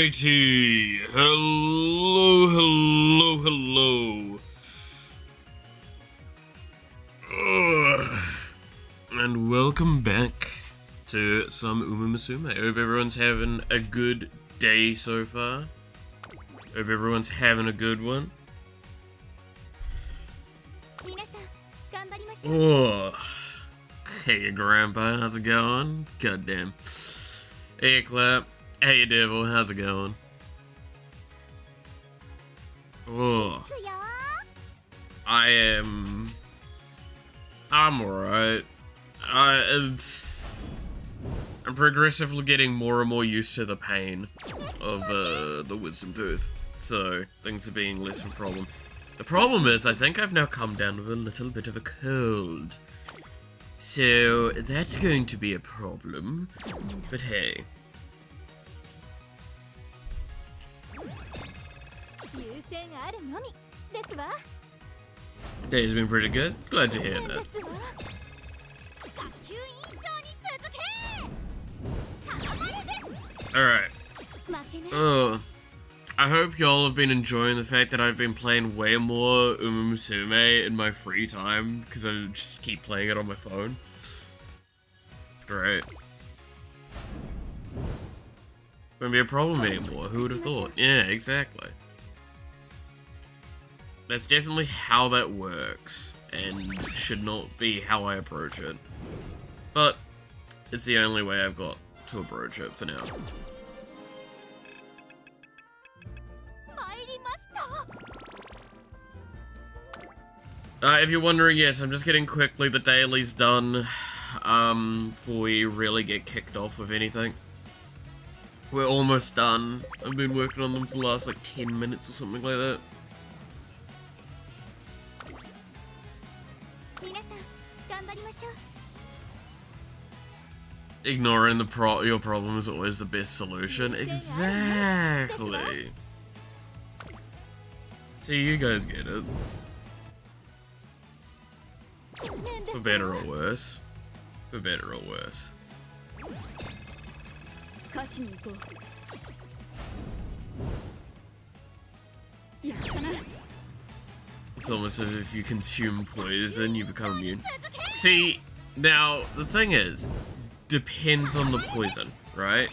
Alrighty, hello. And welcome back to some Umamusume. I hope everyone's having a good day so far. Hope everyone's having a good one. Oh, hey Grandpa, how's it going? Goddamn. Hey Clap. Hey Devil, how's it going? Oh, I'm alright. I'm progressively getting more and more used to the pain of the wisdom tooth, so things are being less of a problem. The problem is, I think I've now come down with a little bit of a cold, so that's going to be a problem, but hey. Day's been pretty good. Glad to hear that. Alright. Oh, I hope y'all have been enjoying the fact that I've been playing way more Umamusume in my free time, because I just keep playing it on my phone. It's great. Won't be a problem anymore, who would have thought? Yeah, exactly. That's definitely how that works, and should not be how I approach it. But it's the only way I've got to approach it for now. If you're wondering, yes, I'm just getting quickly the dailies done before we really get kicked off with anything. We're almost done. I've been working on them for the last like 10 minutes or something like that. Ignoring your problem is always the best solution. Exactly. So you guys get it. For better or worse. For better or worse. It's almost as if you consume poison, you become immune. See, now, the thing is, depends on the poison, right?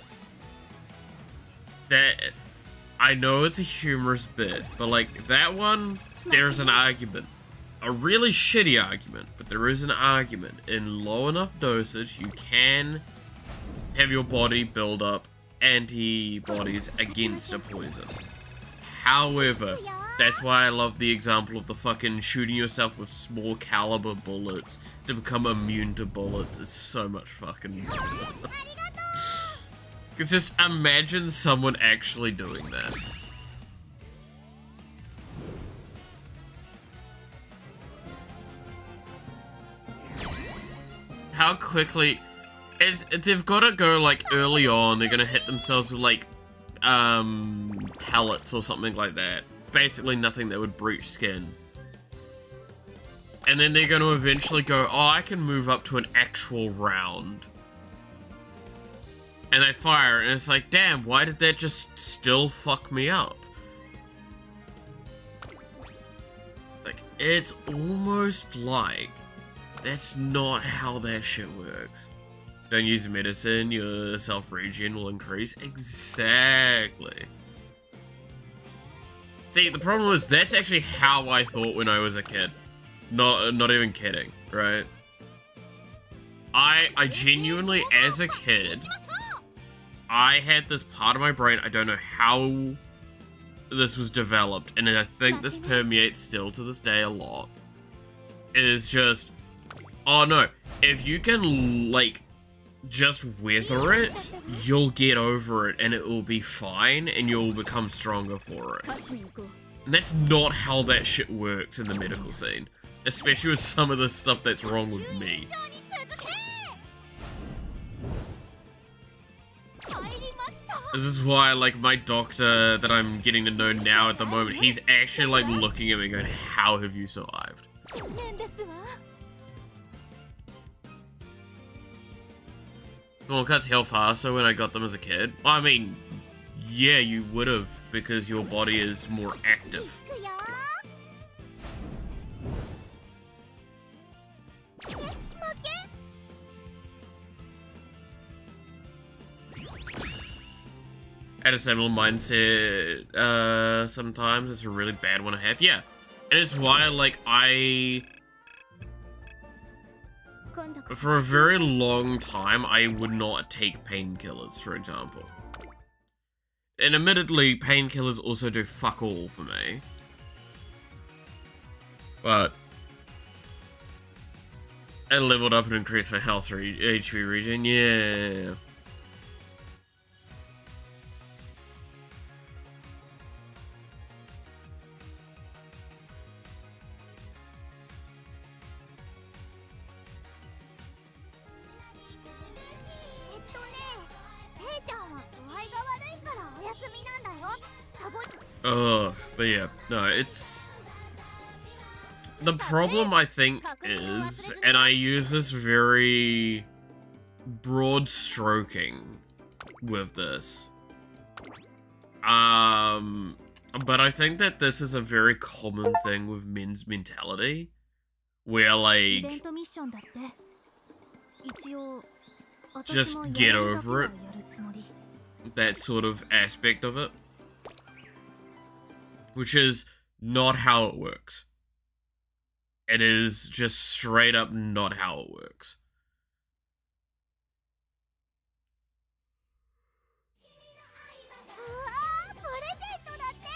That, I know it's a humorous bit, but like, that one, there's an argument. A really shitty argument, but there is an argument. In low enough dosage, you can have your body build up antibodies against a poison. However, that's why I love the example of the fucking shooting yourself with small caliber bullets to become immune to bullets is so much fucking Cause just imagine someone actually doing that. How quickly they've gotta go like early on, they're gonna hit themselves with like pellets or something like that. Basically nothing that would breach skin. And then they're gonna eventually go, oh, I can move up to an actual round. And they fire, and it's like, damn, why did that just still fuck me up? It's like, it's almost like that's not how that shit works. Don't use medicine, your self-regen will increase. Exactly. See, the problem is, that's actually how I thought when I was a kid. Not even kidding, right? I genuinely, as a kid, I had this part of my brain, I don't know how this was developed, and I think this permeates still to this day a lot. It is just, oh no, if you can, like, just weather it, you'll get over it and it will be fine and you'll become stronger for it. And that's not how that shit works in the medical scene. Especially with some of the stuff that's wrong with me. This is why, like, my doctor that I'm getting to know now at the moment, he's actually, like, looking at me going, how have you survived? Well, cuts heal faster when I got them as a kid. Well, I mean, Yeah, you would have, because your body is more active. At a similar mindset, sometimes it's a really bad one to have. Yeah, and it's why, like, for a very long time, I would not take painkillers, for example. And admittedly, painkillers also do fuck all for me. But I leveled up and increased my health HP regen, yeah. Ugh, but yeah, no, it's... The problem, I think, is, and I use this very broad stroking with this, but I think that this is a very common thing with men's mentality, where, like, just get over it, that sort of aspect of it, which is not how it works. It is just straight up not how it works.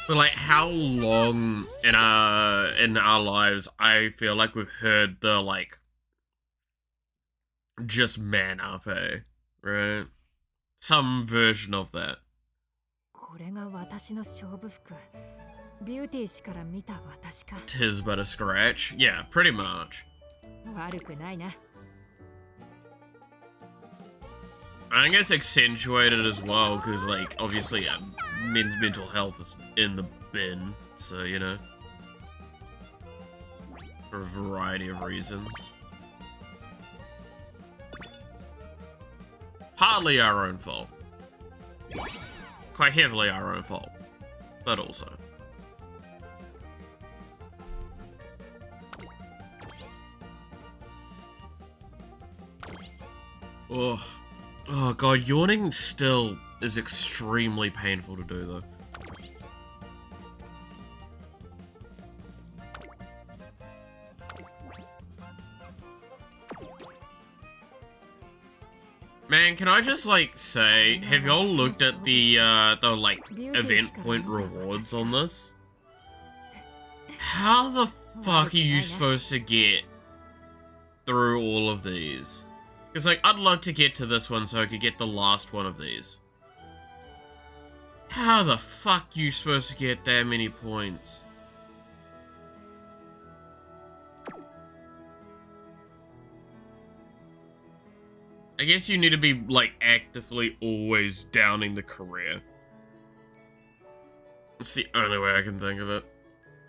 But like, how long in our lives I feel like we've heard the like, just man up, eh? Right? Some version of that. Tis but a scratch. Yeah, pretty much. I think it's accentuated as well, because, like, obviously, men's mental health is in the bin, so, you know. For a variety of reasons. Partly our own fault. Quite heavily our own fault. But also. Ugh. Oh god, yawning still is extremely painful to do though. Man, can I just like say, have y'all looked at the like event point rewards on this? How the fuck are you supposed to get through all of these? Because, like, I'd love to get to this one so I could get the last one of these. How the fuck are you supposed to get that many points? I guess you need to be, like, actively always downing the career. It's the only way I can think of it.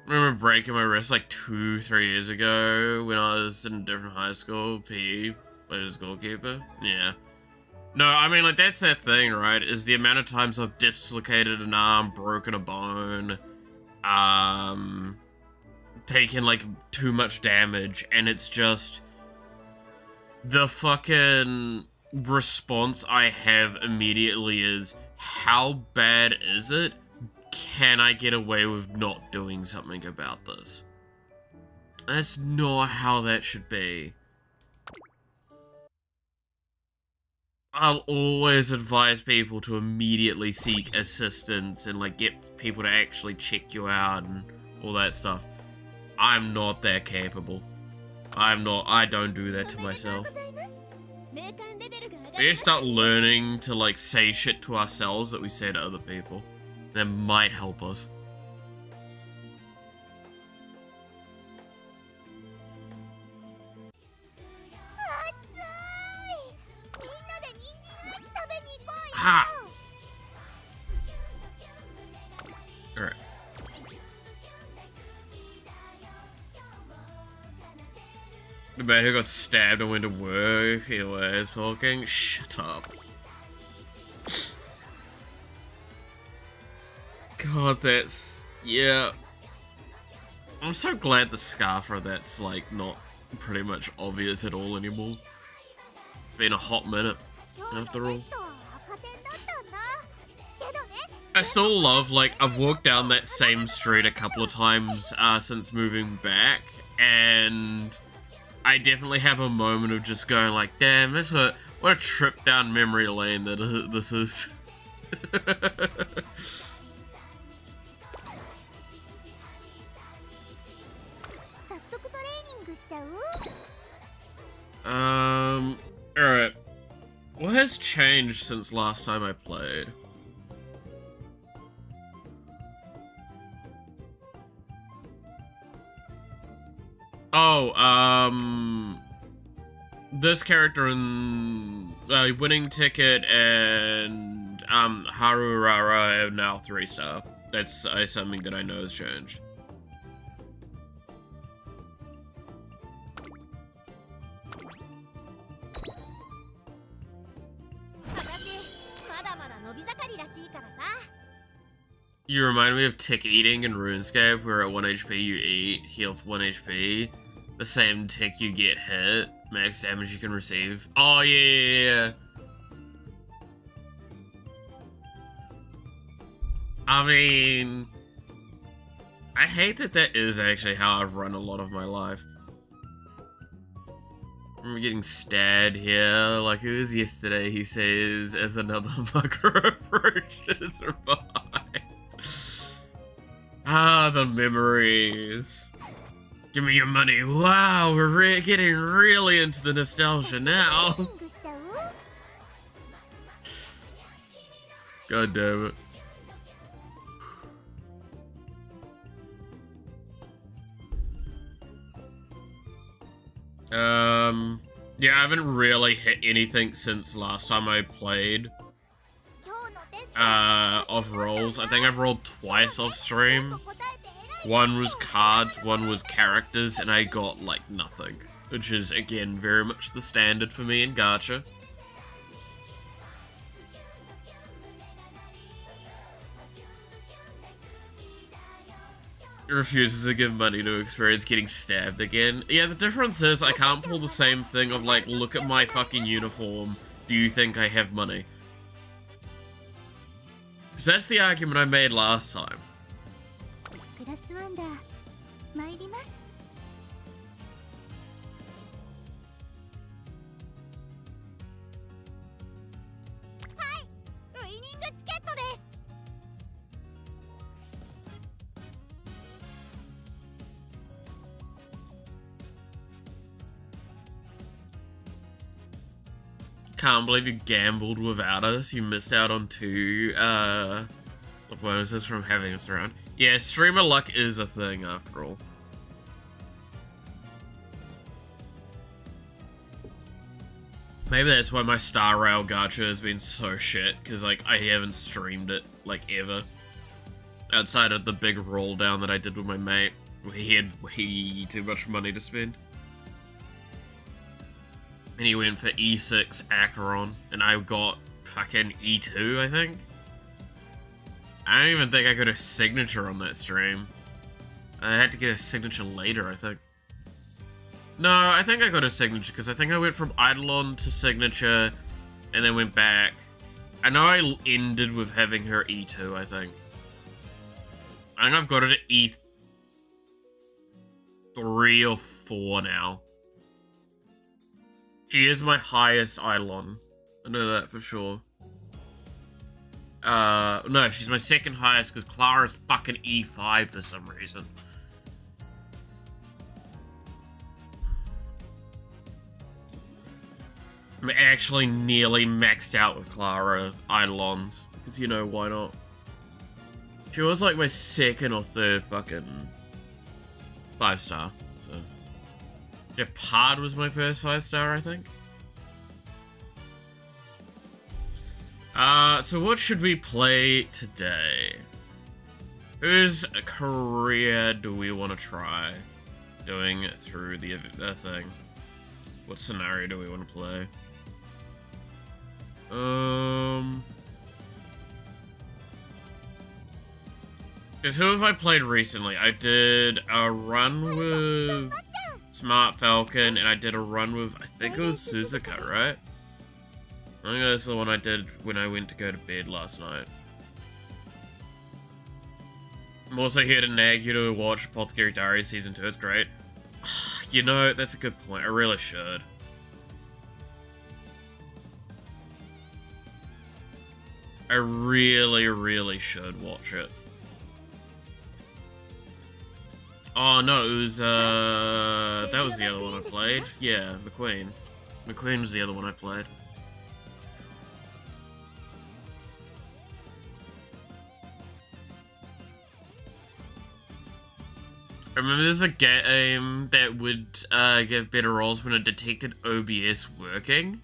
I remember breaking my wrist, like, 2-3 years ago when I was in a different high school, PE. As goalkeeper? Yeah. No, I mean, like, that's that thing, right? Is the amount of times I've dislocated an arm, broken a bone, taken, like, too much damage, and it's just... The fucking response I have immediately is, how bad is it? Can I get away with not doing something about this? That's not how that should be. I'll always advise people to immediately seek assistance and, like, get people to actually check you out and all that stuff. I'm not that capable. I don't do that to myself. We need to start learning to, like, say shit to ourselves that we say to other people. That might help us. Ha! Alright. The man who got stabbed and went to work, he was talking. Shut up. God, that's... yeah. I'm so glad the scarf for that's, like, not pretty much obvious at all anymore. It's been a hot minute, after all. I still love, like, I've walked down that same street a couple of times since moving back, and I definitely have a moment of just going like, damn, what a trip down memory lane that this is. Alright. What has changed since last time I played? Oh, this character in Winning Ticket and Harurara are now 3-star. That's something that I know has changed. You remind me of tick eating in RuneScape, where at 1 HP you eat, heal 1 HP. The same tick you get hit, max damage you can receive. Oh, yeah. I mean, I hate that that is actually how I've run a lot of my life. I'm getting stabbed here, like it was yesterday, he says, as another fucker approaches by. Ah, the memories. Give me your money. Wow, we're getting really into the nostalgia now. God damn it. Yeah, I haven't really hit anything since last time I played. Off rolls. I think I've rolled twice off stream. One was cards, one was characters, and I got, like, nothing. Which is, again, very much the standard for me in gacha. He refuses to give money to experience getting stabbed again. Yeah, the difference is I can't pull the same thing of, like, look at my fucking uniform. Do you think I have money? Because that's the argument I made last time. Can't believe you gambled without us. You missed out on 2 bonuses from having us around. Yeah, streamer luck is a thing after all. Maybe that's why my Star Rail gacha has been so shit, because like I haven't streamed it like ever. Outside of the big roll down that I did with my mate, where he had way too much money to spend. And he went for E6 Acheron, and I got fucking E2, I think. I don't even think I got a signature on that stream. I had to get a signature later, I think. No, I think I got a signature, because I think I went from Eidolon to signature, and then went back. I know I ended with having her E2, I think. I think I've got it at E3 or 4 now. She is my highest Eidolon. I know that for sure. No, she's my second highest because Clara's fucking E5 for some reason. I'm actually nearly maxed out with Clara Eidolons. Because, you know, why not? She was like my second or third fucking 5-star, so... Japard was my first 5-star, I think. So what should we play today? Whose career do we want to try doing through the thing? What scenario do we want to play? Because who have I played recently? I did a run with Smart Falcon, and I did a run with, I think it was Suzuka, right? I think that's the one I did when I went to go to bed last night. I'm also here to nag you to watch Apothecary Diaries Season 2, it's great. You know, that's a good point, I really should. I really, really should watch it. Oh no, it was, that was the other one I played. Yeah, McQueen. McQueen was the other one I played. I remember there's a game that would give better rolls when it detected OBS working.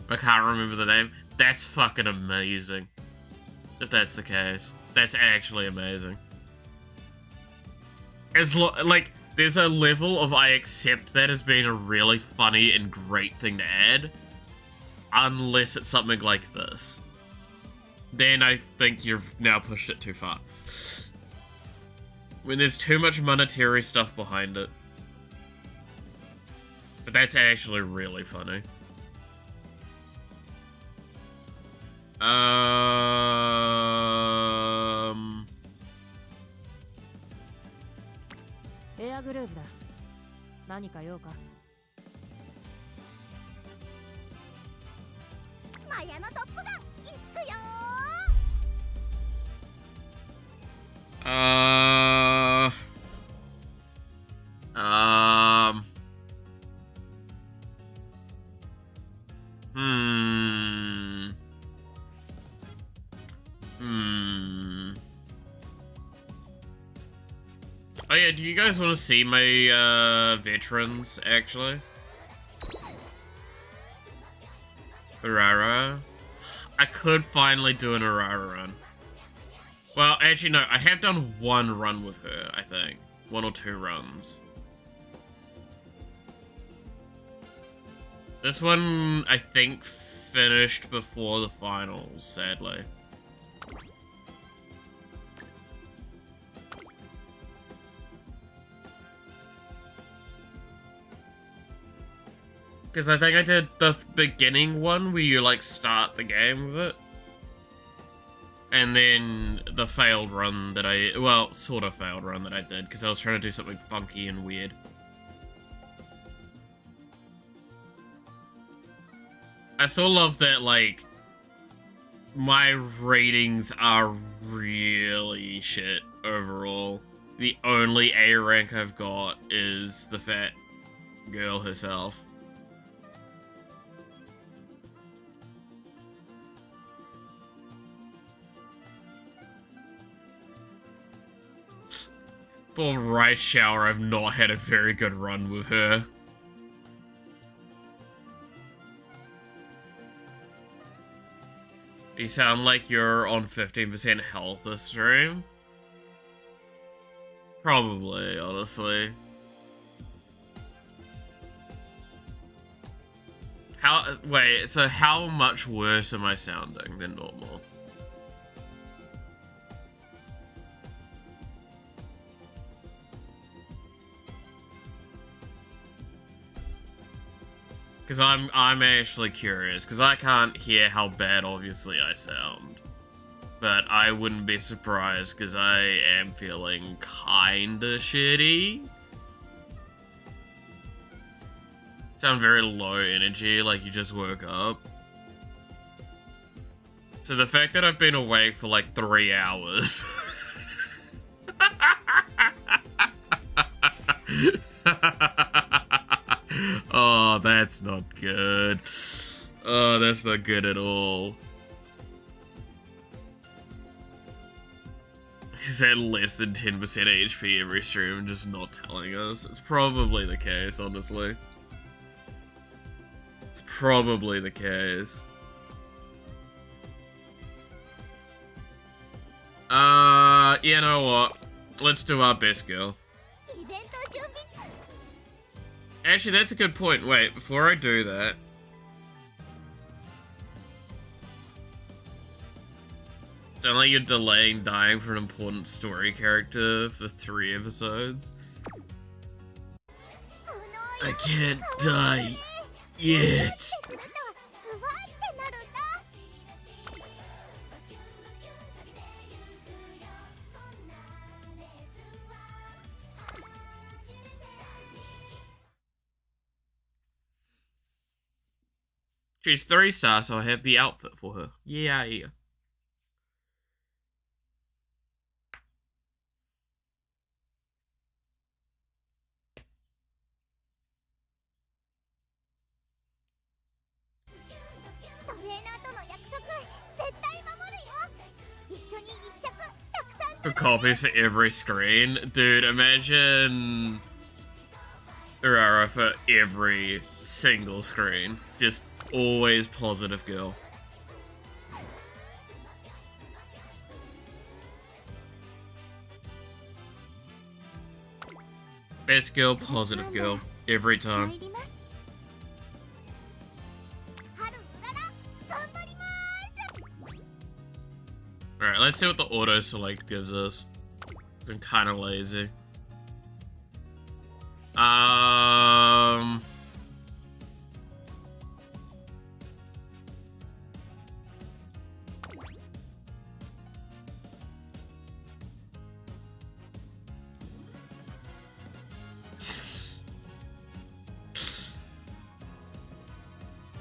I can't remember the name. That's fucking amazing. If that's the case. That's actually amazing. Like, there's a level of I accept that as being a really funny and great thing to add. Unless it's something like this. Then I think you've now pushed it too far. When there's too much monetary stuff behind it. But that's actually really funny. Oh yeah, do you guys want to see my, veterans, actually? Urara? I could finally do an Urara run. Well, actually no, I have done one run with her, I think. 1 or 2 runs. This one, I think, finished before the finals, sadly. Because I think I did the beginning one where you, like, start the game with it. And then the failed run that I... Well, sort of failed run that I did, because I was trying to do something funky and weird. I still love that, like, my ratings are really shit overall. The only A rank I've got is the fat girl herself. For Rice Shower, I've not had a very good run with her. You sound like you're on 15% health this stream. Probably, honestly. Wait, so how much worse am I sounding than normal? Because I'm actually curious, because I can't hear how bad, obviously, I sound. But I wouldn't be surprised, because I am feeling kinda shitty. Sound very low energy, like you just woke up. So the fact that I've been awake for like 3 hours... Oh, that's not good. Oh, that's not good at all. Is that less than 10% HP every stream, just not telling us? It's probably the case, honestly. It's probably the case. You know what? Let's do our best, girl. Actually, that's a good point. Wait, before I do that... Sound like you're delaying dying for an important story character for 3 episodes. I can't die yet. She's 3-star, so I have the outfit for her. Yeah. For copies for every screen. Dude, imagine Urara for every single screen. Just always positive girl. Best girl, positive girl. Every time. Alright, let's see what the auto select gives us. I'm kind of lazy.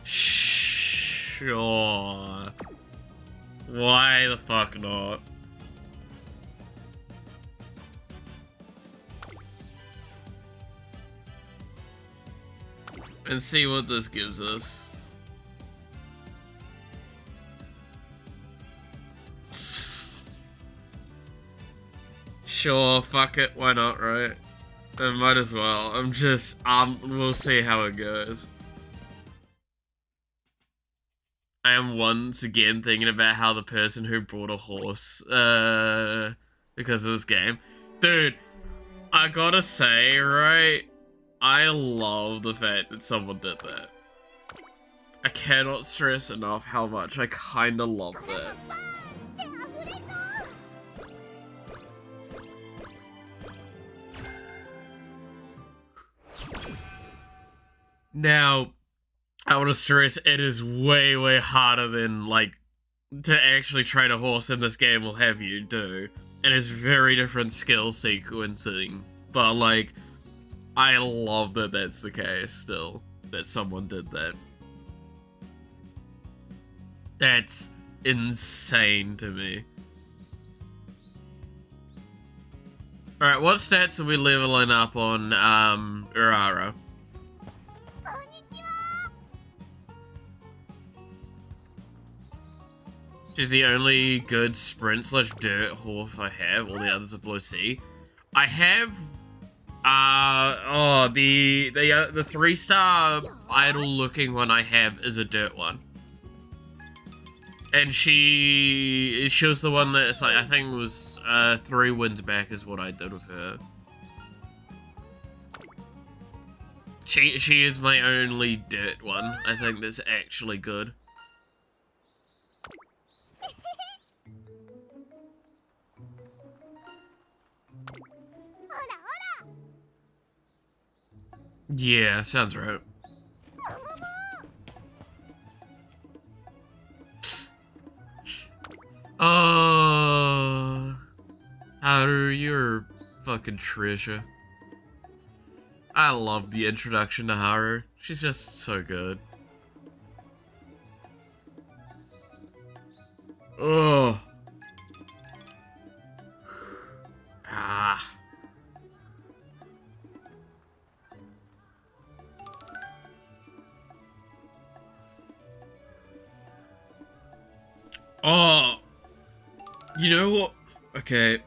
Sure. Why the fuck not? And see what this gives us. Sure, fuck it, why not, right? I might as well. We'll see how it goes. I am once again thinking about how the person who brought a horse, because of this game. Dude, I gotta say, right? I love the fact that someone did that. I cannot stress enough how much I kinda love that. Now, I want to stress it is way, way harder than, like, to actually train a horse in this game will have you do. It is very different skill sequencing, but, like, I love that that's the case still, that someone did that. That's insane to me. Alright, what stats are we leveling up on, Urara? She's the only good sprint/dirt horse I have. All the others are below C. I have, the 3-star idle-looking one I have is a dirt one. And she was the one that's like, I think it was 3 wins back is what I did with her. She is my only dirt one. I think that's actually good. Yeah, sounds right. Haru, you're fucking Trisha. I love the introduction to Haru. She's just so good. Oh. Ah. Oh. You know what? Okay.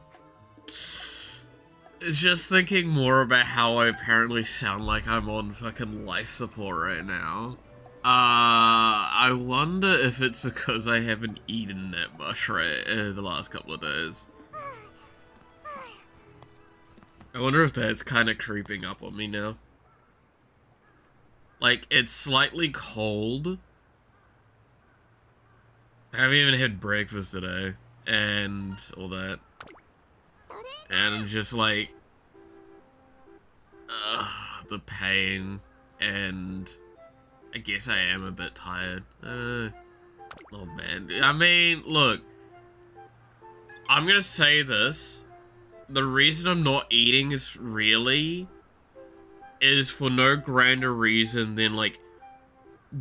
Just thinking more about how I apparently sound like I'm on fucking life support right now. I wonder if it's because I haven't eaten that much the last couple of days. I wonder if that's kind of creeping up on me now. Like, it's slightly cold. I haven't even had breakfast today. and all that. And just like, the pain, and I guess I am a bit tired. Oh man. I mean, look, I'm gonna say this. The reason I'm not eating is for no grander reason than like,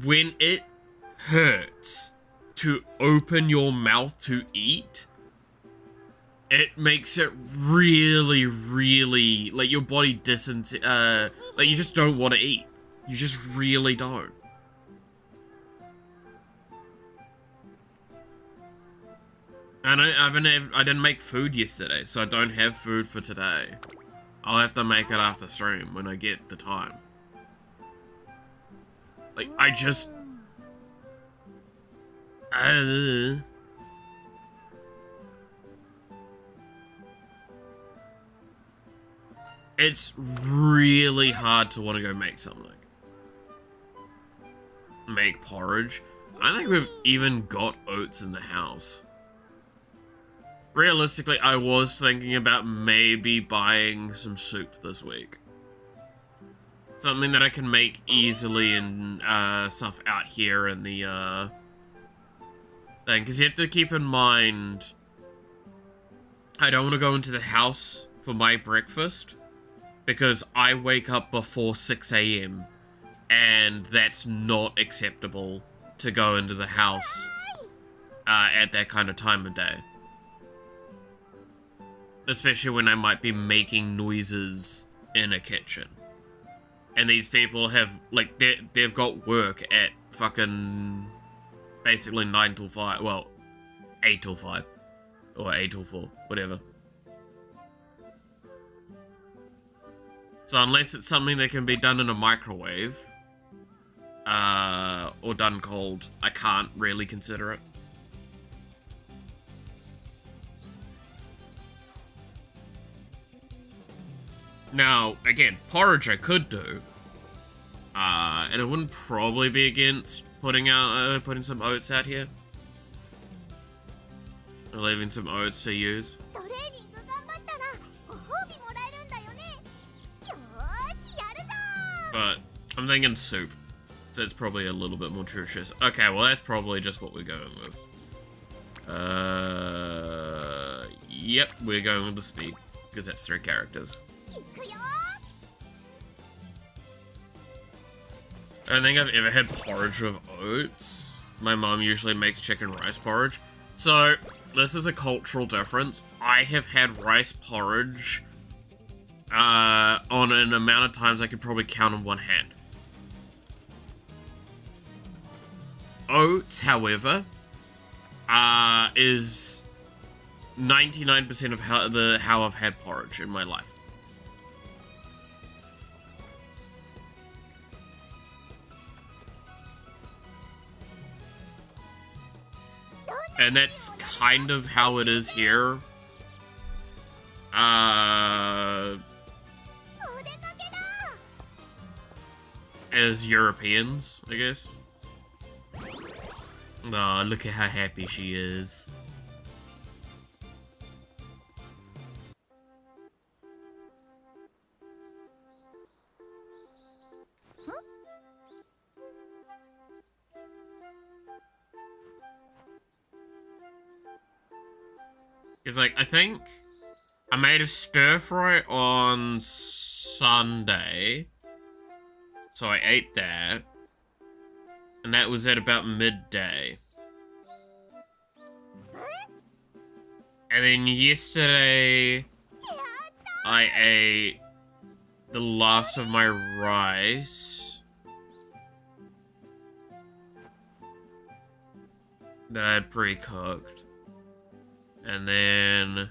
when it hurts to open your mouth to eat, it makes it really, really, like, your body like, you just don't want to eat. You just really don't. And I didn't make food yesterday, so I don't have food for today. I'll have to make it after stream when I get the time. Like, I just... It's really hard to want to go make something. Make porridge. I don't think we've even got oats in the house. Realistically, I was thinking about maybe buying some soup this week. Something that I can make easily and stuff out here in the thing. Because you have to keep in mind, I don't want to go into the house for my breakfast, because I wake up before 6 AM, and that's not acceptable to go into the house at that kind of time of day. Especially when I might be making noises in a kitchen. And these people have, like, they've got work at fucking basically 9 till 5, well, 8 till 5, or 8 till 4, whatever. So unless it's something that can be done in a microwave, or done cold, I can't really consider it. Now, again, porridge I could do, and it wouldn't probably be against putting some oats out here, or leaving some oats to use. But I'm thinking soup, so it's probably a little bit more nutritious. Okay, well that's probably just what we're going with. Yep, we're going with the speed, because that's 3 characters. I don't think I've ever had porridge with oats. My mom usually makes chicken rice porridge. So, this is a cultural difference. I have had rice porridge on an amount of times I could probably count on one hand. Oats, however, is 99% of how I've had porridge in my life. And that's kind of how it is here. As Europeans, I guess. Oh, look at how happy she is. Because, like, I think I made a stir fry on Sunday, so I ate that, and that was at about midday. And then yesterday, I ate the last of my rice that I had pre-cooked. And then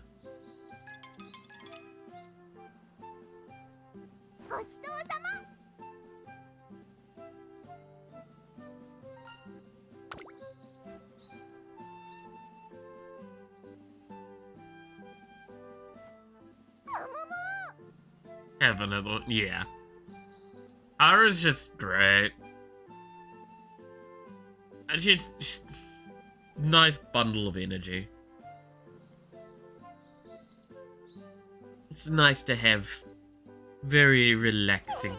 have another one. Yeah. Ara's just great. And she's just nice bundle of energy. It's nice to have. Very relaxing.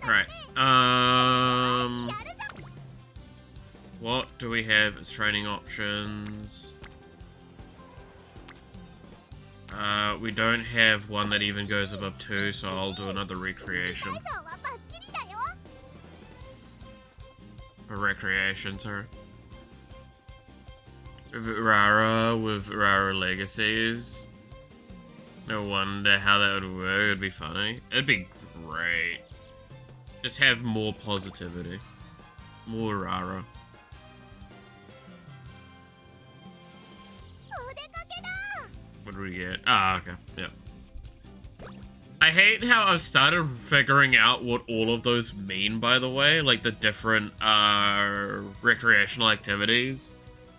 Right. What do we have as training options? We don't have one that even goes above 2, so I'll do another recreation. A recreation, sorry. Rara with Rara Legacies. No wonder how that would work. It'd be funny. It'd be great. Just have more positivity. More Rara. What do we get? Ah, okay. Yep. I hate how I've started figuring out what all of those mean, by the way. Like, the different, recreational activities.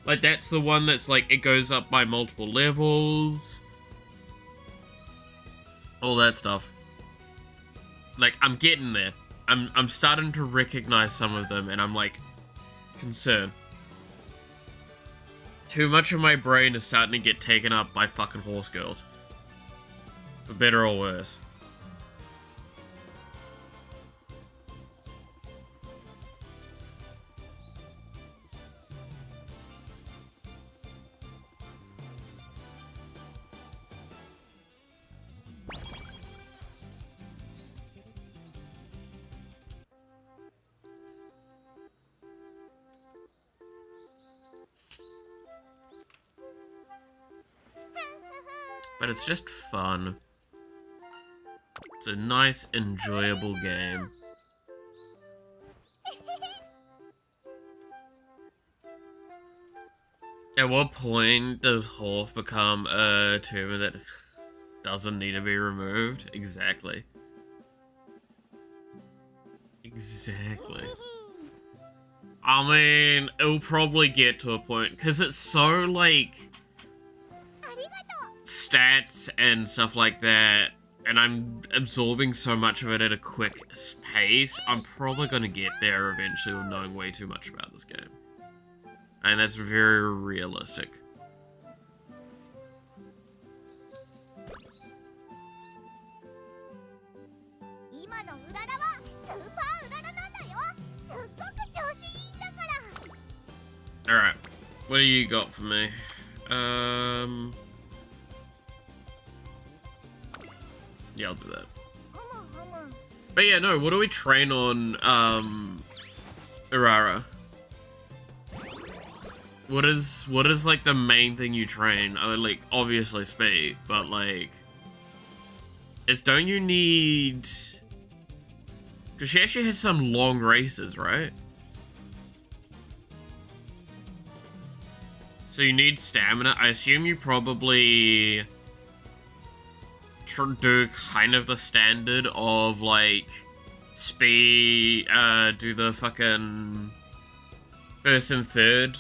Like, that's the one that's, like, it goes up by multiple levels. All that stuff. Like, I'm getting there. I'm starting to recognize some of them, and I'm, like, concerned. Too much of my brain is starting to get taken up by fucking horse girls. For better or worse. But it's just fun. It's a nice, enjoyable game. At what point does Horf become a tumor that doesn't need to be removed? Exactly. Exactly. I mean, it'll probably get to a point, because it's so, like, stats and stuff like that, and I'm absorbing so much of it at a quick pace, I'm probably going to get there eventually with knowing way too much about this game. And that's very realistic. Alright, what do you got for me? Yeah, I'll do that. But yeah, no, what do we train on, Urara? What is, like, the main thing you train? I mean, like, obviously speed, but, like... don't you need... Because she actually has some long races, right? So you need stamina. I assume you probably... do kind of the standard of, like, speed, do the fucking first and third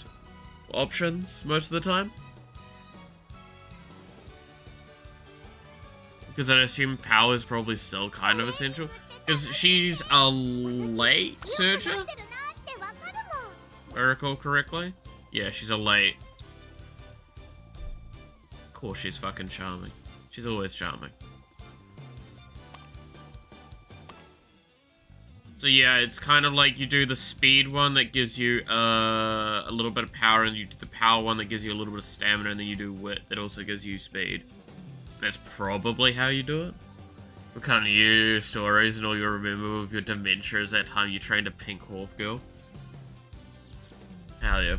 options most of the time. Because I assume power is probably still kind of essential. Because she's a late searcher? If I recall correctly. Yeah, she's a late. Of course she's fucking charming. She's always charming. So yeah, it's kind of like you do the speed one that gives you a little bit of power, and you do the power one that gives you a little bit of stamina, and then you do wit that also gives you speed. That's probably how you do it. What kind of your stories and all you remember of your dementia is that time you trained a pink Horf girl? Hell yeah.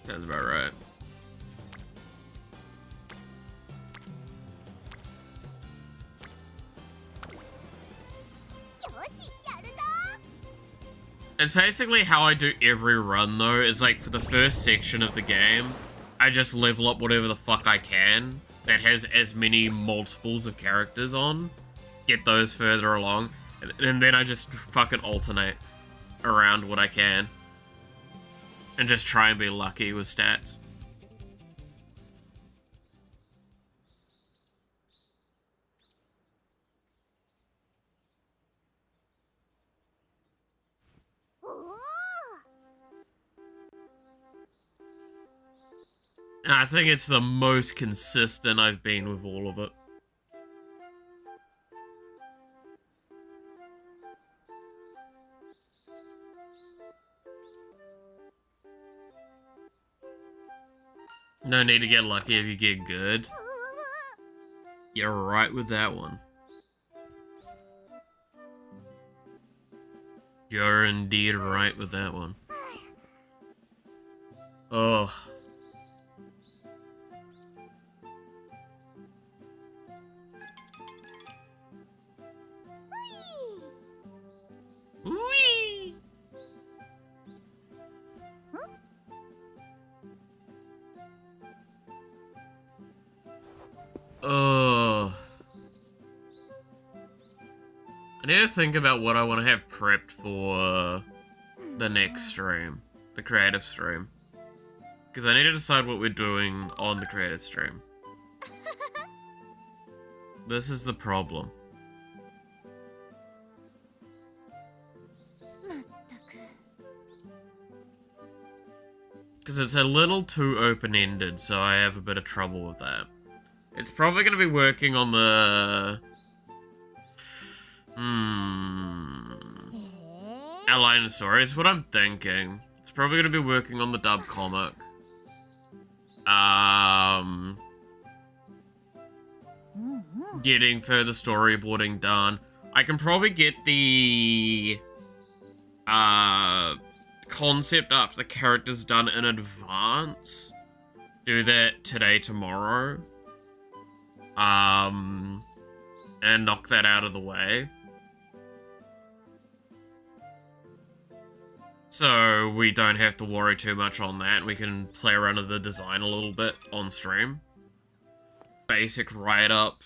Sounds about right. It's basically how I do every run, though. Is like, for the first section of the game, I just level up whatever the fuck I can that has as many multiples of characters on. get those further along, and then I just fucking alternate around what I can. And just try and be lucky with stats. I think it's the most consistent I've been with all of it. No need to get lucky if you get good. You're right with that one. You're indeed right with that one. Oh. Whee! Oh. I need to think about what I want to have prepped for the next stream. The creative stream. Because I need to decide what we're doing on the creative stream. This is the problem. Because it's a little too open-ended, so I have a bit of trouble with that. It's probably going to be working on the... outline and story is what I'm thinking. It's probably going to be working on the dub comic. Getting further storyboarding done. I can probably get the concept art for the characters done in advance. Do that today, tomorrow. And knock that out of the way. So we don't have to worry too much on that. We can play around with the design a little bit on stream. Basic write-up.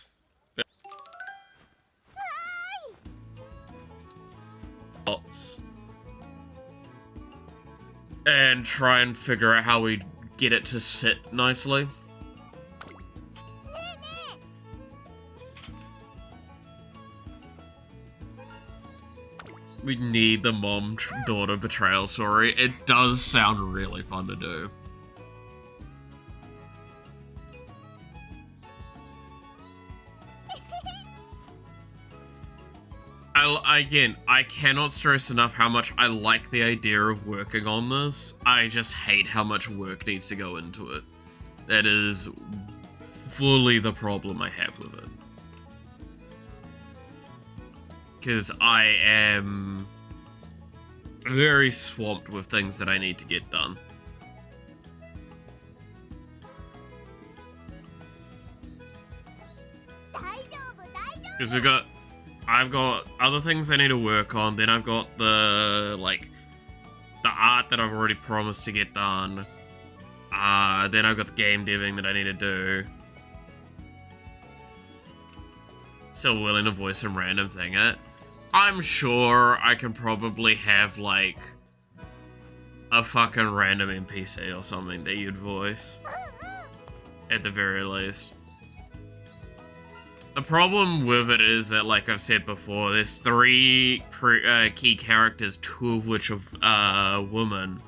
And try and figure out how we get it to sit nicely. We need the mom-daughter betrayal story. It does sound really fun to do. Again, I cannot stress enough how much I like the idea of working on this. I just hate how much work needs to go into it. That is fully the problem I have with it. Because I am very swamped with things that I need to get done. Because I've got other things I need to work on, then I've got the art that I've already promised to get done. Then I've got the game deving that I need to do. Still willing to voice some random thing at. I'm sure I can probably have, like, a fucking random NPC or something that you'd voice. At the very least. The problem with it is that, like I've said before, there's 3 key characters, 2 of which are women.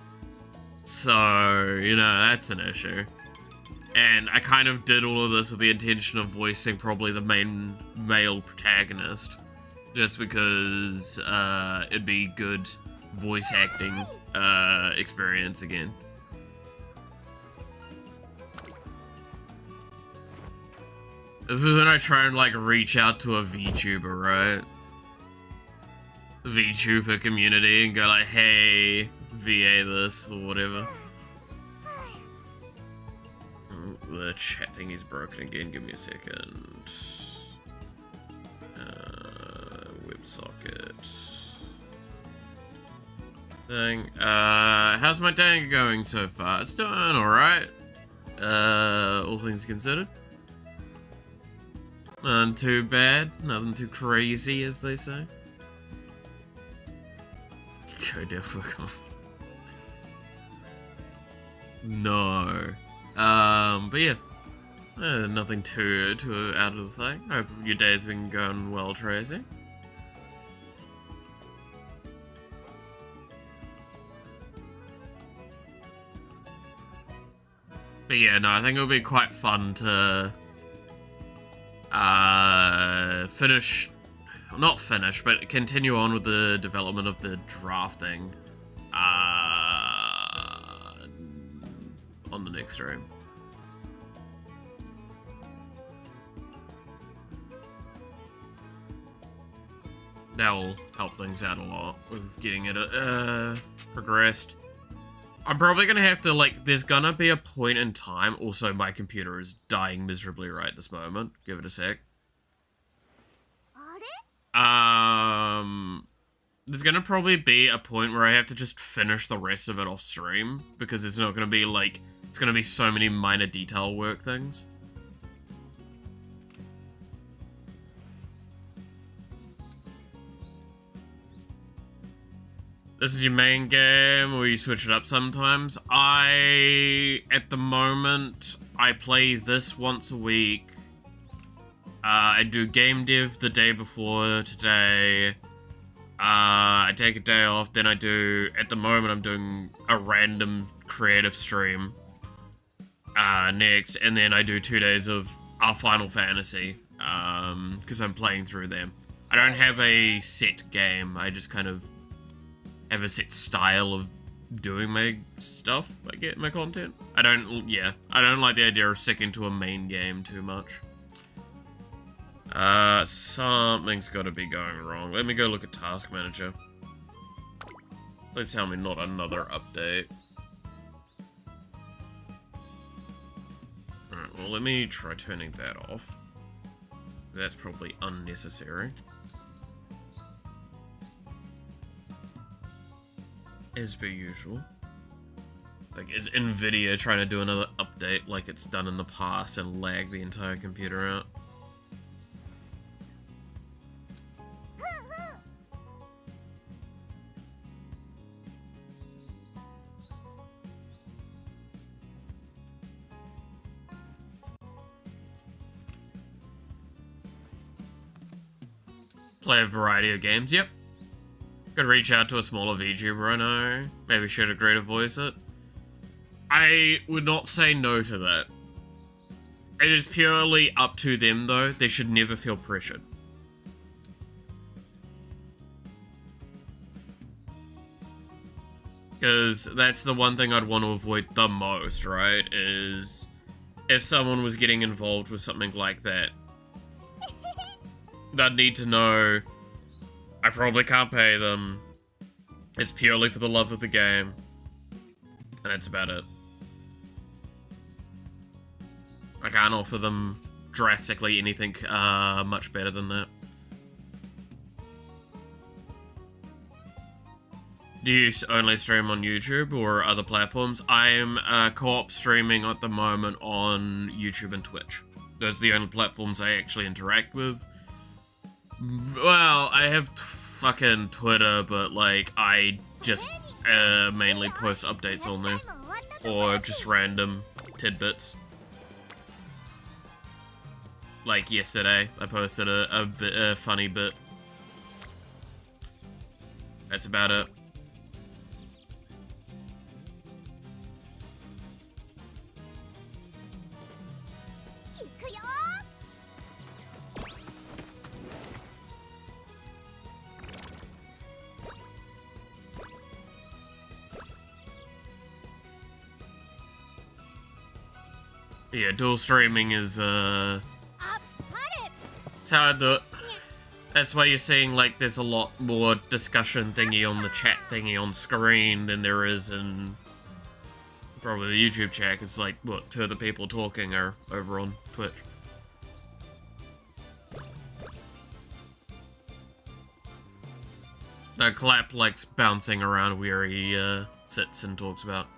So, you know, that's an issue. And I kind of did all of this with the intention of voicing probably the main male protagonist. Just because it'd be good voice acting experience again. This is when I try and, like, reach out to a VTuber, right? The VTuber community and go like, hey, VA this, or whatever. Oh, the chat thing is broken again, give me a second. WebSocket. Dang. How's my day going so far? It's doing alright. All things considered. Nothing too bad, nothing too crazy, as they say. Go difficult. No. But yeah. Nothing too out of the thing. Hope your day's been going well, Tracy. But yeah, no, I think it'll be quite fun to not finish, but continue on with the development of the drafting on the next stream. That will help things out a lot with getting it progressed. I'm probably gonna have to, like, there's gonna be a point in time. Also, my computer is dying miserably right this moment. Give it a sec. There's gonna probably be a point where I have to just finish the rest of it off stream, because it's not gonna be, like, it's gonna be so many minor detail work things. This is your main game, or you switch it up sometimes? At the moment, I play this once a week. I do game dev the day before today. I take a day off, then at the moment I'm doing a random creative stream next, and then I do 2 days of Final Fantasy, because I'm playing through them. I don't have a set game, I just kind of have a set style of doing my stuff, I get my content. I don't like the idea of sticking to a main game too much. Something's gotta be going wrong. Let me go look at Task Manager. Please tell me not another update. Alright, well let me try turning that off. That's probably unnecessary. As per usual. Like, is Nvidia trying to do another update like it's done in the past and lag the entire computer out? Play a variety of games, yep. Could reach out to a smaller VTuber I know. Maybe should agree to voice it. I would not say no to that. It is purely up to them though. They should never feel pressured. Because that's the one thing I'd want to avoid the most, right? Is if someone was getting involved with something like that, they'd need to know I probably can't pay them. It's purely for the love of the game. And that's about it. I can't offer them drastically anything much better than that. Do you only stream on YouTube or other platforms? I'm co-op streaming at the moment on YouTube and Twitch. Those are the only platforms I actually interact with. Well, I have fucking Twitter, but like I just mainly post updates on there, or just random tidbits. Like yesterday, I posted a funny bit. That's about it. Yeah, dual streaming is, it's how I do it. That's why you're seeing, like, there's a lot more discussion thingy on the chat thingy on screen than there is in probably the YouTube chat. It's like, what, 2 other people talking are over on Twitch. The clap likes bouncing around where he sits and talks about.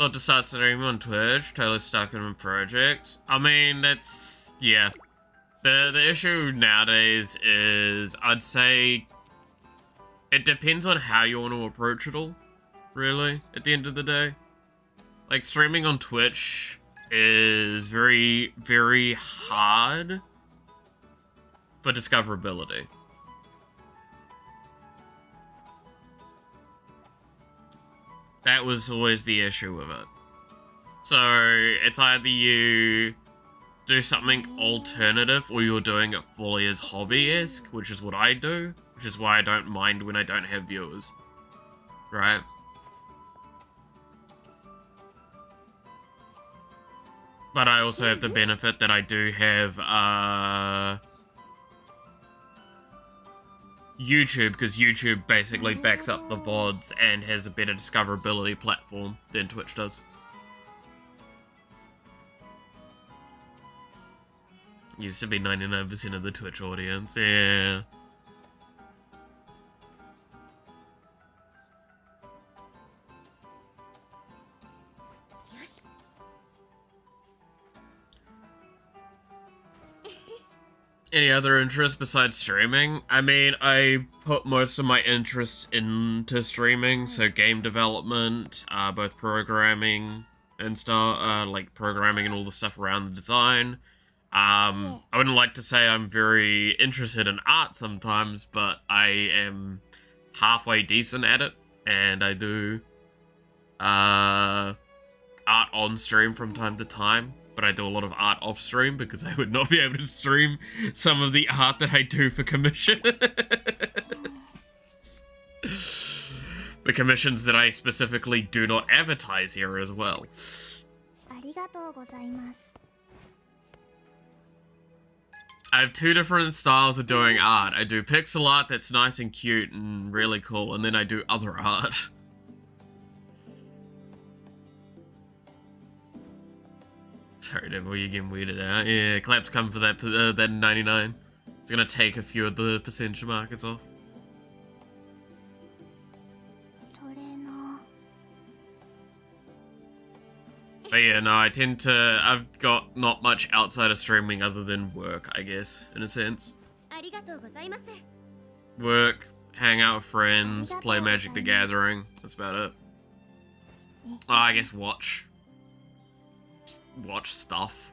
Thought to start streaming on Twitch, totally stuck in projects. I mean, that's, yeah. The issue nowadays is, I'd say, it depends on how you want to approach it all, really, at the end of the day. Like, streaming on Twitch is very, very hard for discoverability. That was always the issue with it. So, it's either you do something alternative or you're doing it fully as hobby-esque, which is what I do, which is why I don't mind when I don't have viewers. Right? But I also have the benefit that I do have, YouTube, because YouTube basically backs up the VODs and has a better discoverability platform than Twitch does. Used to be 99% of the Twitch audience, yeah. Any other interests besides streaming? I mean, I put most of my interests into streaming, so game development, both programming and stuff, like programming and all the stuff around the design. I wouldn't like to say I'm very interested in art sometimes, but I am halfway decent at it, and I do art on stream from time to time. But I do a lot of art off stream because I would not be able to stream some of the art that I do for commission. The commissions that I specifically do not advertise here as well. I have two different styles of doing art. I do pixel art that's nice and cute and really cool, and then I do other art. Sorry, Devil, you're getting weirded out. Yeah, claps come for that 99. It's gonna take a few of the percentage markers off. But yeah, no, I've got not much outside of streaming other than work, I guess, in a sense. Work, hang out with friends, play Magic the Gathering, that's about it. Oh, I guess watch stuff.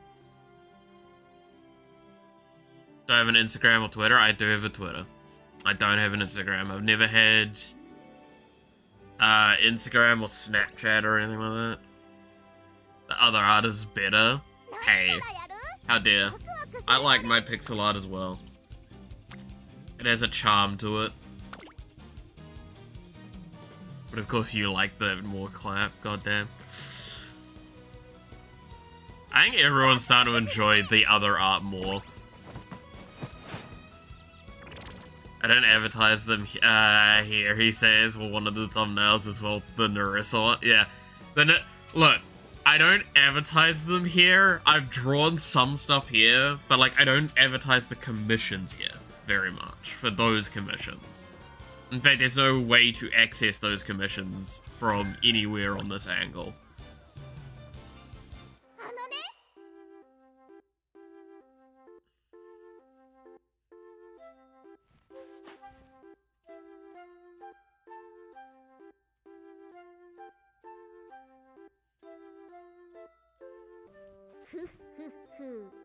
Do I have an Instagram or Twitter? I do have a Twitter. I don't have an Instagram. I've never had Instagram or Snapchat or anything like that. The other art is better. Hey, how dare. I like my pixel art as well. It has a charm to it. But of course you like the more clap, goddamn. I think everyone's starting to enjoy the other art more. I don't advertise them here, he says. Well, one of the thumbnails as well, the Narissa. Yeah. Look, I don't advertise them here. I've drawn some stuff here, but like I don't advertise the commissions here very much for those commissions. In fact, there's no way to access those commissions from anywhere on this angle.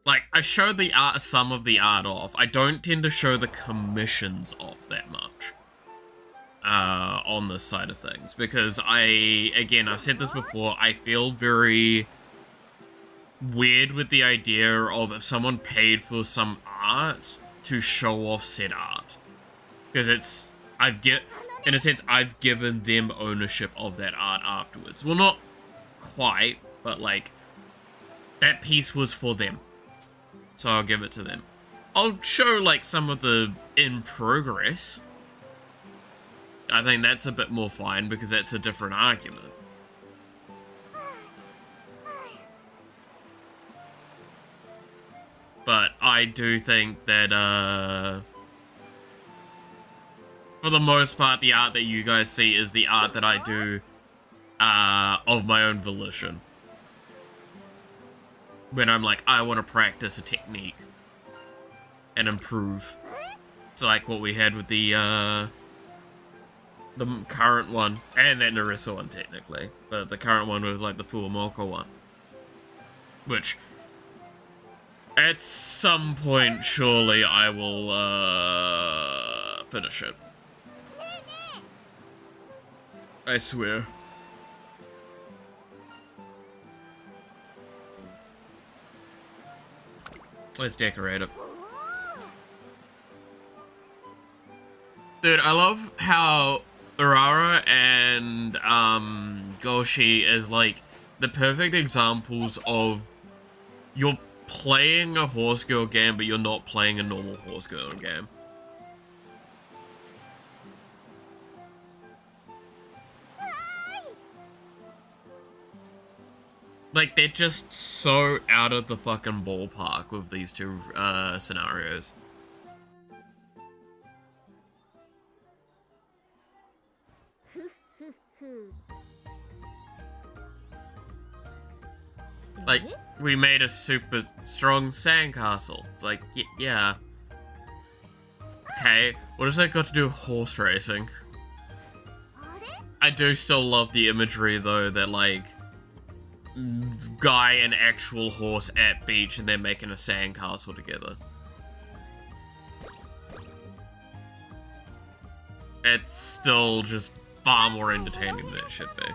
Like, I show the art, some of the art off. I don't tend to show the commissions off that much. On this side of things. Because again, I've said this before, I feel very weird with the idea of if someone paid for some art to show off said art. Because in a sense, I've given them ownership of that art afterwards. Well, not quite, but like, that piece was for them. So I'll give it to them. I'll show like some of the in progress. I think that's a bit more fine because that's a different argument. But I do think that, for the most part, the art that you guys see is the art that I do, of my own volition. When I'm like, I want to practice a technique and improve. It's like what we had with the current one, and that Narissa one technically, but the current one was like the Fuamoko one. Which, at some point, surely I will, finish it. I swear. Let's decorate it. Dude, I love how Urara and, Goshi is, like, the perfect examples of you're playing a horse girl game, but you're not playing a normal horse girl game. Like, they're just so out of the fucking ballpark with these two, scenarios. Like, we made a super strong sandcastle. It's like, yeah. Okay, what does that got to do with horse racing? I do still love the imagery, though, that, like, guy and actual horse at beach and they're making a sandcastle together. It's still just far more entertaining than it should be.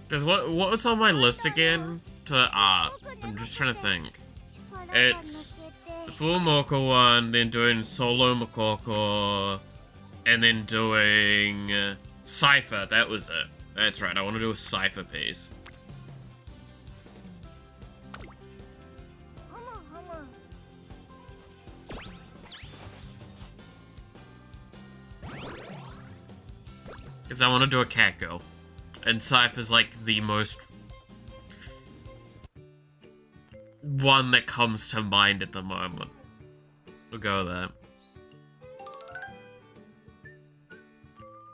Cause what was on my list again to art? I'm just trying to think. It's the full Moko one, then doing solo Makoko, and then doing Cypher. That was it. That's right. I want to do a Cypher piece. Cause I want to do a cat girl. And Cypher's like the most one that comes to mind at the moment. We'll go with that.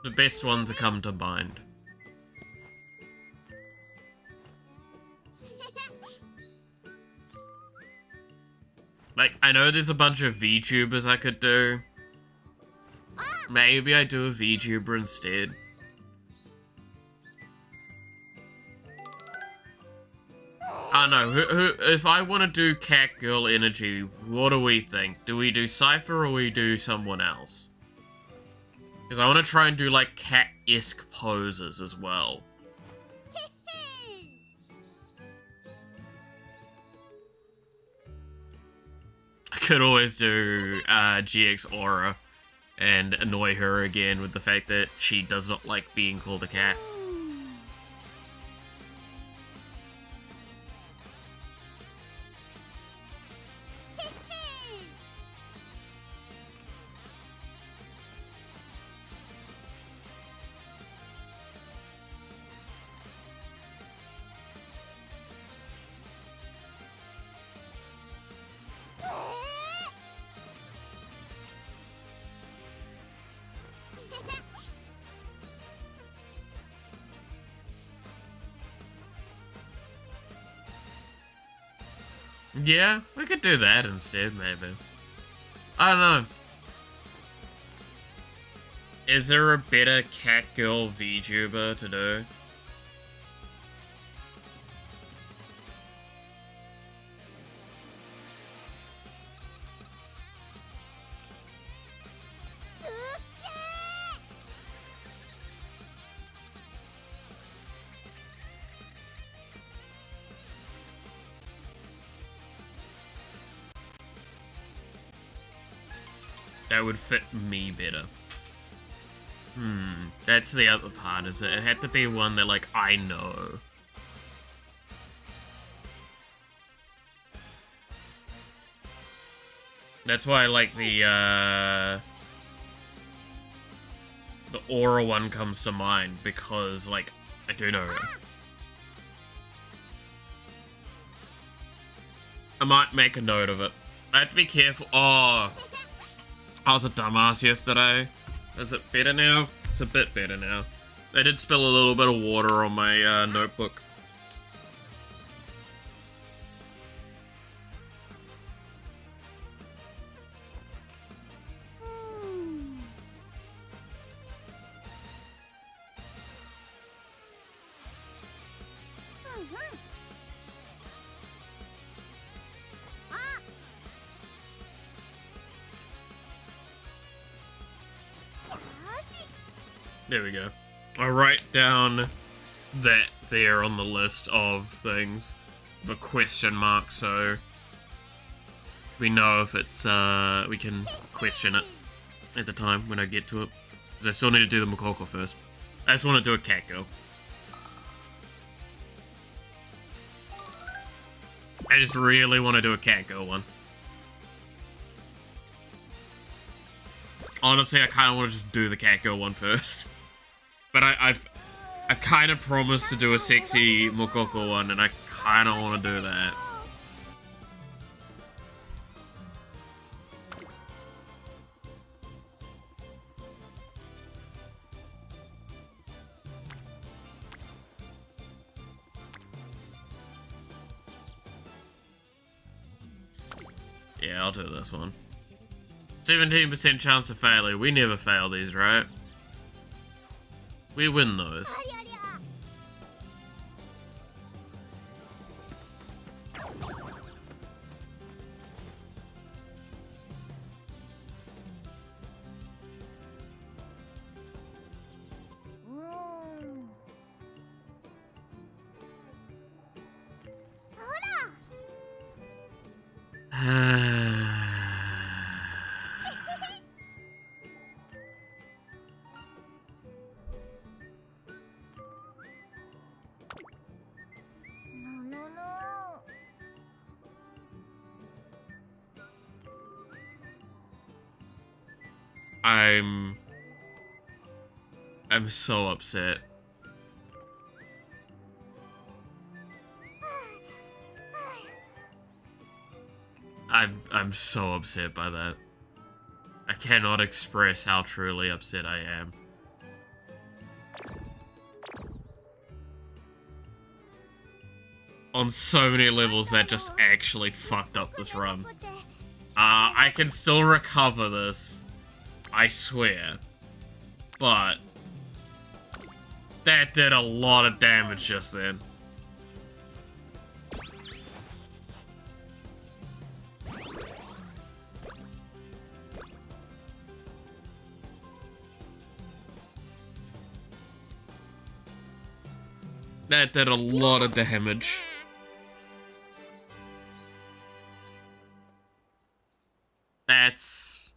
The best one to come to mind. Like, I know there's a bunch of VTubers I could do. Maybe I do a VTuber instead. I don't know, if I want to do cat girl energy, what do we think? Do we do Cypher or we do someone else? Because I want to try and do, like, cat-esque poses as well. I could always do GX Aura and annoy her again with the fact that she does not like being called a cat. Yeah, we could do that instead, maybe. I don't know. Is there a better cat girl VTuber to do? That would fit me better. That's the other part, is it? It had to be one that, like, I know. That's why, like, the Aura one comes to mind, because, like, I do know it. I might make a note of it. I have to be careful. Oh, I was a dumbass yesterday. Is it better now? It's a bit better now. I did spill a little bit of water on my notebook. There we go. I'll write down that there on the list of things with a question mark, so we know if it's, we can question it at the time when I get to it. Because I still need to do the Makoko first. I just want to do a cat girl. I just really want to do a cat girl one. Honestly, I kind of want to just do the cat girl one first. But I kind of promised to do a sexy Makoko one, and I kind of want to do that. Yeah, I'll do this one. 17% chance of failure. We never fail these, right? We win those. I'm so upset. I'm so upset by that. I cannot express how truly upset I am. On so many levels, that just actually fucked up this run. I can still recover this, I swear. But that did a lot of damage just then. That did a lot of damage. That's...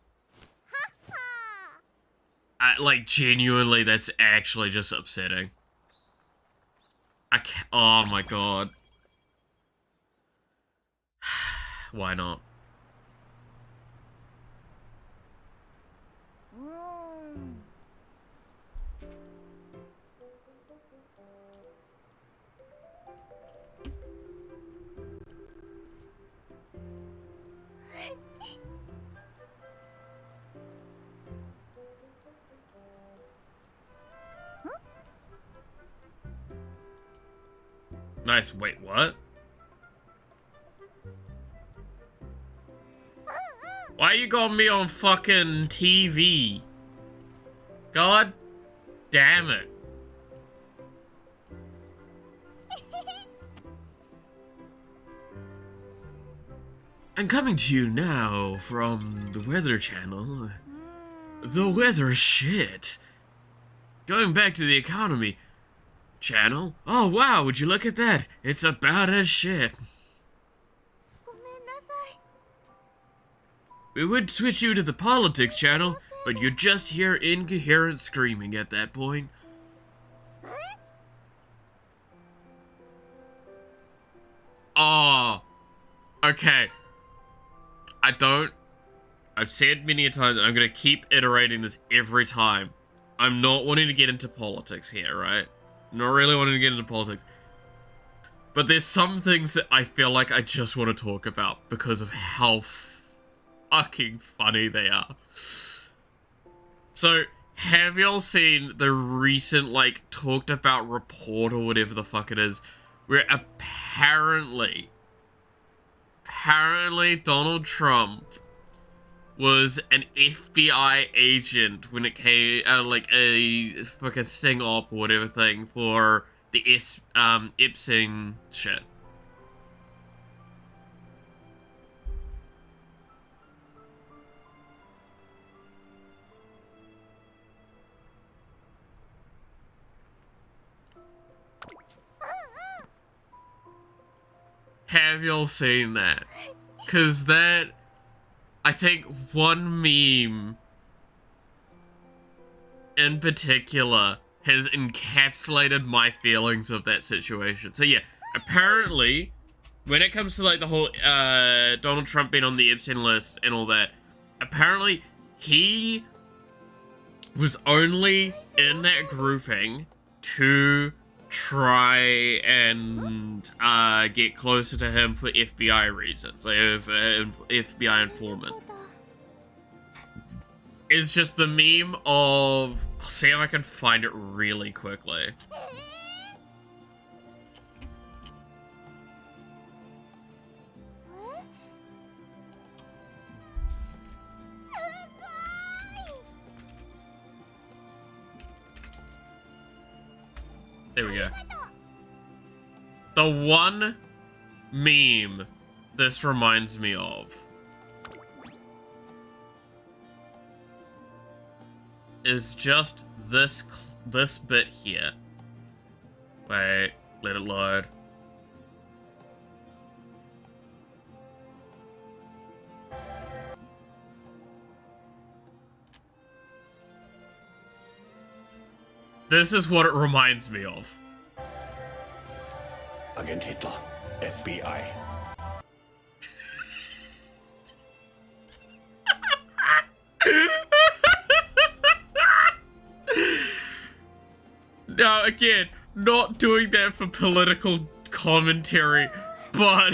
like, genuinely, that's actually just upsetting. I can't... Oh my god. Why not? Nice, wait, what? Why you got me on fucking TV? God damn it. I'm coming to you now from the Weather Channel. The weather's shit. Going back to the economy channel. Oh wow, would you look at that? It's about as shit. We would switch you to the politics channel, but you just hear incoherent screaming at that point. Oh, okay. I've said many a times, I'm gonna keep iterating this every time. I'm not wanting to get into politics here, right? Not really wanting to get into politics. But there's some things that I feel like I just want to talk about because of how fucking funny they are. So, have y'all seen the recent, like, talked about report or whatever the fuck it is, where apparently Donald Trump was an FBI agent when it came, like a fucking sting op or whatever thing for the Epstein shit. Have y'all seen that? 'Cause that, I think one meme in particular has encapsulated my feelings of that situation. So yeah, apparently, when it comes to like the whole Donald Trump being on the Epstein list and all that, apparently he was only in that grouping to try and get closer to him for FBI reasons, like FBI informant. It's just the meme of, I'll see if I can find it really quickly. There we go. The one meme this reminds me of is just this bit here. Wait, let it load. This is what it reminds me of. Agent Hitler, FBI. Now, again, not doing that for political commentary, but...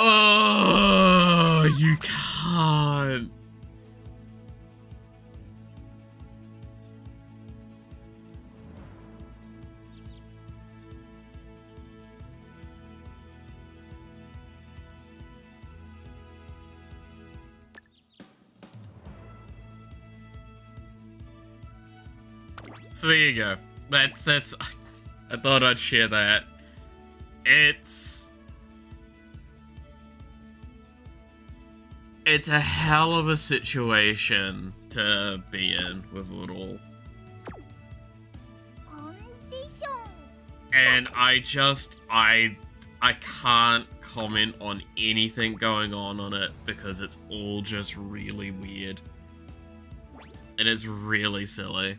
Oh, you can't. So there you go. That's I thought I'd share that. It's a hell of a situation to be in with it all. And I can't comment on anything going on it because it's all just really weird. And it's really silly.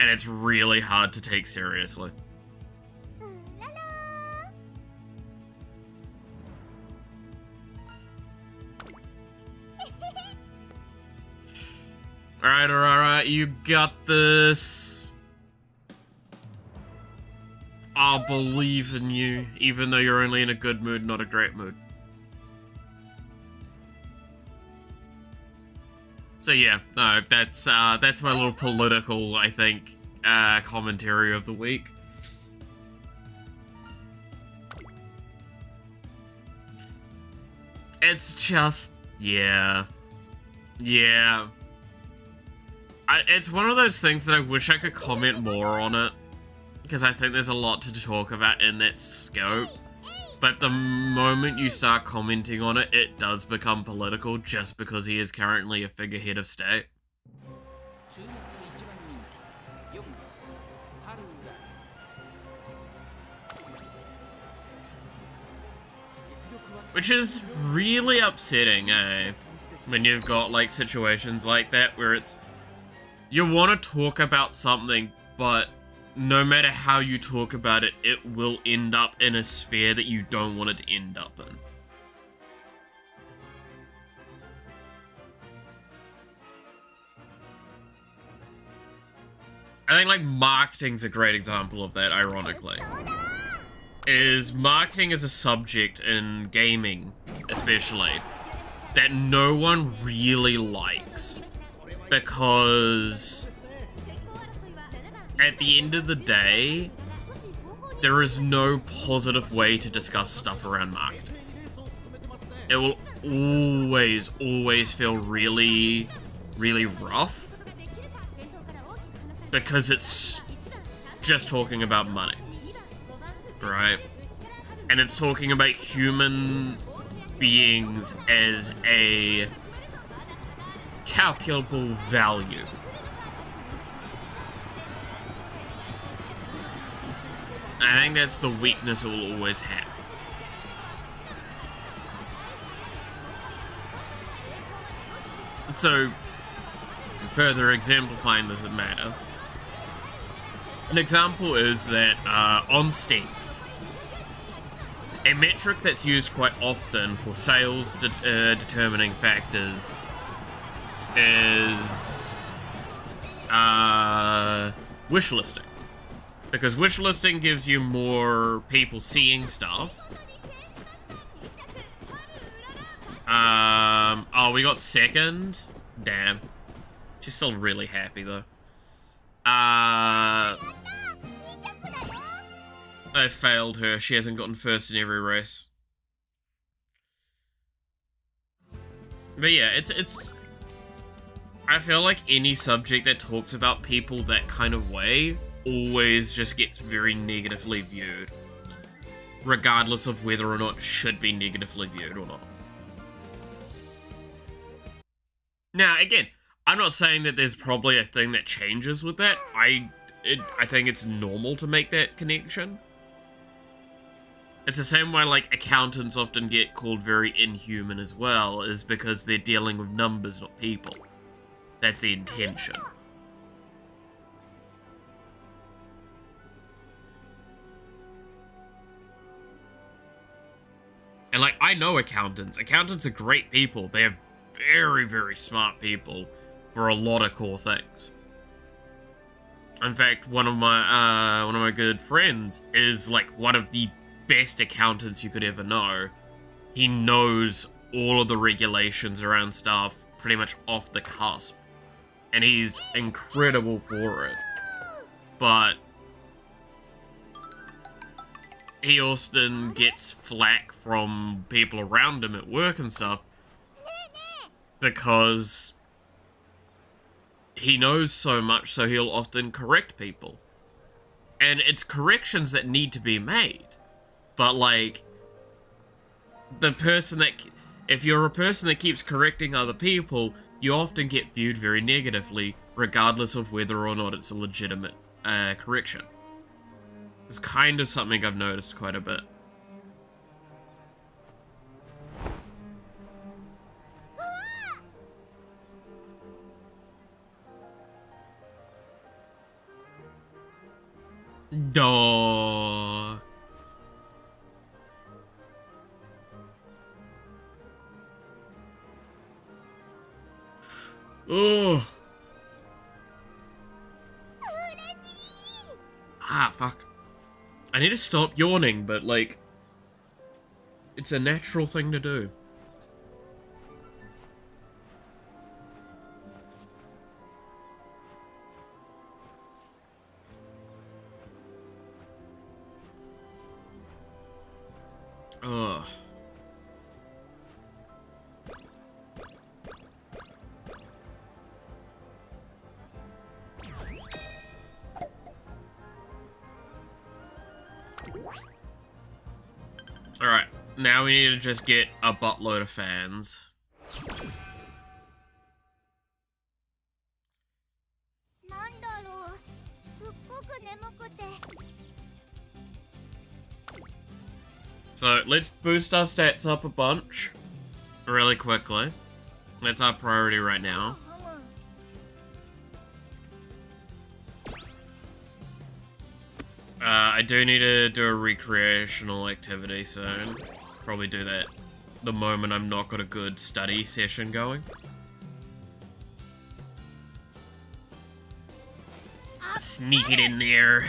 And it's really hard to take seriously. Alright, you got this. I'll believe in you, even though you're only in a good mood, not a great mood. So yeah, no, that's my little political, I think, commentary of the week. It's just, yeah. It's one of those things that I wish I could comment more on it, because I think there's a lot to talk about in that scope, But the moment you start commenting on it, it does become political just because he is currently a figurehead of state. Which is really upsetting, eh? When you've got, like, situations like that where it's... You want to talk about something, but no matter how you talk about it, it will end up in a sphere that you don't want it to end up in. I think, like, marketing's a great example of that, ironically. Marketing is a subject in gaming, especially, that no one really likes. Because at the end of the day, there is no positive way to discuss stuff around marketing. It will always feel really, really rough. Because it's just talking about money. Right? And it's talking about human beings as a calculable value. I think that's the weakness it will always have. So, further exemplifying this matter, an example is that on Steam, a metric that's used quite often for sales determining factors is wishlisting. Because wishlisting gives you more people seeing stuff. Oh, we got second? Damn. She's still really happy, though. I failed her. She hasn't gotten first in every race. But yeah, it's... I feel like any subject that talks about people that kind of way always just gets very negatively viewed. Regardless of whether or not it should be negatively viewed or not. Now, again, I'm not saying that there's probably a thing that changes with that. I think it's normal to make that connection. It's the same way, like, accountants often get called very inhuman as well, is because they're dealing with numbers, not people. That's the intention. And, like, I know accountants. Accountants are great people. They are very, very smart people for a lot of core things. In fact, one of my good friends is, like, one of the best accountants you could ever know. He knows all of the regulations around stuff pretty much off the cusp. And he's incredible for it. But he often gets flack from people around him at work and stuff because he knows so much, so he'll often correct people. And it's corrections that need to be made. But, like, the person that... If you're a person that keeps correcting other people, you often get viewed very negatively, regardless of whether or not it's a legitimate correction. It's kind of something I've noticed quite a bit. Duh. Oh. Ah, fuck. I need to stop yawning, but, like, it's a natural thing to do. Ugh. Alright, now we need to just get a buttload of fans. So, let's boost our stats up a bunch. Really quickly. That's our priority right now. I do need to do a recreational activity soon. Probably do that the moment I'm not got a good study session going. Sneak it in there.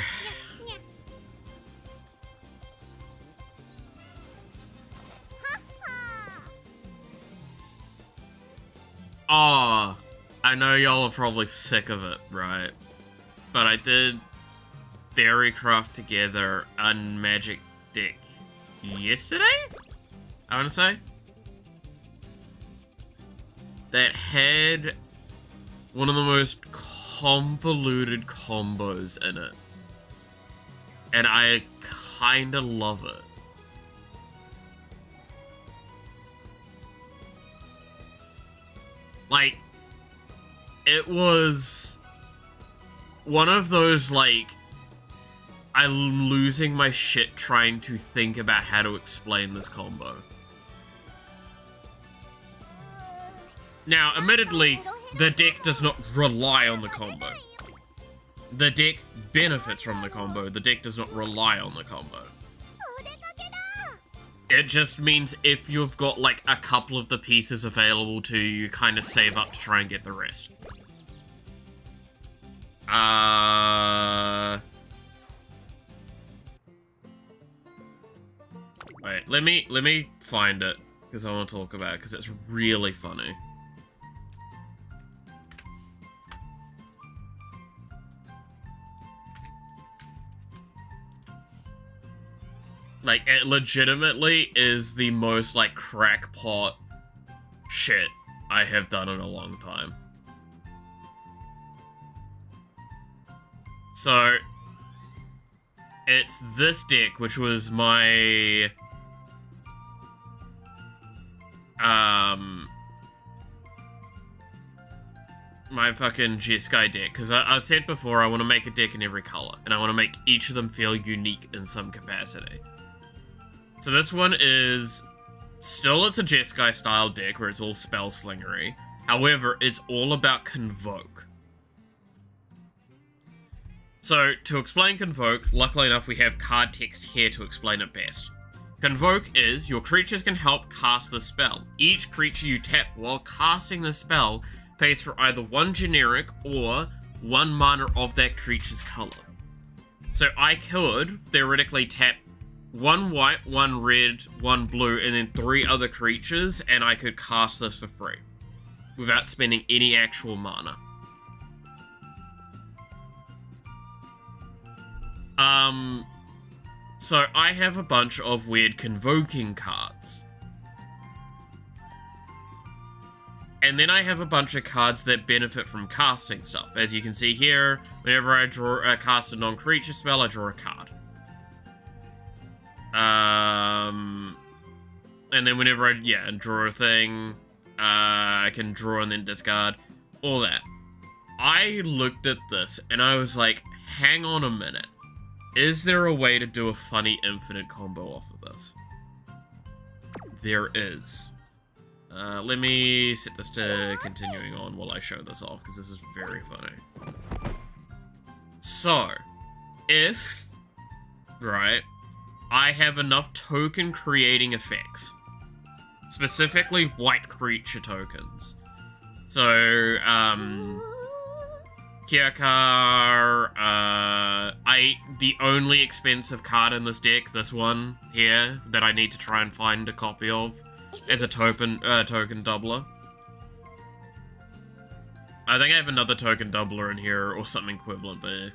Oh, I know y'all are probably sick of it, right? But I did theorycraft together a magic deck yesterday, I want to say, that had one of the most convoluted combos in it, and I kinda love it. Like, it was one of those, like, I'm losing my shit trying to think about how to explain this combo. Now, admittedly, the deck does not rely on the combo. The deck benefits from the combo. The deck does not rely on the combo. It just means if you've got, like, a couple of the pieces available to you, you kind of save up to try and get the rest. Wait, let me find it, because I want to talk about it, because it's really funny. Like, it legitimately is the most, like, crackpot shit I have done in a long time. So, it's this deck, which was my... my fucking Jeskai deck, because I said before I want to make a deck in every color, and I want to make each of them feel unique in some capacity. So this one is, still it's a Jeskai style deck where it's all spell slingery. However, it's all about Convoke. So, to explain Convoke, luckily enough we have card text here to explain it best. Convoke is, your creatures can help cast the spell. Each creature you tap while casting the spell pays for either one generic or one mana of that creature's color. So I could theoretically tap one white, one red, one blue, and then 3 other creatures, and I could cast this for free without spending any actual mana. So I have a bunch of weird convoking cards. And then I have a bunch of cards that benefit from casting stuff. As you can see here, whenever I cast a non-creature spell, I draw a card. And then whenever I, draw a thing, I can draw and then discard. All that. I looked at this and I was like, hang on a minute. Is there a way to do a funny infinite combo off of this? There is. Let me set this to continuing on while I show this off, because this is very funny. So, if, right, I have enough token creating effects, specifically white creature tokens. So, Kyakar, the only expensive card in this deck, this one here, that I need to try and find a copy of, as a token doubler. I think I have another token doubler in here, or something equivalent, but,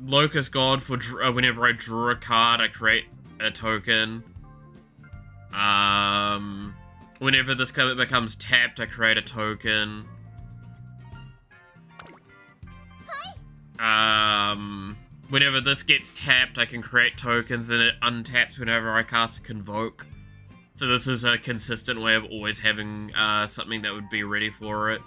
Locust God, for whenever I draw a card, I create a token. Whenever this card becomes tapped, I create a token. whenever this gets tapped, I can create tokens, then it untaps whenever I cast Convoke. So this is a consistent way of always having something that would be ready for it.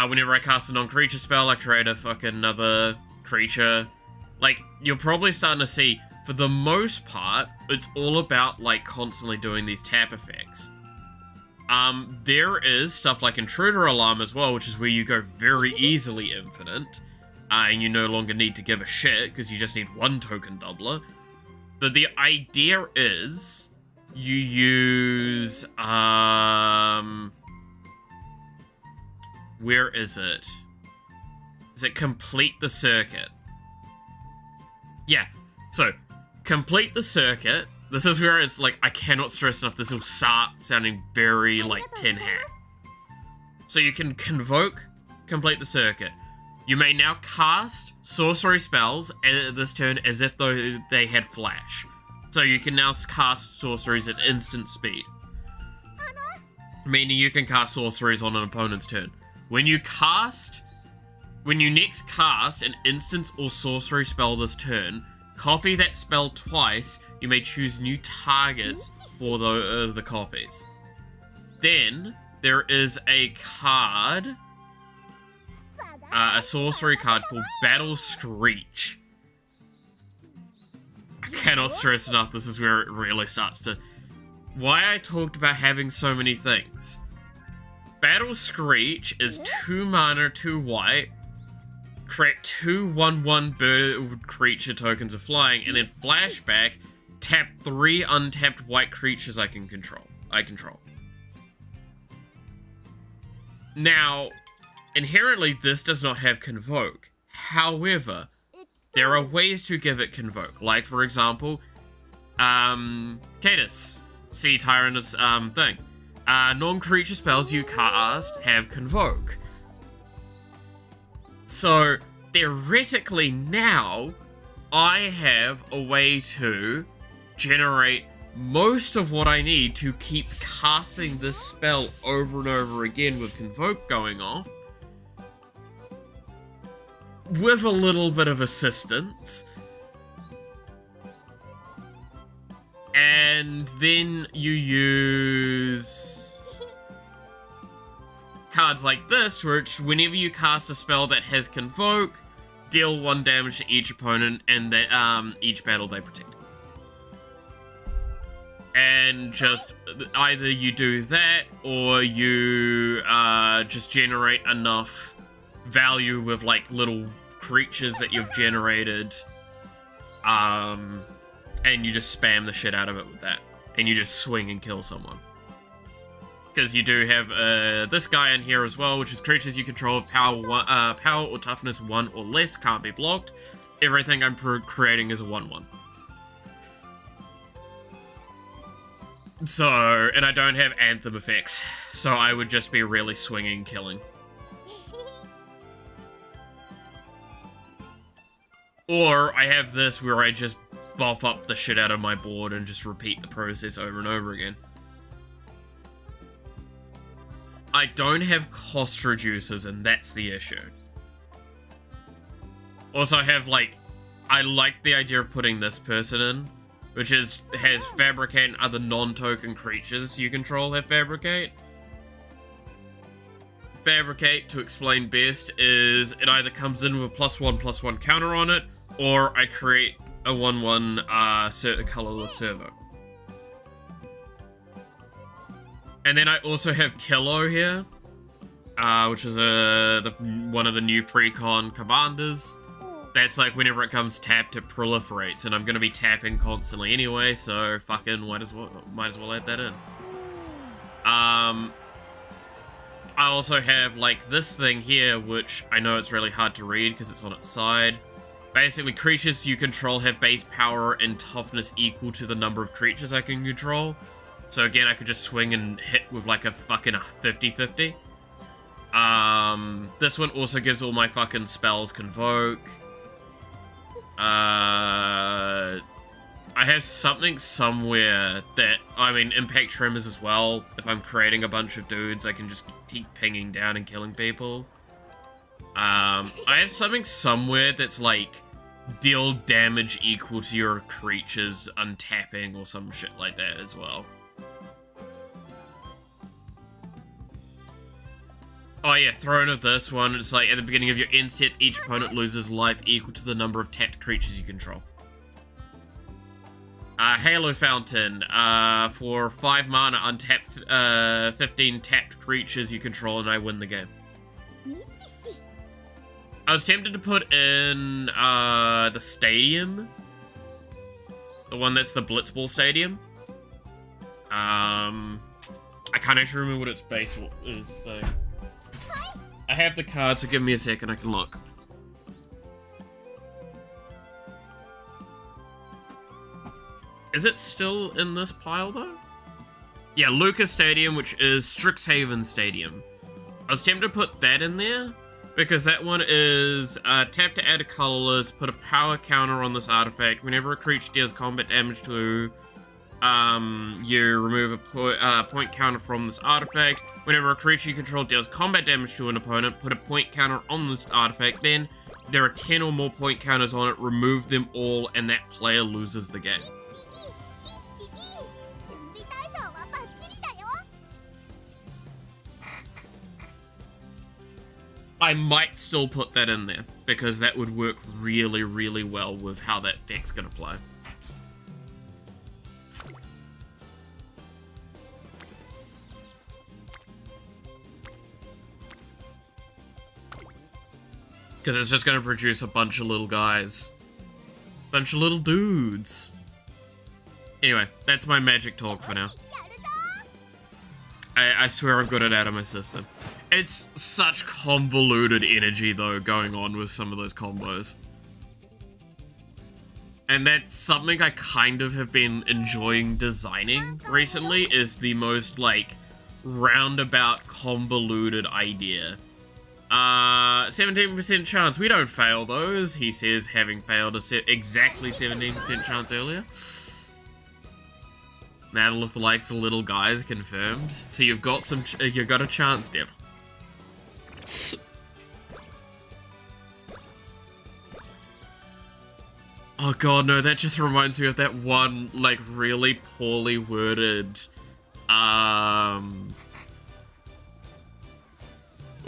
Whenever I cast a non-creature spell, I create a fucking another creature. Like, you're probably starting to see, for the most part, it's all about, like, constantly doing these tap effects. There is stuff like Intruder Alarm as well, which is where you go very easily infinite. And you no longer need to give a shit, because you just need one token doubler. But the idea is, you use, where is it? Is it Complete the Circuit? Yeah, so, Complete the Circuit. This is where it's like, I cannot stress enough, this will start sounding very, like, tin hat. So you can Convoke, Complete the Circuit. You may now cast sorcery spells this turn as if though they had flash. So you can now cast sorceries at instant speed. Meaning you can cast sorceries on an opponent's turn. When you next cast an instance or sorcery spell this turn, copy that spell twice. You may choose new targets for the copies. Then there is a card, a sorcery card called Battle Screech. I cannot stress enough, this is where it really starts to... Why I talked about having so many things. Battle Screech is 2 mana, 2 white, create 2 1/1 bird creature tokens of flying, and then flashback, tap 3 untapped white creatures I control. Now, inherently, this does not have Convoke. However, there are ways to give it Convoke. Like, for example, Cadus, Sea Tyrant's thing. Non-creature spells you cast have Convoke. So, theoretically now, I have a way to generate most of what I need to keep casting this spell over and over again with Convoke going off, with a little bit of assistance. And then you use cards like this, which whenever you cast a spell that has Convoke, deal 1 damage to each opponent and that each battle they protect. And just either you do that or you just generate enough value with like little creatures that you've generated, and you just spam the shit out of it with that, and you just swing and kill someone. Because you do have this guy in here as well, which is creatures you control of power or toughness 1 or less, can't be blocked. Everything I'm creating is a 1/1. So, and I don't have Anthem effects, so I would just be really swinging, killing. Or I have this where I just buff up the shit out of my board and just repeat the process over and over again. I don't have cost reducers, and that's the issue. Also, I have, like, I like the idea of putting this person in, which has Fabricate and other non-token creatures you control have Fabricate. Fabricate, to explain best, is it either comes in with a +1/+1 counter on it, or I create a 1/1 colorless servo. And then I also have Killo here, which is one of the new pre-con commanders. That's like whenever it comes tapped, it proliferates, and I'm gonna be tapping constantly anyway, so fucking might as well add that in. I also have like this thing here, which I know it's really hard to read because it's on its side. Basically, creatures you control have base power and toughness equal to the number of creatures I can control. So again, I could just swing and hit with like a fucking 50-50. This one also gives all my fucking spells Convoke. I have something somewhere that, I mean, Impact Tremors as well. If I'm creating a bunch of dudes, I can just keep pinging down and killing people. I have something somewhere that's like deal damage equal to your creature's untapping or some shit like that as well. Oh yeah, Throne of this one, it's like at the beginning of your end step, each opponent loses life equal to the number of tapped creatures you control. Halo Fountain, for 5 mana, untap 15 tapped creatures you control and I win the game. I was tempted to put in, the stadium. The one that's the Blitzball Stadium. I can't actually remember what its base is, though. I have the card, so give me a second, I can look. Is it still in this pile, though? Yeah, Lucas Stadium, which is Strixhaven Stadium. I was tempted to put that in there, because that one is tap to add a colorless, put a power counter on this artifact. Whenever a creature deals combat damage to you remove a point counter from this artifact. Whenever a creature you control deals combat damage to an opponent, put a point counter on this artifact. Then there are 10 or more point counters on it, remove them all, and that player loses the game. I might still put that in there, because that would work really, really well with how that deck's gonna play. Because it's just gonna produce a bunch of little guys. Bunch of little dudes. Anyway, that's my magic talk for now. I swear I've got it out of my system. It's such convoluted energy, though, going on with some of those combos. And that's something I kind of have been enjoying designing recently, is the most, like, roundabout, convoluted idea. 17% chance. We don't fail those, he says, having failed exactly 17% chance earlier. Mantle likes little guys, confirmed. So you've got a chance, Dev. Oh god, no, that just reminds me of that one, like, really poorly worded,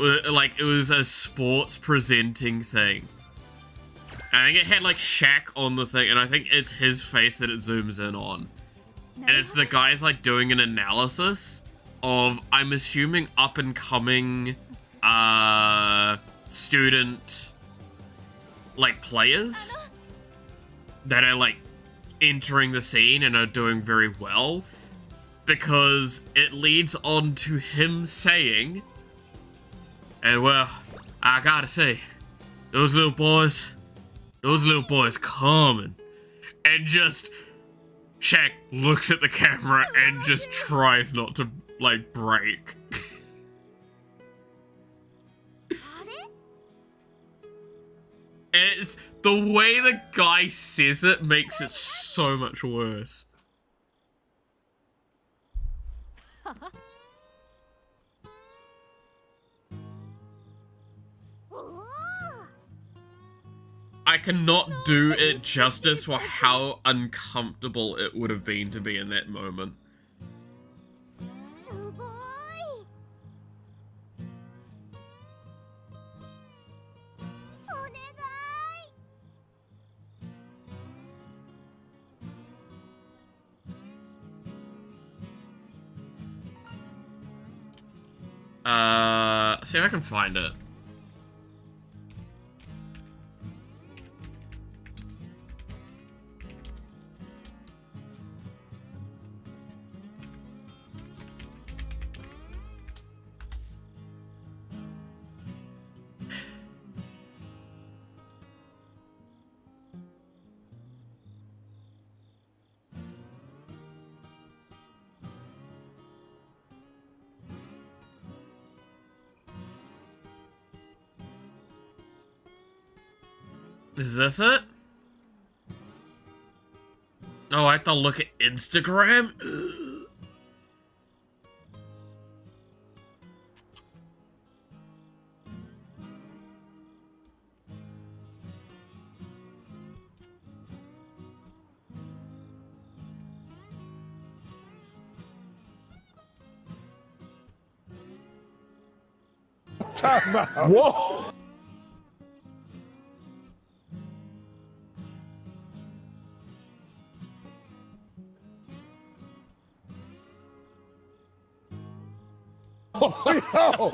like, it was a sports presenting thing. I think it had, like, Shaq on the thing, and I think it's his face that it zooms in on. And it's the guy's, like, doing an analysis of, I'm assuming, up-and-coming, student, like, players that are, like, entering the scene and are doing very well. Because it leads on to him saying, and well, I gotta say, those little boys coming. And just, Shaq looks at the camera and just tries not to, like, break. And it's, the way the guy says it makes it so much worse. I cannot do it justice for how uncomfortable it would have been to be in that moment. See if I can find it. Is this it? Oh, I have to look at Instagram? Ugh. Time out. Whoa! Yo.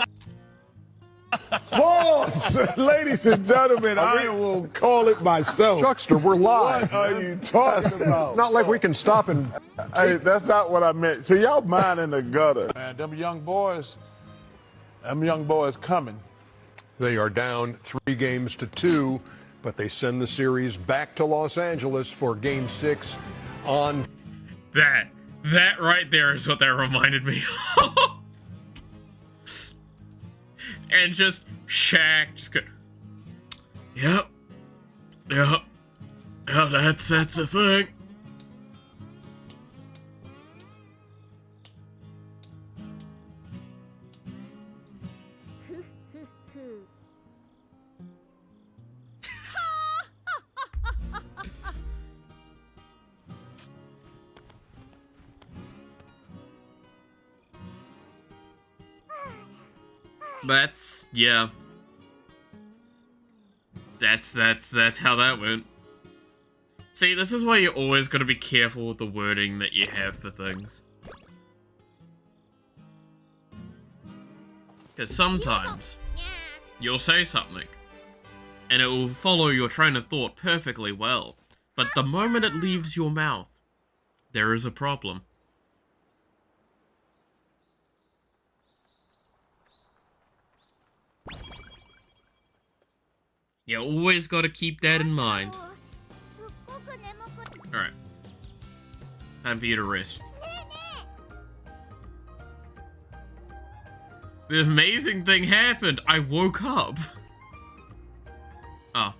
Pause, ladies and gentlemen. I will call it myself. Chuckster, we're live. What are you talking about? Not like we can stop and... Hey, that's not what I meant. See, y'all mind in the gutter. Man, them young boys coming. They are down 3 games to 2, but they send the series back to Los Angeles for Game 6 on... That right there is what that reminded me of. And just Shaq just go, yep, that's a thing. Yeah. That's how that went. See, this is why you're always gotta be careful with the wording that you have for things. Because sometimes, you'll say something, and it will follow your train of thought perfectly well, but the moment it leaves your mouth, there is a problem. You always gotta keep that in mind. Alright. Time for you to rest. The amazing thing happened! I woke up! Oh.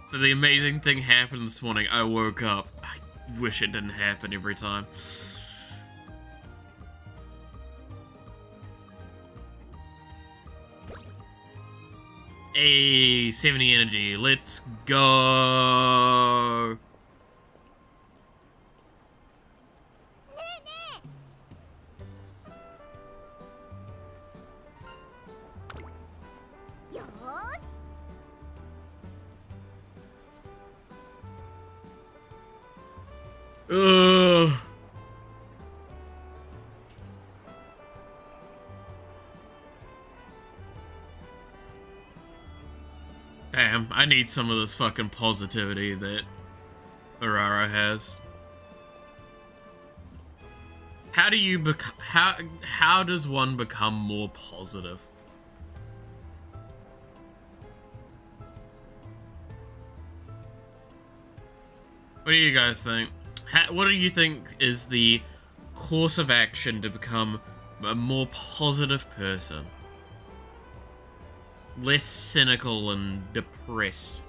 So the amazing thing happened this morning. I woke up. I wish it didn't happen every time. Hey, 70 energy. Let's go. Ugh. Damn, I need some of this fucking positivity that Urara has. How do you how does one become more positive? What do you guys think? What do you think is the course of action to become a more positive person? Less cynical and depressed.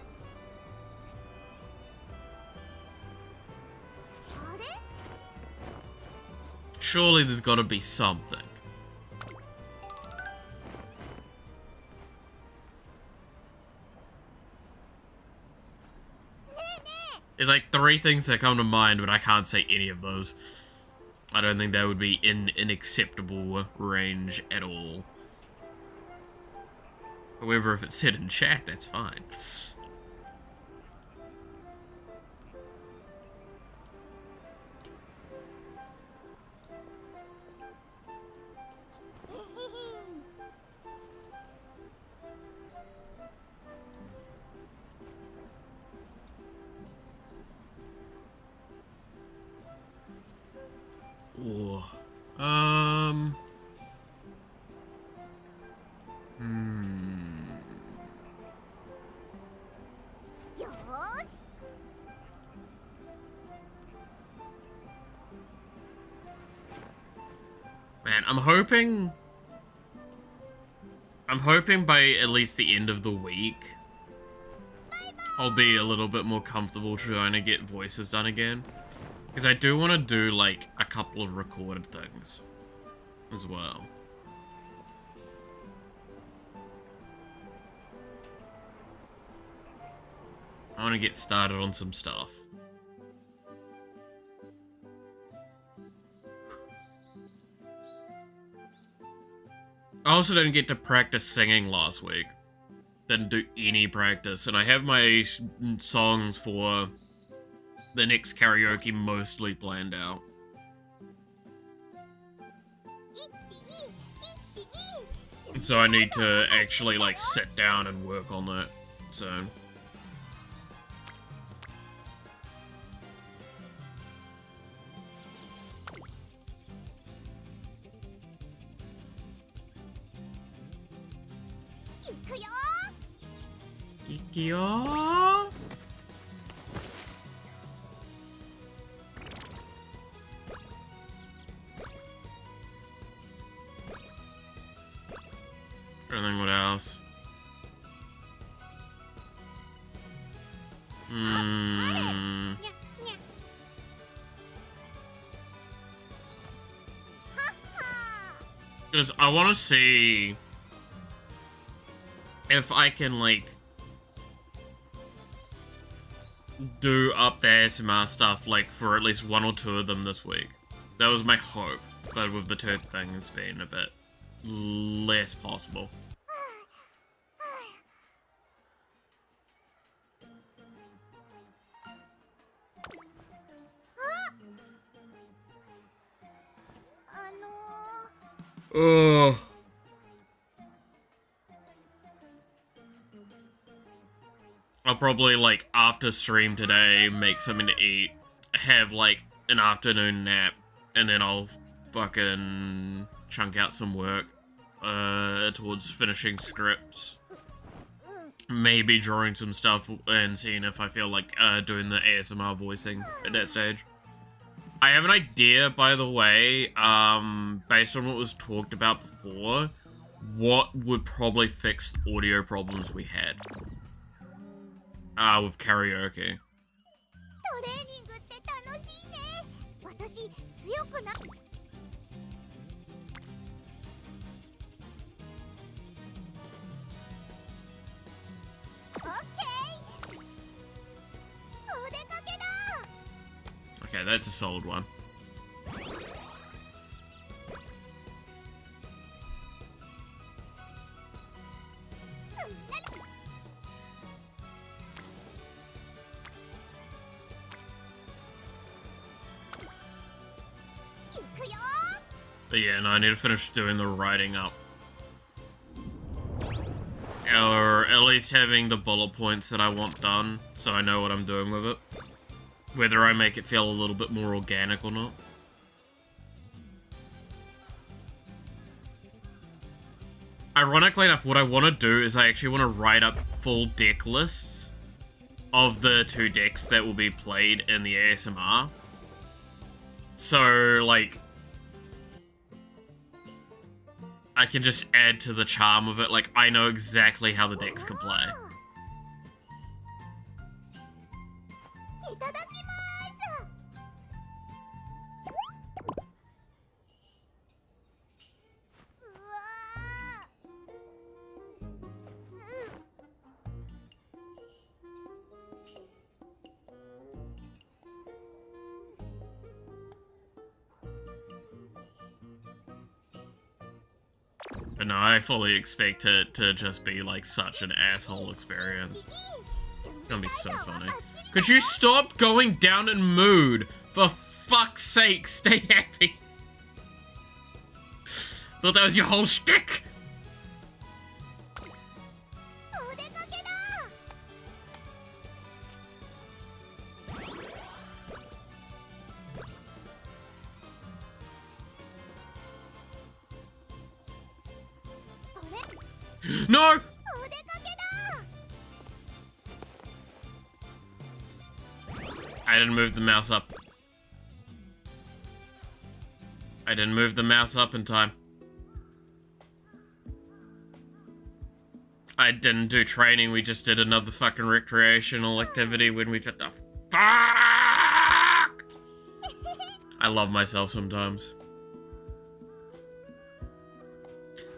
Surely there's gotta be something. There's like 3 things that come to mind, but I can't say any of those. I don't think that would be in an acceptable range at all. However, if it's said in chat, that's fine. Ooh. Man, I'm hoping by at least the end of the week, I'll be a little bit more comfortable trying to get voices done again. Because I do want to do, like, a couple of recorded things as well. I want to get started on some stuff. I also didn't get to practice singing last week. Didn't do any practice, and I have my songs for the next karaoke mostly planned out. And so I need to actually, like, sit down and work on that, so... Ikyo? And then what else? Because I want to see if I can, like, do up the ASMR stuff, like, for at least 1 or 2 of them this week. That was my hope, but with the 2 things, it's been a bit less possible. Ugh. I'll probably, like, after stream today, make something to eat, have, like, an afternoon nap, and then I'll fucking chunk out some work towards finishing scripts. Maybe drawing some stuff and seeing if I feel like doing the ASMR voicing at that stage. I have an idea, by the way, based on what was talked about before, what would probably fix the audio problems we had. With karaoke. Okay, that's a solid one. But yeah, no, I need to finish doing the writing up. Or at least having the bullet points that I want done, so I know what I'm doing with it. Whether I make it feel a little bit more organic or not. Ironically enough, what I want to do is I actually want to write up full deck lists of the 2 decks that will be played in the ASMR. So, like, I can just add to the charm of it. Like, I know exactly how the decks can play. But no, I fully expect it to just be, like, such an asshole experience. It's gonna be so funny. Could you stop going down in mood? For fuck's sake, stay happy. Thought that was your whole shtick. No! I didn't move the mouse up. I didn't move the mouse up in time. I didn't do training, we just did another fucking recreational activity when we did the fuck! I love myself sometimes.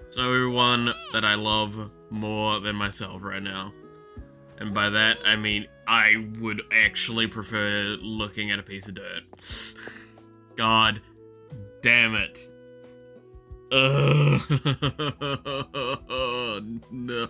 There's no one that I love more than myself right now. And by that, I mean I would actually prefer looking at a piece of dirt. God damn it. Ugh. No.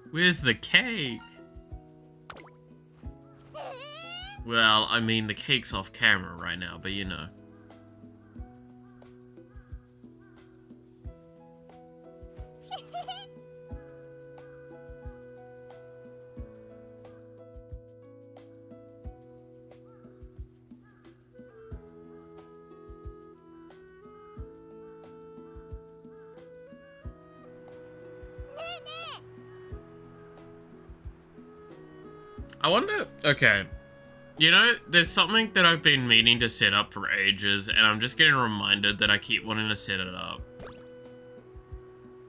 Where's the cake? Well, I mean, the cake's off camera right now, but you know. I wonder, okay, you know, there's something that I've been meaning to set up for ages, and I'm just getting reminded that I keep wanting to set it up.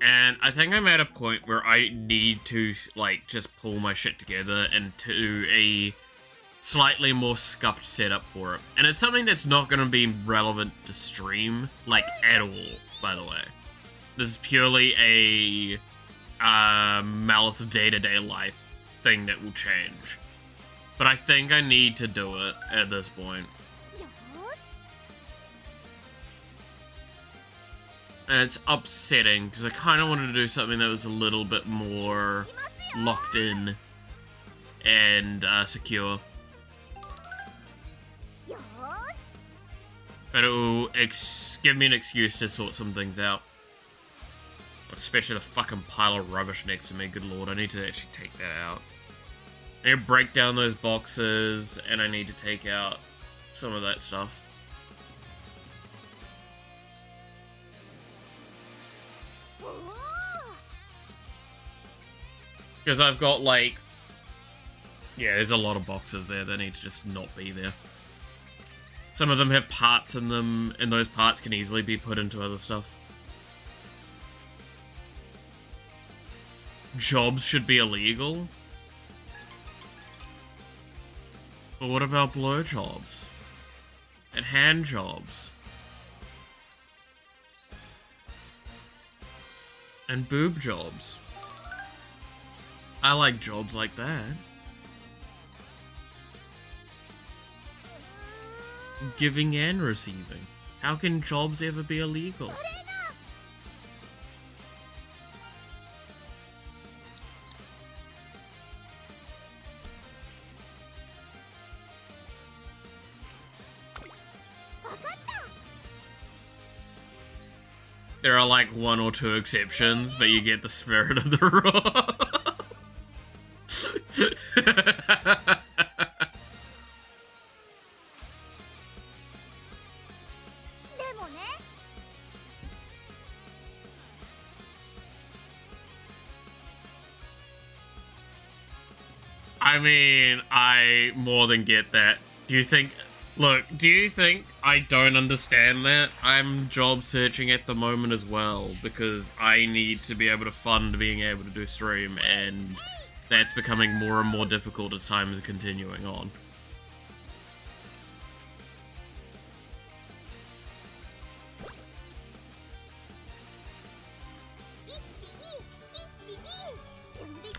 And I think I'm at a point where I need to, like, just pull my shit together and do a slightly more scuffed setup for it. And it's something that's not going to be relevant to stream, like, at all, by the way. This is purely a Malith day-to-day life thing that will change. But I think I need to do it at this point. And it's upsetting, because I kind of wanted to do something that was a little bit more locked in and secure. But it will give me an excuse to sort some things out. Especially the fucking pile of rubbish next to me, good lord, I need to actually take that out. I need to break down those boxes, and I need to take out some of that stuff. Because I've got, like... yeah, there's a lot of boxes there that need to just not be there. Some of them have parts in them, and those parts can easily be put into other stuff. Jobs should be illegal? But what about blowjobs? And hand jobs? And boob jobs? I like jobs like that. Giving and receiving. How can jobs ever be illegal? There are like one or two exceptions, but you get the spirit of the rule. I mean, I more than get that. Do you think... look, do you think I don't understand that? I'm job searching at the moment as well, because I need to be able to fund being able to do stream, and that's becoming more and more difficult as time is continuing on.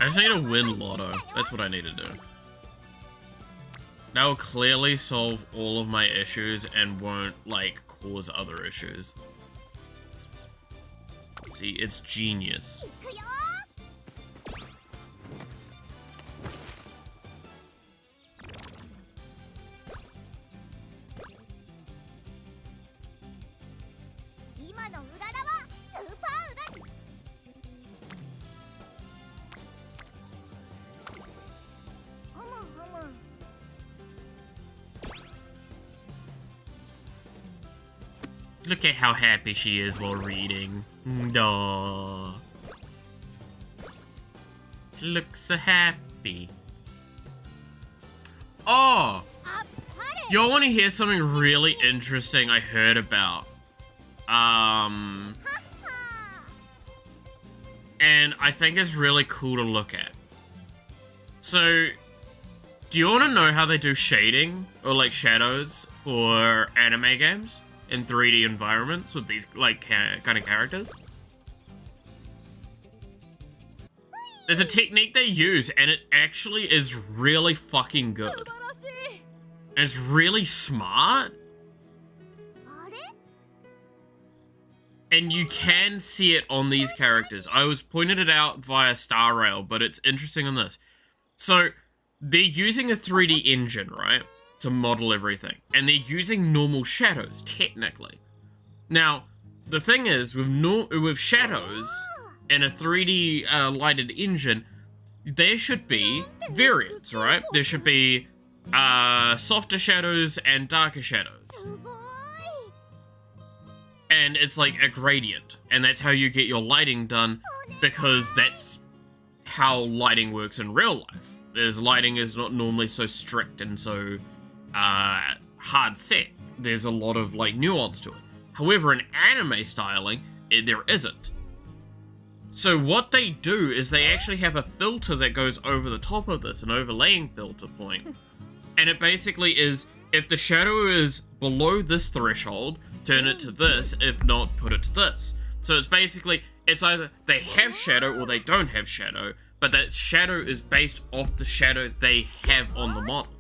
I just need to win Lotto. That's what I need to do. That will clearly solve all of my issues and won't, like, cause other issues. See, it's genius. Look at how happy she is while reading. Duh. She looks so happy. Oh! Y'all want to hear something really interesting I heard about? And I think it's really cool to look at. So, do you want to know how they do shading or like shadows for anime games in 3D environments with these like kind of characters? There's a technique they use and it actually is really fucking good. And it's really smart. And you can see it on these characters. I was pointed it out via Star Rail, but it's interesting on this. So, they're using a 3D engine, right? To model everything. And they're using normal shadows, technically. Now, the thing is, with shadows in a 3D lighted engine, there should be variants, right? There should be softer shadows and darker shadows. And it's like a gradient, and that's how you get your lighting done, because that's how lighting works in real life. Lighting is not normally so strict and so hard set. There's a lot of like nuance to it. However, in anime styling, there isn't. So what they do is they actually have a filter that goes over the top of this, an overlaying filter point. And it basically is, if the shadow is below this threshold, turn it to this, if not, put it to this. So it's basically, it's either they have shadow or they don't have shadow, but that shadow is based off the shadow they have on the model,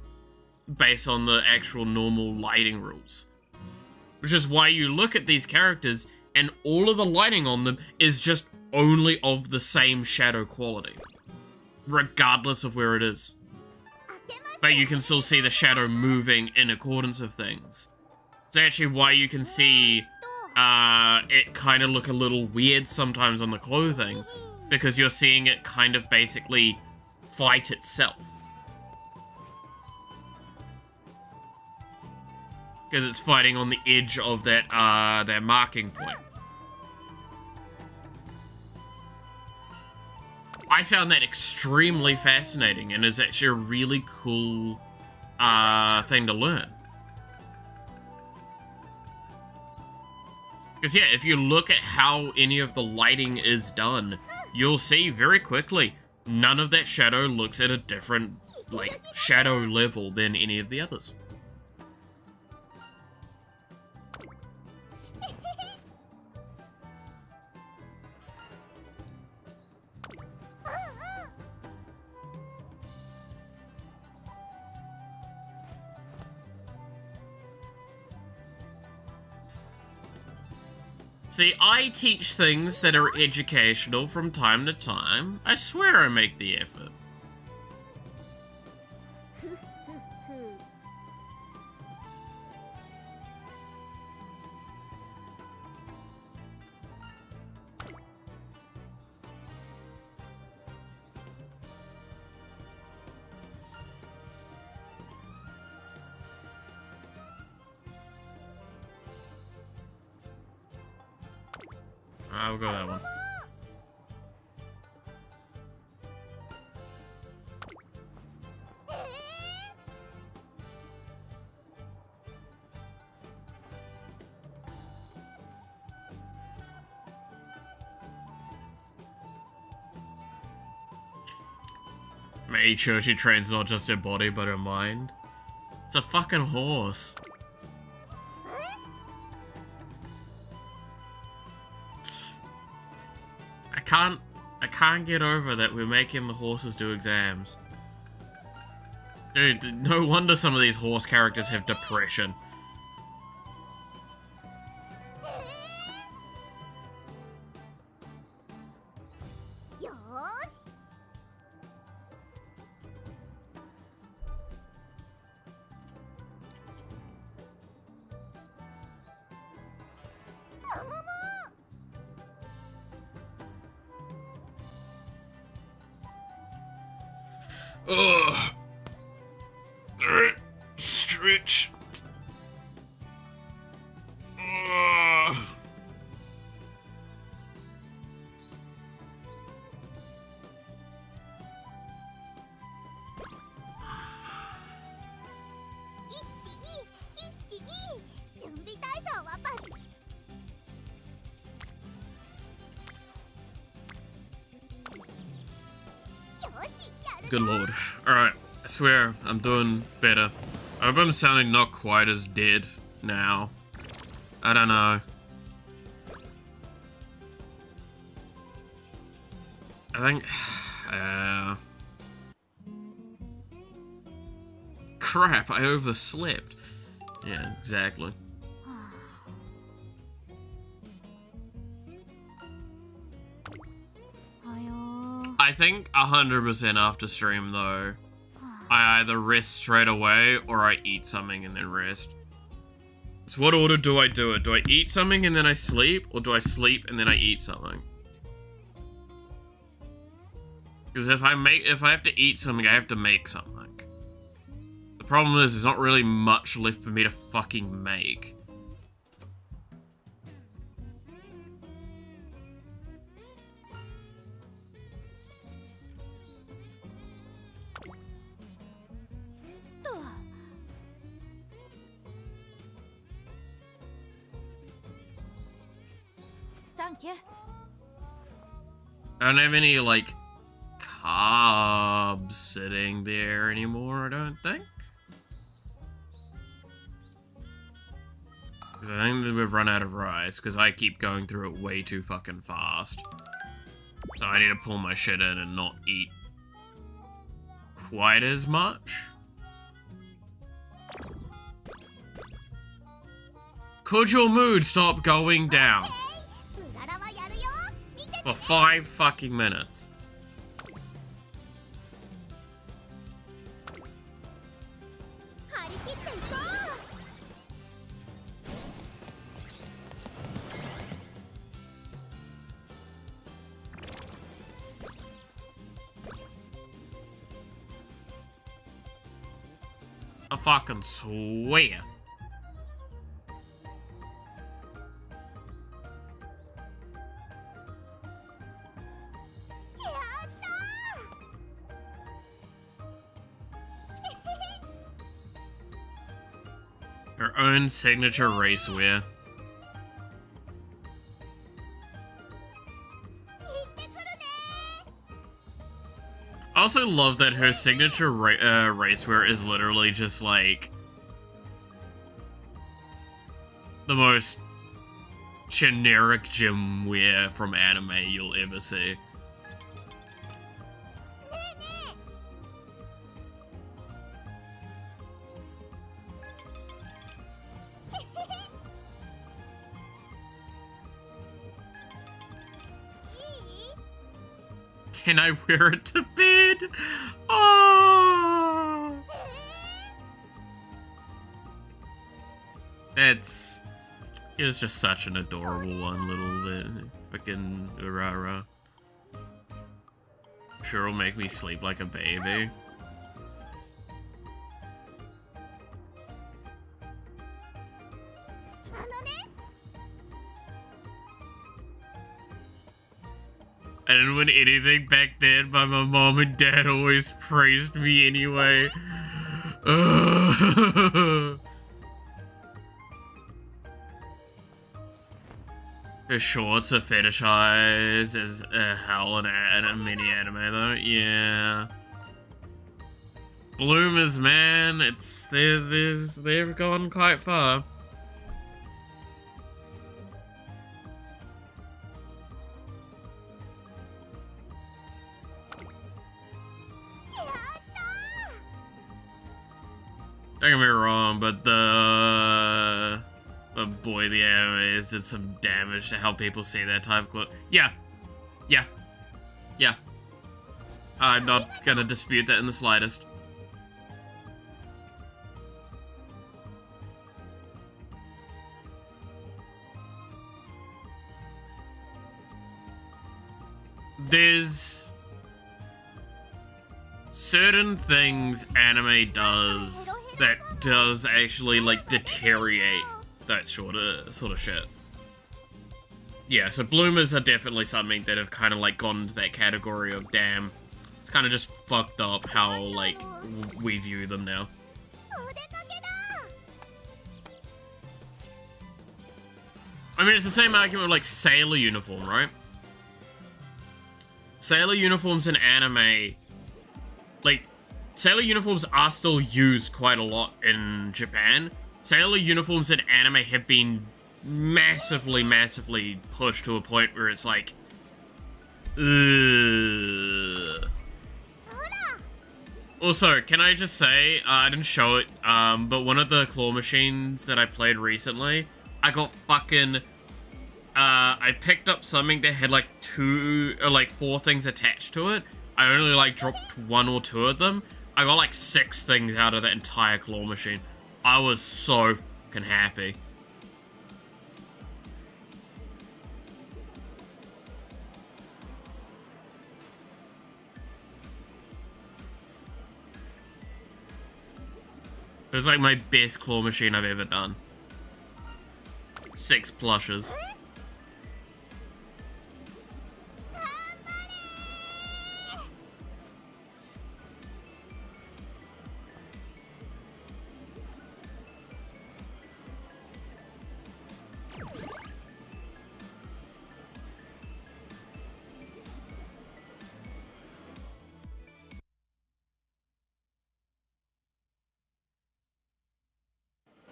based on the actual normal lighting rules. Which is why you look at these characters and all of the lighting on them is just only of the same shadow quality, regardless of where it is. But you can still see the shadow moving in accordance with things. It's actually why you can see it kind of look a little weird sometimes on the clothing, because you're seeing it kind of basically fight itself. Because it's fighting on the edge of that their marking point. I found that extremely fascinating and is actually a really cool thing to learn. Because yeah, if you look at how any of the lighting is done, you'll see very quickly none of that shadow looks at a different like shadow level than any of the others. See, I teach things that are educational from time to time. I swear I make the effort. I'll go that one. Make sure she trains not just her body, but her mind. It's a fucking horse. I can't get over that we're making the horses do exams. Dude, no wonder some of these horse characters have depression. Ugh. Alright, stretch. Ugh. Good lord. Alright, I swear, I'm doing better. I hope I'm sounding not quite as dead now. I don't know. I think... Crap, I overslept. Yeah, exactly. I think 100% after stream though, I either rest straight away or I eat something and then rest. So what order do I do it? Do I eat something and then I sleep, or do I sleep and then I eat something? Because if I have to eat something, I have to make something. The problem is, there's not really much left for me to fucking make. Thank you. I don't have any, like, carbs sitting there anymore, I don't think. Because I think that we've run out of rice, because I keep going through it way too fucking fast. So I need to pull my shit in and not eat quite as much. Could your mood stop going down? For 5 fucking minutes. I fucking swear. Her own signature racewear. I also love that her signature racewear is literally just like the most generic gym wear from anime you'll ever see. Can I wear it to bed? Oh! It's just such an adorable one, little fucking Urara. Sure will make me sleep like a baby. I didn't win anything back then, but my mom and dad always praised me anyway. Her shorts are fetishized as hell in a mini anime though, yeah. Bloomers, man, they've gone quite far. Don't get me wrong, but the boy the animes did some damage to help people see that type of clothes. Yeah. I'm not gonna dispute that in the slightest. There's certain things anime does that does actually, like, deteriorate that sort of shit. Yeah, so bloomers are definitely something that have kind of, like, gone into that category of, damn, it's kind of just fucked up how, like, we view them now. I mean, it's the same argument with, like, sailor uniform, right? Sailor uniforms in anime like, sailor uniforms are still used quite a lot in Japan. Sailor uniforms in anime have been massively, massively pushed to a point where it's like, ugh. Also, can I just say, I didn't show it, but one of the claw machines that I played recently, I got fucking, I picked up something that had like 4 things attached to it. I only like dropped 1 or 2 of them. I got like 6 things out of that entire claw machine. I was so fucking happy. It was like my best claw machine I've ever done. 6 plushes.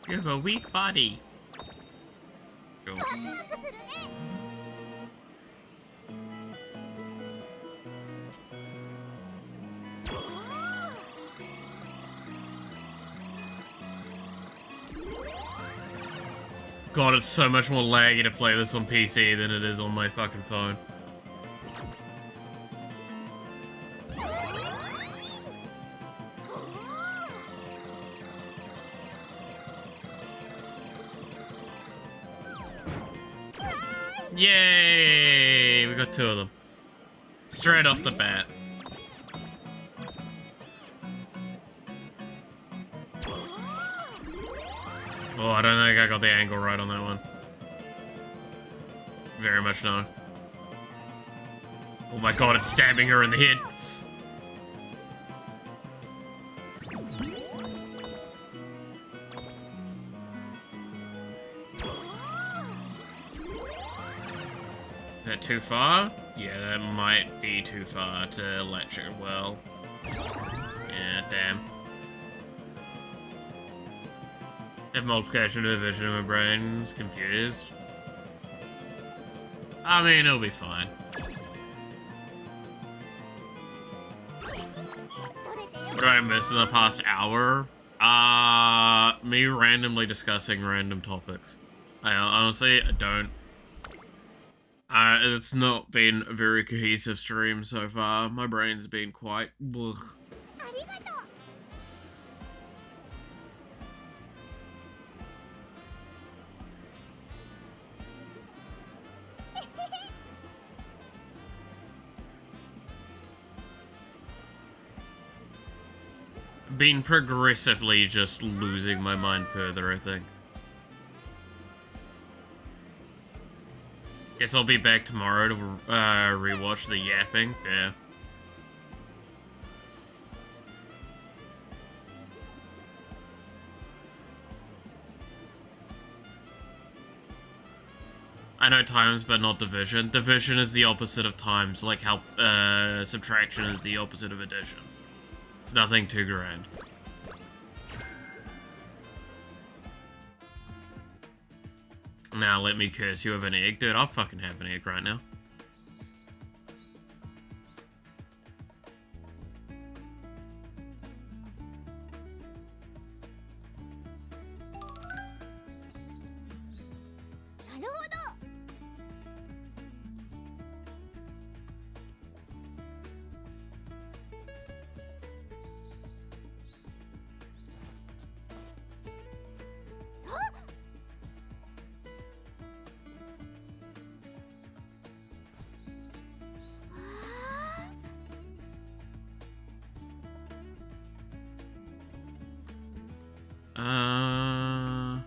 You have a weak body. Sure. God, it's so much more laggy to play this on PC than it is on my fucking phone. Yay! We got 2 of them. Straight off the bat. Oh, I don't think I got the angle right on that one. Very much no. Oh my god, it's stabbing her in the head. Is that too far? Yeah, that might be too far to electric well. Yeah, damn. If multiplication and division in my brain's confused. I mean, it'll be fine. What did I miss in the past hour? Me randomly discussing random topics. I honestly, I don't. It's not been a very cohesive stream so far. My brain's been quite blech. Been progressively just losing my mind further, I think. Guess I'll be back tomorrow to rewatch the yapping. Yeah. I know times, but not division. Division is the opposite of times, like how subtraction is the opposite of addition. It's nothing too grand. Now let me curse you with an egg. Dude, I'll fucking have an egg right now. Alright.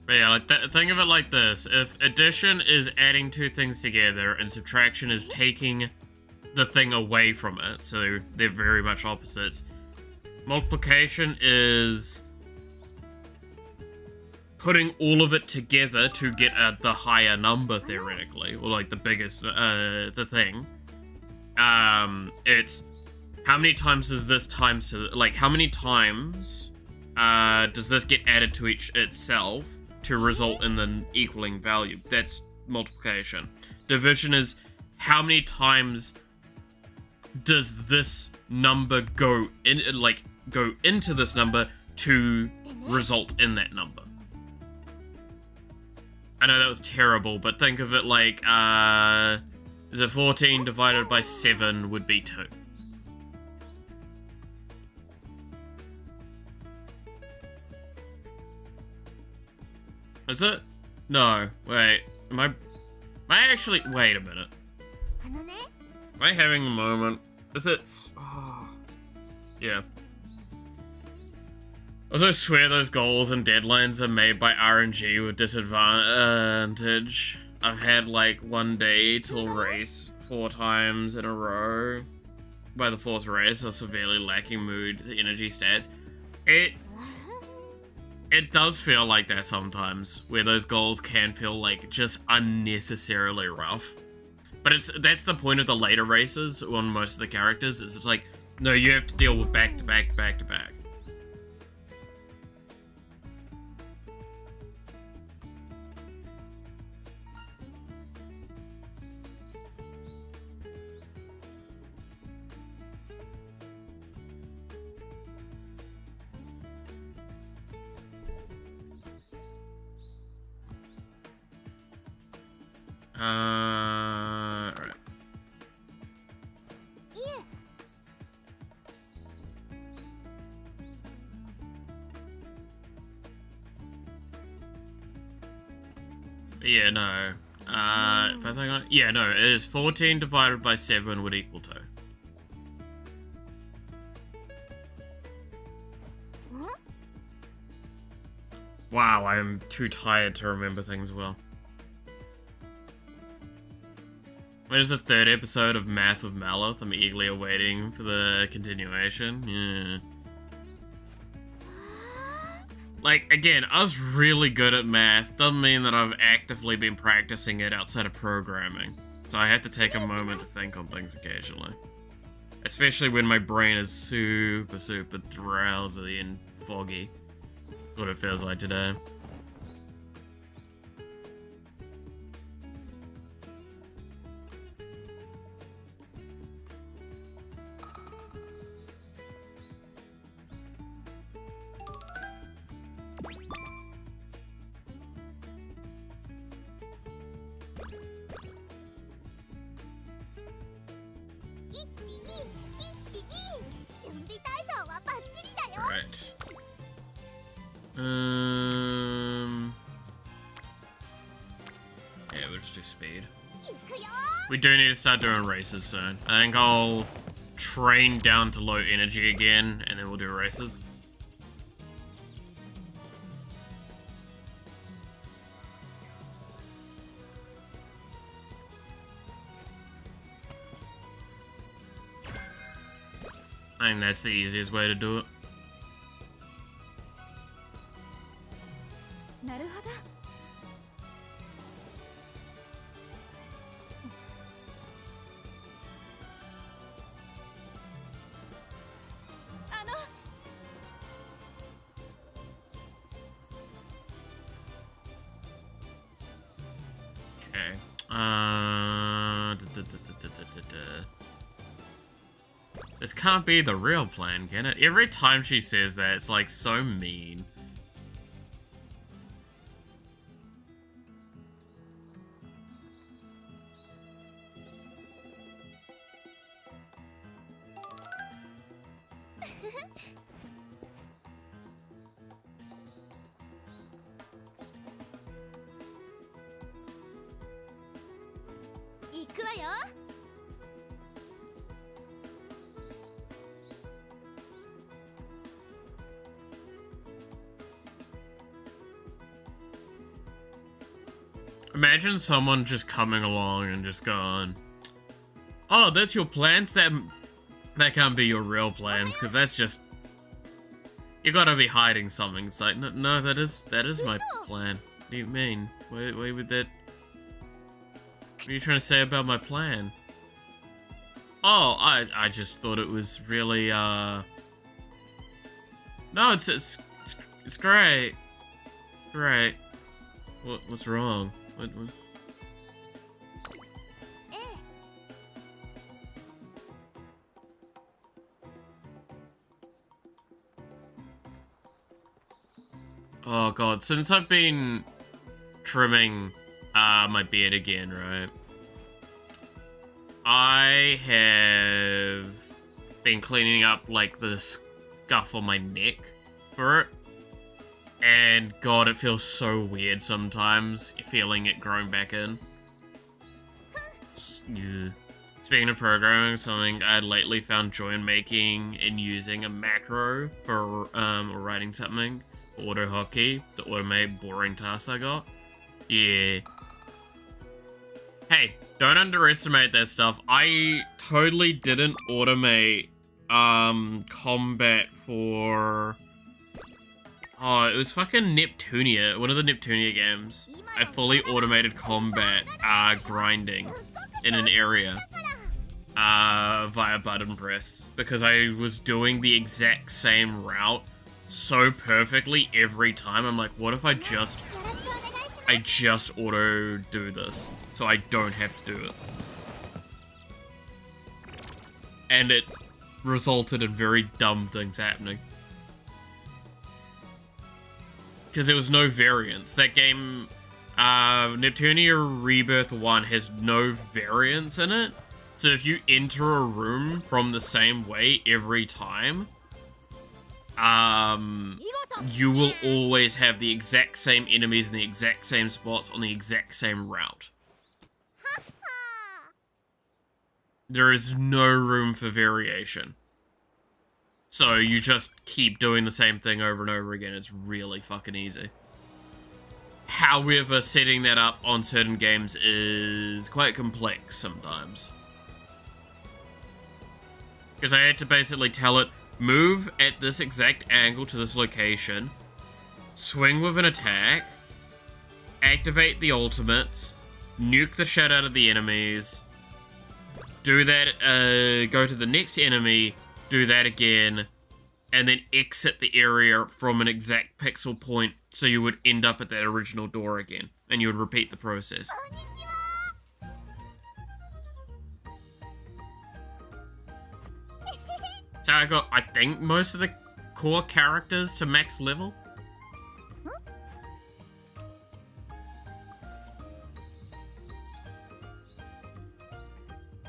But yeah, like think of it like this. If addition is adding 2 things together and subtraction is taking the thing away from it, so they're very much opposites. Multiplication is putting all of it together to get the higher number, theoretically, or like the biggest, the thing. It's how many times is this times to, like, how many times does this get added to itself to result in the equaling value? That's multiplication. Division is how many times does this number go into this number to result in that number. I know that was terrible, but think of it like, is it 14 divided by 7 would be 2. Is it? No, wait, am I actually, wait a minute. Am I having a moment? Is it, oh, yeah. Also swear those goals and deadlines are made by RNG with disadvantage. I've had like one day till race 4 times in a row. By the 4th race, I was severely lacking mood, energy stats. It does feel like that sometimes, where those goals can feel like just unnecessarily rough. But that's the point of the later races on most of the characters. It's just like, no, you have to deal with back to back, back to back. Alright. Yeah, no. If I think on it, yeah, no, it is 14 divided by 7 would equal 2. Wow, I am too tired to remember things well. It is the 3rd episode of Math of Malith. I'm eagerly awaiting for the continuation. Yeah. Like, again, I was really good at math. Doesn't mean that I've actively been practicing it outside of programming. So I have to take a moment to think on things occasionally. Especially when my brain is super, super drowsy and foggy. That's what it feels like today. Alright. Yeah, we'll just do speed. We do need to start doing races soon. I think I'll train down to low energy again, and then we'll do races. I think that's the easiest way to do it. Okay. This can't be the real plan, can it? Every time she says that, it's like so mean. Imagine someone just coming along and just going, "Oh, that's your plans? That can't be your real plans, because that's just You gotta be hiding something. It's like, no, that is my plan. What do you mean? Why would that... What are you trying to say about my plan? Oh, I just thought it was really, No, it's great. It's great. What's wrong? What? Oh god, since I've been trimming my beard again, right? I have been cleaning up like the scuff on my neck for it. And god, it feels so weird sometimes, feeling it growing back in. Yeah. Speaking of programming, something I had lately found joy in making and using a macro for writing something. Auto hotkey to automate boring tasks I got. Yeah. Hey, don't underestimate that stuff. I totally didn't automate combat for... Oh, it was fucking Neptunia, one of the Neptunia games. I fully automated combat grinding in an area via button press because I was doing the exact same route so perfectly every time. I'm like, what if I just auto do this so I don't have to do it? And it resulted in very dumb things happening. Because there was no variance. That game, Neptunia Rebirth 1 has no variance in it. So if you enter a room from the same way every time, you will always have the exact same enemies in the exact same spots on the exact same route. There is no room for variation. So you just keep doing the same thing over and over again. It's really fucking easy. However, setting that up on certain games is quite complex sometimes. Because I had to basically tell it, move at this exact angle to this location, swing with an attack, activate the ultimates, nuke the shit out of the enemies, do that, go to the next enemy, do that again, and then exit the area from an exact pixel point so you would end up at that original door again, and you would repeat the process. So I got, I think, most of the core characters to max level.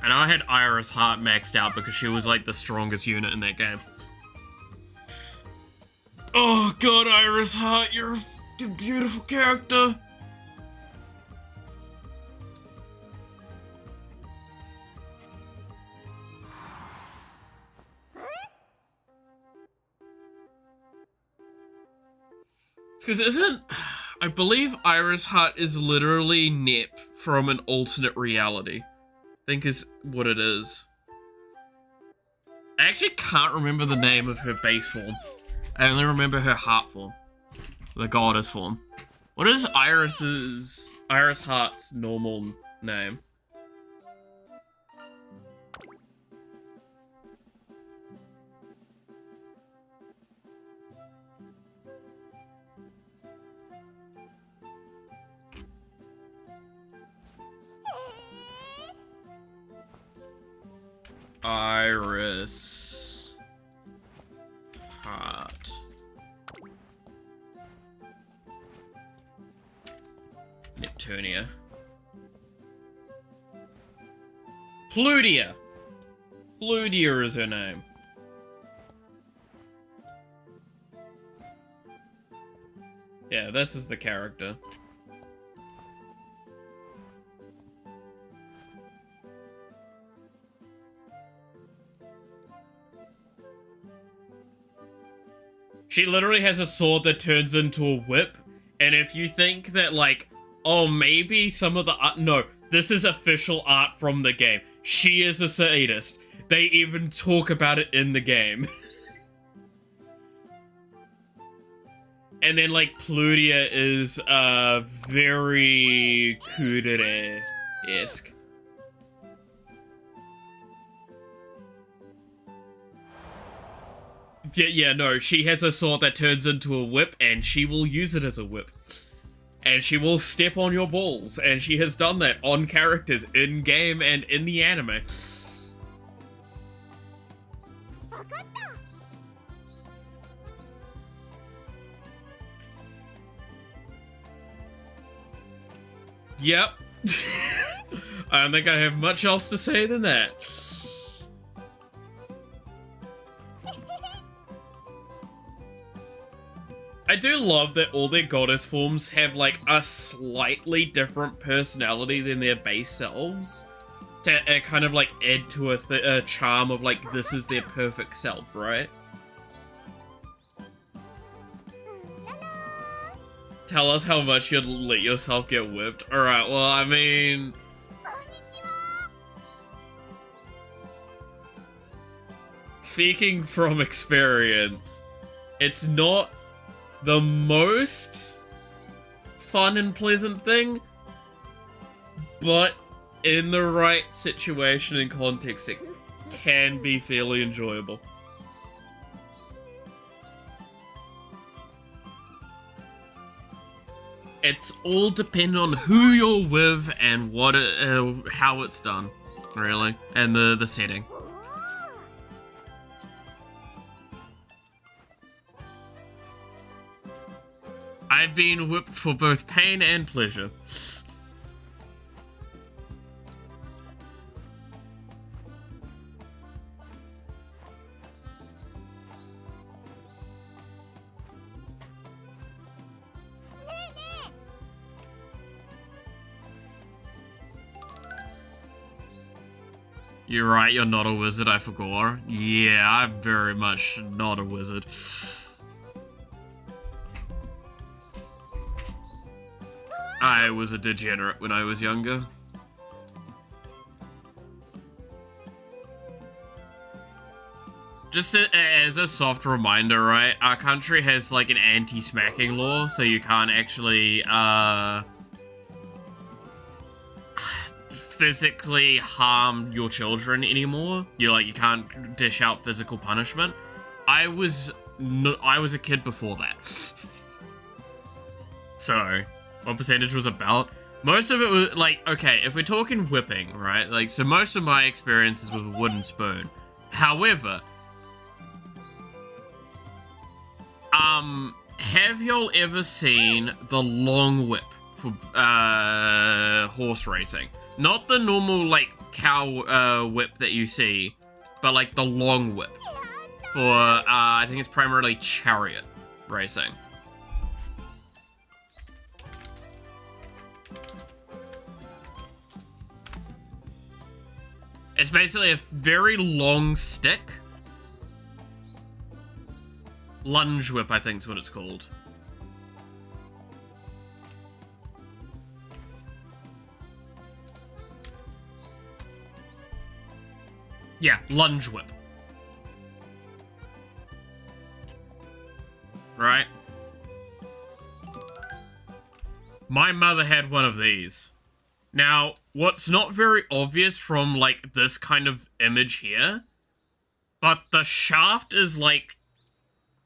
And I had Iris Heart maxed out because she was like the strongest unit in that game. Oh god, Iris Heart, you're a fucking beautiful character. Because isn't... I believe Iris Heart is literally Nep from an alternate reality. I think is what it is. I actually can't remember the name of her base form. I only remember her heart form. The goddess form. What is Iris Heart's normal name? Iris Heart. Neptunia. Plutia! Plutia is her name. Yeah, this is the character. She literally has a sword that turns into a whip, and if you think that, like, oh, maybe some of the art... No, this is official art from the game. She is a sadist. They even talk about it in the game. And then, like, Plutia is, very kudere-esque. Yeah, no, she has a sword that turns into a whip, and she will use it as a whip. And she will step on your balls, and she has done that on characters in-game and in the anime. Yep. I don't think I have much else to say than that. I do love that all their goddess forms have, like, a slightly different personality than their base selves. To kind of, like, add to a charm of, like, this is their perfect self, right? Tell us how much you'd let yourself get whipped. Alright, well, I mean... Speaking from experience, it's not the most fun and pleasant thing, but in the right situation and context, it can be fairly enjoyable. It's all dependent on who you're with and what how it's done, really, and the setting. I've been whipped for both pain and pleasure. You're right, you're not a wizard, I forgot. Yeah, I'm very much not a wizard. I was a degenerate when I was younger. Just as a soft reminder, right? Our country has like an anti-smacking law, so you can't actually physically harm your children anymore. You can't dish out physical punishment. I was a kid before that. So, what percentage was about? Most of it was, like, okay, if we're talking whipping, right? Like, so most of my experiences with a wooden spoon. However, have y'all ever seen the long whip for, horse racing? Not the normal, like, cow, whip that you see, but, like, the long whip for, I think it's primarily chariot racing. It's basically a very long stick. Lunge whip, I think is what it's called. Yeah, lunge whip. Right? My mother had one of these. Now, what's not very obvious from, like, this kind of image here, but the shaft is, like,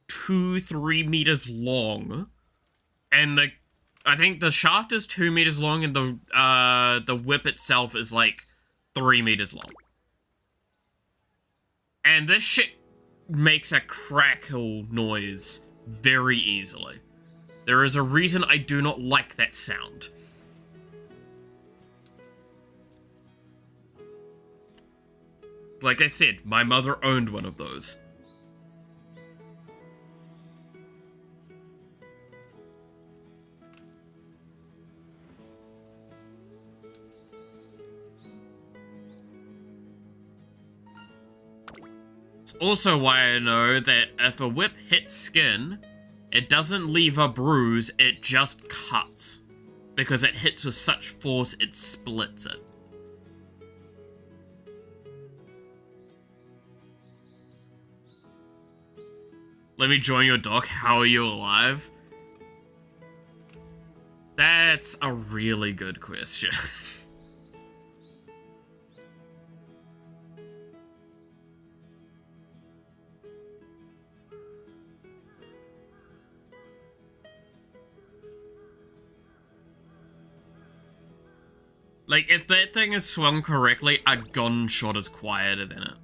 2-3 meters long, and I think the shaft is 2 meters long, and the whip itself is, like, 3 meters long. And this shit makes a crackle noise very easily. There is a reason I do not like that sound. Like I said, my mother owned one of those. It's also why I know that if a whip hits skin, it doesn't leave a bruise, it just cuts. Because it hits with such force, it splits it. Let me join your doc. How are you alive? That's a really good question. Like, if that thing is swung correctly, a gunshot is quieter than it.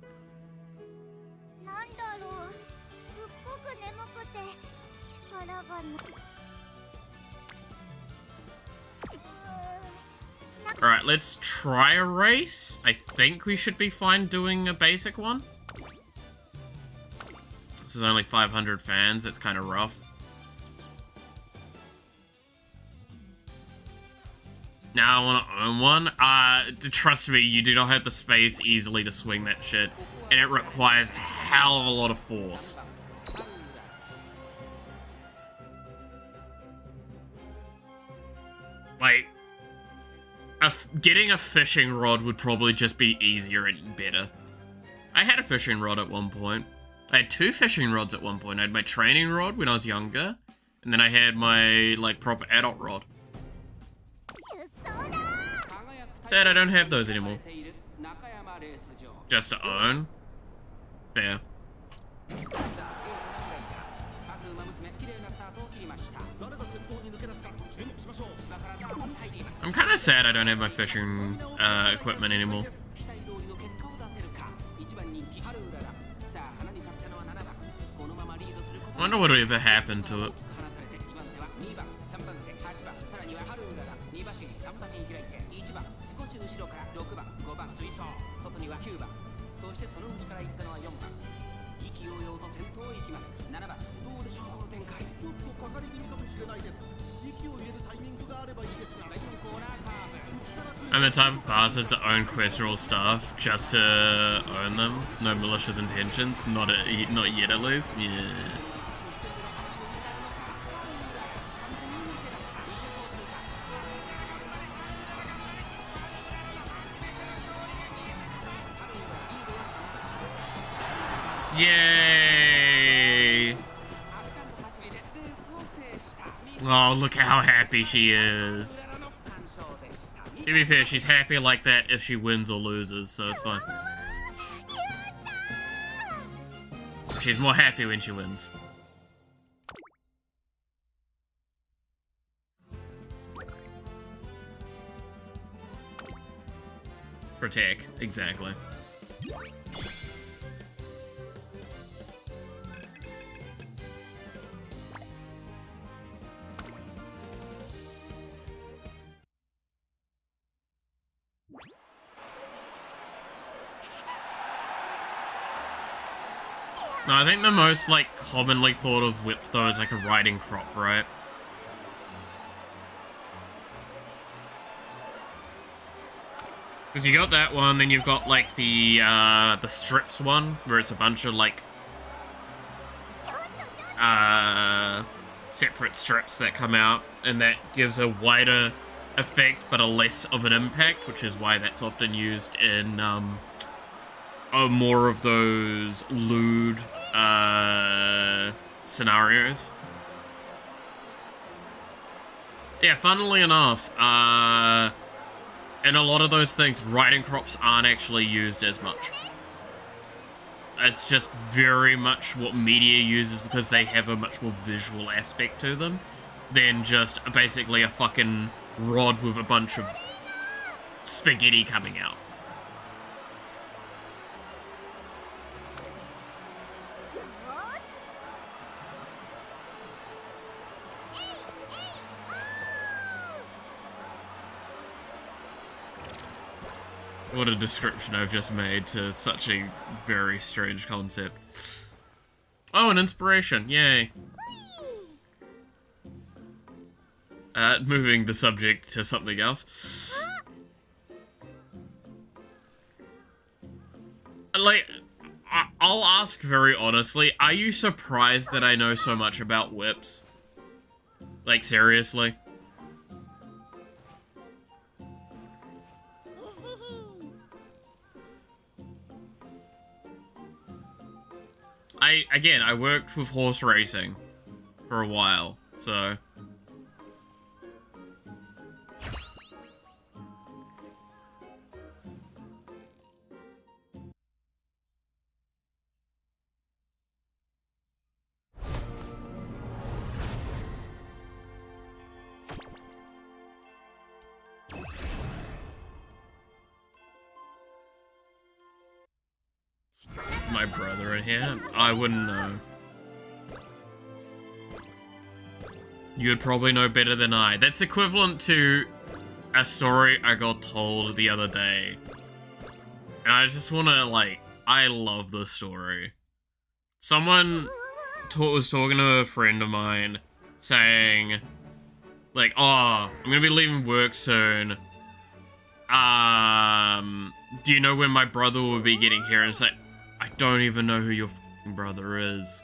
Alright, let's try a race. I think we should be fine doing a basic one. This is only 500 fans, that's kind of rough. Now I want to own one. Trust me, you do not have the space easily to swing that shit. And it requires a hell of a lot of force. Like, getting a fishing rod would probably just be easier and better. I had a fishing rod at one point. I had 2 fishing rods at one point. I had my training rod when I was younger. And then I had my, like, proper adult rod. Sad I don't have those anymore. Just to own. Fair. I'm kind of sad I don't have my fishing equipment anymore. I wonder what ever happened to it. I'm the type of bastard to own questionable stuff just to own them. No malicious intentions. Not yet, at least. Yeah. Yay! Oh, look how happy she is. To be fair, she's happy like that if she wins or loses, so it's fine. She's more happy when she wins. Protect, exactly. No, I think the most, like, commonly thought of whip, though, is like a riding crop, right? Because you got that one, then you've got, like, the strips one, where it's a bunch of, like, separate strips that come out, and that gives a wider effect, but a less of an impact, which is why that's often used in, more of those lewd scenarios. Yeah, funnily enough, in a lot of those things, riding crops aren't actually used as much. It's just very much what media uses because they have a much more visual aspect to them than just basically a fucking rod with a bunch of spaghetti coming out. What a description I've just made to such a very strange concept. Oh, an inspiration. Yay. Moving the subject to something else. Like, I'll ask very honestly, are you surprised that I know so much about whips? Like, seriously? Again, I worked with horse racing for a while, so... My brother in here? I wouldn't know. You'd probably know better than I. That's equivalent to a story I got told the other day. And I just wanna, like, I love this story. Someone was talking to a friend of mine, saying, like, oh, I'm gonna be leaving work soon. Do you know when my brother will be getting here? And it's like, I don't even know who your fucking brother is.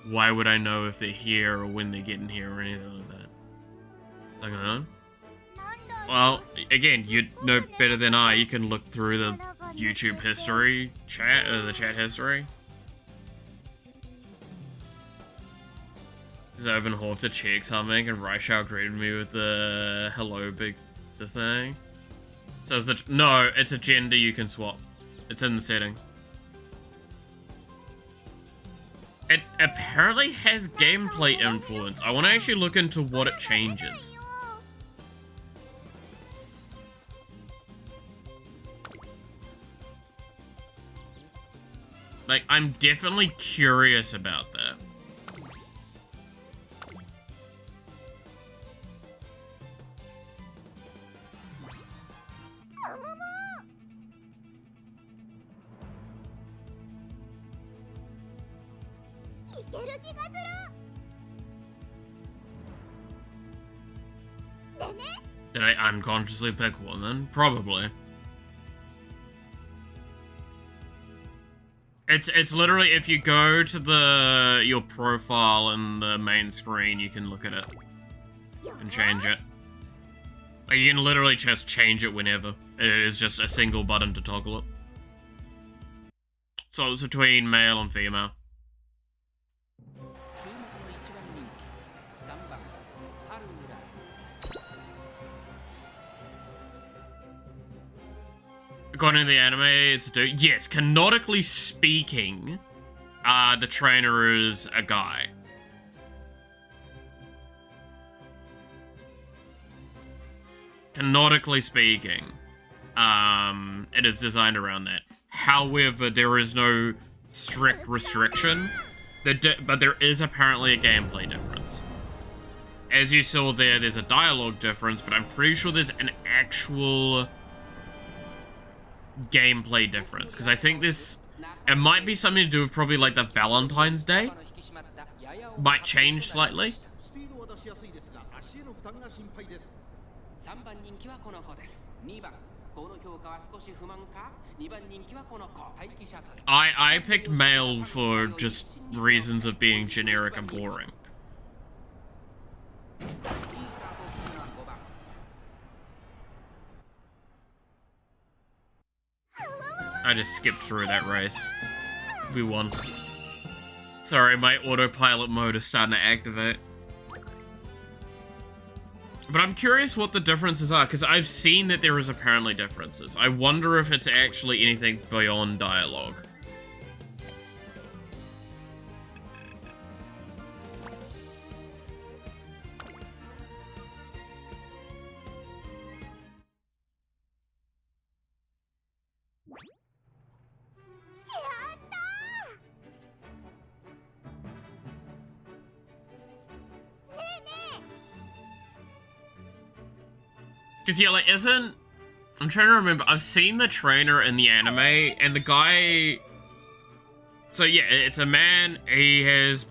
Why would I know if they're here or when they're getting here or anything like that? I don't know. Well, again, you'd know better than I. You can look through the YouTube history, the chat history. Because I've been off to check something, and Raishao greeted me with the hello big sister thing. So is it, no, it's a gender you can swap. It's in the settings. It apparently has gameplay influence. I want to actually look into what it changes. Like, I'm definitely curious about that. Did I unconsciously pick woman? Probably. It's literally, if you go to your profile in the main screen, you can look at it and change it. Like, you can literally just change it whenever. It is just a single button to toggle it. So it's between male and female. According to the anime, it's a dude. Yes, canonically speaking, the trainer is a guy. Canonically speaking, it is designed around that. However, there is no strict restriction, but there is apparently a gameplay difference. As you saw there, there's a dialogue difference, but I'm pretty sure there's an actual gameplay difference, because I think it might be something to do with probably like the Valentine's Day. Might change slightly. I picked male for just reasons of being generic and boring. I just skipped through that race. We won. Sorry, my autopilot mode is starting to activate. But I'm curious what the differences are, because I've seen that there is apparently differences. I wonder if it's actually anything beyond dialogue. Because, yeah, like, I'm trying to remember. I've seen the trainer in the anime, and the guy... So, yeah, it's a man. He has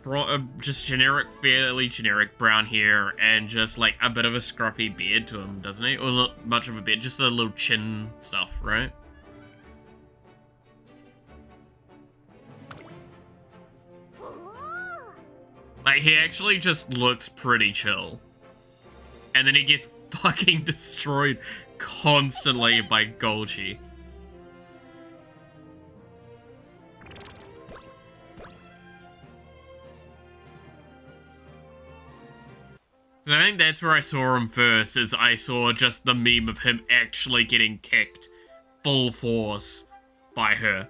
just fairly generic brown hair, and just, like, a bit of a scruffy beard to him, doesn't he? Or not much of a beard, just the little chin stuff, right? Like, he actually just looks pretty chill. And then he gets fucking destroyed constantly by Golgi. I think that's where I saw him first, is I saw just the meme of him actually getting kicked full force by her.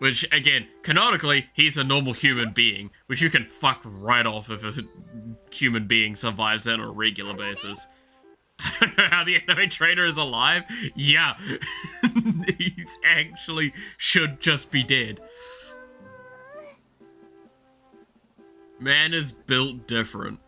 Which, again, canonically, he's a normal human being, which you can fuck right off if a human being survives that on a regular basis. I don't know how the anime trainer is alive. Yeah. He's actually should just be dead. Man is built different.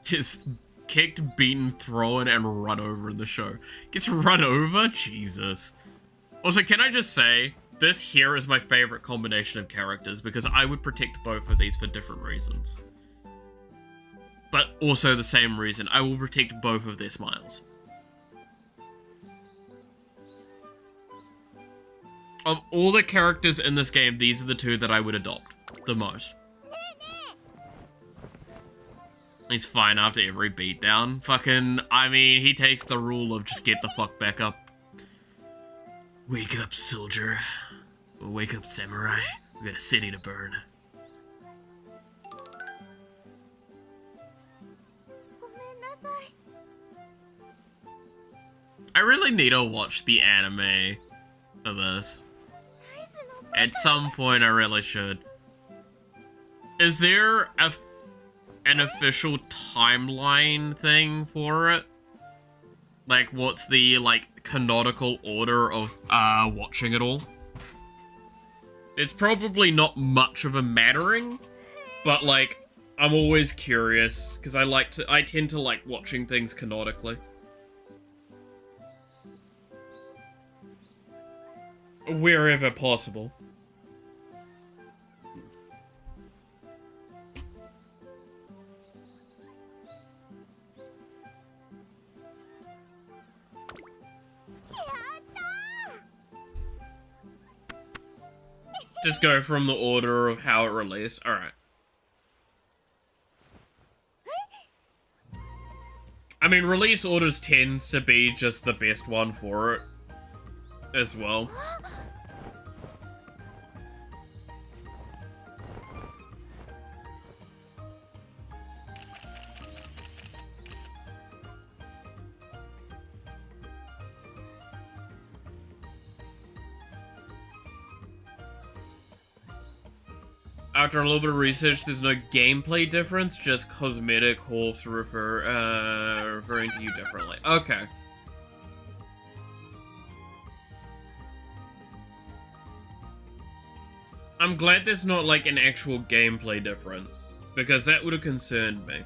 Gets kicked, beaten, thrown, and run over in the show. Gets run over? Jesus. Also, can I just say, this here is my favorite combination of characters because I would protect both of these for different reasons. But also the same reason, I will protect both of their smiles. Of all the characters in this game, these are the two that I would adopt the most. He's fine after every beatdown. Fucking, I mean, he takes the rule of just get the fuck back up. Wake up, soldier. Wake up, samurai. We got a city to burn. I really need to watch the anime for this. At some point, I really should. Is there an official timeline thing for it? Like, what's the, like, canonical order of, watching it all? It's probably not much of a mattering, but, like, I'm always curious, because I tend to like watching things canonically. Wherever possible. Just go from the order of how it released. Alright. I mean, release orders tends to be just the best one for it as well. After a little bit of research, there's no gameplay difference, just cosmetic horse referring to you differently. Okay. I'm glad there's not like an actual gameplay difference, because that would have concerned me.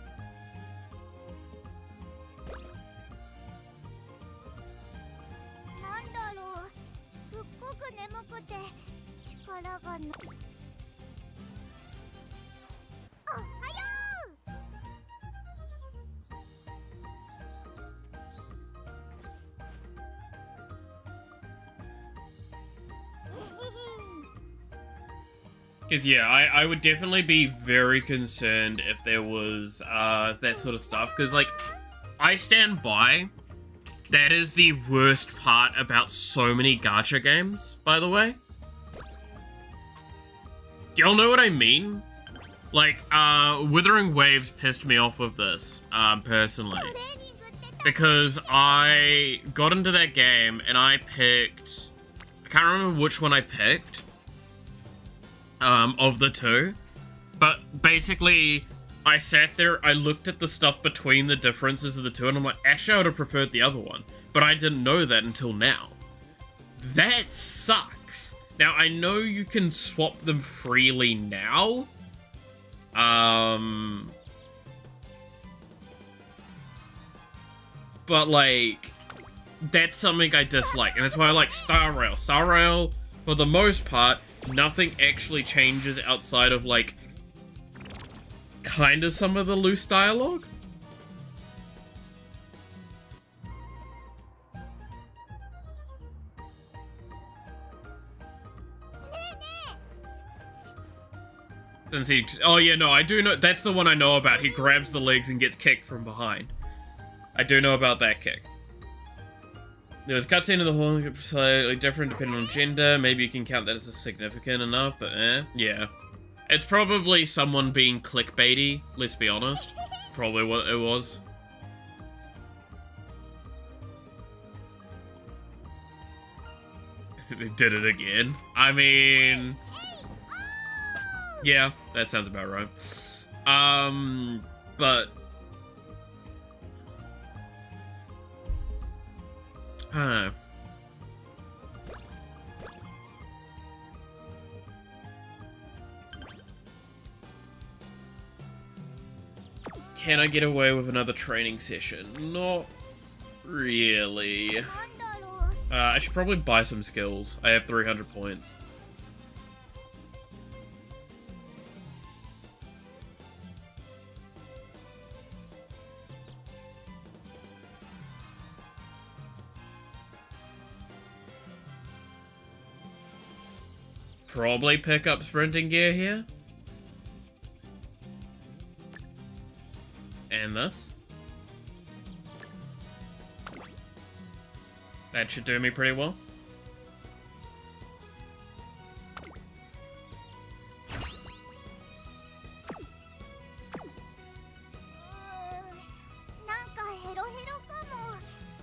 Because, yeah, I would definitely be very concerned if there was, that sort of stuff. Because, like, I stand by. That is the worst part about so many gacha games, by the way. Do y'all know what I mean? Like, Withering Waves pissed me off with this, personally. Because I got into that game, and I picked... I can't remember which one I picked. Of the two, but basically I sat there, I looked at the stuff between the differences of the two, and I'm like, actually I would have preferred the other one, but I didn't know that until now. That sucks. Now, I know you can swap them freely now, but like, that's something I dislike, and that's why I like Star Rail. Star Rail, for the most part, nothing actually changes outside of, like, kind of some of the loose dialogue. Since he... Oh, yeah, no, I do know... That's the one I know about. He grabs the legs and gets kicked from behind. I do know about that kick. There was a cutscene of the horn, slightly different depending on gender. Maybe you can count that as significant enough, but yeah. It's probably someone being clickbaity, let's be honest. Probably what it was. They did it again. I mean, yeah, that sounds about right. But I don't know. Can I get away with another training session? Not really. I should probably buy some skills. I have 300 points. Probably pick up sprinting gear here. And this. That should do me pretty well. –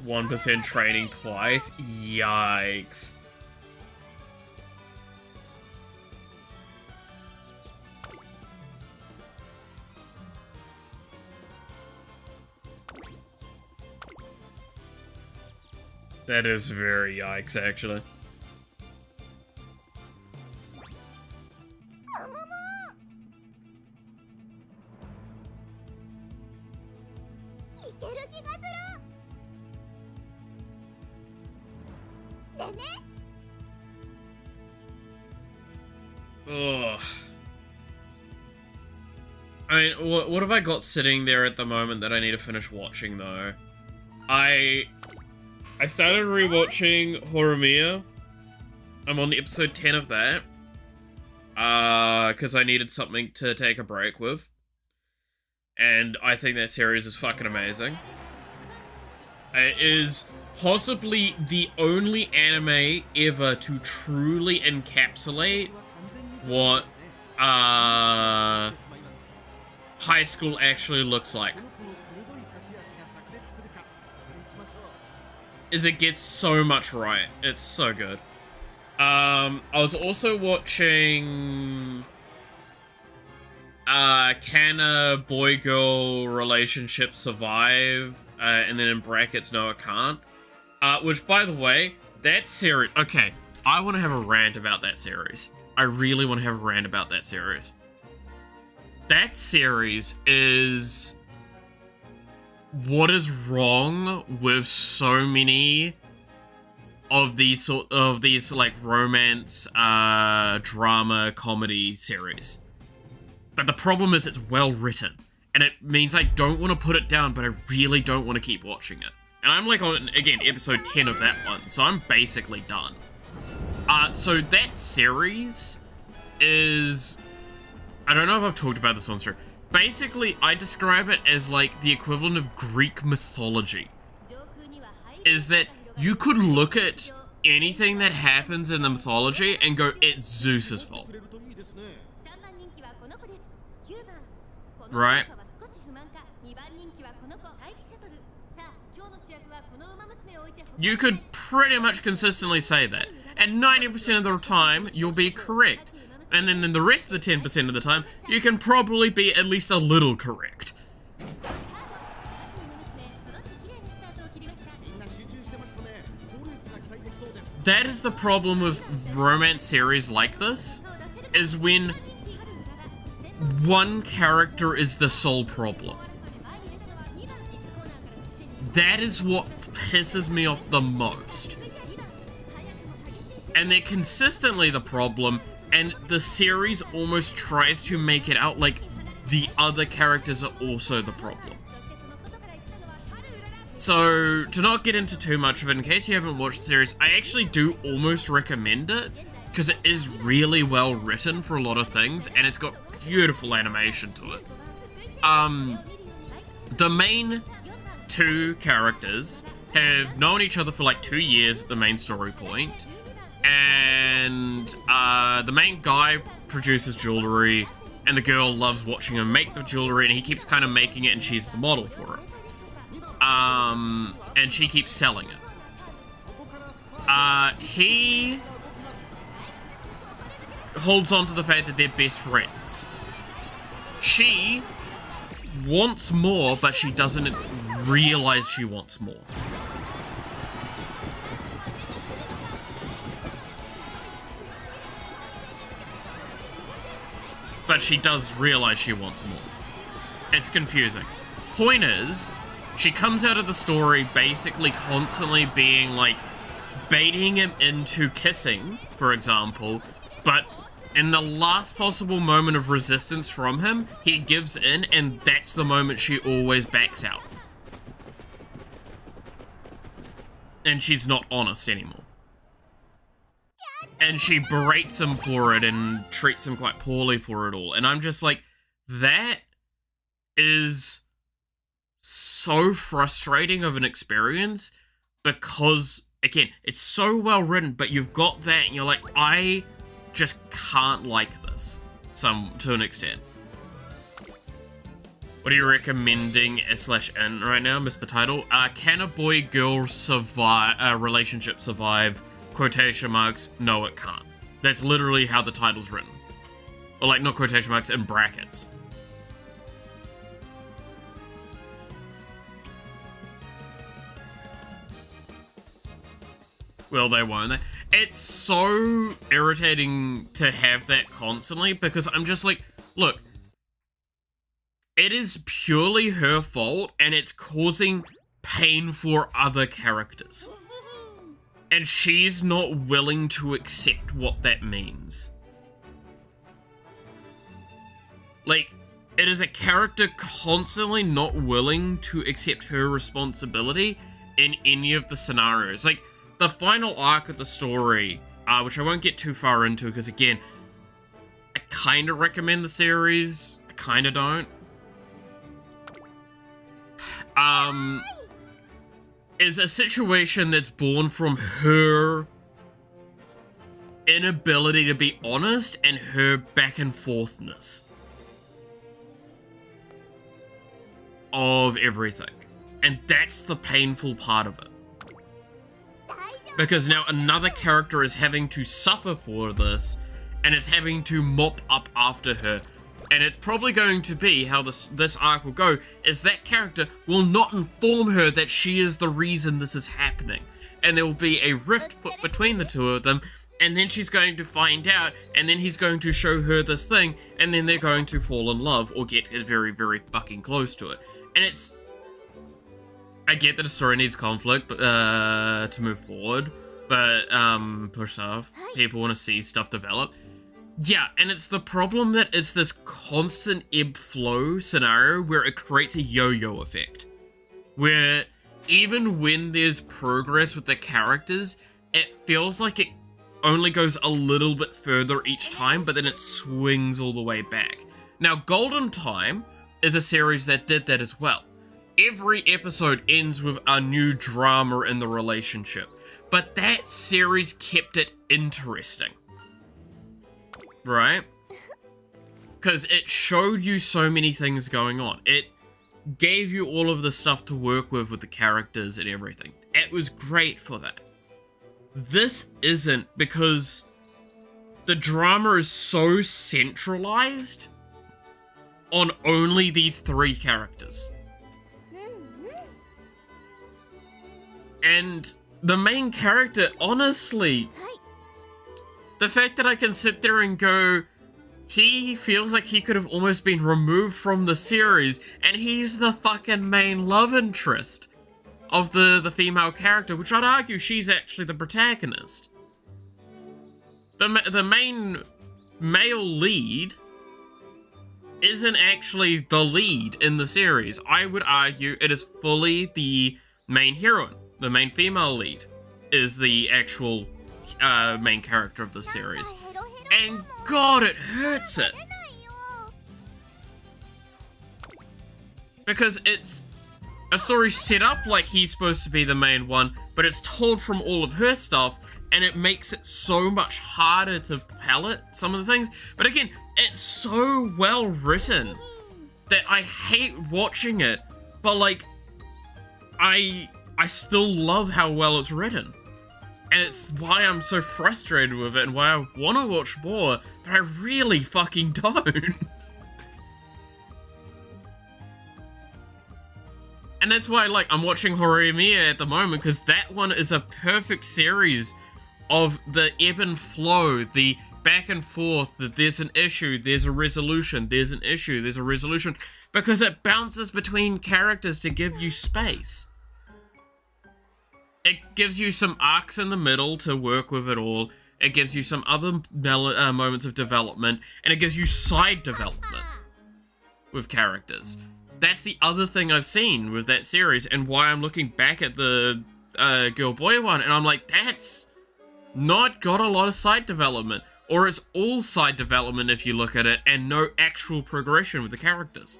1% training twice? Yikes. That is very yikes, actually. Ugh. I mean, what have I got sitting there at the moment that I need to finish watching, though? I started rewatching Horimiya. I'm on episode 10 of that. Because I needed something to take a break with. And I think that series is fucking amazing. It is possibly the only anime ever to truly encapsulate what high school actually looks like. Is it gets so much right. It's so good. I was also watching Can a boy-girl relationship survive? And then in brackets, no it can't. Which, by the way, that series... Okay, I want to have a rant about that series. I really want to have a rant about that series. That series is... what is wrong with so many of these like romance, drama, comedy series? But the problem is it's well written, and it means I don't want to put it down, but I really don't want to keep watching it. And I'm like on, again, episode 10 of that one, so I'm basically done. So that series is... I don't know if I've talked about this on stream. Basically, I describe it as like the equivalent of Greek mythology. Is that you could look at anything that happens in the mythology and go, it's Zeus's fault. Right? You could pretty much consistently say that. And 90% of the time, you'll be correct. And then in the rest of the 10% of the time, you can probably be at least a little correct. That is the problem with romance series like this, is when one character is the sole problem. That is what pisses me off the most. And they're consistently the problem, and the series almost tries to make it out like the other characters are also the problem. So, to not get into too much of it, in case you haven't watched the series, I actually do almost recommend it, because it is really well written for a lot of things, and it's got beautiful animation to it. The main two characters have known each other for like 2 years at the main story point, and the main guy produces jewelry, and the girl loves watching him make the jewelry, and he keeps kind of making it, and she's the model for it. And she keeps selling it. He holds on to the fact that they're best friends. She wants more, but she doesn't realize she wants more. But she does realize she wants more. It's confusing. Point is, she comes out of the story basically constantly being like, baiting him into kissing, for example, but in the last possible moment of resistance from him, he gives in, and that's the moment she always backs out. And she's not honest anymore. And she berates him for it and treats him quite poorly for it all. And I'm just like, that is so frustrating of an experience because, again, it's so well written, but you've got that and you're like, I just can't like this to an extent. What are you recommending /in right now? Missed the title. Can a boy-girl relationship survive? Quotation marks, no it can't. That's literally how the title's written. Or like, not quotation marks, in brackets. Well, they won't. It's so irritating to have that constantly because I'm just like, look, it is purely her fault and it's causing pain for other characters. And she's not willing to accept what that means. Like, it is a character constantly not willing to accept her responsibility in any of the scenarios. Like, the final arc of the story, which I won't get too far into because, again, I kind of recommend the series, I kind of don't. Is a situation that's born from her inability to be honest and her back and forthness of everything. And that's the painful part of it. Because now another character is having to suffer for this and it's having to mop up after her. And it's probably going to be how this arc will go, is that character will not inform her that she is the reason this is happening. And there will be a rift put between the two of them, and then she's going to find out, and then he's going to show her this thing, and then they're going to fall in love, or get very, very fucking close to it. And it's... I get that a story needs conflict to move forward, but push off. People want to see stuff develop. Yeah, and it's the problem that it's this constant ebb-flow scenario where it creates a yo-yo effect. Where even when there's progress with the characters, it feels like it only goes a little bit further each time, but then it swings all the way back. Now, Golden Time is a series that did that as well. Every episode ends with a new drama in the relationship, but that series kept it interesting. Right? Because it showed you so many things going on. It gave you all of the stuff to work with the characters and everything. It was great for that. This isn't, because the drama is so centralized on only these three characters. And the main character, honestly... The fact that I can sit there and go, he feels like he could have almost been removed from the series, and he's the fucking main love interest of the female character, which I'd argue she's actually the protagonist. The main male lead isn't actually the lead in the series. I would argue it is fully the main heroine. The main female lead is the actual main character of the series. And God, it hurts it. Because it's a story set up like he's supposed to be the main one, but it's told from all of her stuff, and it makes it so much harder to palate some of the things. But again, it's so well written that I hate watching it, but like, I still love how well it's written. And it's why I'm so frustrated with it and why I want to watch more, but I really fucking don't. And that's why, like, I'm watching Horimiya at the moment, because that one is a perfect series of the ebb and flow, the back and forth, that there's an issue, there's a resolution, there's an issue, there's a resolution, because it bounces between characters to give you space. It gives you some arcs in the middle to work with it all, it gives you some other moments of development, and it gives you side development with characters. That's the other thing I've seen with that series, and why I'm looking back at the Girl Boy one, and I'm like, that's not got a lot of side development. Or it's all side development if you look at it, and no actual progression with the characters.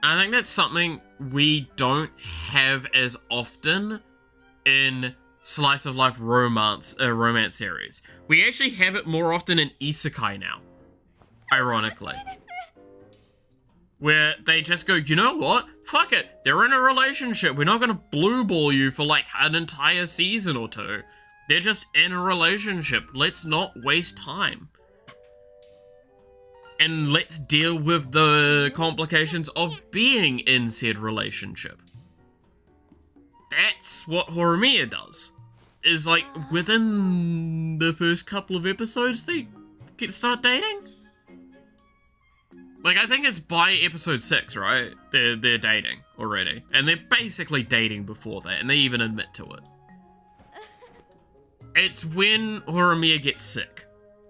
I think that's something we don't have as often in slice of life romance series. We actually have it more often in isekai now, ironically. Where they just go, you know what? Fuck it. They're in a relationship. We're not gonna blue ball you for like an entire season or two. They're just in a relationship. Let's not waste time. And let's deal with the complications of being in said relationship. That's what Horimiya does. Is like, within the first couple of episodes, they start dating? Like, I think it's by episode 6, right? They're dating already. And they're basically dating before that, and they even admit to it. It's when Horimiya gets sick,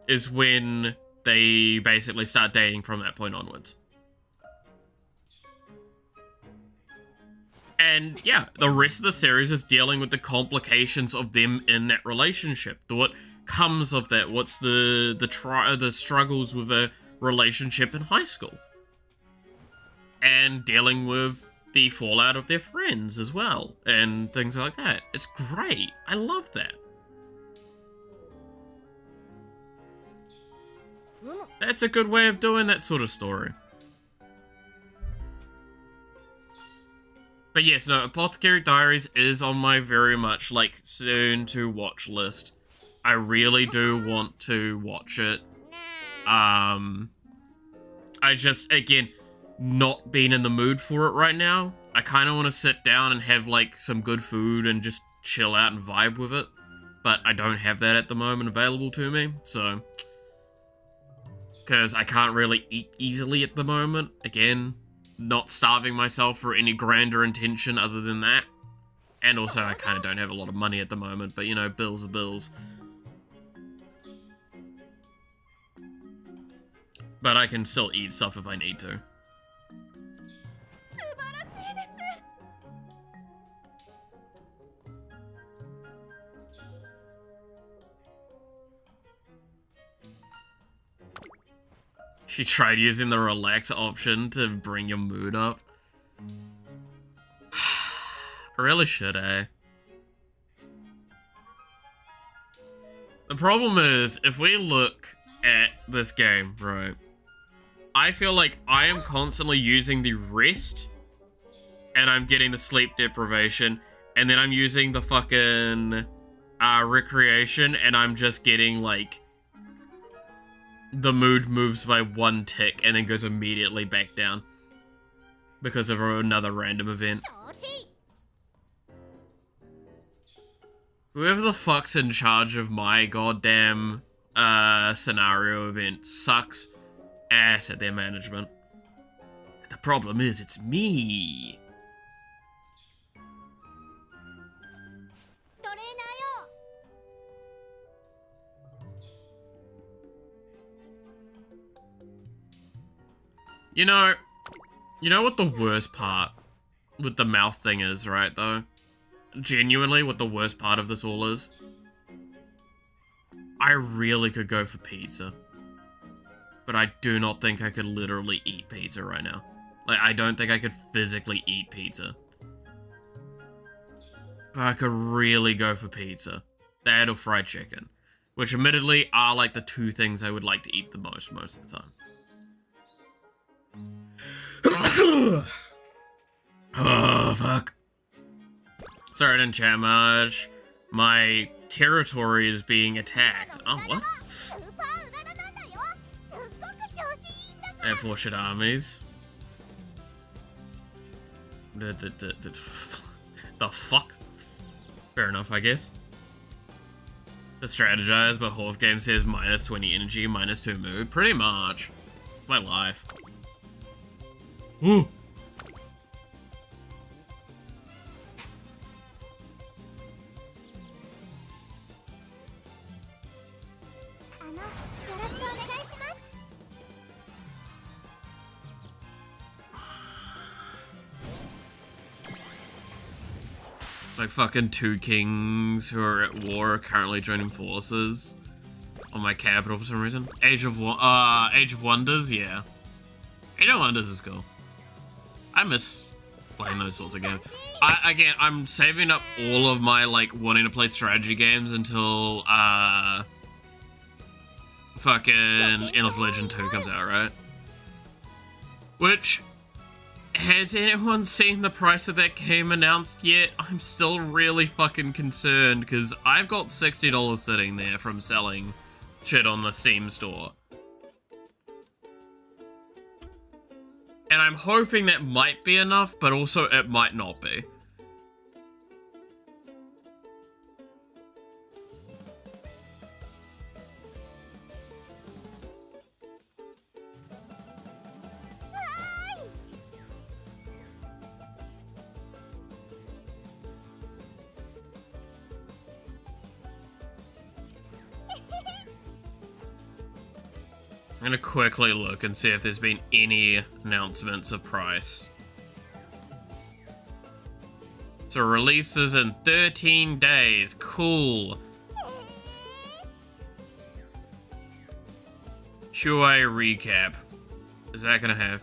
is when they basically start dating from that point onwards. And yeah, the rest of the series is dealing with the complications of them in that relationship. What comes of that? What's the struggles with a relationship in high school? And dealing with the fallout of their friends as well, and things like that. It's great. I love that. That's a good way of doing that sort of story. But yes, no, Apothecary Diaries is on my very much, like, soon to watch list. I really do want to watch it. I just, again, not being in the mood for it right now. I kind of want to sit down and have, like, some good food and just chill out and vibe with it. But I don't have that at the moment available to me, so... Because I can't really eat easily at the moment. Again, not starving myself for any grander intention other than that. And also, I kind of don't have a lot of money at the moment, but, you know, bills are bills. But I can still eat stuff if I need to. She tried using the relax option to bring your mood up. I really should, eh? The problem is, if we look at this game, right, I feel like I am constantly using the rest, and I'm getting the sleep deprivation, and then I'm using the fucking recreation, and I'm just getting, like, the mood moves by 1 tick and then goes immediately back down because of another random event. Whoever the fuck's in charge of my goddamn scenario event sucks ass at their management. The problem is, it's me. You know what the worst part with the mouth thing is, right, though? Genuinely, what the worst part of this all is? I really could go for pizza. But I do not think I could literally eat pizza right now. Like, I don't think I could physically eat pizza. But I could really go for pizza. That or fried chicken. Which, admittedly, are, like, the 2 things I would like to eat the most of the time. Oh, fuck. Sorry, I didn't chat much. My territory is being attacked. Oh, what? Air Force armies. The fuck? Fair enough, I guess. To strategize, but Half Game says minus 20 energy, minus 2 mood. Pretty much. My life. Ooh. Like fucking two kings who are at war are currently joining forces on my capital for some reason. Age of Wonders, yeah. Age of Wonders is cool. I miss playing those sorts of games. I'm saving up all of my like wanting to play strategy games until fucking Endless Legend 2 comes out, right? Which, has anyone seen the price of that game announced yet? I'm still really fucking concerned because I've got $60 sitting there from selling shit on the Steam store. And I'm hoping that might be enough, but also it might not be. I'm gonna quickly look and see if there's been any announcements of price. So releases in 13 days. Cool. QA recap. Is that gonna have?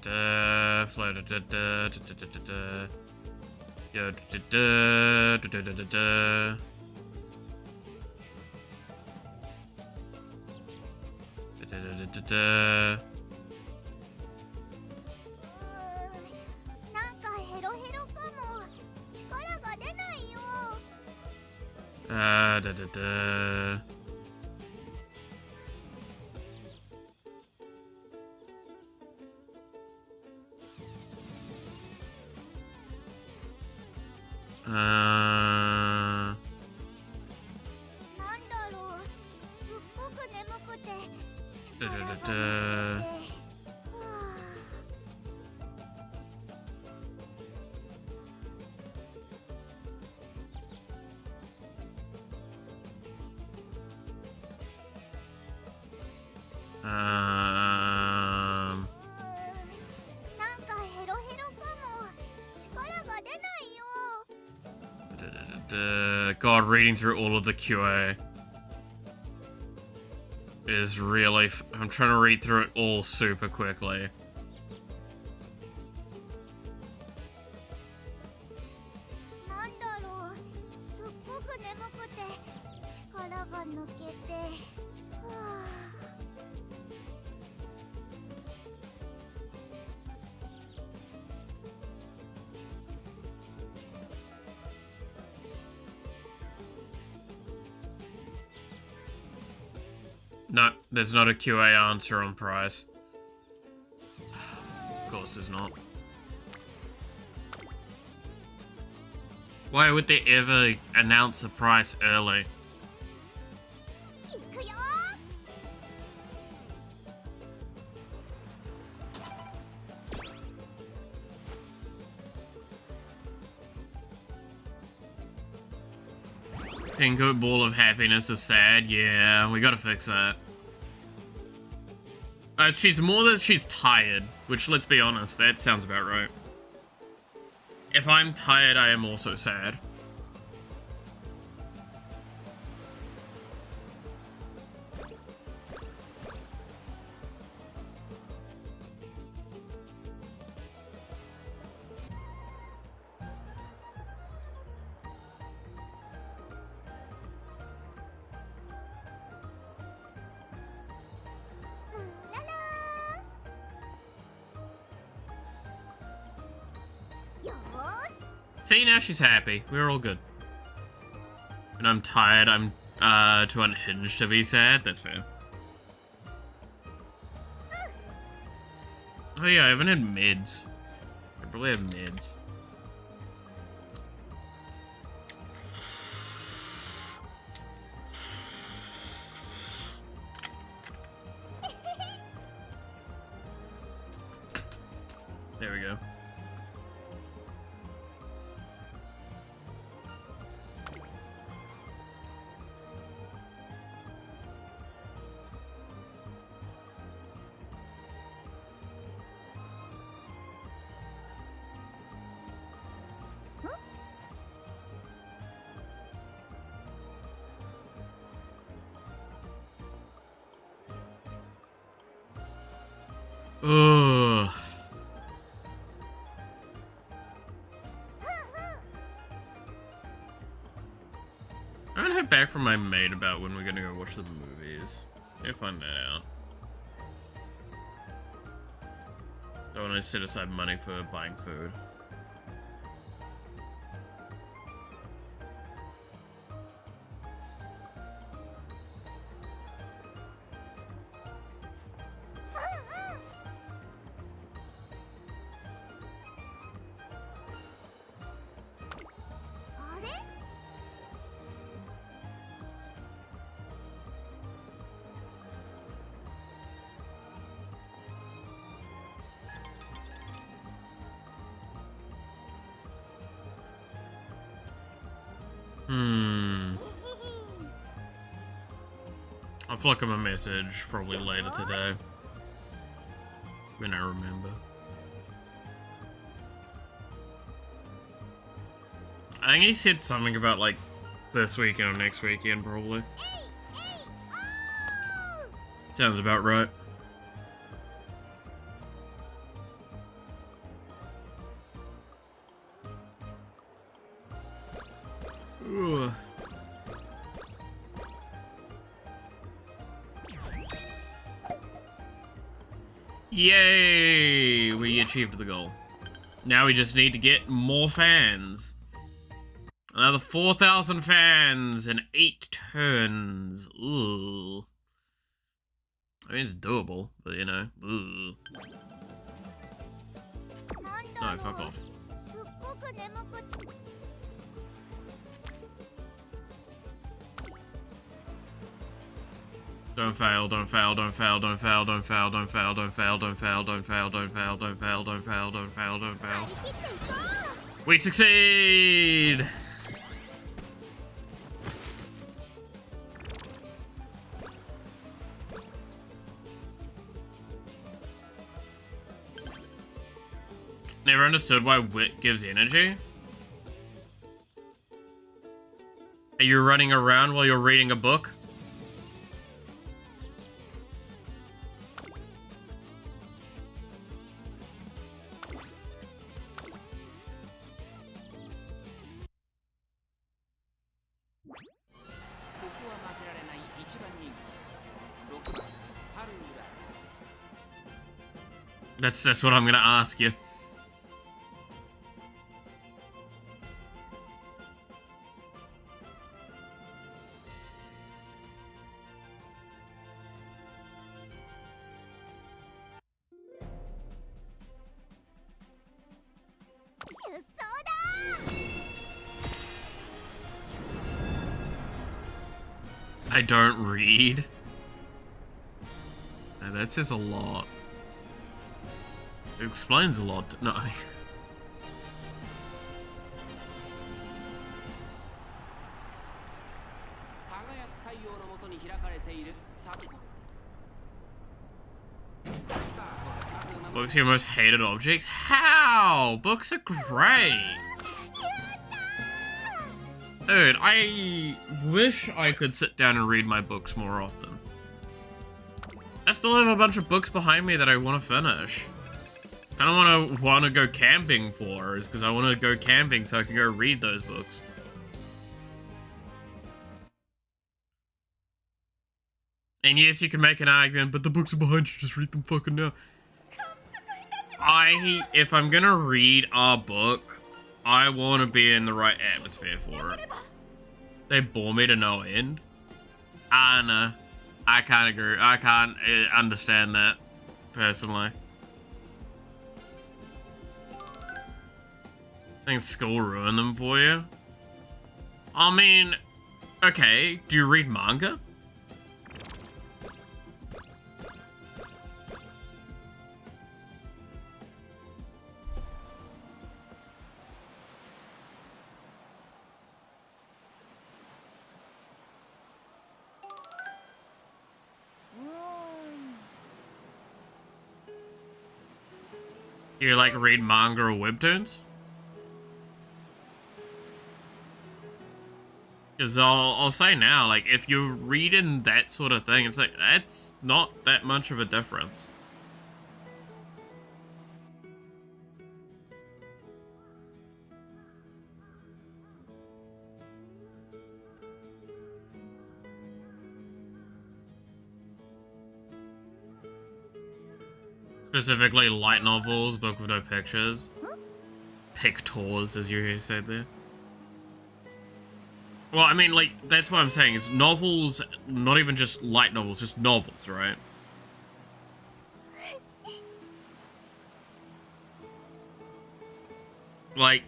Da. Flow da. Yo da. Da. God, reading through all of the QA is really... I'm trying to read through it all super quickly. No, there's not a QA answer on price. Of course there's not. Why would they ever announce a price early? Pinko Ball of Happiness is sad. Yeah, we gotta fix that. She's more that she's tired, which, let's be honest, that sounds about right. If I'm tired, I am also sad. See, now she's happy. We're all good. And I'm tired. I'm too unhinged to be sad. That's fair. Oh yeah, I haven't had mids. I probably have mids. There we go. Ugh. I haven't heard back from my mate about when we're gonna go watch the movies. Maybe find that out. So I want to set aside money for buying food. I'll flick him a message probably later today. When I remember. I think he said something about like this weekend or next weekend probably. Sounds about right. Ugh. Yay! We achieved the goal. Now we just need to get more fans. Another 4,000 fans in 8 turns. Ooh. I mean, it's doable, but you know. Ooh. No, fuck off. Don't fail, don't fail, don't fail, don't fail, don't fail, don't fail, don't fail, don't fail, don't fail, don't fail, don't fail, don't fail, don't fail, don't fail. We succeed! Never understood why wit gives energy. Are you running around while you're reading a book? That's what I'm gonna ask you. I don't read. Now that says a lot. It explains a lot. No. Books are your most hated objects? How? Books are great. Dude, I wish I could sit down and read my books more often. I still have a bunch of books behind me that I want to finish. Kind of want to go camping for, is because I want to go camping so I can go read those books. And yes, you can make an argument, but the books are behind you, just read them fucking now. If I'm gonna read a book, I want to be in the right atmosphere for it. They bore me to no end. I know. I can't agree. I can't understand that, personally. I think school ruined them for you. I mean, okay, do you read manga? Do you like read manga or webtoons? Because I'll say now, like, if you're reading that sort of thing, it's like, that's not that much of a difference. Specifically light novels, book with no pictures. Pictors, as you said there. Well, I mean, like, that's what I'm saying, is novels, not even just light novels, just novels, right? Like,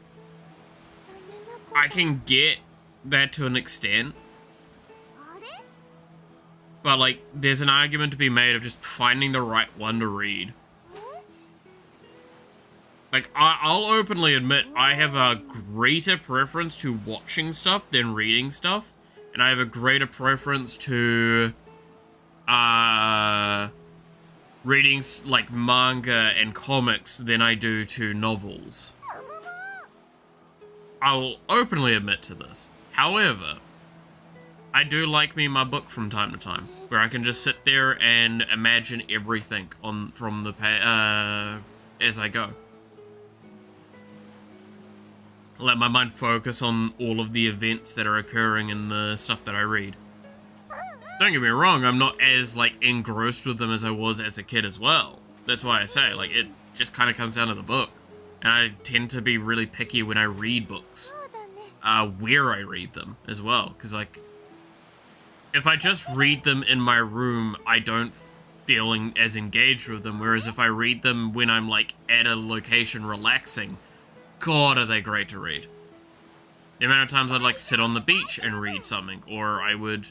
I can get that to an extent. But, like, there's an argument to be made of just finding the right one to read. Like, I'll openly admit I have a greater preference to watching stuff than reading stuff. And I have a greater preference to, reading, like, manga and comics than I do to novels. I'll openly admit to this. However, I do like me my book from time to time, where I can just sit there and imagine everything from the as I go. Let my mind focus on all of the events that are occurring in the stuff that I read. Don't get me wrong, I'm not as, like, engrossed with them as I was as a kid as well. That's why I say, like, it just kind of comes down to the book. And I tend to be really picky when I read books. Where I read them as well, because, like, if I just read them in my room, I don't feel as engaged with them, whereas if I read them when I'm, like, at a location relaxing, God, are they great to read. The amount of times I'd, like, sit on the beach and read something, or I would,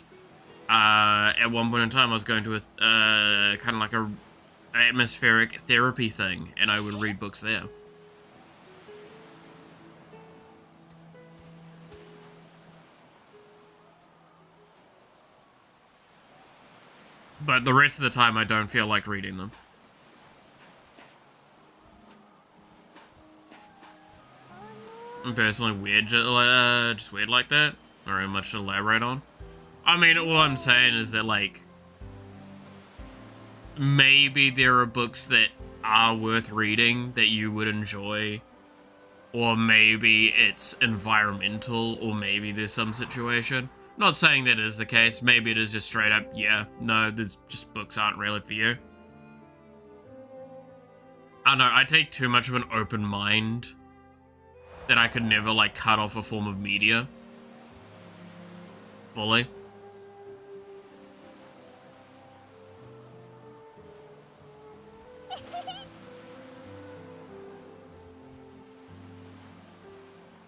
at one point in time, I was going to a, kind of like a atmospheric therapy thing, and I would read books there. But the rest of the time, I don't feel like reading them. I'm personally weird, just weird like that. Not really much to elaborate on. I mean, all I'm saying is that, like, maybe there are books that are worth reading that you would enjoy. Or maybe it's environmental, or maybe there's some situation. Not saying that is the case. Maybe it is just straight up, yeah, no, there's just books aren't really for you. I don't know, I take too much of an open mind that I could never, like, cut off a form of media fully.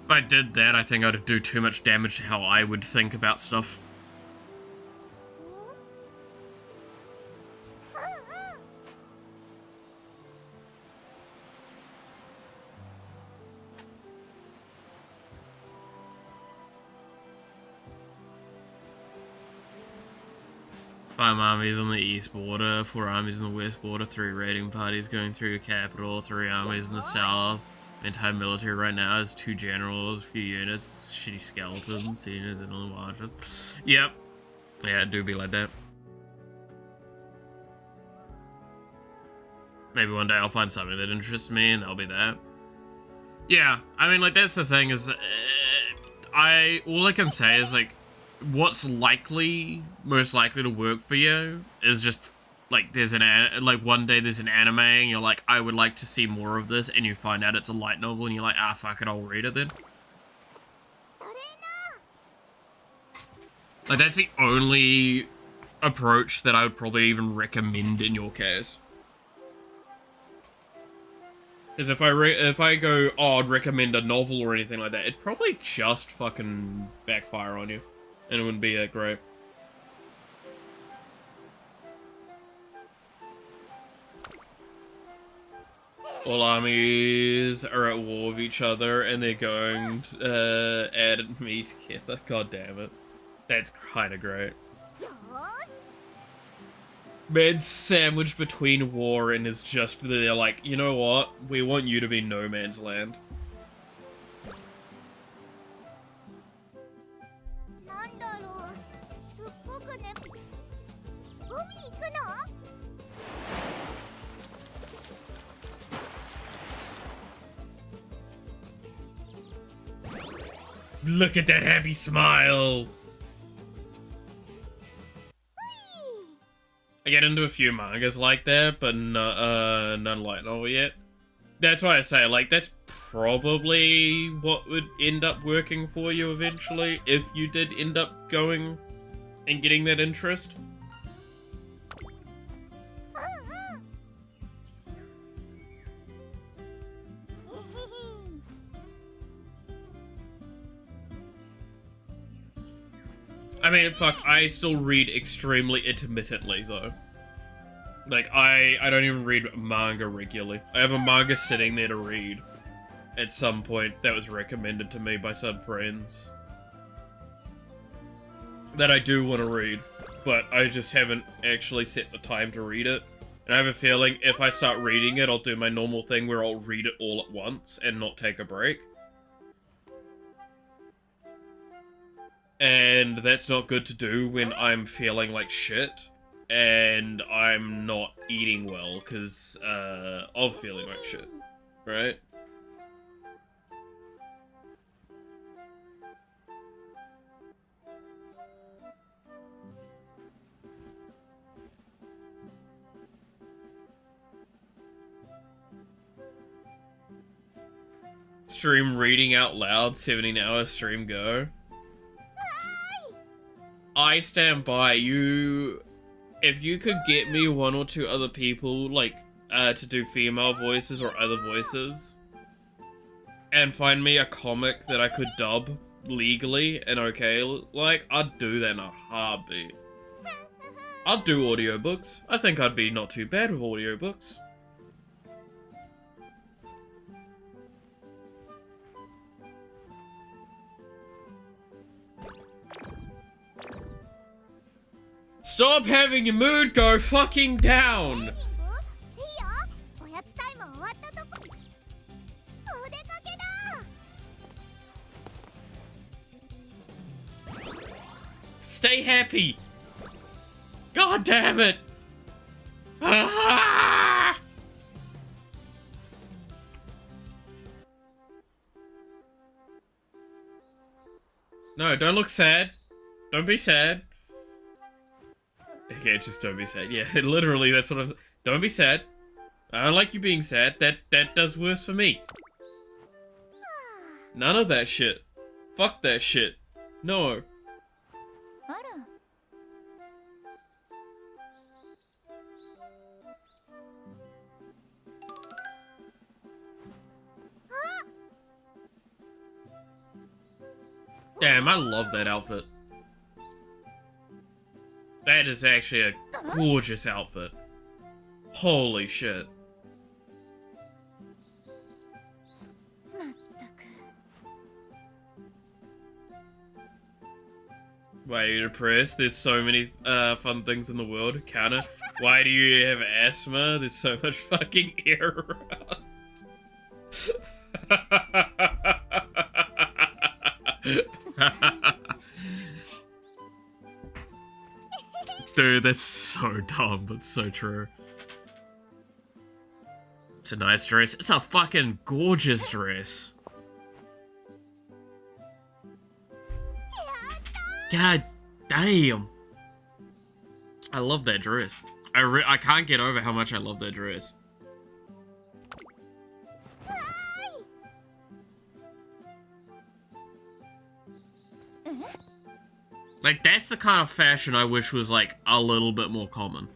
If I did that, I think I'd do too much damage to how I would think about stuff. 5 armies on the east border, 4 armies on the west border, 3 raiding parties going through the capital, 3 armies in the south. Entire military right now is 2 generals, a few units, shitty skeletons, units and all marches. Yep. Yeah, it do be like that. Maybe one day I'll find something that interests me and that'll be that. Yeah, I mean, like, that's the thing is, all I can say is, like, what's most likely to work for you is just, like, one day there's an anime and you're like, I would like to see more of this, and you find out it's a light novel and you're like, ah, fuck it, I'll read it then. Like, that's the only approach that I would probably even recommend in your case. Because if I go, oh, I'd recommend a novel or anything like that, it'd probably just fucking backfire on you. And it wouldn't be that great. All armies are at war with each other and they're going to add me together. God damn it. That's kind of great. Man's sandwiched between war and is just, they're like, you know what? We want you to be no man's land. Look at that happy smile! I get into a few mangas like that, but none light novel yet. That's why I say, like, that's probably what would end up working for you eventually, if you did end up going and getting that interest. I mean, fuck, I still read extremely intermittently, though. Like, I don't even read manga regularly. I have a manga sitting there to read at some point that was recommended to me by some friends. That I do want to read, but I just haven't actually set the time to read it. And I have a feeling if I start reading it, I'll do my normal thing where I'll read it all at once and not take a break. And that's not good to do when I'm feeling like shit and I'm not eating well because of feeling like shit, right? Stream reading out loud, 17-hour stream go. I stand by you. If you could get me 1 or 2 other people, like, to do female voices or other voices, and find me a comic that I could dub legally and okay, like, I'd do that in a heartbeat. I'd do audiobooks. I think I'd be not too bad with audiobooks. Stop having your mood go fucking down! Stay happy! God damn it! Ah! No, don't look sad. Don't be sad. Okay, just don't be sad. Yeah, literally, that's what I'm... Don't be sad. I don't like you being sad. That does worse for me. None of that shit. Fuck that shit. No. Damn, I love that outfit. That is actually a gorgeous outfit. Holy shit. Why are you depressed? There's so many fun things in the world. Counter. Why do you have asthma? There's so much fucking air around. Dude, that's so dumb, but so true. It's a nice dress. It's a fucking gorgeous dress. God damn. I love that dress. I can't get over how much I love that dress. Like, that's the kind of fashion I wish was, like, a little bit more common.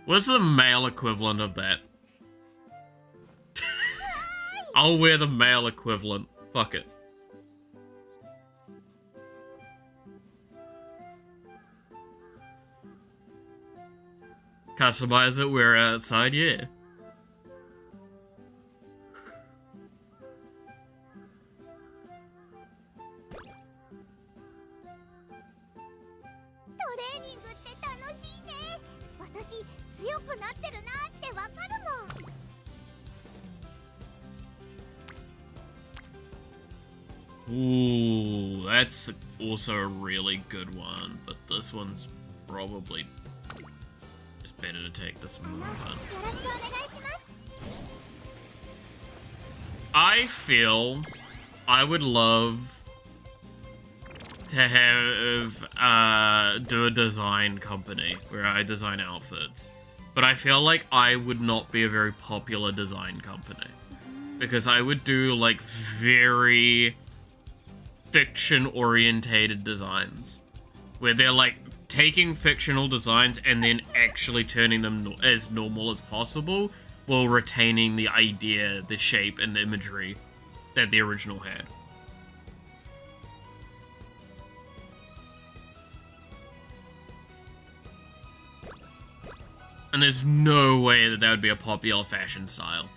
What's the male equivalent of that? I'll wear the male equivalent. Fuck it. Customize it, wear it outside, yeah. Ooh, that's also a really good one, but this one's probably just better to take this move on. I feel I would love to have do a design company where I design outfits, but I feel like I would not be a very popular design company because I would do like very fiction-orientated designs, where they're like taking fictional designs and then actually turning them as normal as possible while retaining the idea, the shape, and the imagery that the original had. And there's no way that that would be a popular fashion style.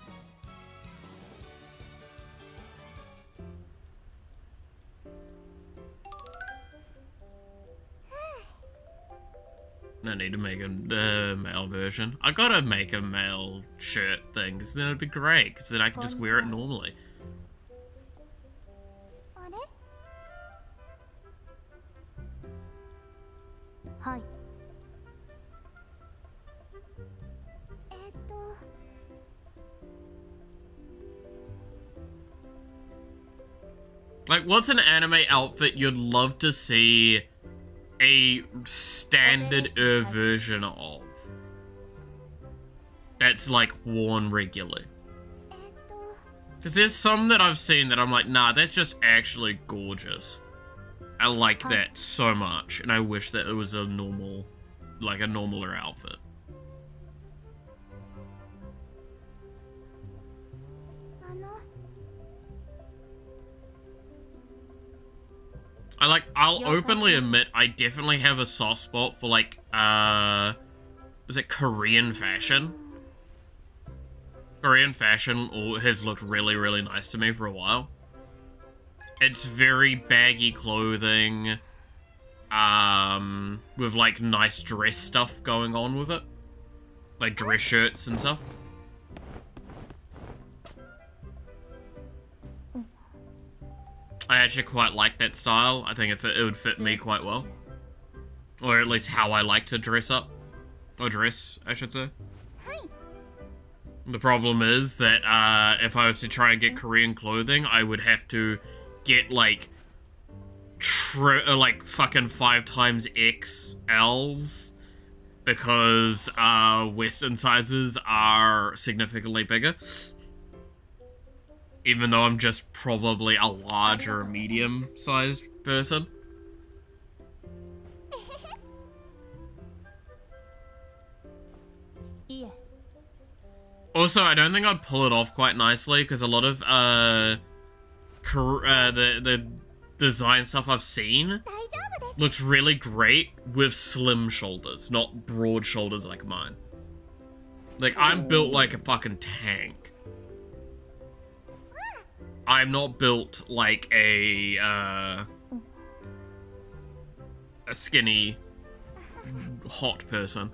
I need to make a male version. I gotta make a male shirt thing, because then it'd be great, because then I can just wear it normally. Hi. Like, what's an anime outfit you'd love to see a standard version of that's like worn regularly? Because there's some that I've seen that I'm like, nah, that's just actually gorgeous. I like that so much, and I wish that it was a normal, like a normaler outfit. I'll openly admit, I definitely have a soft spot for, like, is it Korean fashion? Korean fashion has looked really, really nice to me for a while. It's very baggy clothing, with, like, nice dress stuff going on with it. Like, dress shirts and stuff. I actually quite like that style. I think it would fit me quite well. Or at least how I like to dress up. Or dress, I should say. The problem is that if I was to try and get Korean clothing, I would have to get like fucking 5x XLs, because Western sizes are significantly bigger. Even though I'm just probably a large or a medium-sized person. Also, I don't think I'd pull it off quite nicely, because a lot of the design stuff I've seen looks really great with slim shoulders, not broad shoulders like mine. Like, I'm built like a fucking tank. I'm not built like a skinny, hot person.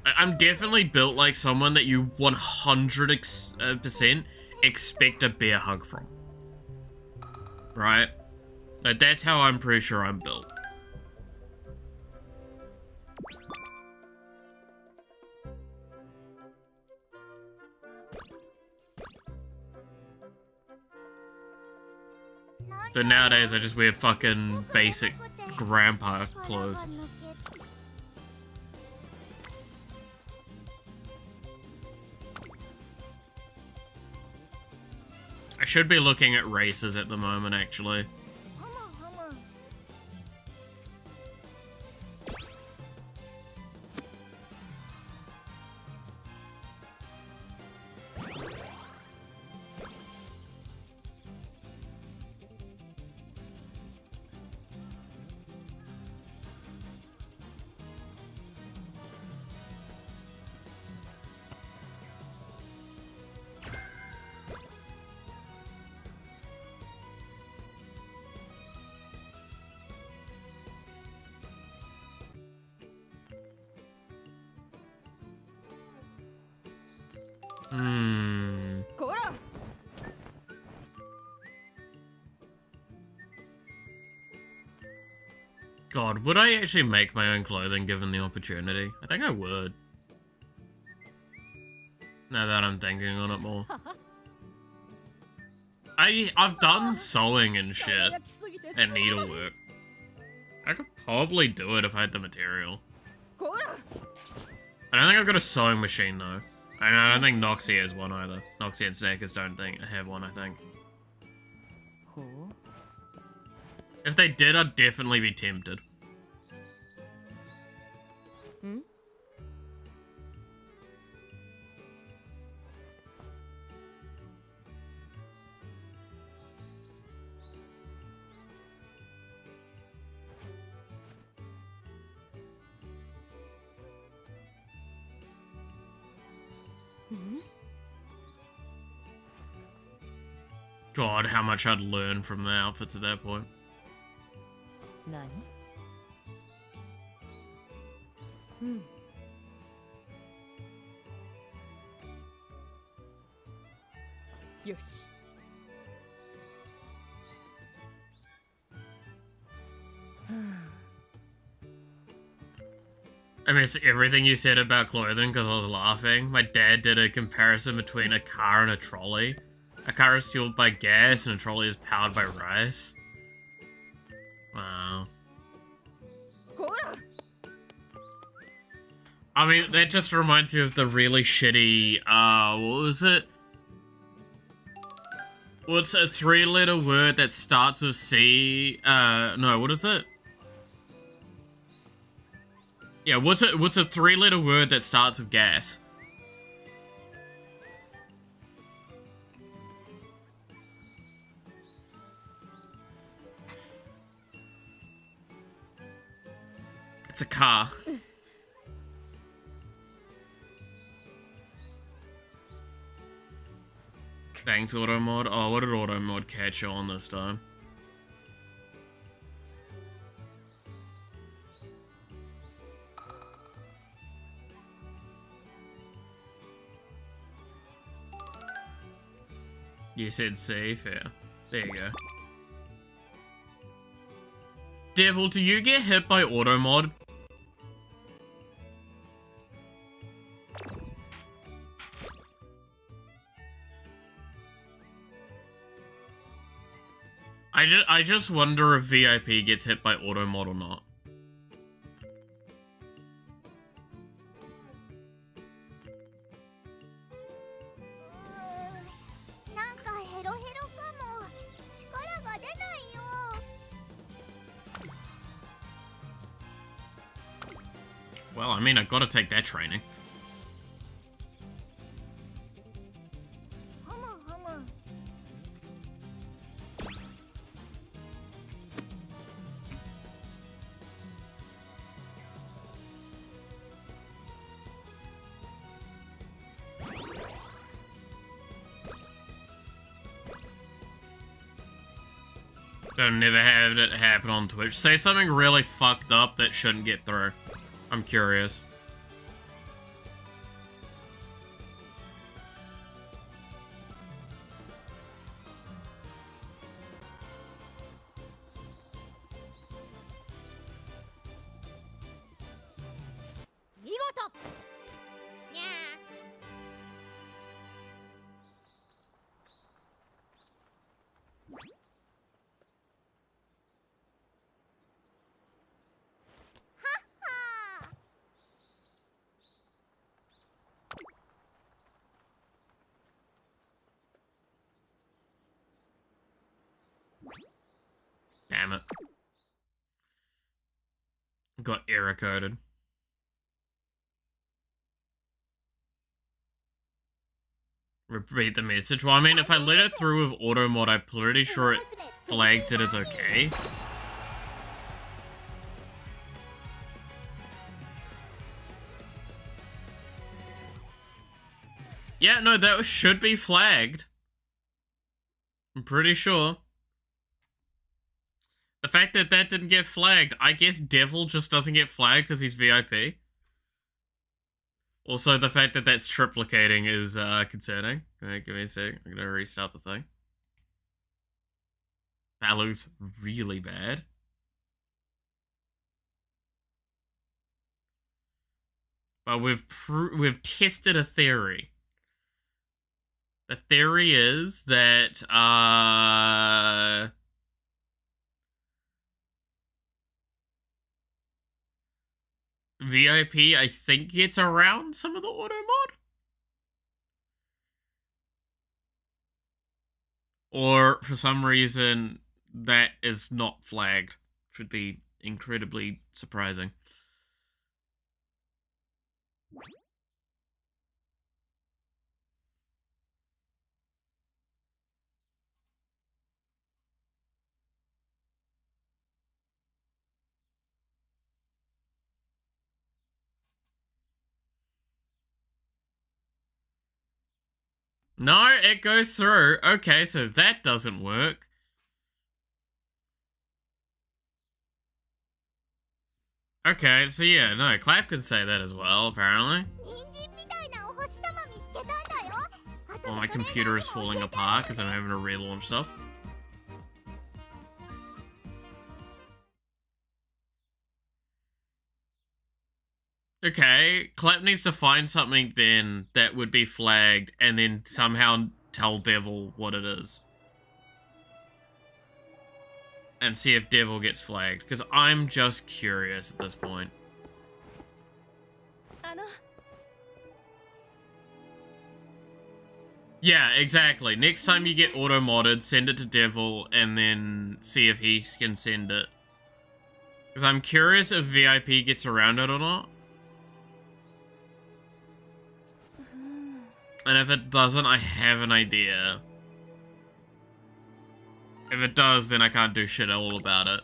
I'm definitely built like someone that you 100% expect a bear hug from. Right? Like, that's how I'm pretty sure I'm built. So nowadays I just wear fucking basic grandpa clothes. I should be looking at races at the moment, actually. God, would I actually make my own clothing given the opportunity? I think I would. Now that I'm thinking on it more. I've done sewing and shit. And needlework. I could probably do it if I had the material. I don't think I've got a sewing machine though. And I don't think Noxie has one either. Noxie and Snackers don't have one, I think. If they did, I'd definitely be tempted. God, how much I'd learn from the outfits at that point. Yosh. I miss everything you said about clothing because I was laughing. My dad did a comparison between a car and a trolley. A car is fueled by gas and a trolley is powered by rice. Wow. I mean, that just reminds me of the really shitty, what was it? What's a 3-letter word that starts with C? No, what is it? Yeah, what's a 3-letter word that starts with gas? It's a car. Thanks, Automod. Oh, what did Automod catch on this time? You said C, fair. There you go. Devil, do you get hit by Automod? I just wonder if VIP gets hit by Automod or not. Well, I mean, I've got to take that training. Don't never have it happen on Twitch. Say something really fucked up that shouldn't get through. I'm curious. Damn it. Got error coded. Repeat the message. Well, I mean, if I let it through with auto mod, I'm pretty sure it flags it as okay. Yeah, no, that should be flagged. I'm pretty sure. The fact that that didn't get flagged, I guess Devil just doesn't get flagged because he's VIP. Also, the fact that that's triplicating is concerning. Give me a sec. I'm gonna restart the thing. That looks really bad. But we've tested a theory. The theory is that VIP, I think, gets around some of the auto mod. Or, for some reason, that is not flagged. Which would be incredibly surprising. No, it goes through. Okay, so that doesn't work. Okay, so yeah, no, Clap can say that as well, apparently. Well, my computer is falling apart because I'm having to relaunch stuff. Okay, Clap needs to find something then that would be flagged and then somehow tell Devil what it is. And see if Devil gets flagged, because I'm just curious at this point. Yeah, exactly. Next time you get auto-modded, send it to Devil and then see if he can send it. Because I'm curious if VIP gets around it or not. And if it doesn't, I have an idea. If it does, then I can't do shit all about it.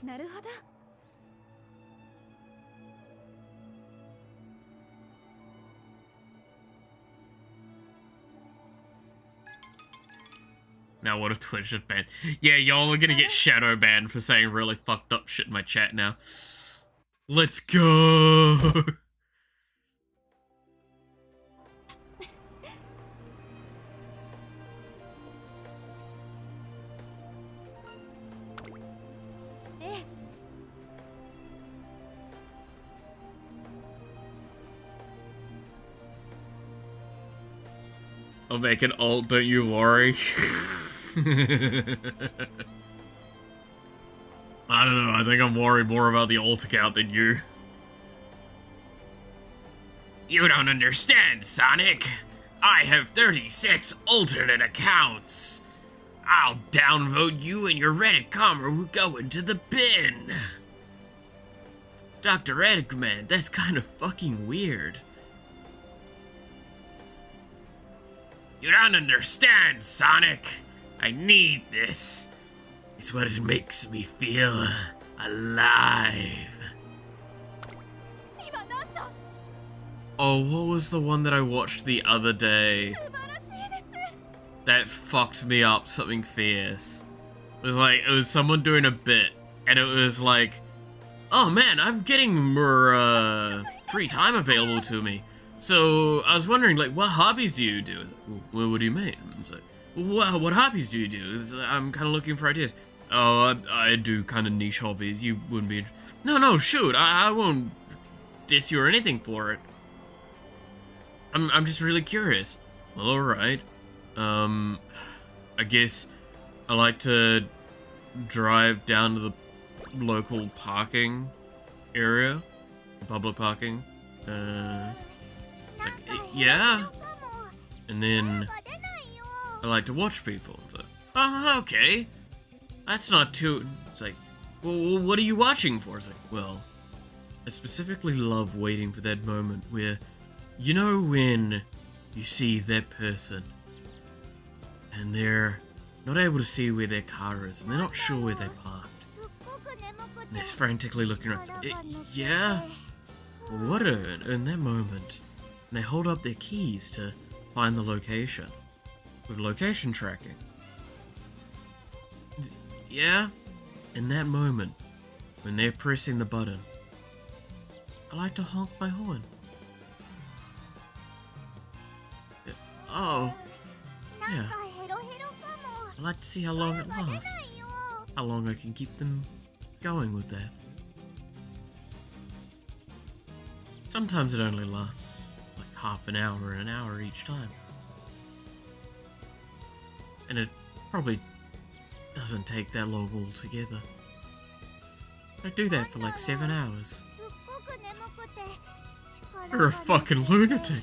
Now what if Twitch just banned? Yeah, y'all are gonna get shadow banned for saying really fucked up shit in my chat now. Let's go! I'll make an alt, don't you worry. I don't know, I think I'm worried more about the alt account than you. You don't understand, Sonic. I have 36 alternate accounts. I'll downvote you and your Reddit comment will go into the bin. Dr. Eggman, that's kind of fucking weird. You don't understand, Sonic. I need this. It's what it makes me feel alive. Oh, what was the one that I watched the other day? That fucked me up something fierce. It was someone doing a bit, and it was like, oh man, I'm getting more free time available to me. So I was wondering, like, what hobbies do you do? It's like, well, what do you mean? It's like, well, what hobbies do you do? I'm kind of looking for ideas. Oh, I do kind of niche hobbies. You wouldn't be. No, shoot, I won't diss you or anything for it. I'm just really curious. Well, alright. I guess I like to drive down to the local parking area, public parking. It's like, yeah. And then I like to watch people. It's like, oh, okay. That's not too. It's like, well, what are you watching for? It's like, well, I specifically love waiting for that moment where, you know, when you see that person and they're not able to see where their car is and they're not sure where they parked. And they're frantically looking around. Yeah? What in that moment? And they hold up their keys to find the location with location tracking. Yeah? In that moment, when they're pressing the button, I like to honk my horn. Oh. Yeah. I like to see how long it lasts. How long I can keep them going with that. Sometimes it only lasts like half an hour and an hour each time. And it probably doesn't take that long altogether. I do that for like 7 hours. You're a fucking lunatic.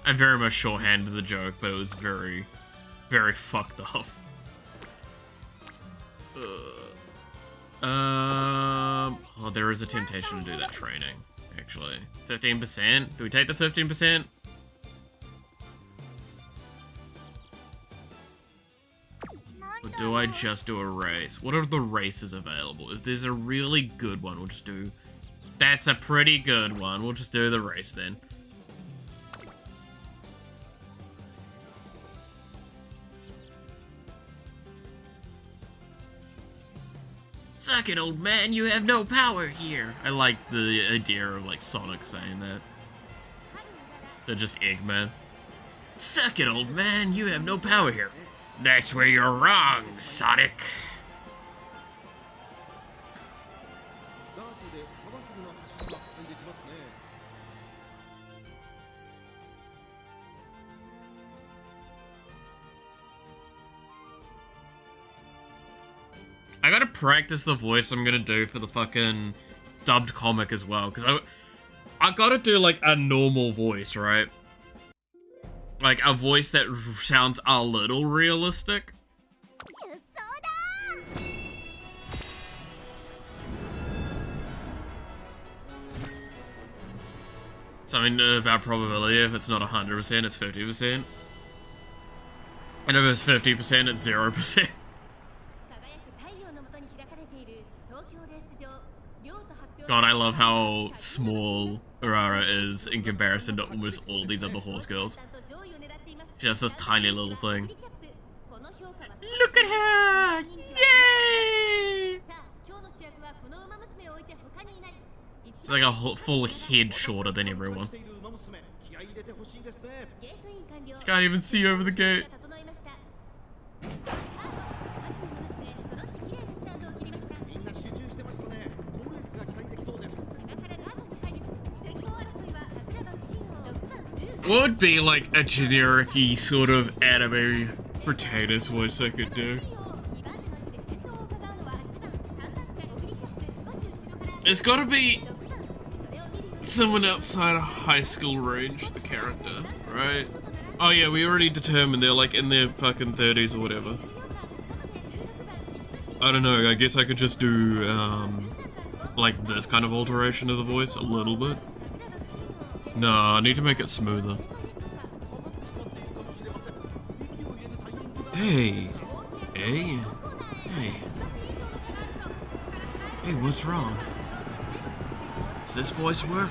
I very much shorthanded the joke, but it was very, very fucked up. Oh, there is a temptation to do that training, actually. 15%? Do we take the 15%? Or do I just do a race? What are the races available? If there's a really good one, we'll just do... That's a pretty good one. We'll just do the race then. Suck it, old man, you have no power here. I like the idea of, like, Sonic saying that. They're just Eggman. Suck it, old man, you have no power here. That's where you're wrong, Sonic. I gotta practice the voice I'm gonna do for the fucking dubbed comic as well, because I gotta do, like, a normal voice, right? Like, a voice that sounds a little realistic. Something about probability, if it's not 100%, it's 50%. And if it's 50%, it's 0%. God, I love how small Urara is in comparison to almost all these other horse girls. Just this tiny little thing. Look at her! Yay! It's like a full head shorter than everyone. Can't even see over the gate. What would be like a generic-y sort of anime protagonist voice I could do? It's gotta be someone outside of high school range, the character, right? Oh yeah, we already determined they're like in their fucking 30s or whatever. I don't know, I guess I could just do, like this kind of alteration of the voice, a little bit. No, I need to make it smoother. Hey. Hey. Hey. Hey, what's wrong? Does this voice work?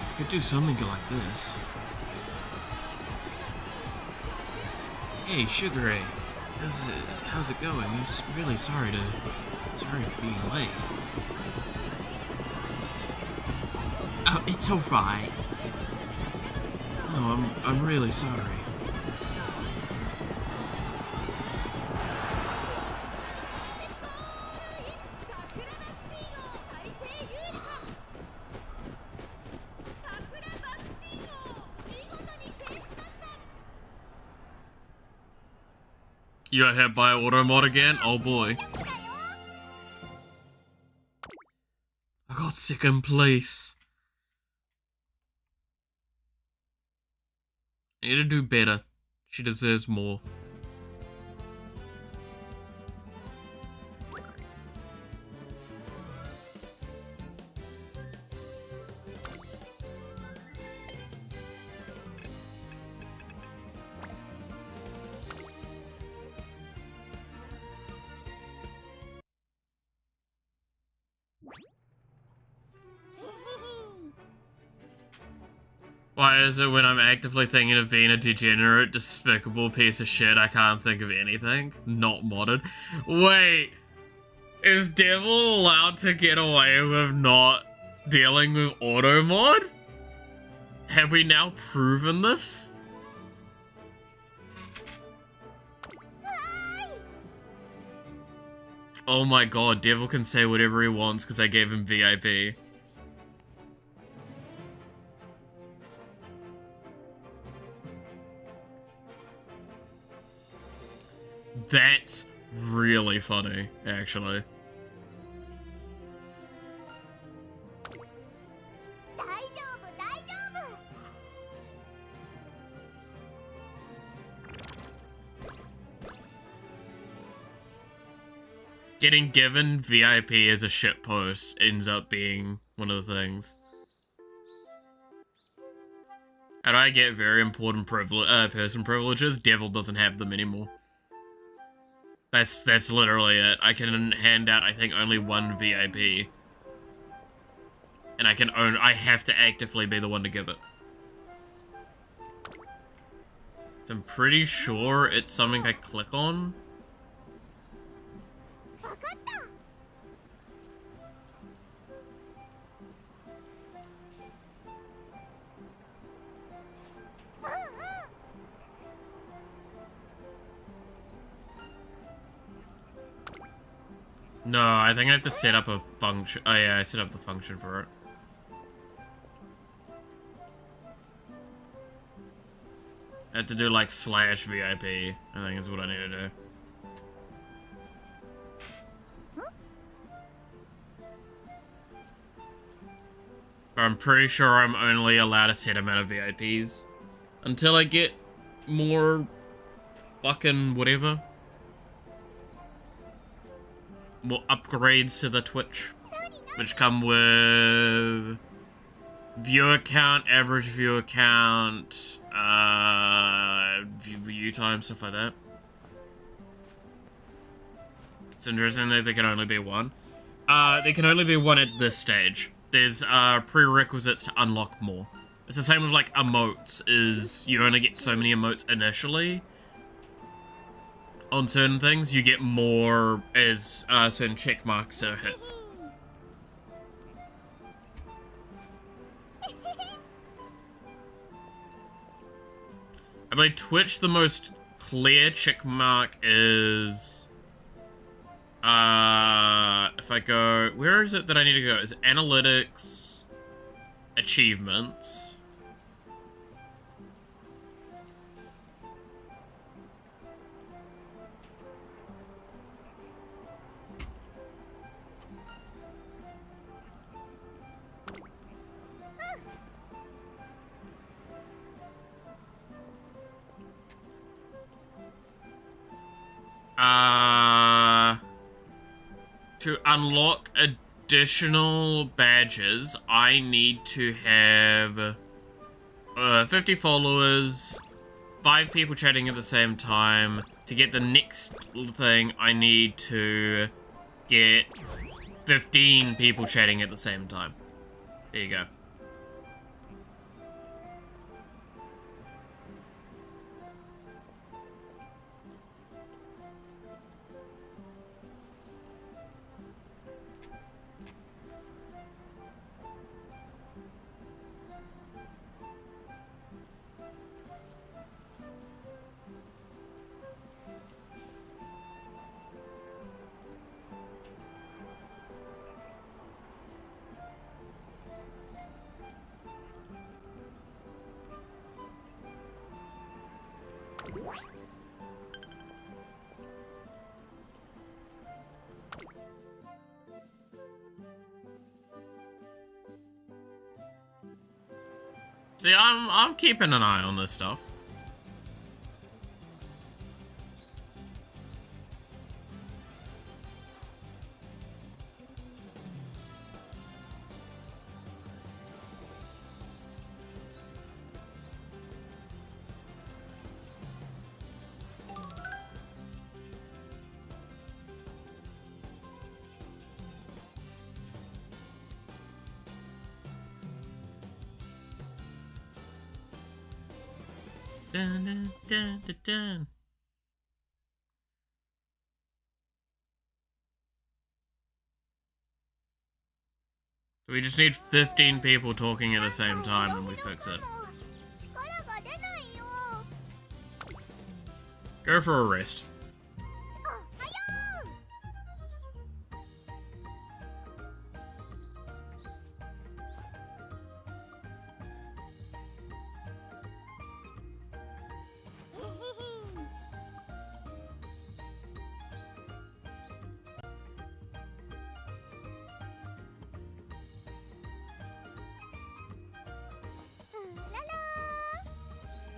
I could do something like this. Hey, Sugar Ray. How's it going? I'm really sorry for being late. Oh, it's alright. Oh, I'm really sorry. You got hit by auto mod again? Oh boy. I got second place. I need to do better. She deserves more. Why is it when I'm actively thinking of being a degenerate, despicable piece of shit, I can't think of anything? Not modded. Wait, is Devil allowed to get away with not dealing with auto mod? Have we now proven this? Oh my god, Devil can say whatever he wants because I gave him VIP. That's really funny, actually. Getting given VIP as a shitpost ends up being one of the things. How do I get very important person privileges? Devil doesn't have them anymore. That's literally it. I can hand out, I think, only one VIP. And I have to actively be the one to give it. So I'm pretty sure it's something I click on. No, I think I have to set up a function. Oh yeah, I set up the function for it. I have to do like /VIP, I think is what I need to do. I'm pretty sure I'm only allowed a set amount of VIPs until I get more fucking whatever. More upgrades to the Twitch, which come with viewer count, average viewer count, view time, stuff like that. It's interesting that there can only be one. There can only be one at this stage. There's prerequisites to unlock more. It's the same with like emotes, is you only get so many emotes initially. On certain things, you get more as certain check marks are hit. I believe Twitch, the most clear check mark is... if I go... Where is it that I need to go? Is analytics... achievements... to unlock additional badges, I need to have 50 followers, 5 people chatting at the same time. To get the next thing, I need to get 15 people chatting at the same time. There you go. See, I'm keeping an eye on this stuff. Dun, dun, dun, dun, dun. So we just need 15 people talking at the same time and we fix it. Go for a rest.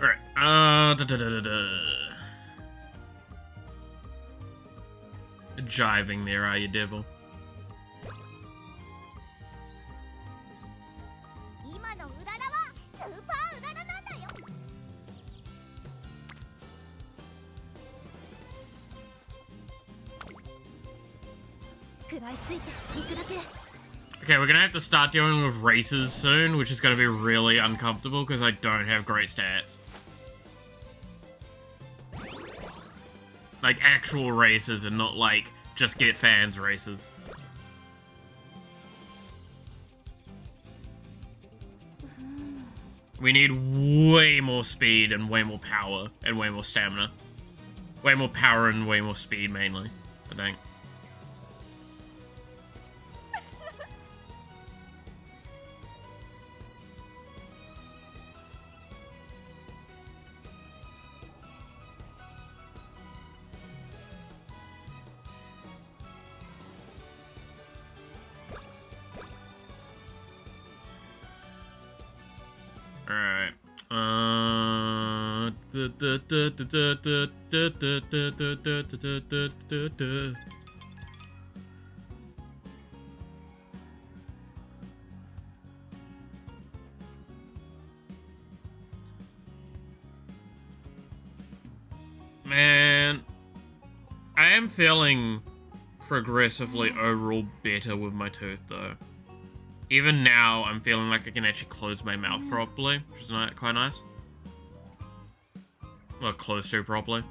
Alright, Jiving there, are you, devil? Okay, we're gonna have to start dealing with races soon, which is gonna be really uncomfortable because I don't have great stats. Like actual races and not like just get fans races. We need way more speed and way more power and way more stamina. Way more power and way more speed mainly, I think. Alright. Man, I am feeling progressively overall better with my tooth though. Even now, I'm feeling like I can actually close my mouth properly, which is quite nice. Well, close to properly.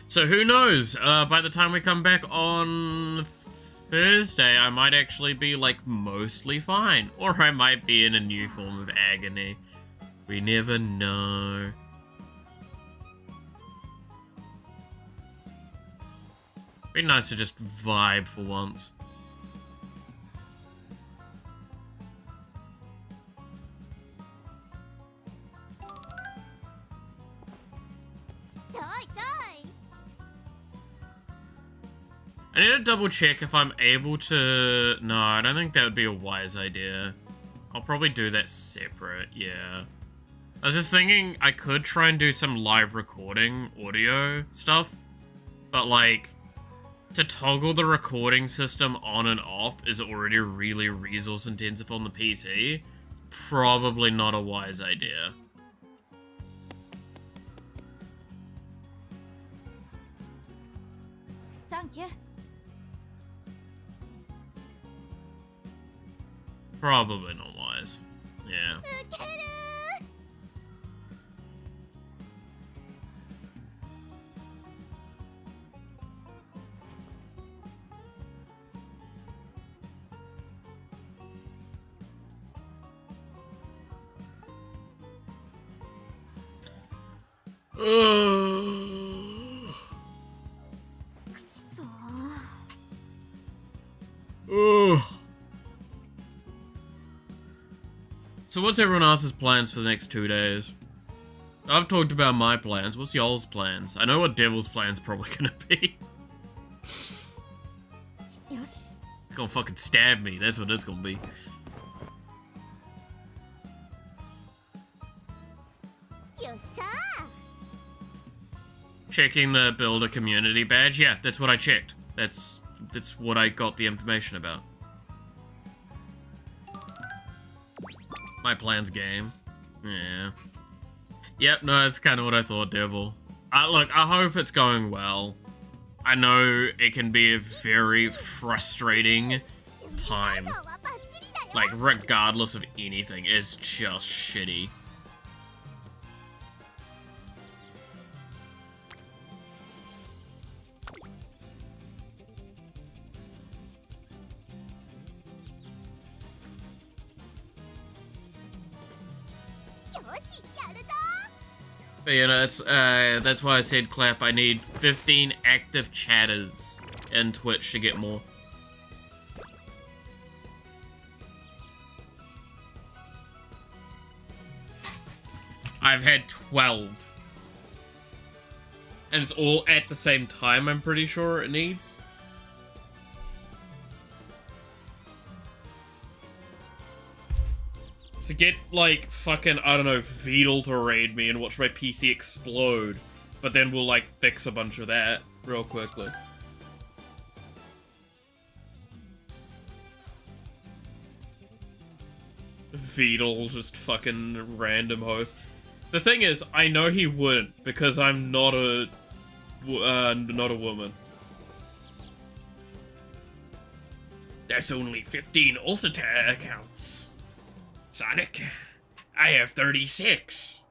So who knows? By the time we come back on Thursday, I might actually be, like, mostly fine. Or I might be in a new form of agony. We never know. Be nice to just vibe for once. I need to double check if I'm able to... No, I don't think that would be a wise idea. I'll probably do that separate, yeah. I was just thinking I could try and do some live recording audio stuff, but like, to toggle the recording system on and off is already really resource intensive on the PC. Probably not a wise idea. Thank you. Probably not wise. Yeah. So what's everyone else's plans for the next 2 days? I've talked about my plans. What's y'all's plans? I know what Devil's plan's probably gonna be. It's よし gonna fucking stab me. That's what it's gonna be. よっしゃ Checking the builder community badge. Yeah, that's what I checked. That's what I got the information about. My plans game. Yeah. Yep, no, that's kind of what I thought, Devil. Look, I hope it's going well. I know it can be a very frustrating time. はバッチリだよ Like, regardless of anything, it's just shitty. But you know, that's why I said, Clap, I need 15 active chatters in Twitch to get more. I've had 12. And it's all at the same time, I'm pretty sure it needs. To get, like, fucking, I don't know, Vedal to raid me and watch my PC explode. But then we'll, like, fix a bunch of that real quickly. Vedal, just fucking random host. The thing is, I know he wouldn't, because I'm not a woman. That's only 15 Ultita accounts. Sonic, I have 36.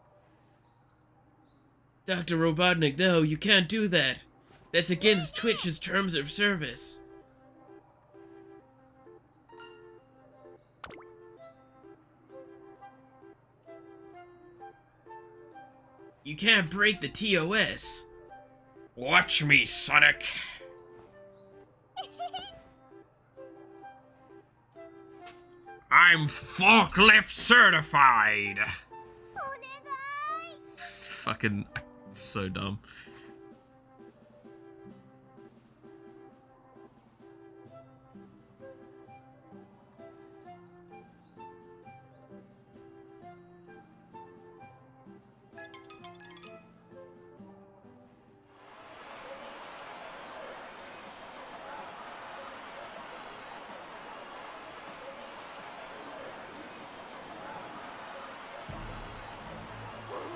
Dr. Robotnik, no, you can't do that. That's against Twitch's terms of service. You can't break the TOS. Watch me, Sonic. I'm forklift certified. お願い Fucking so dumb.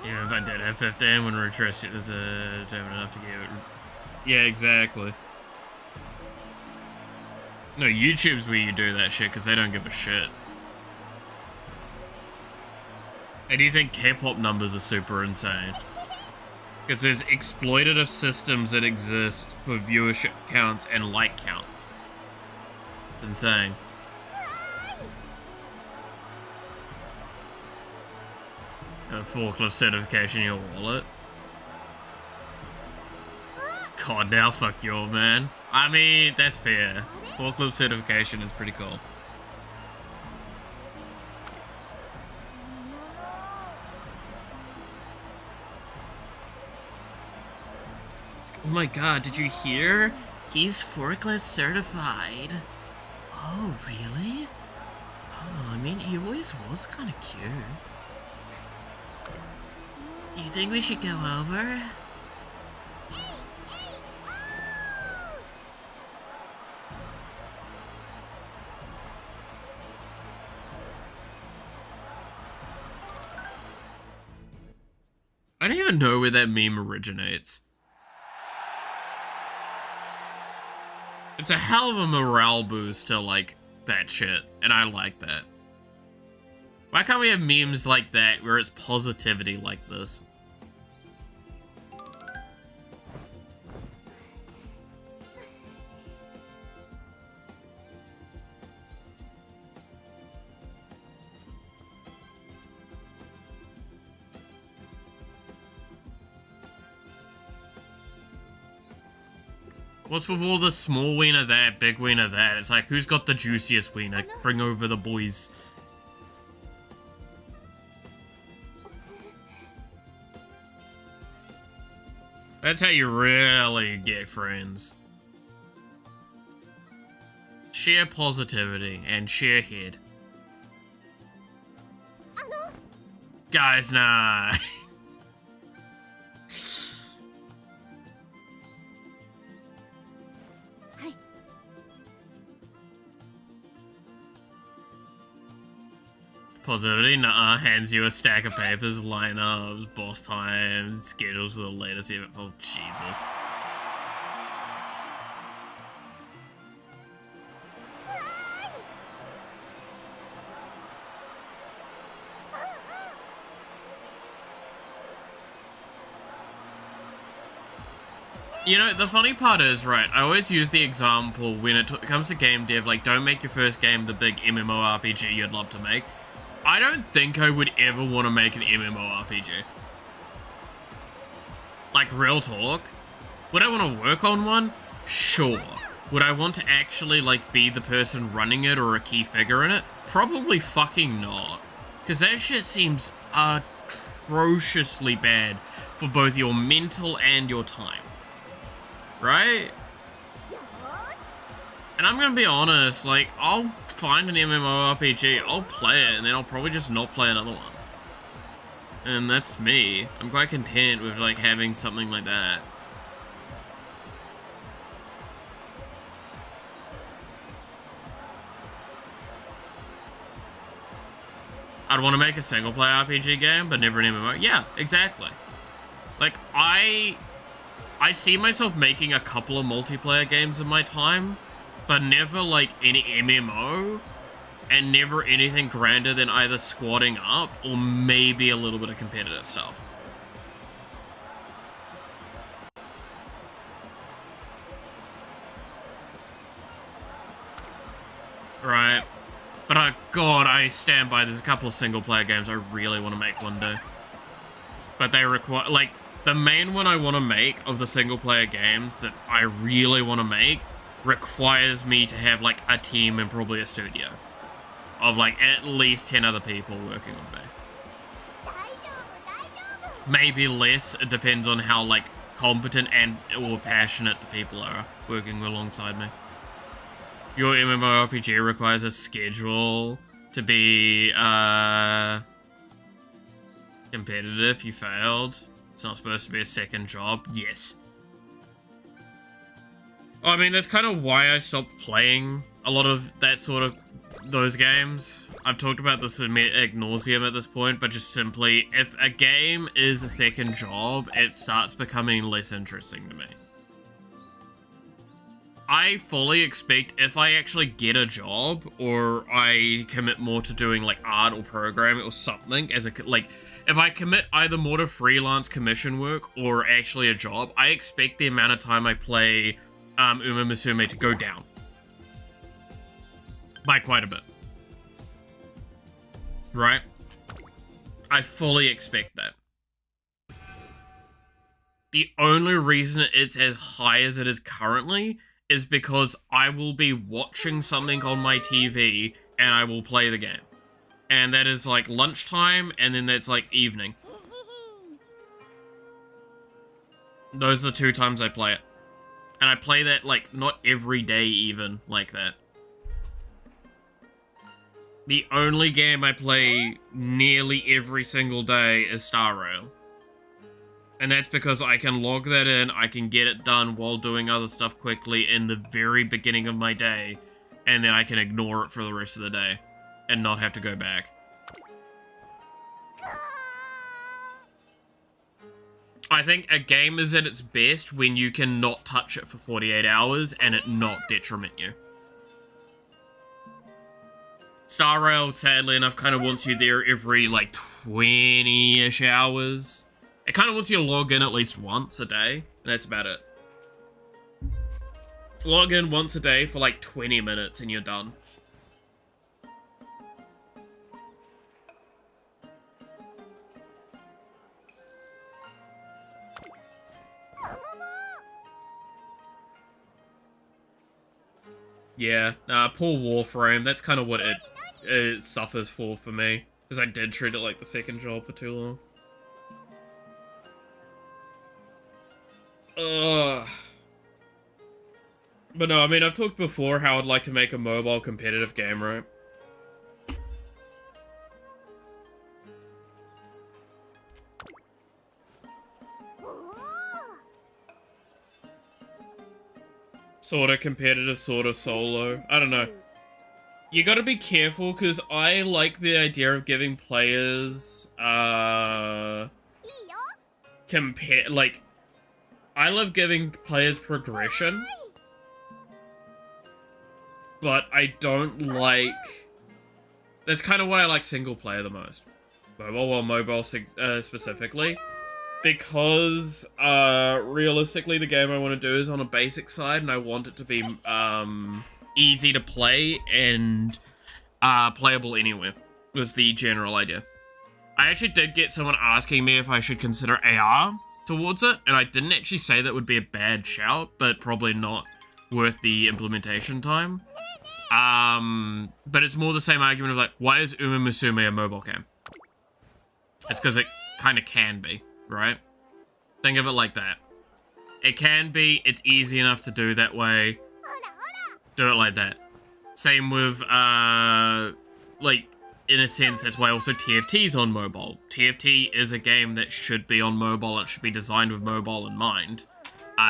Yeah, if I did have 15, when retraced it, there's damn enough to get it. Yeah, exactly. No, YouTube's where you do that shit, because they don't give a shit. And do you think K-pop numbers are super insane? Because there's exploitative systems that exist for viewership counts and like counts. It's insane. Forklift certification in your wallet. It's COD now, fuck you, man. I mean, that's fair. Forklift certification is pretty cool. Oh my god, did you hear? He's forklift certified. Oh, really? Oh, I mean, he always was kind of cute. Do you think we should go over? I don't even know where that meme originates. It's a hell of a morale boost to, like, that shit, and I like that. Why can't we have memes like that where it's positivity like this? What's with all the small wiener that, big wiener that? It's like, who's got the juiciest wiener? Bring over the boys. That's how you really get friends. Sheer positivity and sheer head. あの Guys, nah. はい Positivity, nah, hands you a stack of papers, lineups, boss times, schedules for the latest event. Oh, Jesus. You know, the funny part is, right, I always use the example when it comes to game dev, like, don't make your first game the big MMORPG you'd love to make. I don't think I would ever want to make an MMORPG. Like, real talk. Would I want to work on one? Sure. Would I want to actually, like, be the person running it or a key figure in it? Probably fucking not. Because that shit seems atrociously bad for both your mental and your time. Right? よーし And I'm gonna be honest, like, I'll find an MMORPG, I'll play it, and then I'll probably just not play another one. And that's me. I'm quite content with, like, having something like that. I'd want to make a single-player RPG game, but never an MMO. Yeah, exactly. Like, I see myself making a couple of multiplayer games in my time, but never, like, any MMO, and never anything grander than either squatting up or maybe a little bit of competitive stuff. Right. But, God, I stand by, there's a couple of single-player games I really want to make one day. But they require, like, the main one I want to make of the single-player games that I really want to make requires me to have, like, a team and probably a studio of, like, at least 10 other people working with me. 大丈夫大丈夫 Maybe less, it depends on how, like, competent and or passionate the people are working alongside me. Your MMORPG requires a schedule to be, competitive. You failed. It's not supposed to be a second job. Yes. I mean, that's kind of why I stopped playing a lot of that sort of those games. I've talked about this ad nauseum at this point, but just simply, if a game is a second job, it starts becoming less interesting to me. I fully expect if I actually get a job, or I commit more to doing, like, art or programming or something, as a, like, if I commit either more to freelance commission work or actually a job, I expect the amount of time I play Umamusume to go down. By quite a bit. Right? I fully expect that. The only reason it's as high as it is currently is because I will be watching something on my TV and I will play the game. And that is like lunchtime, and then that's like evening. Those are the 2 times I play it. And I play that, like, not every day even like that. The only game I play nearly every single day is Star Rail. And that's because I can log that in, I can get it done while doing other stuff quickly in the very beginning of my day, and then I can ignore it for the rest of the day, and not have to go back. I think a game is at its best when you can not touch it for 48 hours and it not detriment you. Star Rail, sadly enough, kind of wants you there every, like, 20-ish hours. It kind of wants you to log in at least once a day, and that's about it. Log in once a day for like 20 minutes and you're done. Yeah, poor Warframe, that's kind of what it suffers for me. Because I did treat it like the second job for too long. But no, I mean, I've talked before how I'd like to make a mobile competitive game, right? Sorta competitive, sorta solo. I don't know. You gotta be careful, because I like the idea of giving players, like, I love giving players progression, but I don't like... That's kind of why I like single player the most. Mobile specifically. Because, realistically, the game I want to do is on a basic side, and I want it to be, easy to play and, playable anywhere, was the general idea. I actually did get someone asking me if I should consider AR towards it, and I didn't actually say that would be a bad shout, but probably not worth the implementation time. But it's more the same argument of, like, why is Umamusume a mobile game? It's because it kind of can be. Right? Think of it like that. It can be, it's easy enough to do that way. Do it like that. Same with, like, in a sense, that's why also TFT's on mobile. TFT is a game that should be on mobile, it should be designed with mobile in mind.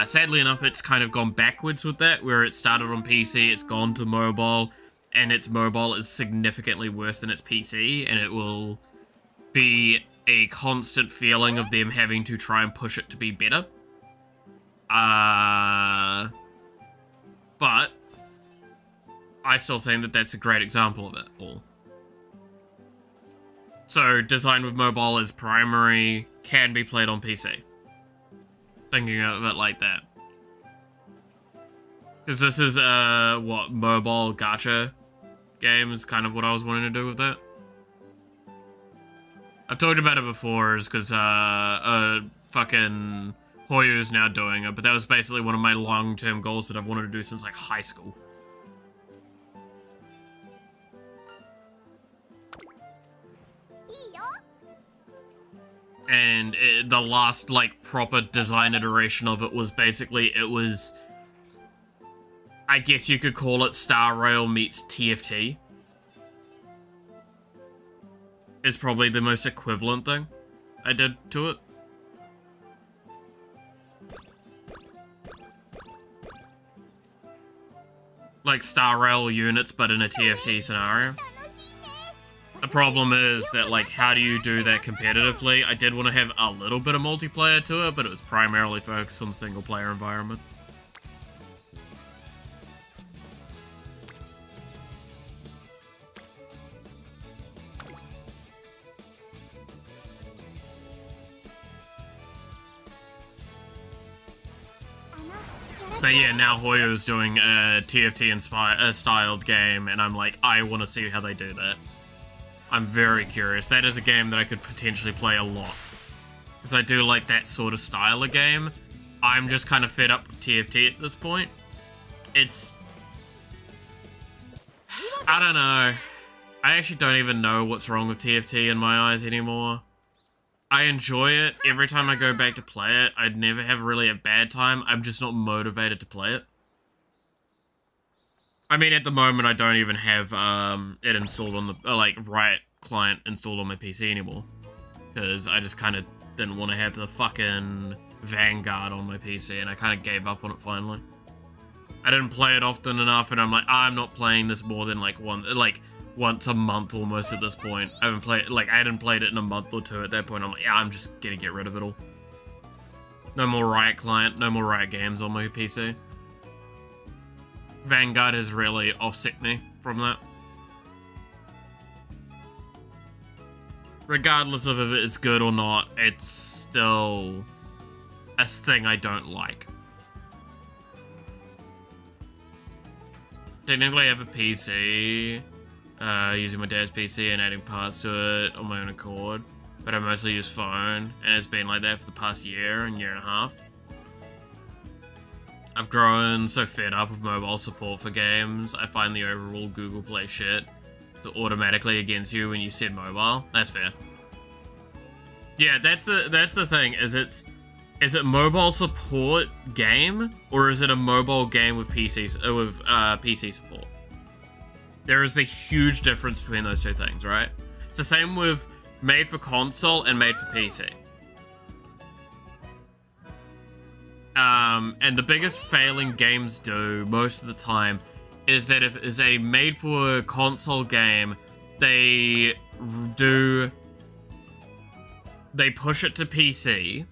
Sadly enough, it's kind of gone backwards with that, where it started on PC, it's gone to mobile, and its mobile is significantly worse than its PC, and it will be a constant feeling of them having to try and push it to be better. But I still think that that's a great example of it all. So, design with mobile is primary, can be played on PC. Thinking of it like that. Because this is, what, mobile gacha game is kind of what I was wanting to do with that. I've talked about it before, is because, fucking Hoyo's now doing it, but that was basically one of my long-term goals that I've wanted to do since, like, high school. And the last, like, proper design iteration of it was basically, it was... I guess you could call it Star Rail meets TFT. Is probably the most equivalent thing I did to it. Like Star Rail units, but in a TFT scenario. The problem is that, like, how do you do that competitively? I did want to have a little bit of multiplayer to it, but it was primarily focused on the single player environment. But yeah, now Hoyo's doing a TFT styled game, and I'm like, I want to see how they do that. I'm very curious. That is a game that I could potentially play a lot. Because I do like that sort of style of game. I'm just kind of fed up with TFT at this point. It's... I don't know. I actually don't even know what's wrong with TFT in my eyes anymore. I enjoy it. Every time I go back to play it, I'd never have really a bad time. I'm just not motivated to play it. I mean, at the moment, I don't even have it installed on the, like, Riot client installed on my PC anymore. Because I just kind of didn't want to have the fucking Vanguard on my PC, and I kind of gave up on it finally. I didn't play it often enough, and I'm like, I'm not playing this more than, like, once a month almost at this point. I haven't played, like, I hadn't played it in a month or two at that point. I'm like, yeah, I'm just gonna get rid of it all. No more Riot client, no more Riot games on my PC. Vanguard has really offset me from that. Regardless of if it's good or not, it's still a thing I don't like. Technically I have a PC, using my dad's PC and adding parts to it on my own accord, but I mostly use phone, and it's been like that for the past year and a half. I've grown so fed up with mobile support for games. I find the overall Google Play shit is automatically against you when you said mobile. That's fair. Yeah, that's the thing, is it's Is it mobile support game, or is it a mobile game with PC support? There is a huge difference between those two things, right? It's the same with made for console and made for PC. And the biggest failing games do most of the time is that if it's a made for console game, they push it to PC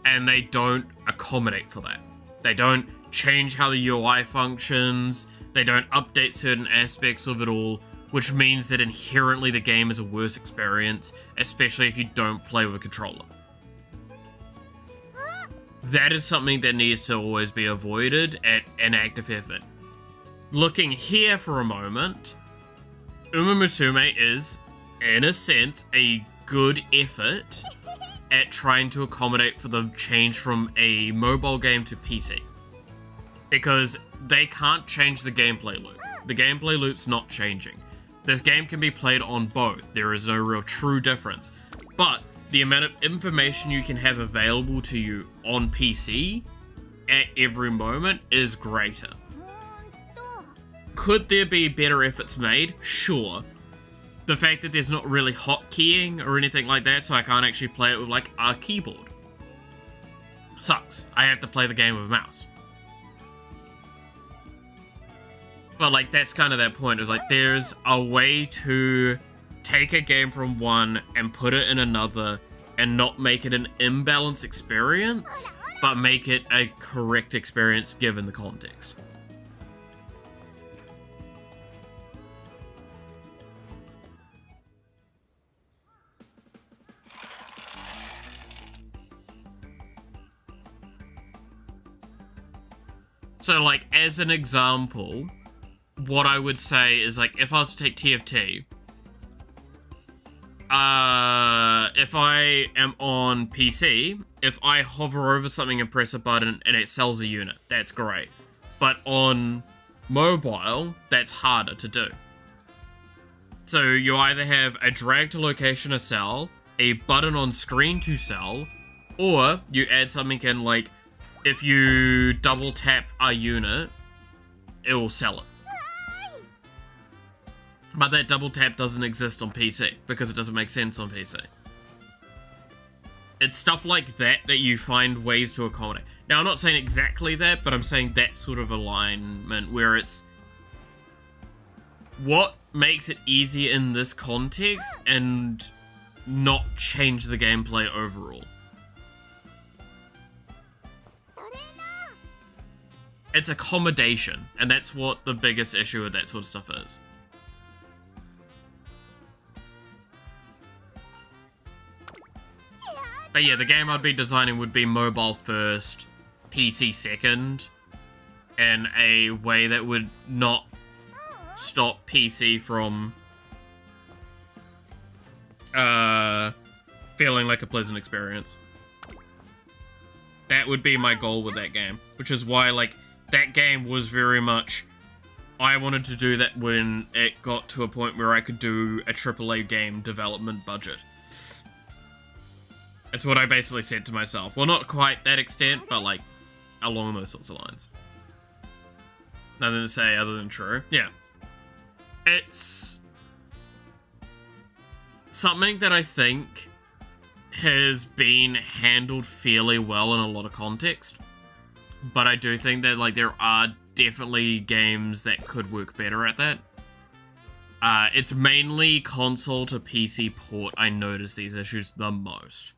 and they don't accommodate for that. They don't change how the UI functions, they don't update certain aspects of it all, which means that inherently the game is a worse experience, especially if you don't play with a controller. That is something that needs to always be avoided at an active effort. Looking here for a moment, Umamusume is, in a sense, a good effort at trying to accommodate for the change from a mobile game to PC. Because they can't change the gameplay loop. The gameplay loop's not changing. This game can be played on both. There is no real true difference. But the amount of information you can have available to you on PC at every moment is greater. Could there be better efforts made? Sure. The fact that there's not really hotkeying or anything like that, so I can't actually play it with like a keyboard, sucks. I have to play the game with a mouse. But like, that's kind of that point, is like, there's a way to take a game from one and put it in another and not make it an imbalanced experience, but make it a correct experience given the context. So like, as an example, what I would say is like, if I was to take TFT, if I am on PC, if I hover over something and press a button and it sells a unit, that's great. But on mobile, that's harder to do. So you either have a drag to location to sell, a button on screen to sell, or you add something in like, if you double tap a unit, it will sell it. But that double tap doesn't exist on PC, because it doesn't make sense on PC. It's stuff like that that you find ways to accommodate. Now, I'm not saying exactly that, but I'm saying that sort of alignment where it's what makes it easier in this context and not change the gameplay overall. It's accommodation, and that's what the biggest issue with that sort of stuff is. But yeah, the game I'd be designing would be mobile first, PC second, in a way that would not stop PC from feeling like a pleasant experience. That would be my goal with that game, which is why, like, that game was very much, I wanted to do that when it got to a point where I could do a AAA game development budget. That's what I basically said to myself. Well, not quite that extent, but like, along those sorts of lines. Nothing to say other than true. Yeah. It's something that I think has been handled fairly well in a lot of context. But I do think that, like, there are definitely games that could work better at that. It's mainly console to PC port I notice these issues the most.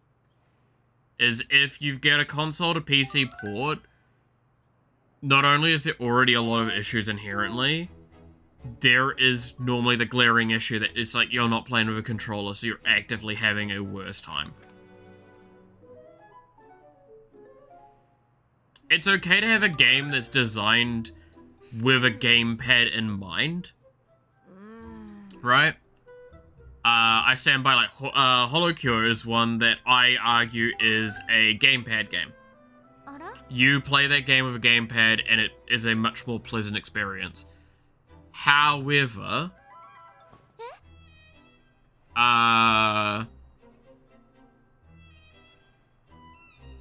Is if you've got a console to PC port, not only is there already a lot of issues inherently, there is normally the glaring issue that it's like you're not playing with a controller, so you're actively having a worse time. It's okay to have a game that's designed with a gamepad in mind, right? I stand by, like, HoloCure is one that I argue is a gamepad game. You play that game with a gamepad and it is a much more pleasant experience. However,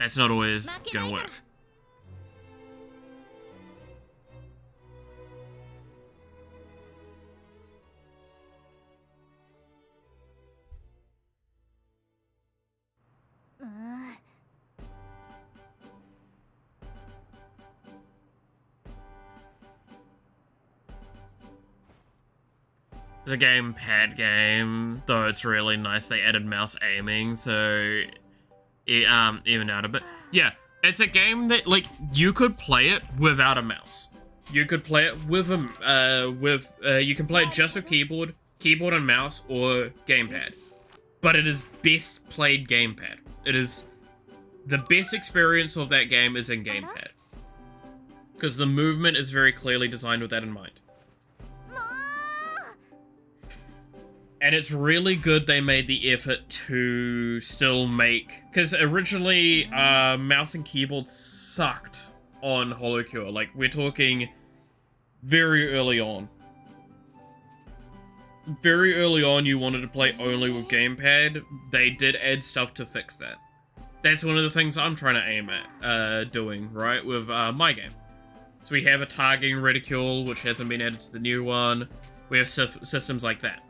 That's not always gonna work. It's a gamepad game, though it's really nice. They added mouse aiming, so it even out a bit. Yeah, it's a game that, like, you could play it without a mouse. You could play it with you can play it just with keyboard and mouse, or gamepad. But it is best played gamepad. It is the best experience of that game is in gamepad, because the movement is very clearly designed with that in mind. And it's really good they made the effort to still make... Because originally, mouse and keyboard sucked on HoloCure. Like, we're talking very early on. Very early on, you wanted to play only with gamepad. They did add stuff to fix that. That's one of the things I'm trying to aim at doing, right, with my game. So we have a targeting reticule, which hasn't been added to the new one. We have systems like that.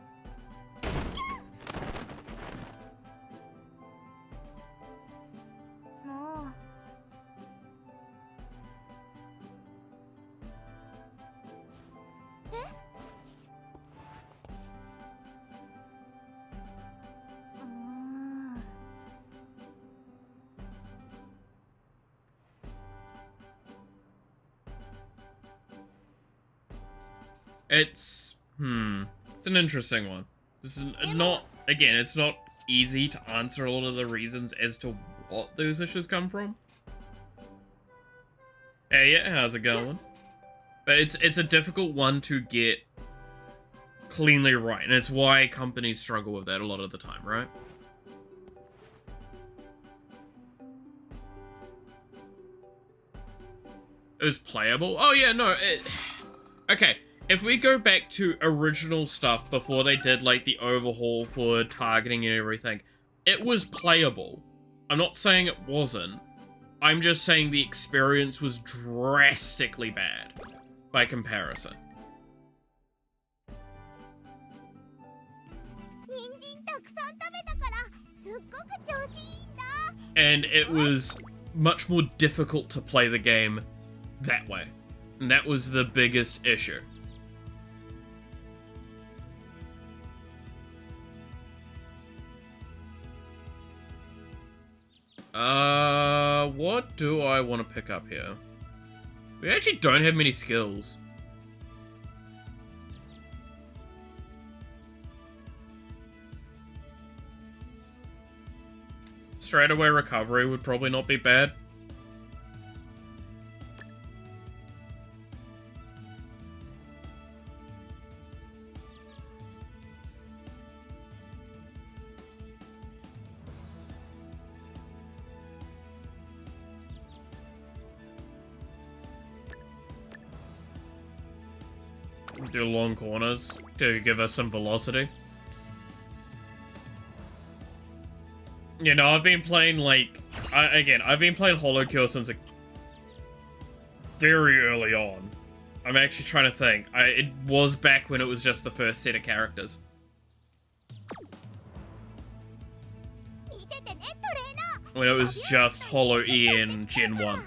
It's an interesting one. This is not, again, it's not easy to answer a lot of the reasons as to what those issues come from. Hey, yeah, how's it going? But it's a difficult one to get cleanly right, and it's why companies struggle with that a lot of the time, right? It was playable? Oh yeah, no, okay. If we go back to original stuff before they did, like, the overhaul for targeting and everything, it was playable. I'm not saying it wasn't. I'm just saying the experience was drastically bad by comparison. And it was much more difficult to play the game that way. And that was the biggest issue. What do I want to pick up here? We actually don't have many skills. Straightaway recovery would probably not be bad. Do long corners to give us some velocity. You know, I've been playing, like, I've been playing HoloCure since very early on. I'm actually trying to think. It was back when it was just the first set of characters. When it was just Holo E in Gen 1.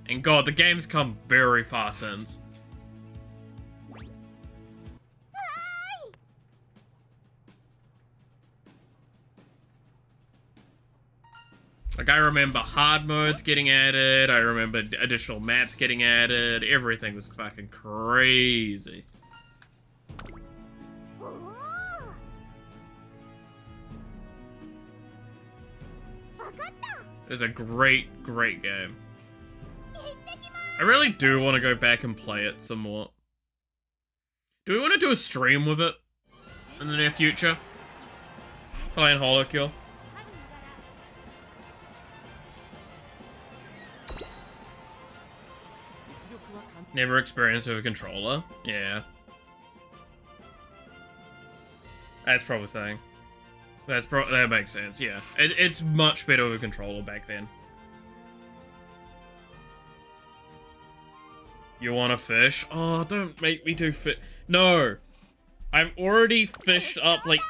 And God, the game's come very far since. Like, I remember hard modes getting added, I remember additional maps getting added, everything was fucking crazy. It was a great, great game. I really do want to go back and play it some more. Do we want to do a stream with it in the near future? Playing HoloCure. Never experienced with a controller? Yeah. That's probably a thing. That makes sense, yeah. It's much better with a controller back then. You wanna fish? Oh, don't make me do fish. No! I've already fished up, like,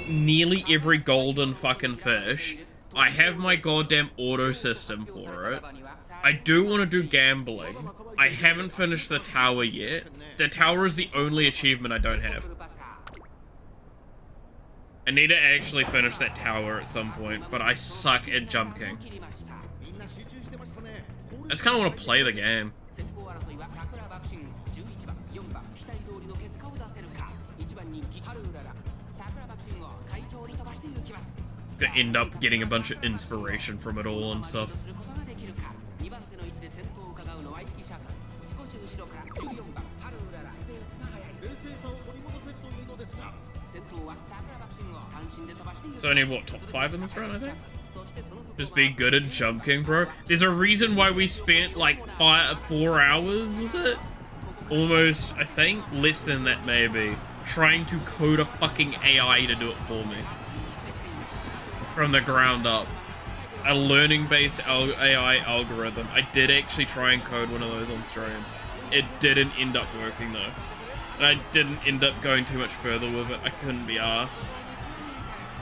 nearly every golden fucking fish. I have my goddamn auto system for it. I do want to do gambling. I haven't finished the tower yet. The tower is the only achievement I don't have. I need to actually finish that tower at some point, but I suck at jumping. I just kind of want to play the game. To end up getting a bunch of inspiration from it all and stuff. So I need, what, top 5 in this run, I think? Just be good at jumping, bro. There's a reason why we spent, like, 4 hours, was it? Almost, I think, less than that, maybe. Trying to code a fucking AI to do it for me. From the ground up. A learning-based AI algorithm. I did actually try and code one of those on stream. It didn't end up working, though. And I didn't end up going too much further with it. I couldn't be asked.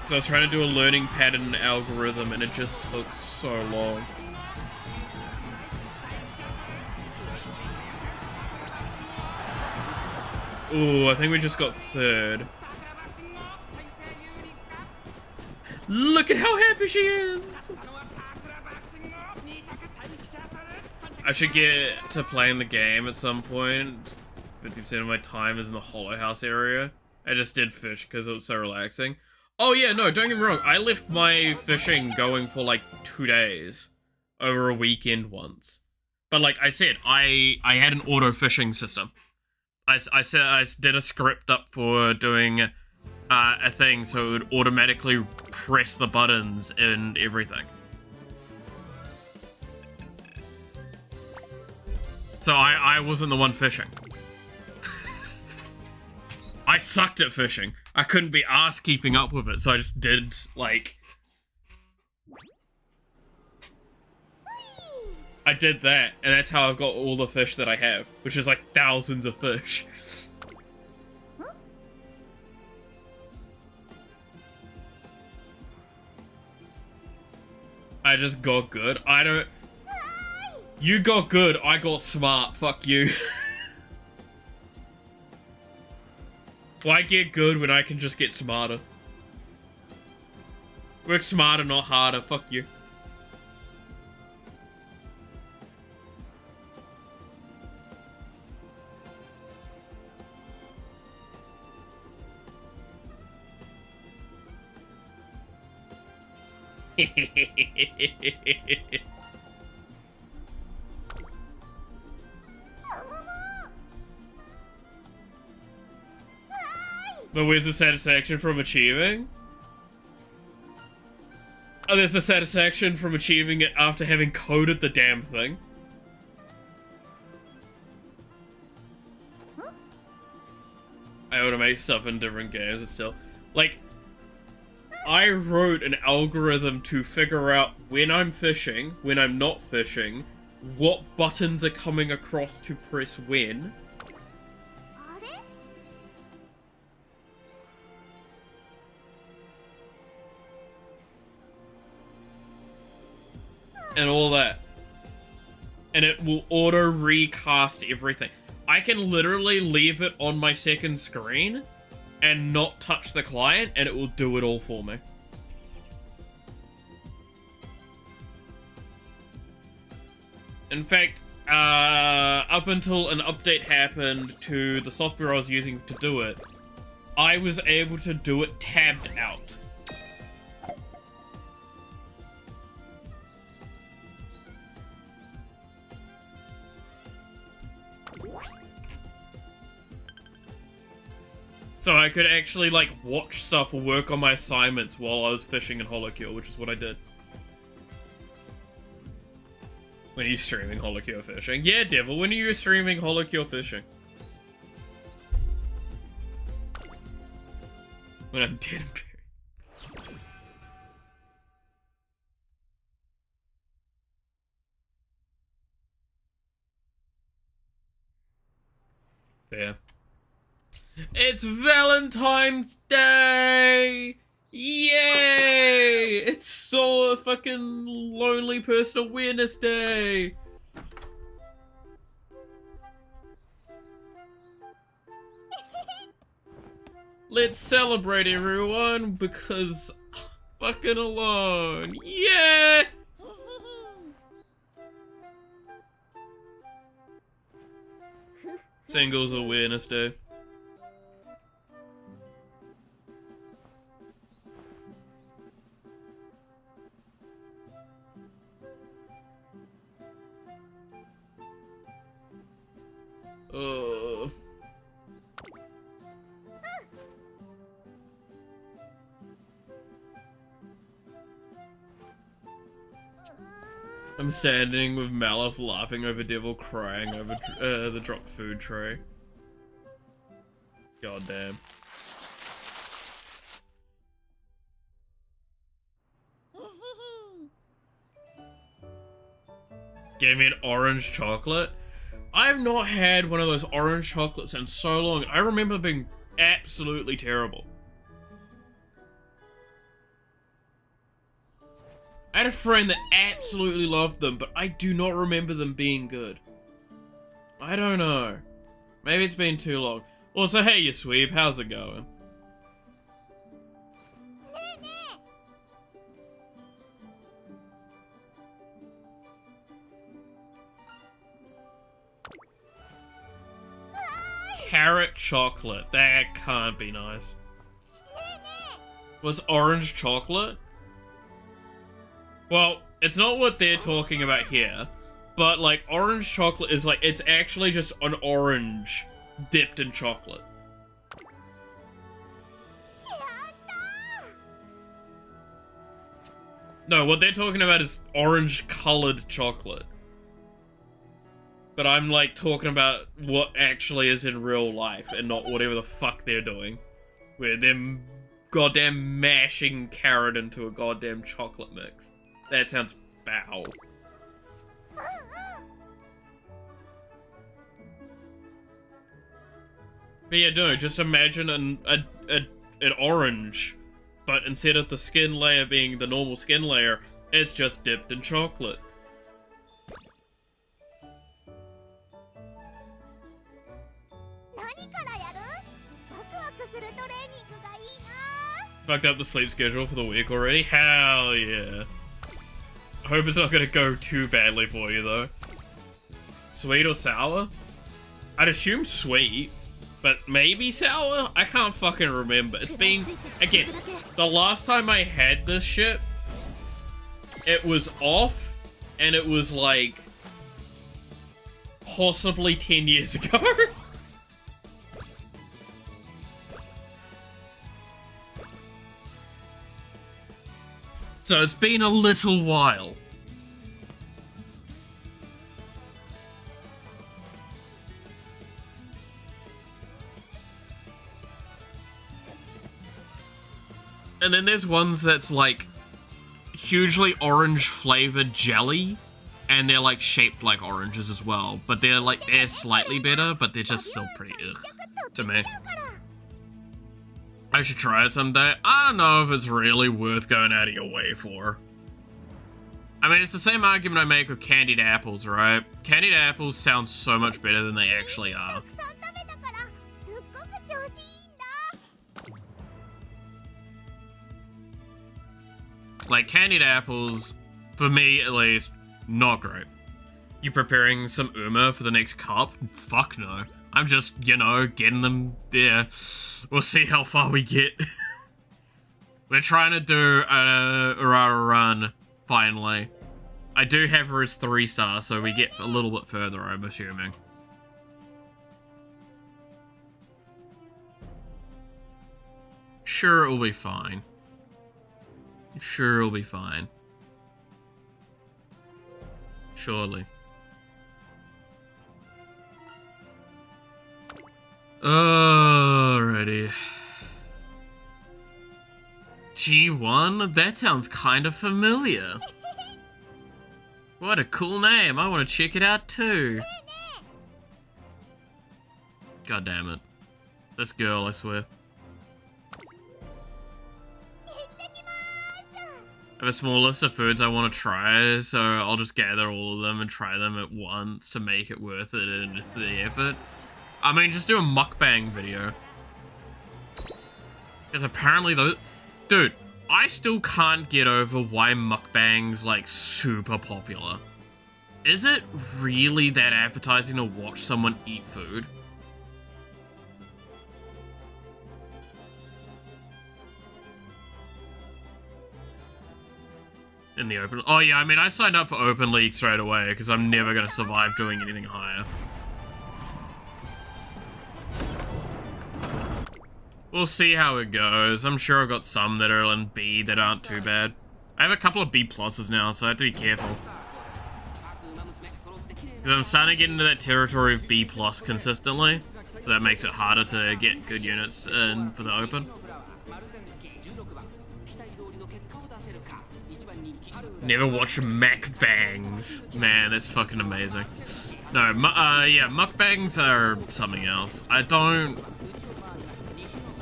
So I was trying to do a learning pattern algorithm, and it just took so long. Ooh, I think we just got 3rd. Look at how happy she is! I should get to playing the game at some point. 50% of my time is in the Hollow House area. I just did fish because it was so relaxing. Oh yeah, no, don't get me wrong. I left my fishing going for like 2 days. Over a weekend once. But like I said, I had an auto fishing system. I did a script up for doing a thing so it would automatically press the buttons and everything. So I wasn't the one fishing. I sucked at fishing. I couldn't be arsed keeping up with it, so I just did, like... I did that, and that's how I've got all the fish that I have, which is like thousands of fish. I just got good. I don't... You got good, I got smart, fuck you. Why get good when I can just get smarter? Work smarter, not harder, fuck you. But where's the satisfaction from achieving? Oh, there's the satisfaction from achieving it after having coded the damn thing. I automate stuff in different games and still. Like, I wrote an algorithm to figure out when I'm fishing, when I'm not fishing, what buttons are coming across to press when. And all that. And it will auto recast everything. I can literally leave it on my second screen and not touch the client, and it will do it all for me. In fact, up until an update happened to the software I was using to do it, I was able to do it tabbed out. So I could actually, like, watch stuff or work on my assignments while I was fishing in Hollow Kill, which is what I did. When are you streaming Holocure Fishing? Yeah, Devil, when are you streaming Holocure Fishing? When I'm dead and buried. Fair. It's Valentine's Day! Yay! It's so fucking Lonely Person Awareness Day! Let's celebrate, everyone, because I'm fucking alone. Yeah! Singles Awareness Day. I'm standing with Malice laughing over Devil crying over the dropped food tray. God damn. Gave me an orange chocolate. I have not had one of those orange chocolates in so long. I remember being absolutely terrible. I had a friend that absolutely loved them, but I do not remember them being good. I don't know. Maybe it's been too long. Also, hey, you sweep, how's it going? Carrot chocolate. That can't be nice. Was orange chocolate? Well, it's not what they're talking about here, but like orange chocolate is like, it's actually just an orange dipped in chocolate. No, what they're talking about is orange colored chocolate. But I'm like talking about what actually is in real life and not whatever the fuck they're doing. Where they're goddamn mashing carrot into a goddamn chocolate mix. That sounds foul. But yeah, no, just imagine an orange, but instead of the skin layer being the normal skin layer, it's just dipped in chocolate. Fucked up the sleep schedule for the week already? Hell yeah. I hope it's not gonna go too badly for you though. Sweet or sour? I'd assume sweet, but maybe sour? I can't fucking remember. It's been, again, the last time I had this shit, it was off, and it was like, possibly 10 years ago. So it's been a little while. And then there's ones that's like hugely orange flavored jelly, and they're like shaped like oranges as well, but they're like, they're slightly better, but they're just still pretty ugh to me. I should try it someday. I don't know if it's really worth going out of your way for. I mean, it's the same argument I make with candied apples, right? Candied apples sound so much better than they actually are. Like, candied apples, for me at least, not great. You preparing some Uma for the next cup? Fuck no. I'm just, you know, getting them there. We'll see how far we get. We're trying to do a Urara run, finally. I do have her as 3-star, so we get a little bit further, I'm assuming. Sure, it'll be fine. Sure, it'll be fine. Surely. Alrighty. G1? That sounds kind of familiar. What a cool name. I want to check it out too. God damn it. This girl, I swear. I have a small list of foods I want to try, so I'll just gather all of them and try them at once to make it worth it and the effort. I mean, just do a mukbang video. Because apparently those... Dude, I still can't get over why mukbangs, like, super popular. Is it really that appetizing to watch someone eat food? In the open... Oh yeah, I mean, I signed up for Open League straight away, because I'm never going to survive doing anything higher. We'll see how it goes. I'm sure I've got some that are in B that aren't too bad. I have a couple of B pluses now, so I have to be careful. Because I'm starting to get into that territory of B plus consistently, so that makes it harder to get good units in for the open. Never watch mukbangs. Man, that's fucking amazing. No, yeah, mukbangs are something else.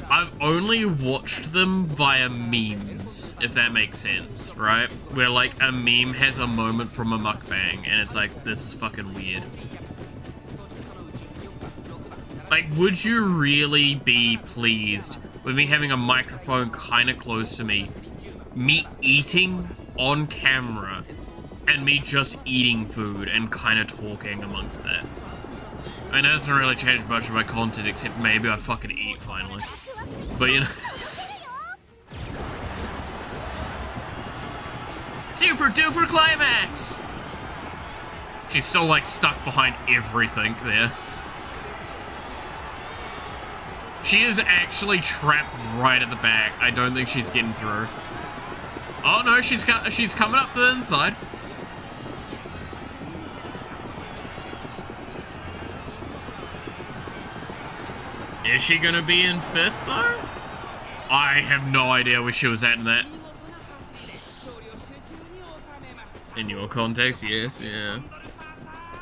I've only watched them via memes, if that makes sense, right? Where, like, a meme has a moment from a mukbang, and it's like, this is fucking weird. Like, would you really be pleased with me having a microphone kind of close to me eating on camera, and me just eating food and kind of talking amongst that? I mean, that doesn't really change much of my content, except maybe I fucking eat finally. But, you know... Super duper climax! She's still, like, stuck behind everything there. She is actually trapped right at the back. I don't think she's getting through. Oh, no, she's coming up the inside. Is she gonna be in 5th, though? I have no idea where she was at in that. In your context, yes, yeah.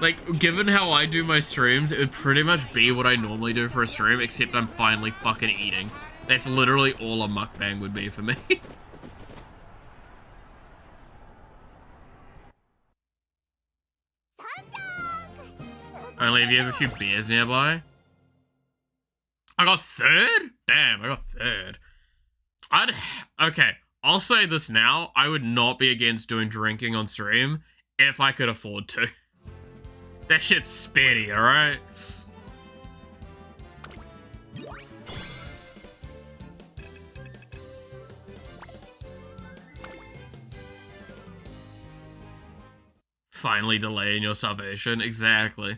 Like, given how I do my streams, it would pretty much be what I normally do for a stream, except I'm finally fucking eating. That's literally all a mukbang would be for me. Only if you have a few beers nearby. I got 3rd? Damn, I got 3rd. Okay, I'll say this now. I would not be against doing drinking on stream if I could afford to. That shit's spitty, alright? Finally delaying your salvation. Exactly.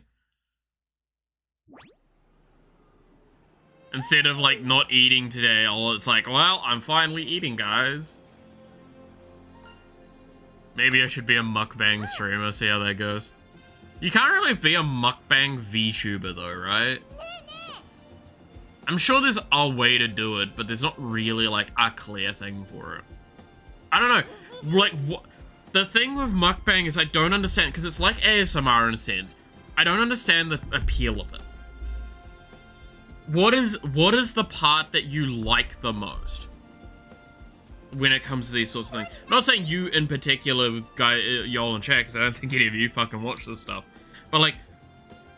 Instead of, like, not eating today, it's like, well, I'm finally eating, guys. Maybe I should be a mukbang streamer, see how that goes. You can't really be a mukbang VTuber, though, right? I'm sure there's a way to do it, but there's not really, like, a clear thing for it. I don't know. Like, what... The thing with mukbang is I don't understand, because it's like ASMR in a sense. I don't understand the appeal of it. What is the part that you like the most when it comes to these sorts of things? I'm not saying you in particular with y'all in chat, because I don't think any of you fucking watch this stuff. But, like,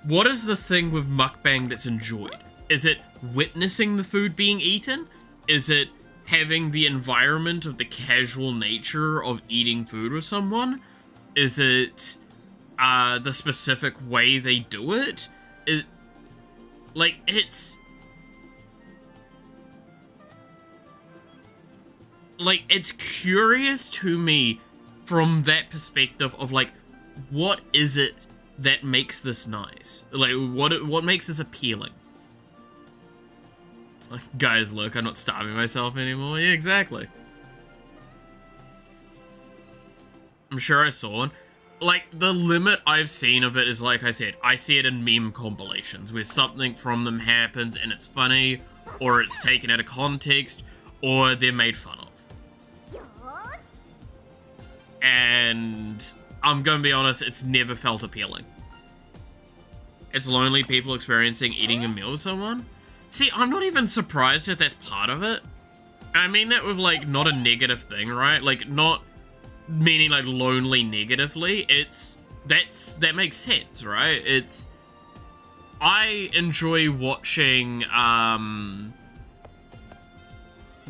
what is the thing with mukbang that's enjoyed? Is it witnessing the food being eaten? Is it having the environment of the casual nature of eating food with someone? Is it the specific way they do it? Like, it's... Like, it's curious to me from that perspective of, like, what is it that makes this nice? Like, what makes this appealing? Like, guys, look, I'm not starving myself anymore. Yeah, exactly. I'm sure I saw one. like, the limit I've seen of it is, like I said, I see it in meme compilations, where something from them happens and it's funny, or it's taken out of context, or they're made fun of. よーし And I'm gonna be honest, it's never felt appealing. It's lonely people experiencing eating a meal with someone. See, I'm not even surprised if that's part of it. I mean that with, like, not a negative thing, right? Like, not meaning, like, lonely negatively. That makes sense, right? I enjoy watching,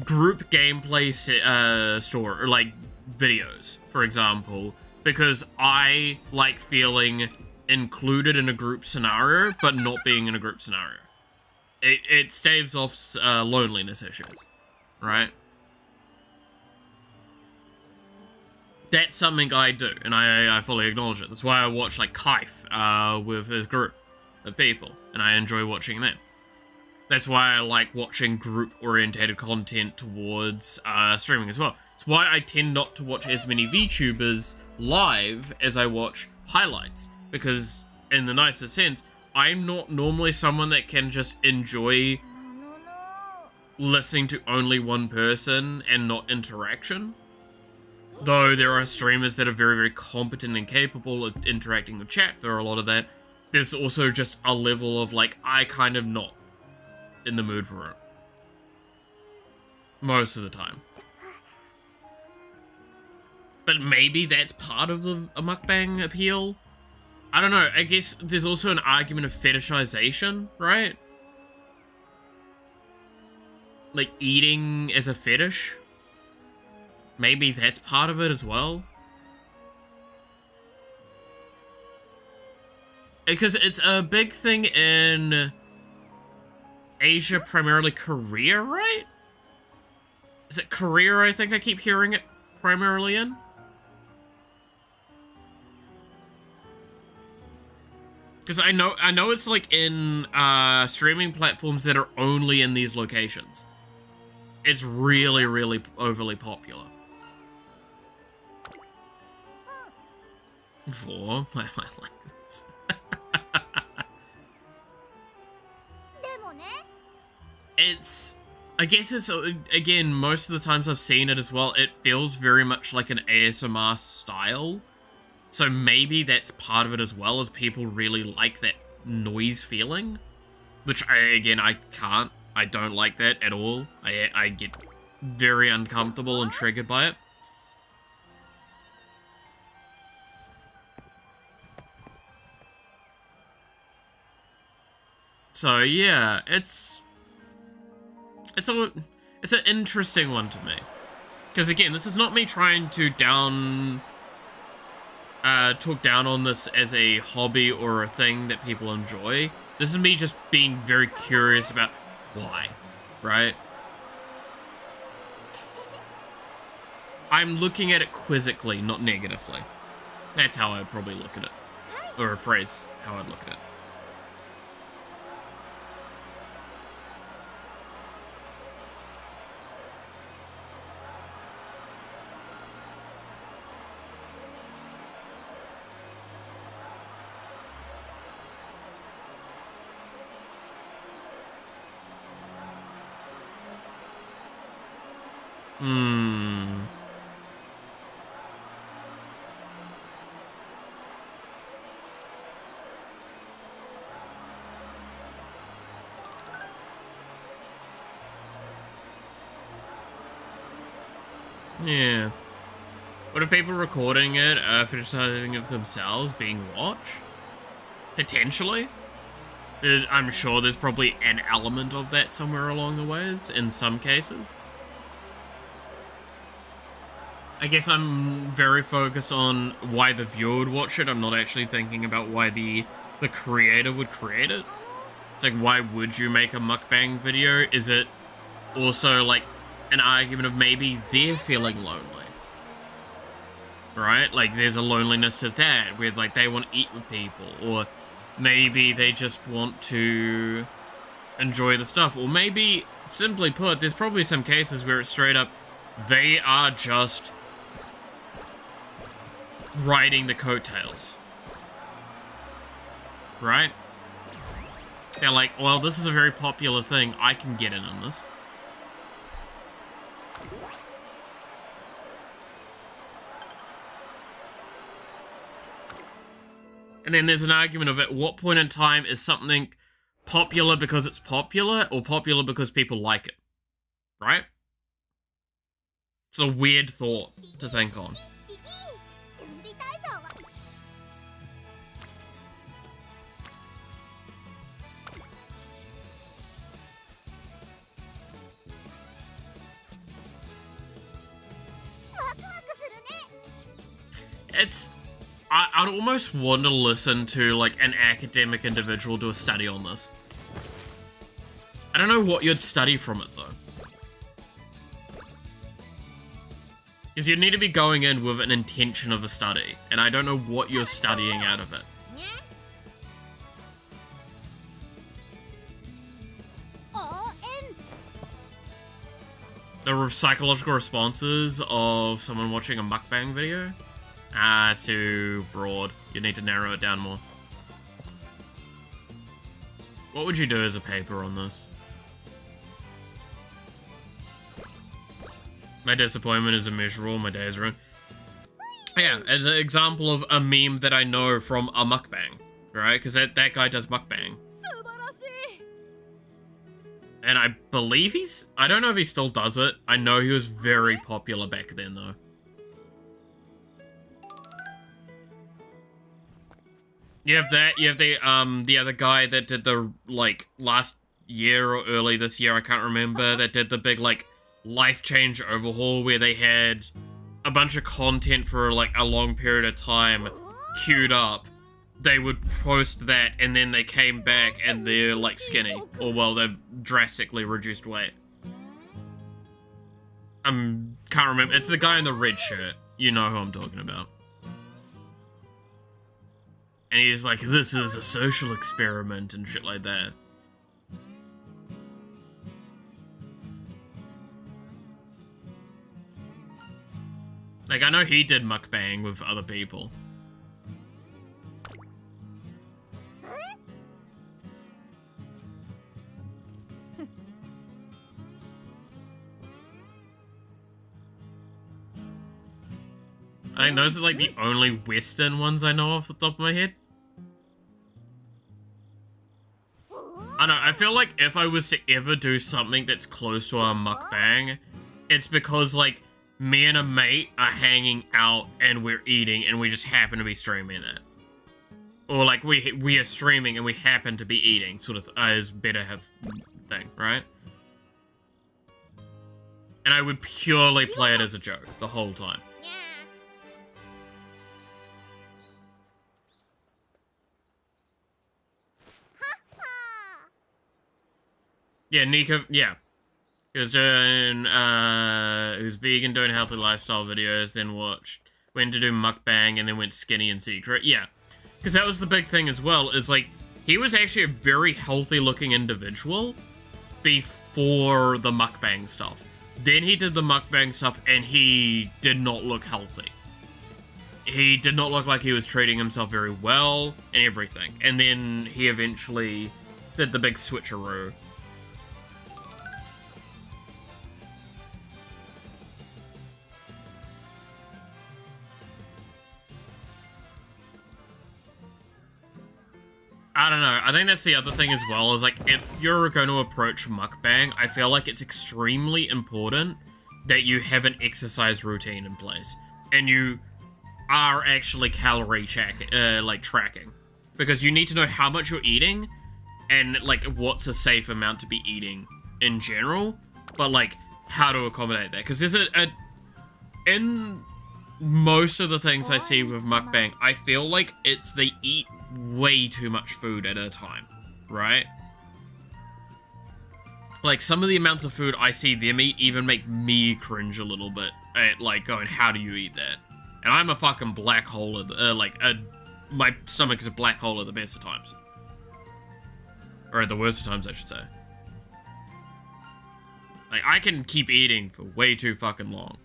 group gameplay, or, like, videos, for example, because I like feeling included in a group scenario, but not being in a group scenario. It staves off loneliness issues, right? That's something I do, and I fully acknowledge it. That's why I watch, like, Kaif with his group of people, and I enjoy watching them. That's why I like watching group-orientated content towards streaming as well. It's why I tend not to watch as many VTubers live as I watch highlights, because in the nicest sense, I'm not normally someone that can just enjoy ののの listening to only one person and not interaction. Though there are streamers that are very, very competent and capable of interacting with chat for a lot of that, there's also just a level of, like, I kind of not in the mood for it. Most of the time. But maybe that's part of a mukbang appeal? I don't know, I guess there's also an argument of fetishization, right? Like, eating as a fetish? Maybe that's part of it as well? Because it's a big thing in Asia, primarily Korea, right? Is it Korea, I think I keep hearing it primarily in? Because I know it's like in streaming platforms that are only in these locations. It's really, really overly popular. 4? I like this. でもね I guess it's, again, most of the times I've seen it as well, it feels very much like an ASMR style. So maybe that's part of it as well, as people really like that noise feeling. Which, I don't like that at all. I get very uncomfortable and triggered by it. So yeah, it's an interesting one to me. Because again, this is not me trying to talk down on this as a hobby or a thing that people enjoy. This is me just being very curious about why, right? I'm looking at it quizzically, not negatively. That's how I'd probably look at it. Or rephrase how I'd look at it. Yeah. What if people recording it fetishizing of themselves being watched? Potentially. I'm sure there's probably an element of that somewhere along the ways, in some cases. I guess I'm very focused on why the viewer would watch it. I'm not actually thinking about why the creator would create it. It's like, why would you make a mukbang video? Is it also like an argument of maybe they're feeling lonely? Right? Like, there's a loneliness to that, where like they want to eat with people, or maybe they just want to enjoy the stuff, or maybe, simply put, there's probably some cases where it's straight up, they are just riding the coattails. Right? They're like, well, this is a very popular thing. I can get in on this. And then there's an argument of at what point in time is something popular because it's popular or popular because people like it. Right? It's a weird thought to think on. 準備体操は ワクワクするね It's... I'd almost want to listen to, like, an academic individual do a study on this. I don't know what you'd study from it, though. Because you'd need to be going in with an intention of a study, and I don't know what you're studying out of it. にゃ応援 The psychological responses of someone watching a mukbang video? Ah, it's too broad. You need to narrow it down more. What would you do as a paper on this? My disappointment is immeasurable, my day is ruined. Yeah, as an example of a meme that I know from a mukbang, right? Because that guy does mukbang. 素晴らしい And I believe I don't know if he still does it. I know he was very popular back then, though. You have that, you have the other guy that did the, like, last year or early this year, I can't remember, that did the big, like, life change overhaul where they had a bunch of content for, like, a long period of time queued up. They would post that, and then they came back and they're, like, skinny. Or, well, they've drastically reduced weight. Can't remember. It's the guy in the red shirt. You know who I'm talking about. And he's like, this is a social experiment and shit like that. Like, I know he did mukbang with other people. I think those are like the only Western ones I know off the top of my head. I don't know, I feel like if I was to ever do something that's close to a mukbang, it's because, like, me and a mate are hanging out and we're eating and we just happen to be streaming it. Or, like, we are streaming and we happen to be eating, sort of, is better have thing, right? And I would purely play it as a joke the whole time. にゃ Yeah, Nico, yeah. He was doing, he was vegan, doing healthy lifestyle videos, then went to do mukbang, and then went skinny in secret. Yeah. Because that was the big thing as well, is like, he was actually a very healthy looking individual before the mukbang stuff. Then he did the mukbang stuff, and he did not look healthy. He did not look like he was treating himself very well, and everything. And then he eventually did the big switcheroo. I don't know, I think that's the other thing as well, is like, if you're going to approach mukbang, I feel like it's extremely important that you have an exercise routine in place. And you are actually calorie tracking. Because you need to know how much you're eating, and, like, what's a safe amount to be eating in general, but, like, how to accommodate that. Because there's in most of the things I see with mukbang, I feel like they eat way too much food at a time, right? Like, some of the amounts of food I see them eat even make me cringe a little bit at, like, going, how do you eat that? And I'm a fucking black hole my stomach is a black hole at the best of times. Or at the worst of times, I should say. Like, I can keep eating for way too fucking long.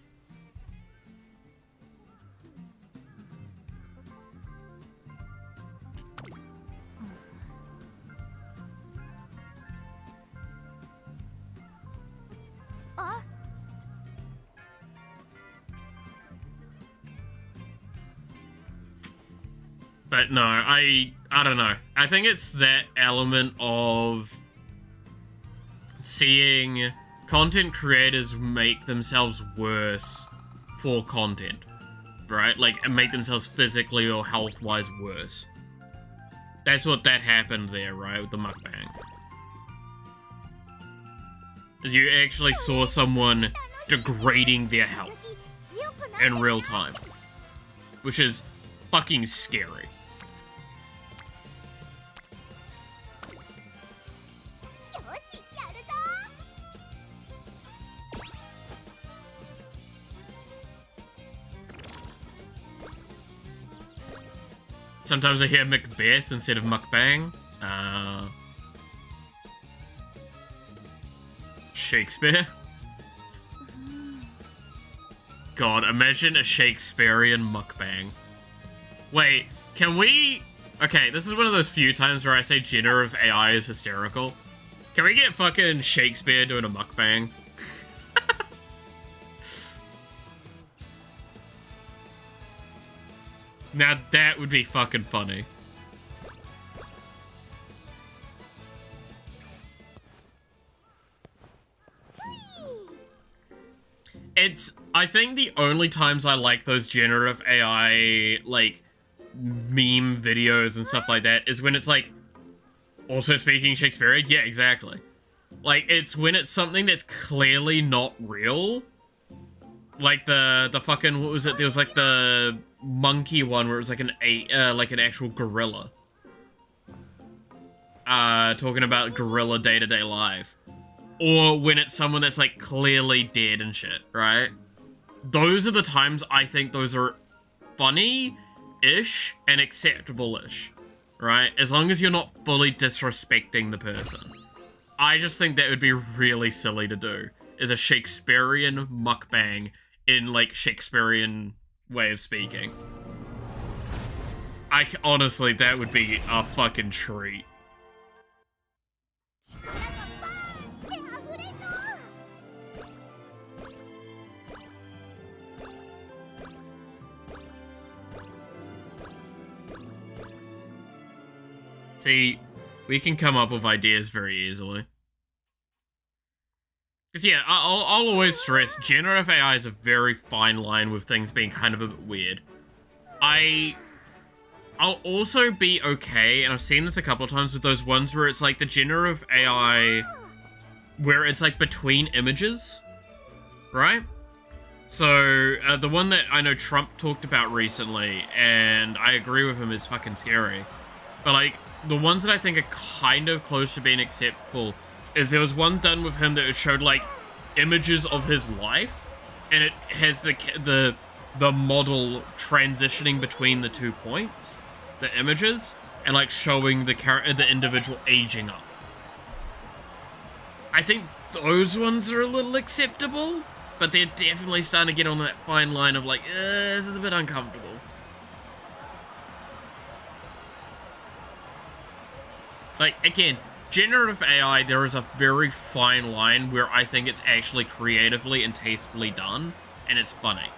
But no, I don't know. I think it's that element of seeing content creators make themselves worse for content, right? Like, make themselves physically or health-wise worse. That's what that happened there, right, with the mukbang. Is you actually saw someone degrading their health in real time, which is fucking scary. Sometimes I hear Macbeth instead of mukbang. Shakespeare? God, imagine a Shakespearean mukbang. Wait, can we... Okay, this is one of those few times where I say generative AI is hysterical. Can we get fucking Shakespeare doing a mukbang? Now that would be fucking funny. I think the only times I like those generative AI, like, meme videos and stuff like that is when it's like, also speaking Shakespearean? Yeah, exactly. Like, it's when it's something that's clearly not real. Like the fucking, what was it? There was like the monkey one where it was like an actual gorilla. Talking about gorilla day-to-day life. Or when it's someone that's like clearly dead and shit, right? Those are the times I think those are funny-ish and acceptable-ish, right? As long as you're not fully disrespecting the person. I just think that would be really silly to do, is a Shakespearean mukbang in, like, Shakespearean way of speaking. Honestly, that would be a fucking treat. See, we can come up with ideas very easily. Because yeah, I'll always stress, generative AI is a very fine line with things being kind of a bit weird. I'll also be okay, and I've seen this a couple of times with those ones where it's like the generative AI, where it's like between images, right? So, the one that I know Trump talked about recently, and I agree with him, is fucking scary. But like, the ones that I think are kind of close to being acceptable is there was one done with him that showed like images of his life, and it has the model transitioning between the 2 points, the images, and like showing the individual aging up. I think those ones are a little acceptable, but they're definitely starting to get on that fine line of like, this is a bit uncomfortable. Like, again, generative AI, there is a very fine line where I think it's actually creatively and tastefully done, and it's funny.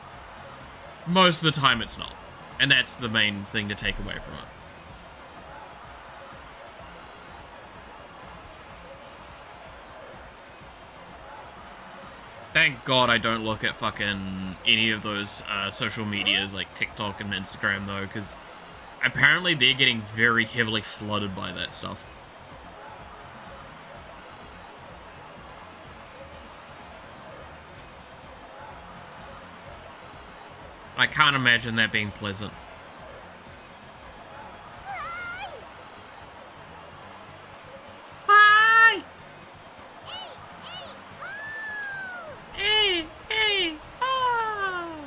Most of the time it's not. And that's the main thing to take away from it. Thank God I don't look at fucking any of those social medias like TikTok and Instagram though, because apparently they're getting very heavily flooded by that stuff. I can't imagine that being pleasant. Hi! Hey, hey, oh!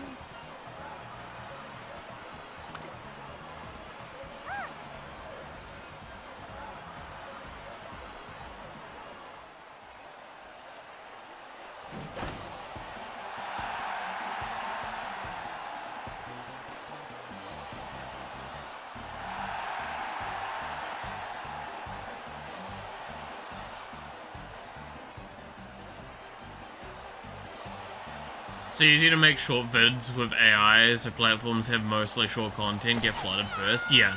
It's easy to make short vids with AI, so platforms have mostly short content get flooded first. Yeah,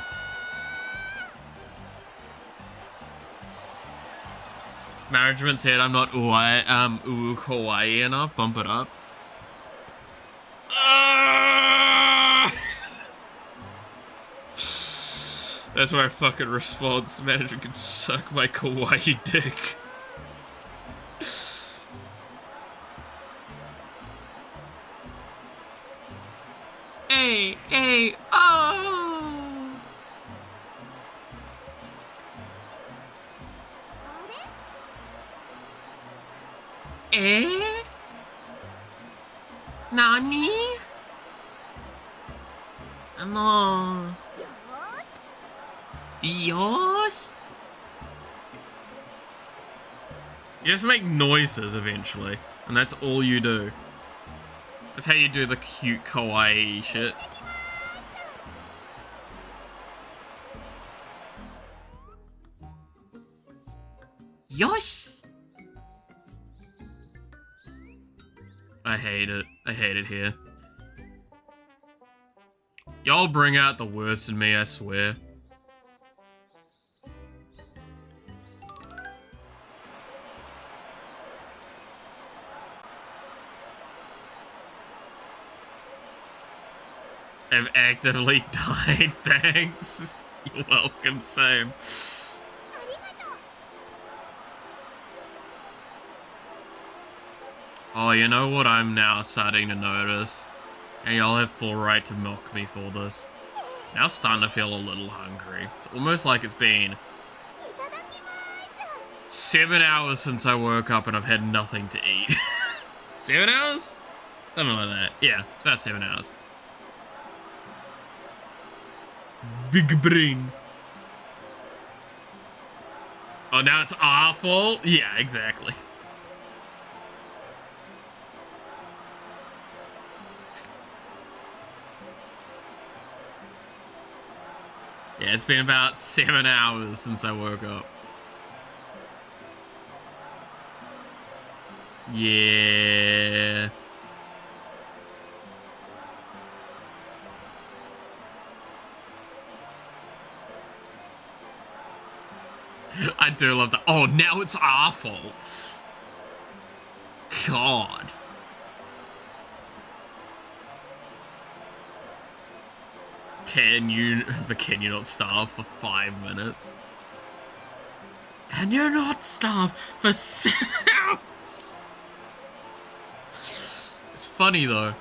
Management said I'm not kawaii enough. Bump it up. That's my fucking response. Management can suck my kawaii dick. Hey, oh! Eh? Nani? Yosh? You just make noises eventually, and that's all you do. That's how you do the cute kawaii shit. Yosh! I hate it. I hate it here. Y'all bring out the worst in me, I swear. I've actively died, thanks. You're welcome, same. Oh, you know what I'm now starting to notice? And y'all have full right to mock me for this. Now it's starting to feel a little hungry. It's almost like it's been 7 hours since I woke up and I've had nothing to eat. 7 hours? Something like that. Yeah, it's about 7 hours. Big brain. Oh, now it's awful? Yeah, exactly. Yeah, it's been about 7 hours since I woke up. Yeah. I do love that. Oh, now it's awful. God. Can you not starve for 5 minutes? Can you not starve for 7 hours? It's funny though.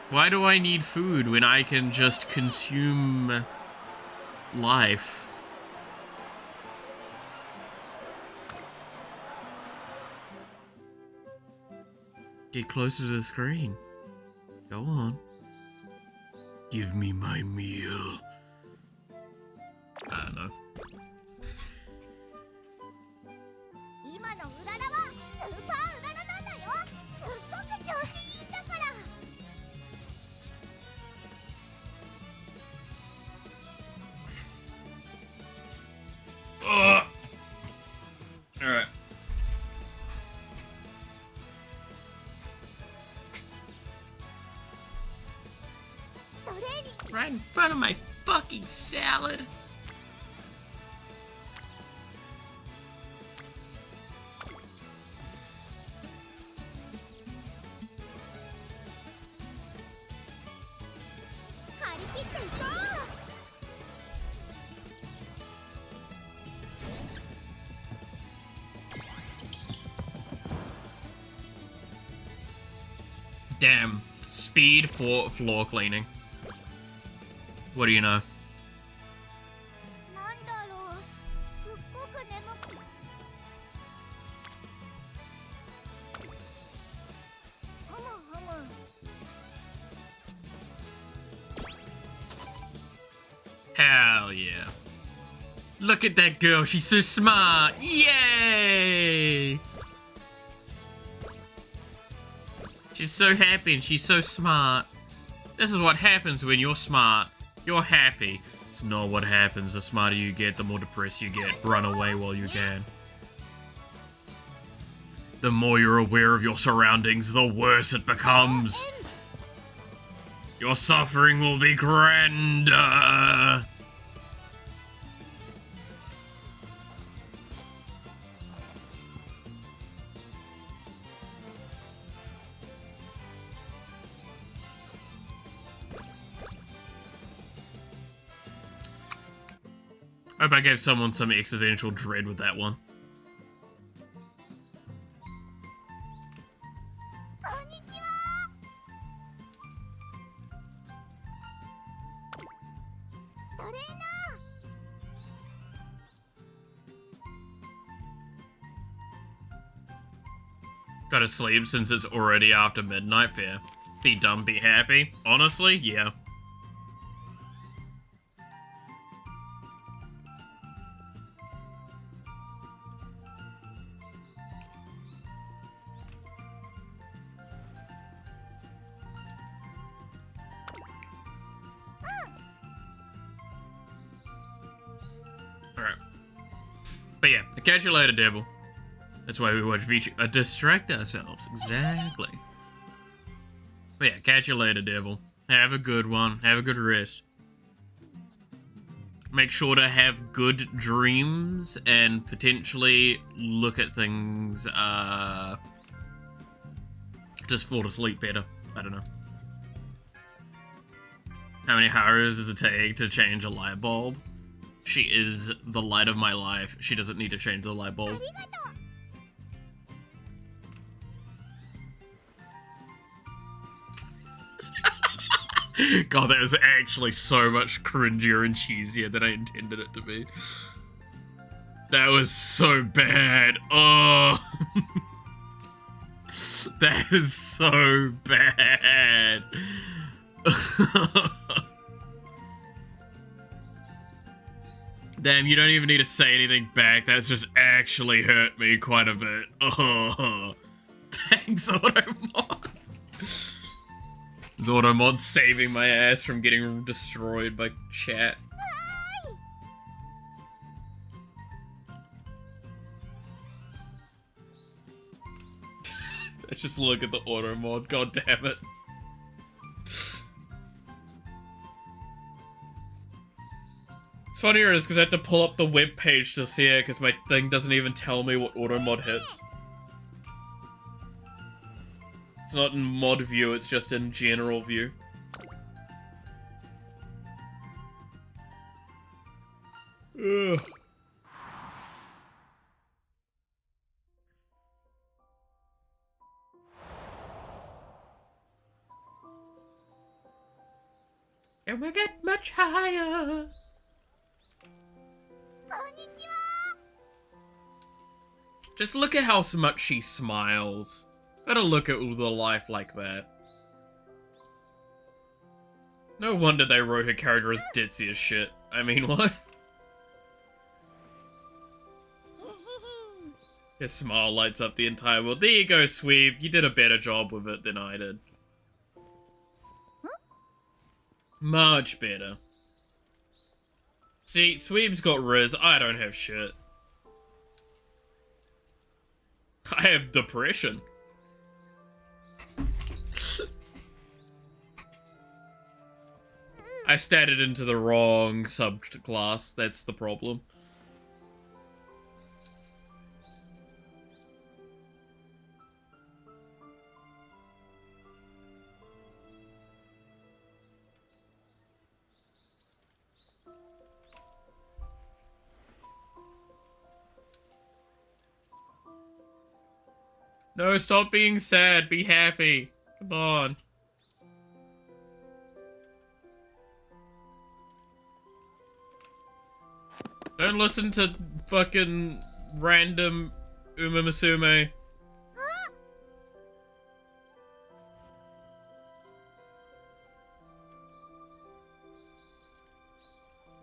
Why do I need food when I can just consume life? Get closer to the screen. Go on. Give me my meal. I don't know. Alright. Right in front of my fucking salad. Damn. Speed for floor cleaning. What do you know? Hell yeah. Look at that girl, she's so smart. Yay! She's so happy and she's so smart. This is what happens when you're smart. You're happy. It's not what happens. The smarter you get, the more depressed you get. Run away while you can. The more you're aware of your surroundings, the worse it becomes. Your suffering will be grander. Hope I gave someone some existential dread with that one. こんにちは。トレーナー。 Gotta sleep since it's already after midnight, fair. Be dumb, be happy. Honestly, yeah. Alright. But yeah, I'll catch you later, devil. That's why we watch VTuber. Distract ourselves. Exactly. But yeah, catch you later, devil. Have a good one. Have a good rest. Make sure to have good dreams and potentially look at things, just fall asleep better. I don't know. How many hours does it take to change a light bulb? She is the light of my life. She doesn't need to change the light bulb. ありがとう。 God, that is actually so much cringier and cheesier than I intended it to be. That was so bad. Oh. That is so bad. Damn, you don't even need to say anything back. That's just actually hurt me quite a bit. Oh. Thanks, Automod. Is Automod saving my ass from getting destroyed by chat? Let's just look at the Automod, god damn it. It's funnier is because I had to pull up the web page to see it because my thing doesn't even tell me what Automod hits. It's not in mod view, it's just in general view. Ugh. Can we get much higher? こんにちは。 Just look at how much she smiles. Gotta look at the life like that. No wonder they wrote her character as ditzy as shit. I mean, what? Her smile lights up the entire world. There you go, Sweeb. You did a better job with it than I did. Much better. See, Sweeb's got Riz. I don't have shit. I have depression. I statted into the wrong subclass. That's the problem. No, stop being sad. Be happy. Come on. Don't listen to fucking random Umamusume.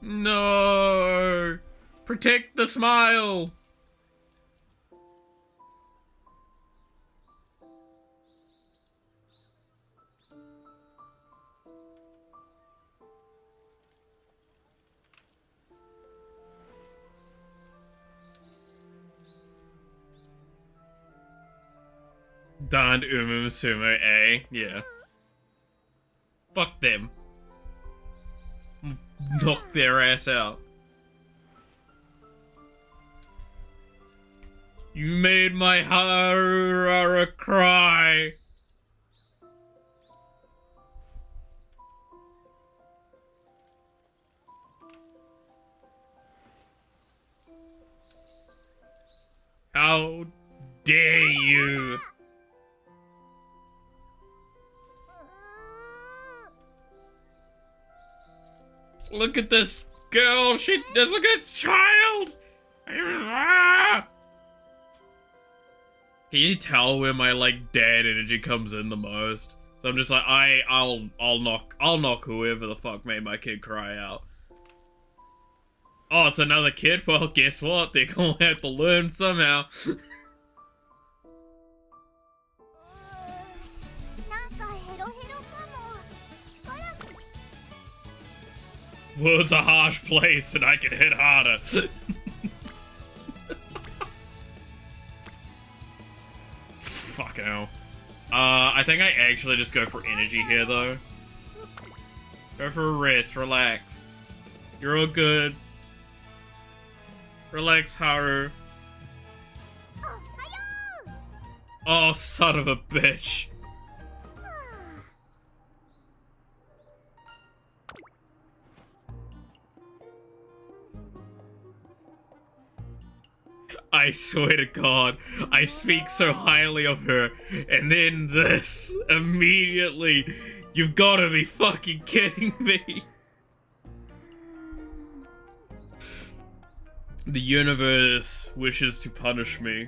No! Protect the smile! Darned Umamusume, eh? Yeah. Fuck them. Knock their ass out. You made my Harurara cry. How dare you? Look at this girl. She does look at this child. Can you tell where my like dad energy comes in the most? So I'm just like, I'll knock whoever the fuck made my kid cry out. Oh, it's another kid? Well, guess what? They're gonna have to learn somehow. World's a harsh place and I can hit harder. Fucking hell. I think I actually just go for energy here though. Go for a rest, relax. You're all good. Relax, Haru. Oh, son of a bitch. I swear to God, I speak so highly of her, and then this, immediately, you've gotta be fucking kidding me. The universe wishes to punish me.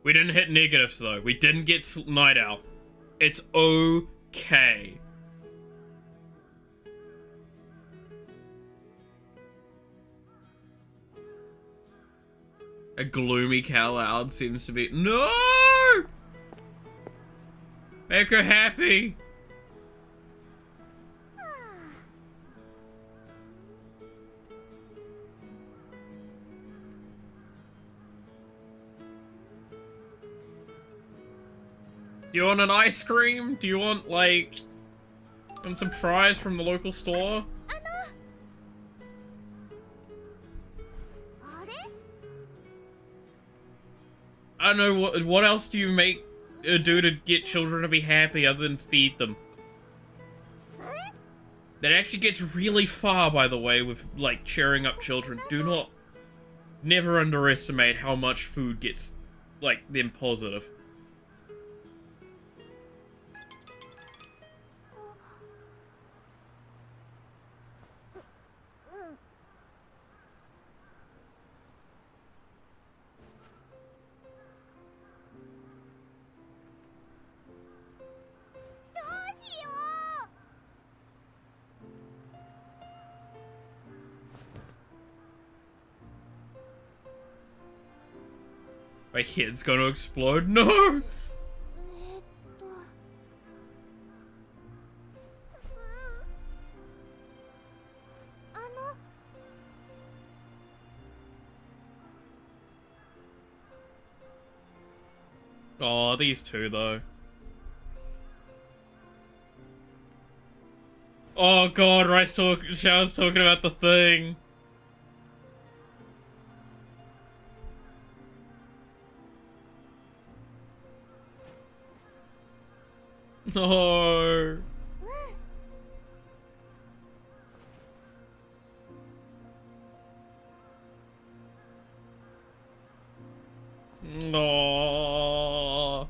We didn't hit negatives though, we didn't get Night Owl. It's okay. A gloomy Cloud seems to be— No! Make her happy! Do you want an ice cream? Do you want, like, some fries from the local store? I don't know, what else do you do to get children to be happy other than feed them? That actually gets really far, by the way, with, like, cheering up children. Never underestimate how much food gets, like, them positive. My head's gonna explode. No! Oh, these two though. Oh god, Xiao's talking about the thing. No. No.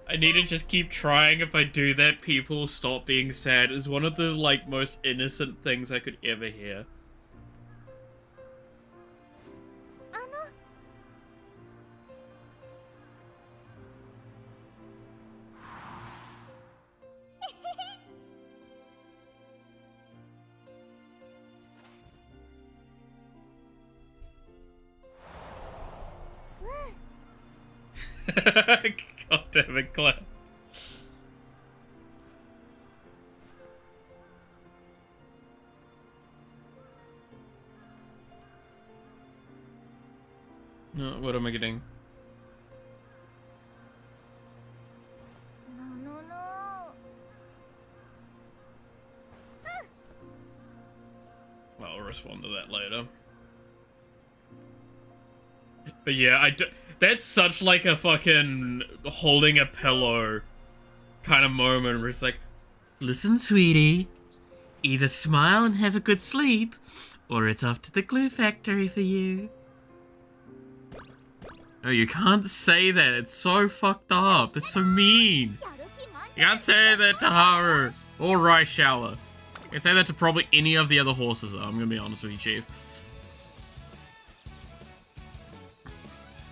I need to just keep trying. If I do that, people will stop being sad. It's one of the, like, most innocent things I could ever hear. God damn it, Claire. No, what am I getting? Well, respond to that later. But yeah, that's such like a fucking holding a pillow kind of moment where it's like, listen, sweetie, either smile and have a good sleep, or it's off to the glue factory for you. No, you can't say that. It's so fucked up. That's so mean. You can't say that to Haru or Raishala. You can say that to probably any of the other horses, though. I'm gonna be honest with you, Chief.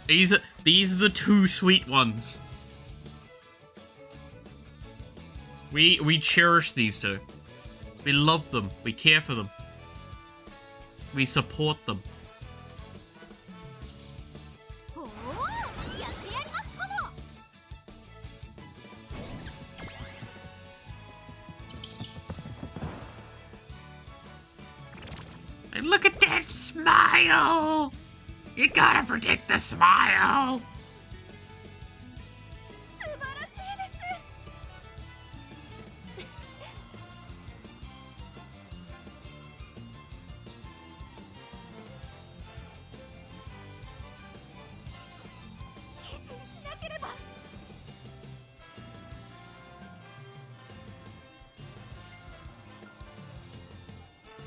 These are the two sweet ones. We cherish these two. We love them. We care for them. We support them. And look at that smile! You gotta predict the smile!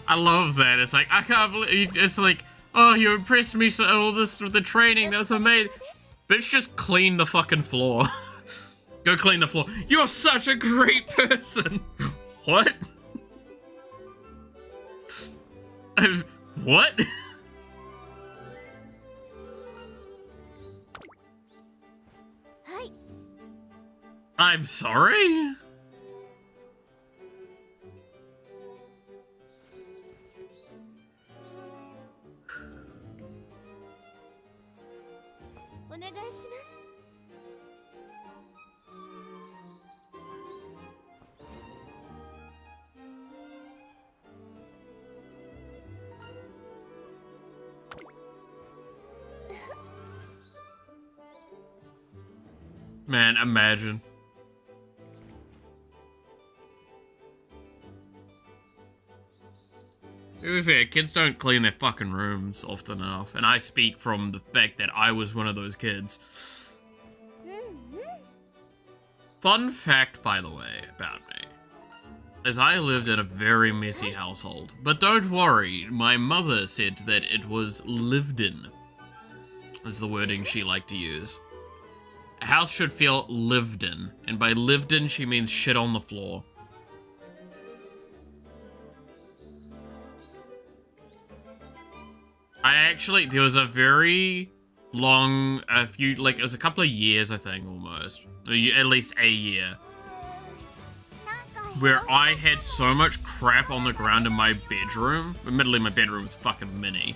I love that. It's like, I can't believe, it's like, oh, you impressed me so all this with the training that was amazing. Bitch, just clean the fucking floor. Go clean the floor. You're such a great person. What? What? I'm sorry? Man, imagine. To be fair, kids don't clean their fucking rooms often enough, and I speak from the fact that I was one of those kids. Fun fact, by the way, about me, is I lived in a very messy household. But don't worry, my mother said that it was lived in, is the wording she liked to use. A house should feel lived in, and by lived in, she means shit on the floor. There was a very long, it was a couple of years, I think, almost. At least a year. Where I had so much crap on the ground in my bedroom. Admittedly, my bedroom was fucking mini.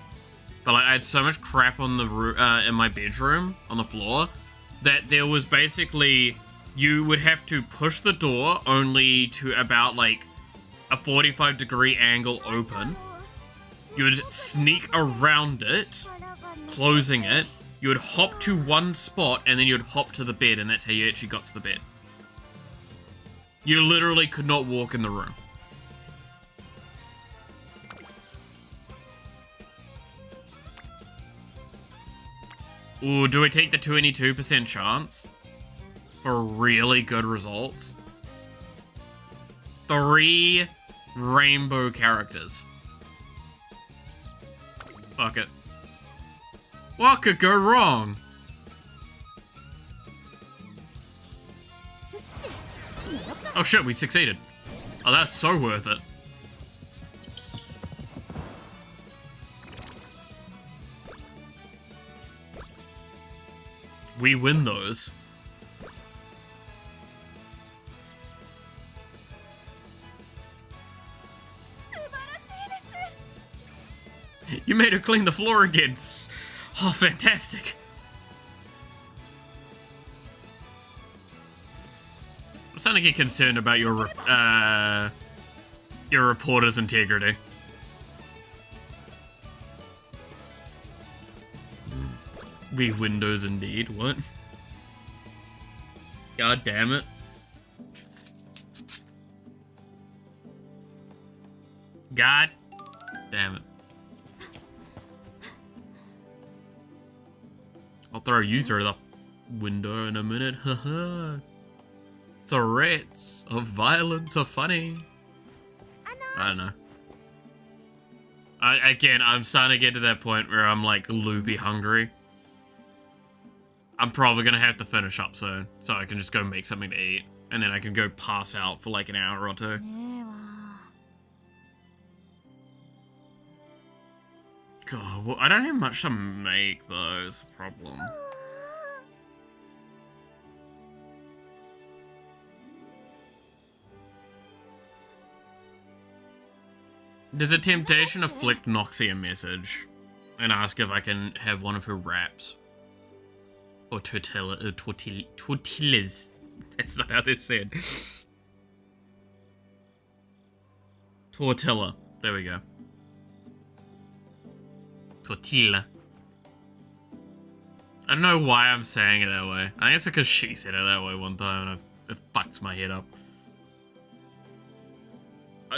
But like, I had so much crap on the in my bedroom, on the floor, that there was basically, you would have to push the door only to about like a 45-degree angle open. You would sneak around it, closing it. You would hop to one spot, and then you would hop to the bed, and that's how you actually got to the bed. You literally could not walk in the room. Ooh, do we take the 22% chance for really good results? 3 rainbow characters. Fuck it. What could go wrong? Oh shit, we succeeded. Oh, that's so worth it. We win those. You made her clean the floor again. Oh, fantastic. I'm starting to get concerned about your reporter's integrity. We Windows indeed, what? God damn it. God damn it. I'll throw you through the window in a minute. Haha. Threats of violence are funny. I don't know. Again, I'm starting to get to that point where I'm like loopy hungry. I'm probably gonna have to finish up soon, so I can just go make something to eat, and then I can go pass out for like an hour or two. ねえわ God, well, I don't have much to make though, is the problem. There's a temptation to flick Noxie a message and ask if I can have one of her wraps. Or tortillas. That's not how they're said. Tortilla. There we go. Tortilla. I don't know why I'm saying it that way. I think it's because she said it that way one time and it fucks my head up.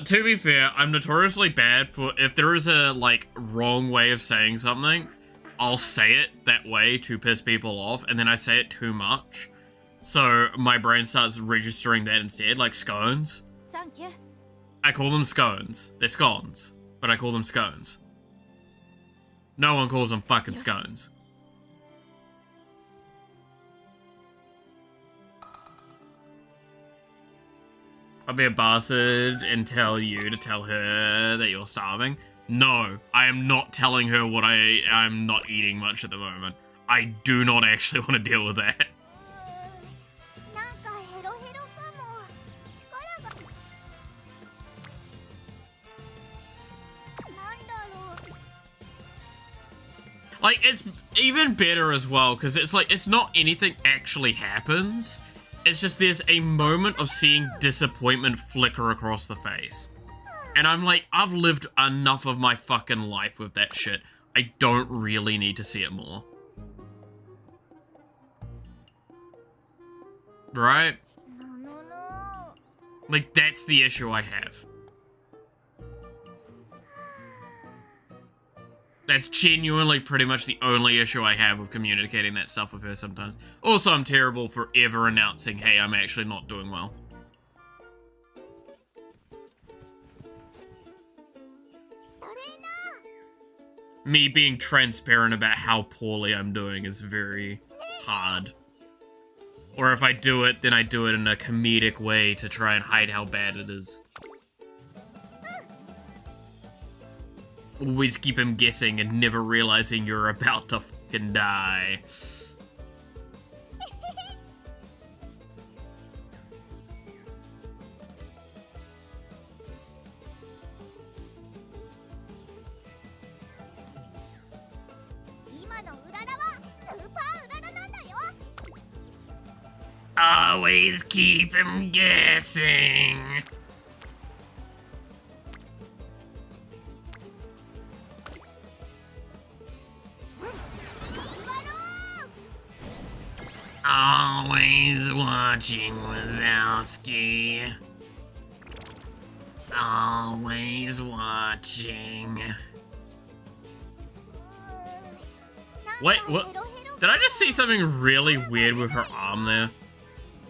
To be fair, I'm notoriously bad for, if there is a, like, wrong way of saying something, I'll say it that way to piss people off, and then I say it too much. So my brain starts registering that instead, like scones. サンキュー I call them scones. They're scones, but I call them scones. No one calls them fucking scones. I'll be a bastard and tell you to tell her that you're starving. No, I am not telling her what I'm not eating much at the moment. I do not actually want to deal with that. なんかヘロヘロかも力がなんだろう Like, it's even better as well, because it's like, it's not anything actually happens. It's just there's a moment of seeing disappointment flicker across the face. And I'm like, I've lived enough of my fucking life with that shit. I don't really need to see it more. Right? なのの Like, that's the issue I have. That's genuinely pretty much the only issue I have with communicating that stuff with her sometimes. Also, I'm terrible for ever announcing, hey, I'm actually not doing well. トレーナ Me being transparent about how poorly I'm doing is very hard. Or if I do it, then I do it in a comedic way to try and hide how bad it is. Always keep him guessing and never realizing you're about to fucking die. Always keep him guessing. Always watching Wazowski. Always watching. Wait, what? Did I just see something really weird with her arm there?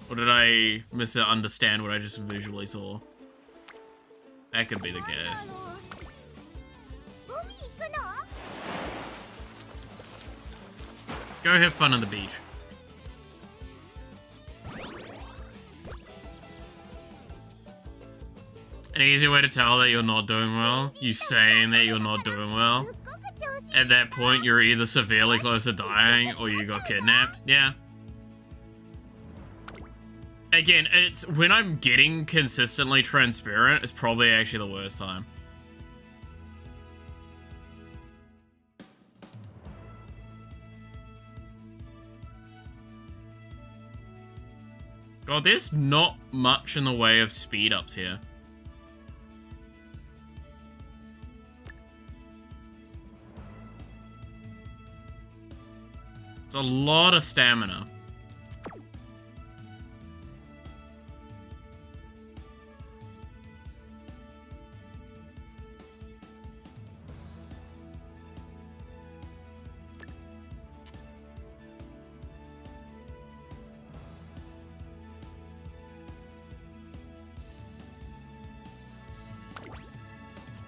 Or did I misunderstand what I just visually saw? That could be the case. Go have fun on the beach. An easy way to tell that you're not doing well, you saying that you're not doing well. At that point, you're either severely close to dying or you got kidnapped. Yeah. Again, it's when I'm getting consistently transparent, it's probably actually the worst time. God, there's not much in the way of speed ups here. It's a lot of stamina.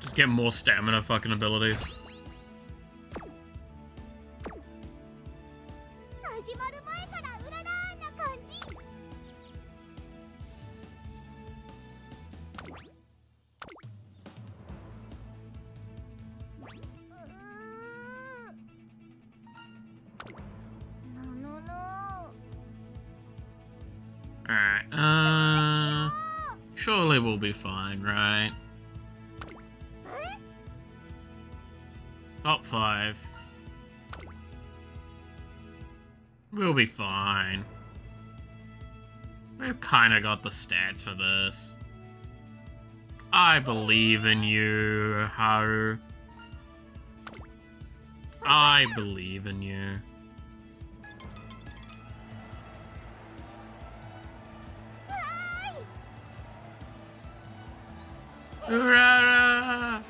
Just get more stamina fucking abilities. 始まる前からうららーな感じ。ののの。 Alright, surely we'll be fine, right? Top 5. We'll be fine. We've kinda got the stats for this. I believe in you, Haru. I believe in you. Hurrah!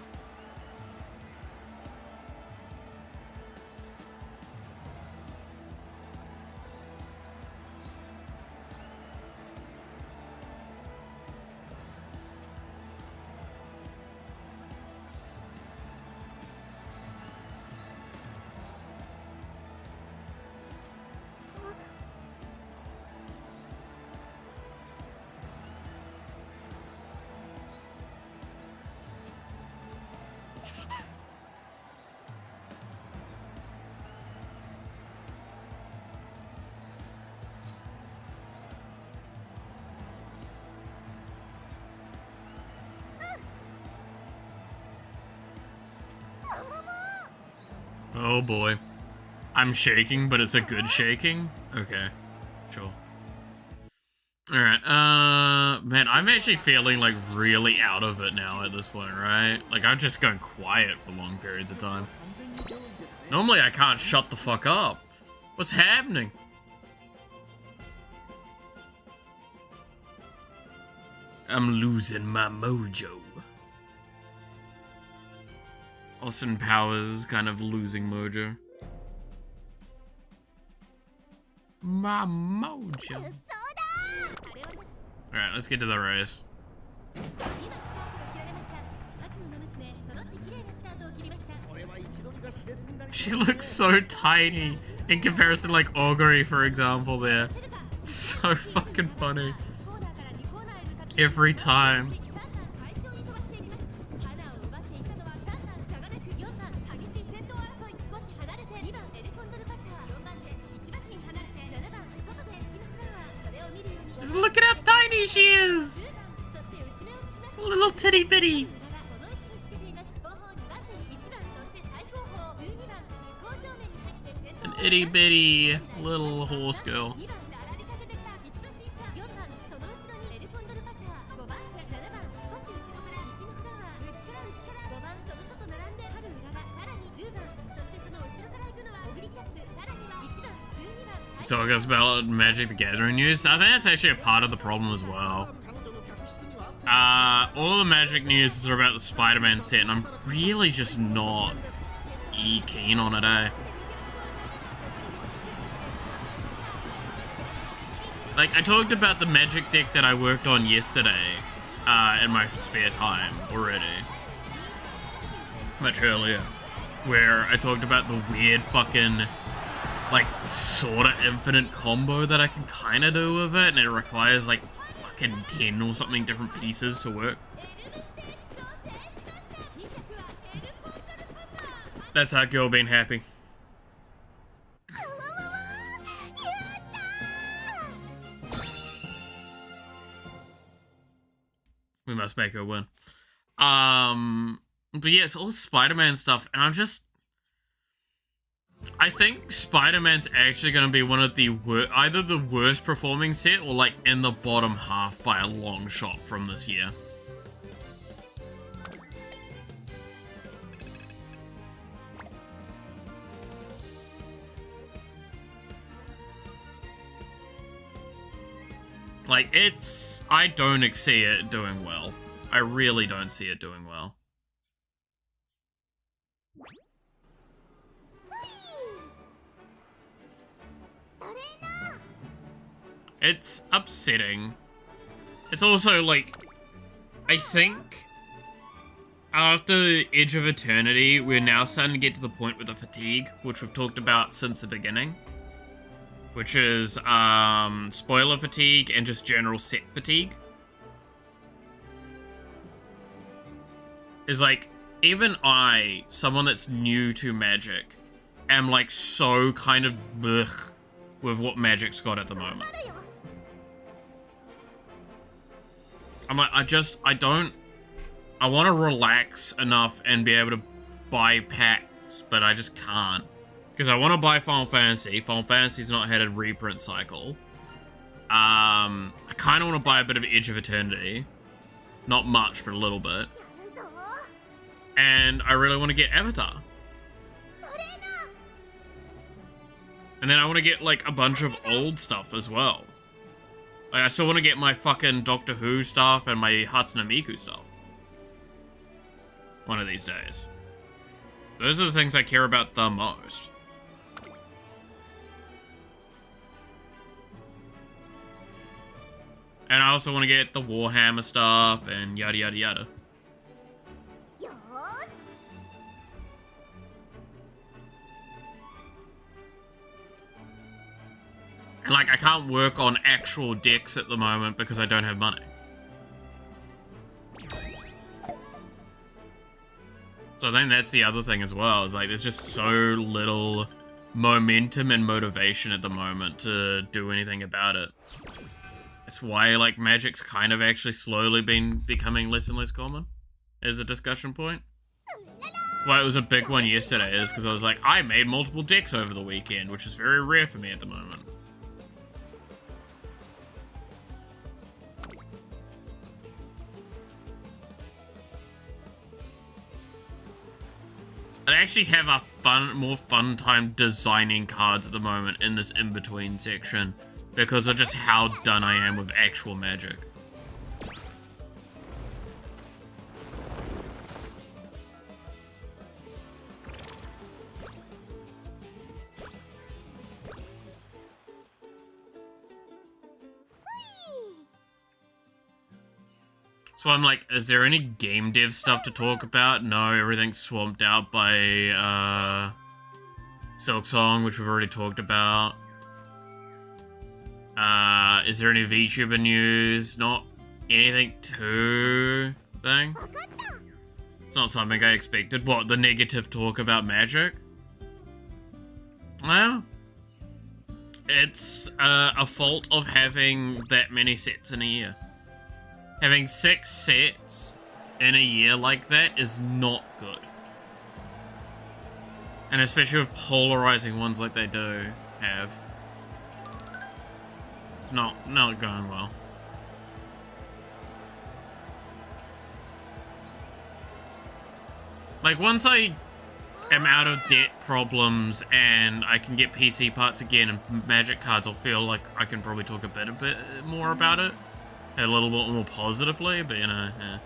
Oh boy. I'm shaking, but it's a good shaking? Okay. Sure. Alright, man, I'm actually feeling, like, really out of it now at this point, right? Like, I've just gone quiet for long periods of time. Normally, I can't shut the fuck up. What's happening? I'm losing my mojo. Austin Powers kind of losing mojo. My mojo. Alright, let's get to the race. She looks so tiny in comparison to, like, Augury, for example, there. It's so fucking funny. Every time. Just look at how tiny she is! A little titty bitty. An itty bitty little horse girl. Talk us about Magic the Gathering news. I think that's actually a part of the problem as well. All of the Magic news are about the Spider-Man set, and I'm really just not keen on it, eh? Like, I talked about the Magic deck that I worked on yesterday, in my spare time already. Much earlier. Where I talked about the weird fucking, like, sorta infinite combo that I can kinda do with it, and it requires, like, fucking 10 or something different pieces to work. That's our girl being happy. We must make her win. But yeah, it's all Spider-Man stuff, and I think Spider-Man's actually going to be one of the either the worst performing set or, like, in the bottom half by a long shot from this year. Like, I don't see it doing well. I really don't see it doing well. It's upsetting. It's also, like, I think After the Edge of Eternity, we're now starting to get to the point with the fatigue, which we've talked about since the beginning. Which is, spoiler fatigue and just general set fatigue. Is like, even I, someone that's new to Magic, am like so kind of blech with what Magic's got at the moment. I'm like, I want to relax enough and be able to buy packs, but I just can't. Because I want to buy Final Fantasy. Final Fantasy's not had a reprint cycle. I kind of want to buy a bit of Edge of Eternity. Not much, but a little bit. And I really want to get Avatar. And then I want to get, like, a bunch of old stuff as well. Like, I still want to get my fucking Doctor Who stuff and my Hatsune Miku stuff. One of these days. Those are the things I care about the most. And I also want to get the Warhammer stuff and yada yada yada. And like, I can't work on actual decks at the moment because I don't have money. So I think that's the other thing as well, is like there's just so little momentum and motivation at the moment to do anything about it. That's why like Magic's kind of actually slowly been becoming less and less common as a discussion point. Why it was a big one yesterday is because I was like, I made multiple decks over the weekend, which is very rare for me at the moment. I actually have a more fun time designing cards at the moment in this in-between section because of just how done I am with actual Magic. So I'm like, is there any game dev stuff to talk about? No, everything's swamped out by Silk Song, which we've already talked about. Is there any VTuber news? Not anything too thing. It's not something I expected. What, the negative talk about Magic? Well, it's a fault of having that many sets in a year. Having 6 sets in a year like that is not good. And especially with polarizing ones like they do have. It's not going well. Like, once I am out of debt problems and I can get PC parts again and Magic cards, I'll feel like I can probably talk a bit more about it. A little bit more positively, but you know, yeah.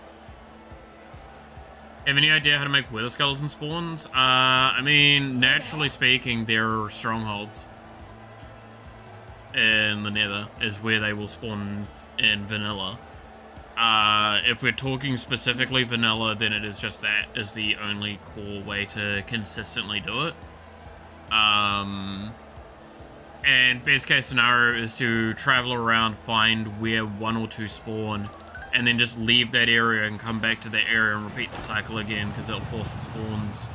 Have any idea how to make Wither Skeleton spawns? I mean, naturally speaking, there are strongholds in the Nether, is where they will spawn in vanilla. If we're talking specifically vanilla, then it is just that is the only core way to consistently do it. And best case scenario is to travel around, find where 1 or 2 spawn, and then just leave that area and come back to that area and repeat the cycle again, because it'll force the spawns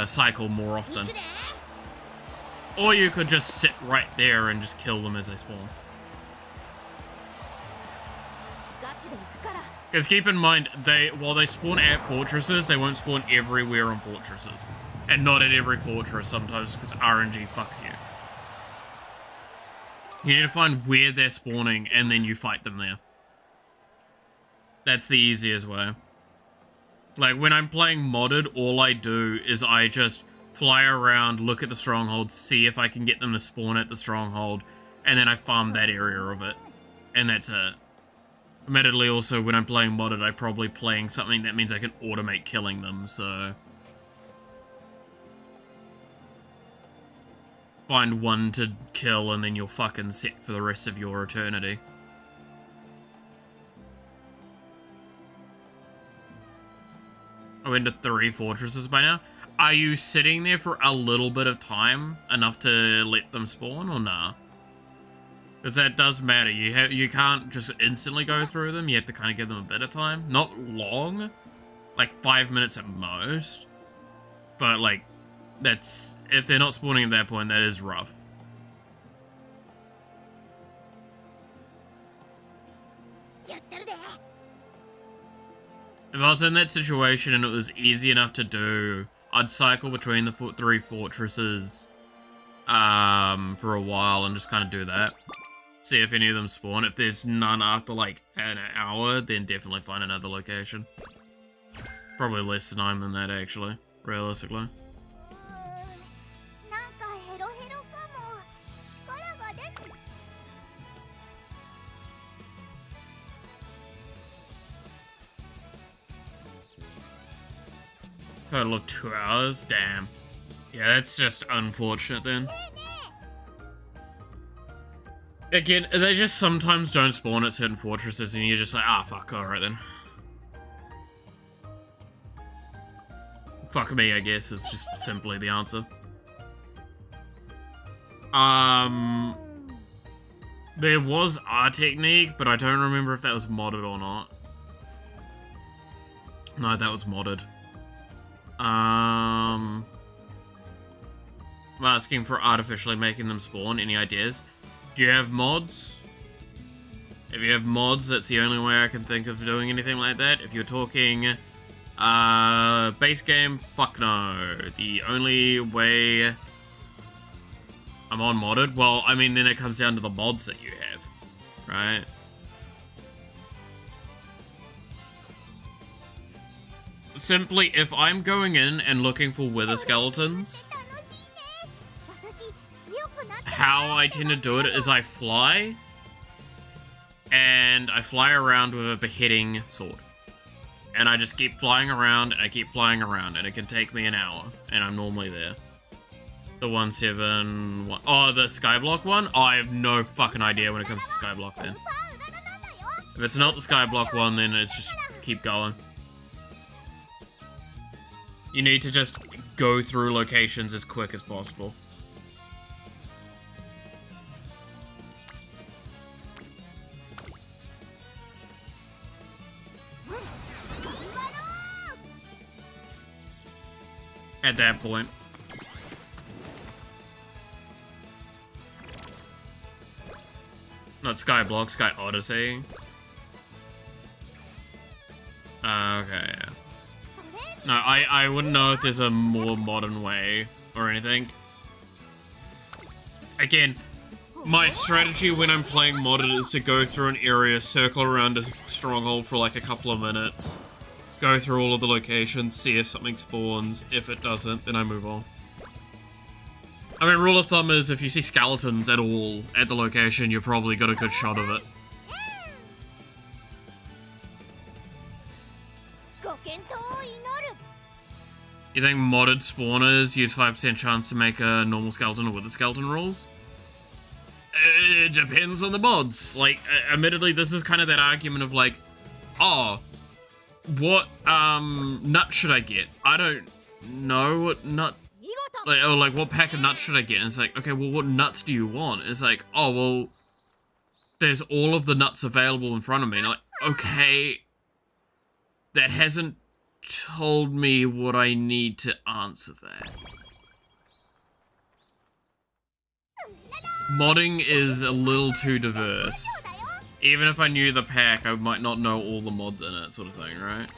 cycle more often. Or you could just sit right there and just kill them as they spawn. Because keep in mind, while they spawn at fortresses, they won't spawn everywhere on fortresses. And not at every fortress sometimes, because RNG fucks you. You need to find where they're spawning, and then you fight them there. That's the easiest way. Like, when I'm playing modded, all I do is I just fly around, look at the stronghold, see if I can get them to spawn at the stronghold, and then I farm that area of it. And that's it. Admittedly, also, when I'm playing modded, I'm probably playing something that means I can automate killing them, so... Find one to kill, and then you're fucking set for the rest of your eternity. I went to 3 fortresses by now. Are you sitting there for a little bit of time, enough to let them spawn, or nah? Because that does matter. You can't just instantly go through them. You have to kind of give them a bit of time. Not long, like 5 minutes at most. But like, that's, if they're not spawning at that point, that is rough. If I was in that situation and it was easy enough to do, I'd cycle between the 3 fortresses for a while and just kind of do that. See if any of them spawn. If there's none after like an hour, then definitely find another location. Probably less time than that, actually, realistically. Total of 2 hours? Damn. Yeah, that's just unfortunate then. Again, they just sometimes don't spawn at certain fortresses and you're just like, ah, fuck, alright then. Fuck me, I guess, is just simply the answer. There was our technique, but I don't remember if that was modded or not. No, that was modded. I'm asking for artificially making them spawn. Any ideas? Do you have mods? If you have mods, that's the only way I can think of doing anything like that. If you're talking base game, fuck no. The only way I'm on modded, well, I mean, then it comes down to the mods that you have, right? Simply, if I'm going in and looking for wither skeletons, how I tend to do it is I fly, and I fly around with a beheading sword. And I just keep flying around, and I keep flying around, and it can take me an hour, and I'm normally there. The 171. Oh, the skyblock one? Oh, I have no fucking idea when it comes to skyblock then. If it's not the skyblock one, then it's just keep going. You need to just go through locations as quick as possible. At that point. Not Skyblock, Sky Odyssey. Okay, yeah. No, I wouldn't know if there's a more modern way or anything. Again, my strategy when I'm playing modded is to go through an area, circle around a stronghold for like a couple of minutes, go through all of the locations, see if something spawns. If it doesn't, then I move on. I mean, rule of thumb is if you see skeletons at all at the location, you've probably got a good shot of it. You think modded spawners use 5% chance to make a normal skeleton or wither skeleton rules? It depends on the mods. Like, admittedly, this is kind of that argument of like, oh, what nut should I get? I don't know what nut, like, or like what pack of nuts should I get? And it's like, okay, well, what nuts do you want? And it's like, oh, well, there's all of the nuts available in front of me. And I'm like, okay, that hasn't told me what I need to answer that. Modding is a little too diverse. Even if I knew the pack, I might not know all the mods in it, sort of thing, right?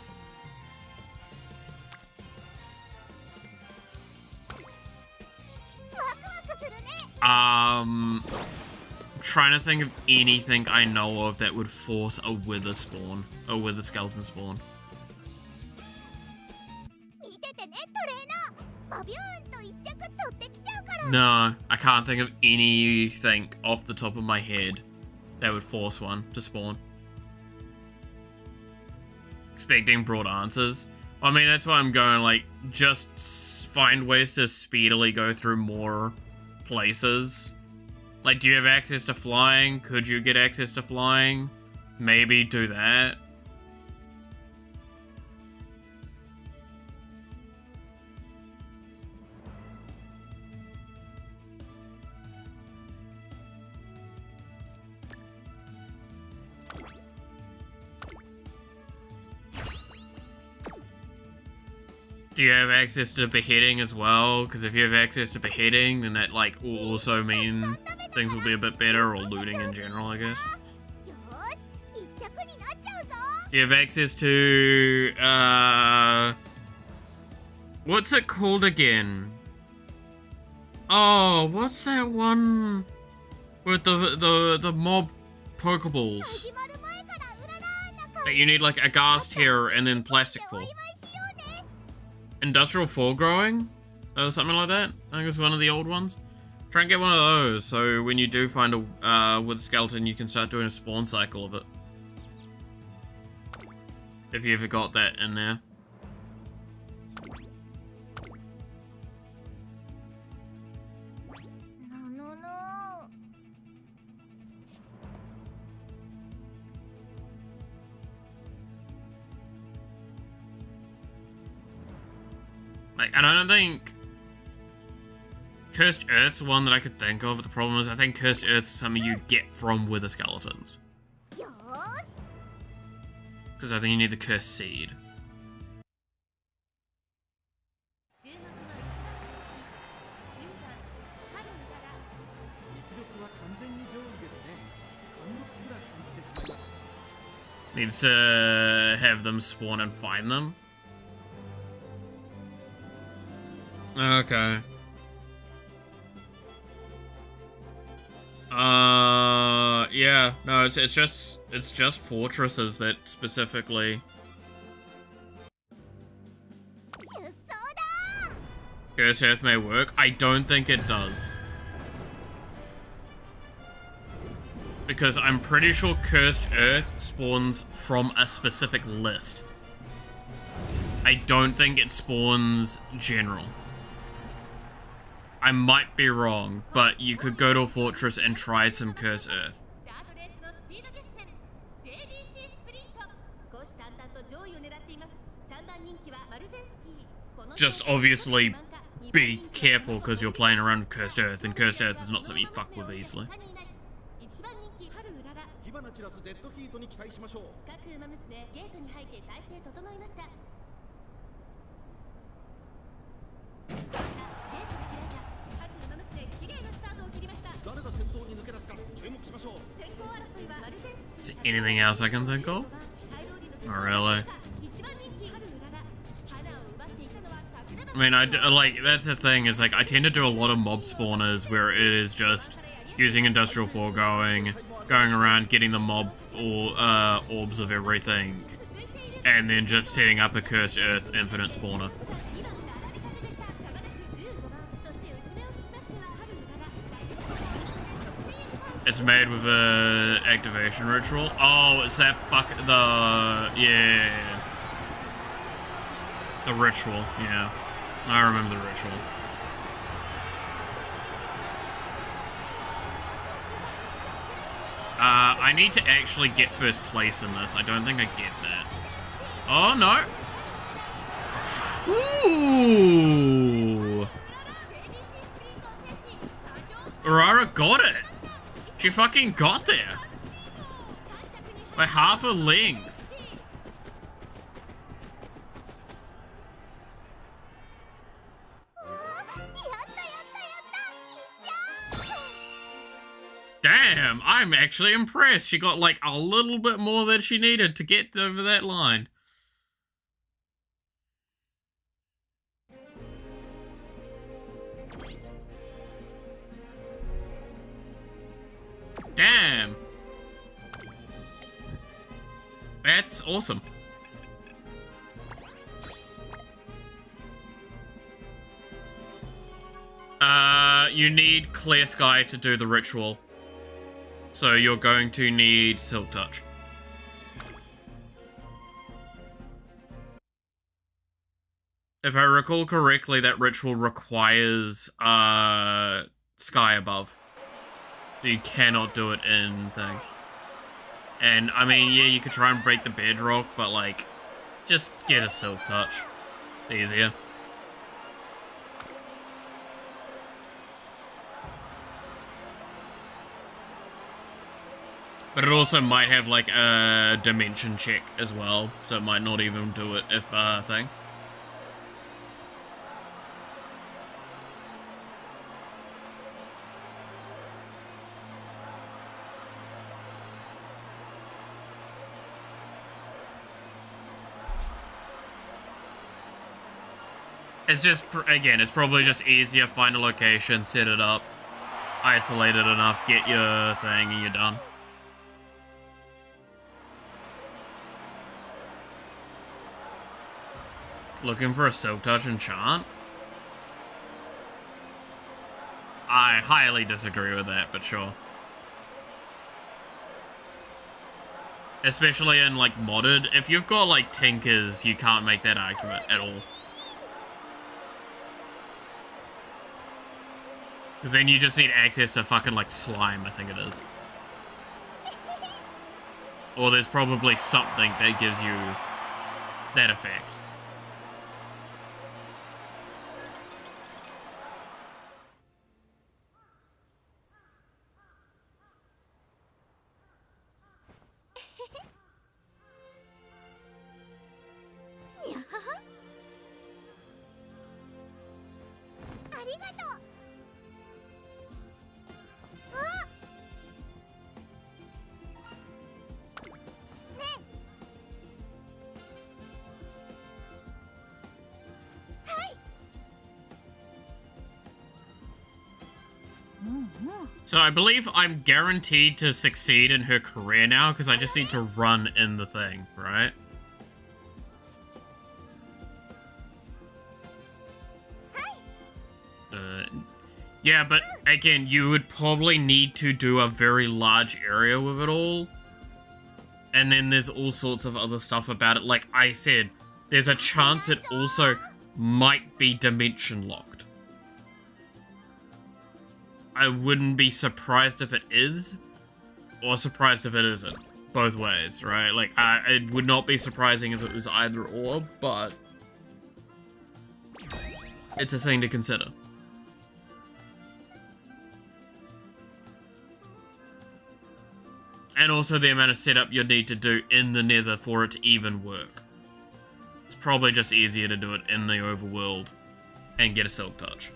Trying to think of anything I know of that would force a wither spawn, a wither skeleton spawn. No, I can't think of anything off the top of my head that would force one to spawn. Expecting broad answers. I mean, that's why I'm going, like, just find ways to speedily go through more places. Like, do you have access to flying? Could you get access to flying? Maybe do that. Do you have access to beheading as well? Because if you have access to beheading, then that like will also mean things will be a bit better, or looting in general, I guess. よーし一着になっちゃうぞ Do you have access to what's it called again? Oh, what's that one with the mob Pokeballs 始まる前からうららな顔 that you need like a ghast tear and then plastic お for? 祝いしようね Industrial foregrowing? Or something like that? I think it's one of the old ones. Try and get one of those, so when you do find a with a skeleton, you can start doing a spawn cycle of it. If you ever got that in there. No. Like, I don't think Cursed Earth's one that I could think of, but the problem is I think Cursed Earth's something you get from Wither Skeletons. よーし Because I think you need the Cursed Seed. 注目の一番人気10番春うらら 実力は完全に脅威ですね。貫禄すら感じてしまいます。 Needs to have them spawn and find them. Okay. Yeah, no, it's just fortresses that specifically 出走だ Cursed Earth may work. I don't think it does. Because I'm pretty sure Cursed Earth spawns from a specific list. I don't think it spawns general. I might be wrong, but you could go to a fortress and try some Cursed Earth. ダートレースのスピード決戦 JBC スプリント虎視眈々と上位を狙っています3番人気はマルゼンスキーこの Just obviously be careful because you're playing around with Cursed Earth, and Cursed Earth is not something you fuck with easily. 1番人気春うらら火花散らすデッドヒートに期待しましょう。各馬娘ゲートに入って体勢整いましたさあゲートが開いた各馬娘綺麗なスタートを切りました誰が先頭に抜け出すか注目しましょう。先行争いはマルゼンス Is there anything else I can think of? Not really. 1番人気春うらら花を奪っていたのは桜庭 I mean, like, that's the thing, is like, I tend to do a lot of mob spawners where it is just using industrial foregoing, going around getting the mob or orbs of everything, and then just setting up a Cursed Earth infinite spawner. 2番並びかけでした差がなく15番そして内目を突き出しては春うらら第4番得点へ It's made with a activation ritual. Oh, it's that yeah. The ritual, yeah. I remember the ritual. I need to actually get first place in this. I don't think I get that. Oh, no. Ooh. Aurora got it. She fucking got there. By half a length. Damn, I'm actually impressed. She got like a little bit more than she needed to get over that line. Damn. That's awesome. You need Clear Sky to do the ritual. So you're going to need Silk Touch. If I recall correctly, that ritual requires Sky above. So you cannot do it in thing. And I mean, yeah, you could try and break the bedrock, but like, just get a Silk Touch. It's easier. But it also might have like a dimension check as well, so it might not even do it if thing. It's just, again, it's probably just easier. Find a location, set it up, isolate it enough, get your thing, and you're done. Looking for a Silk Touch enchant? I highly disagree with that, but sure. Especially in, like, modded. If you've got, like, Tinkers, you can't make that argument at all. Because then you just need access to fucking, like, slime, I think it is. Or there's probably something that gives you that effect. So I believe I'm guaranteed to succeed in her career now, because I just need to run in the thing, right? Yeah, but again, you would probably need to do a very large area with it all. And then there's all sorts of other stuff about it. Like I said, there's a chance it also might be dimension locked. I wouldn't be surprised if it is, or surprised if it isn't. Both ways, right? Like, it would not be surprising if it was either or, but it's a thing to consider. And also the amount of setup you'd need to do in the Nether for it to even work. It's probably just easier to do it in the overworld and get a Silk Touch.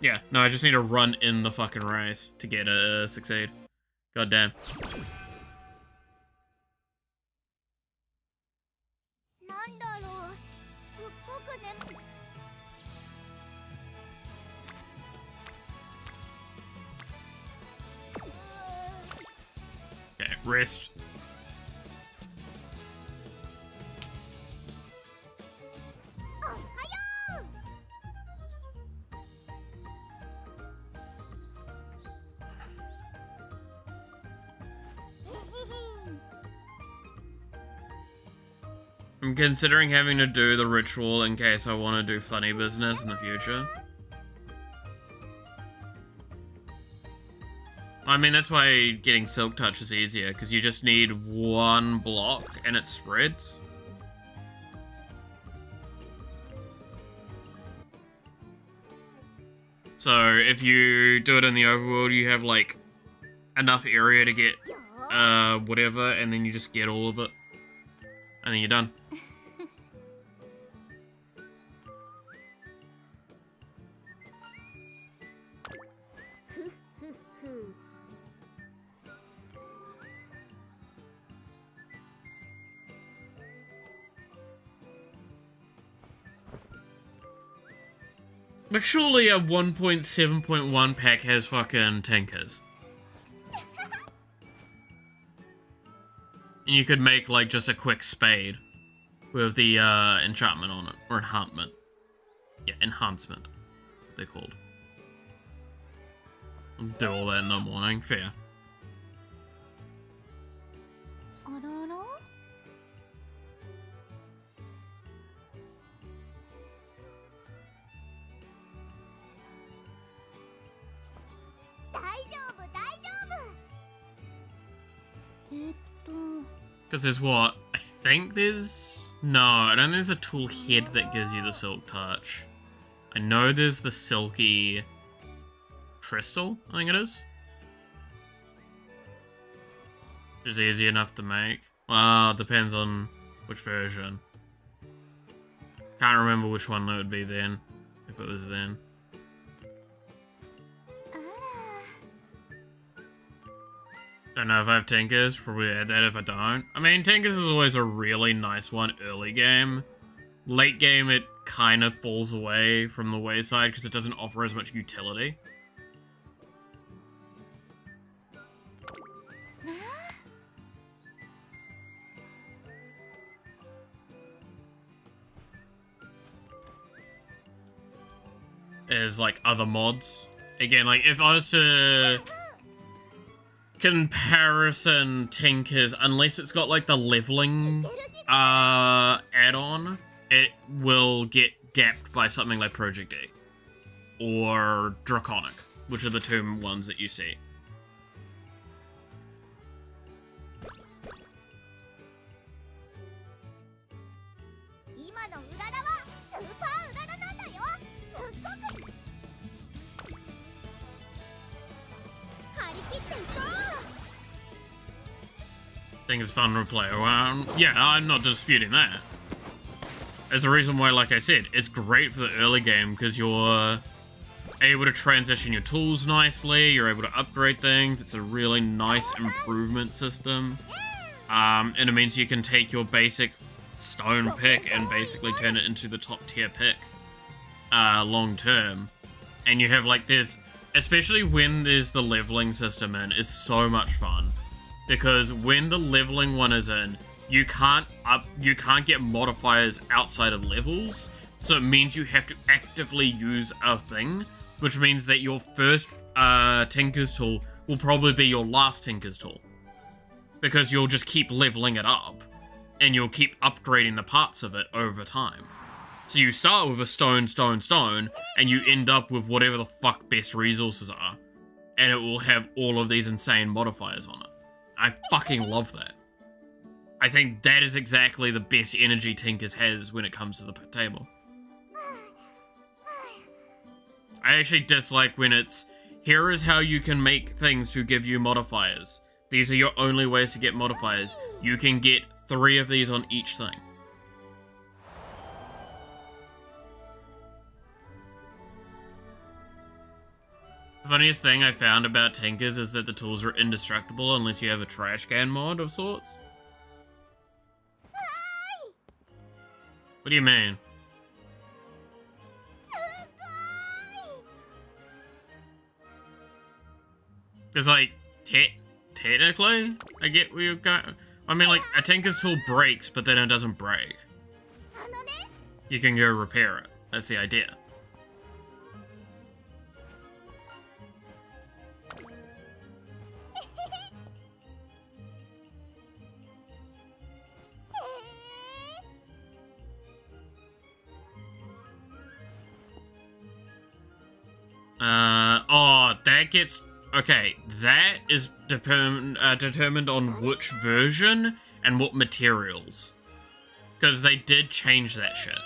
Yeah, no, I just need to run in the fucking race to get a succeed. God damn. Okay, rest. I'm considering having to do the ritual in case I want to do funny business in the future. I mean, that's why getting Silk Touch is easier, because you just need one block and it spreads. So if you do it in the overworld, you have like enough area to get whatever, and then you just get all of it. And then you're done. But surely a 1.7.1 pack has fucking Tinkers. And you could make, like, just a quick spade with the, enchantment on it. Or enhancement. Yeah, enhancement. What they're called. I'll do all that in the morning. Fair. Because there's what? I think there's... No, I don't think there's a tool head that gives you the Silk Touch. I know there's the silky crystal, I think it is. Which is easy enough to make. Well, it depends on which version. Can't remember which one it would be then, if it was then. Don't know if I have Tinkers, probably add that if I don't. I mean, Tinkers is always a really nice one early game, Late game, it kind of falls away from the wayside because it doesn't offer as much utility. As like other mods. Again, like if I was to comparison Tinkers, unless it's got like the leveling add-on, it will get gapped by something like Project D or Draconic, which are the two ones that you see. I think it's fun to play. Yeah, I'm not disputing that. There's a reason why, like I said, it's great for the early game because you're able to transition your tools nicely, you're able to upgrade things, it's a really nice improvement system. And it means you can take your basic stone pick and basically turn it into the top tier pick long term. And you have like this, especially when there's the leveling system in, is so much fun. Because when the leveling one is in, you can't get modifiers outside of levels, so it means you have to actively use a thing, which means that your first Tinker's tool will probably be your last Tinker's tool. Because you'll just keep leveling it up, and you'll keep upgrading the parts of it over time. So you start with a stone, and you end up with whatever the fuck best resources are, and it will have all of these insane modifiers on it. I fucking love that. I think that is exactly the best energy Tinkers has when it comes to the table. I actually dislike when it's, here is how you can make things to give you modifiers. These are your only ways to get modifiers. You can get 3 of these on each thing. The funniest thing I found about Tinkers is that the tools are indestructible unless you have a trash can mod of sorts. What do you mean? Because, like, technically, I get where you're going. I mean, like, a Tinker's tool breaks, but then it doesn't break. You can go repair it. That's the idea. Oh, that gets... Okay, that is determined on which version and what materials. Because they did change that shit.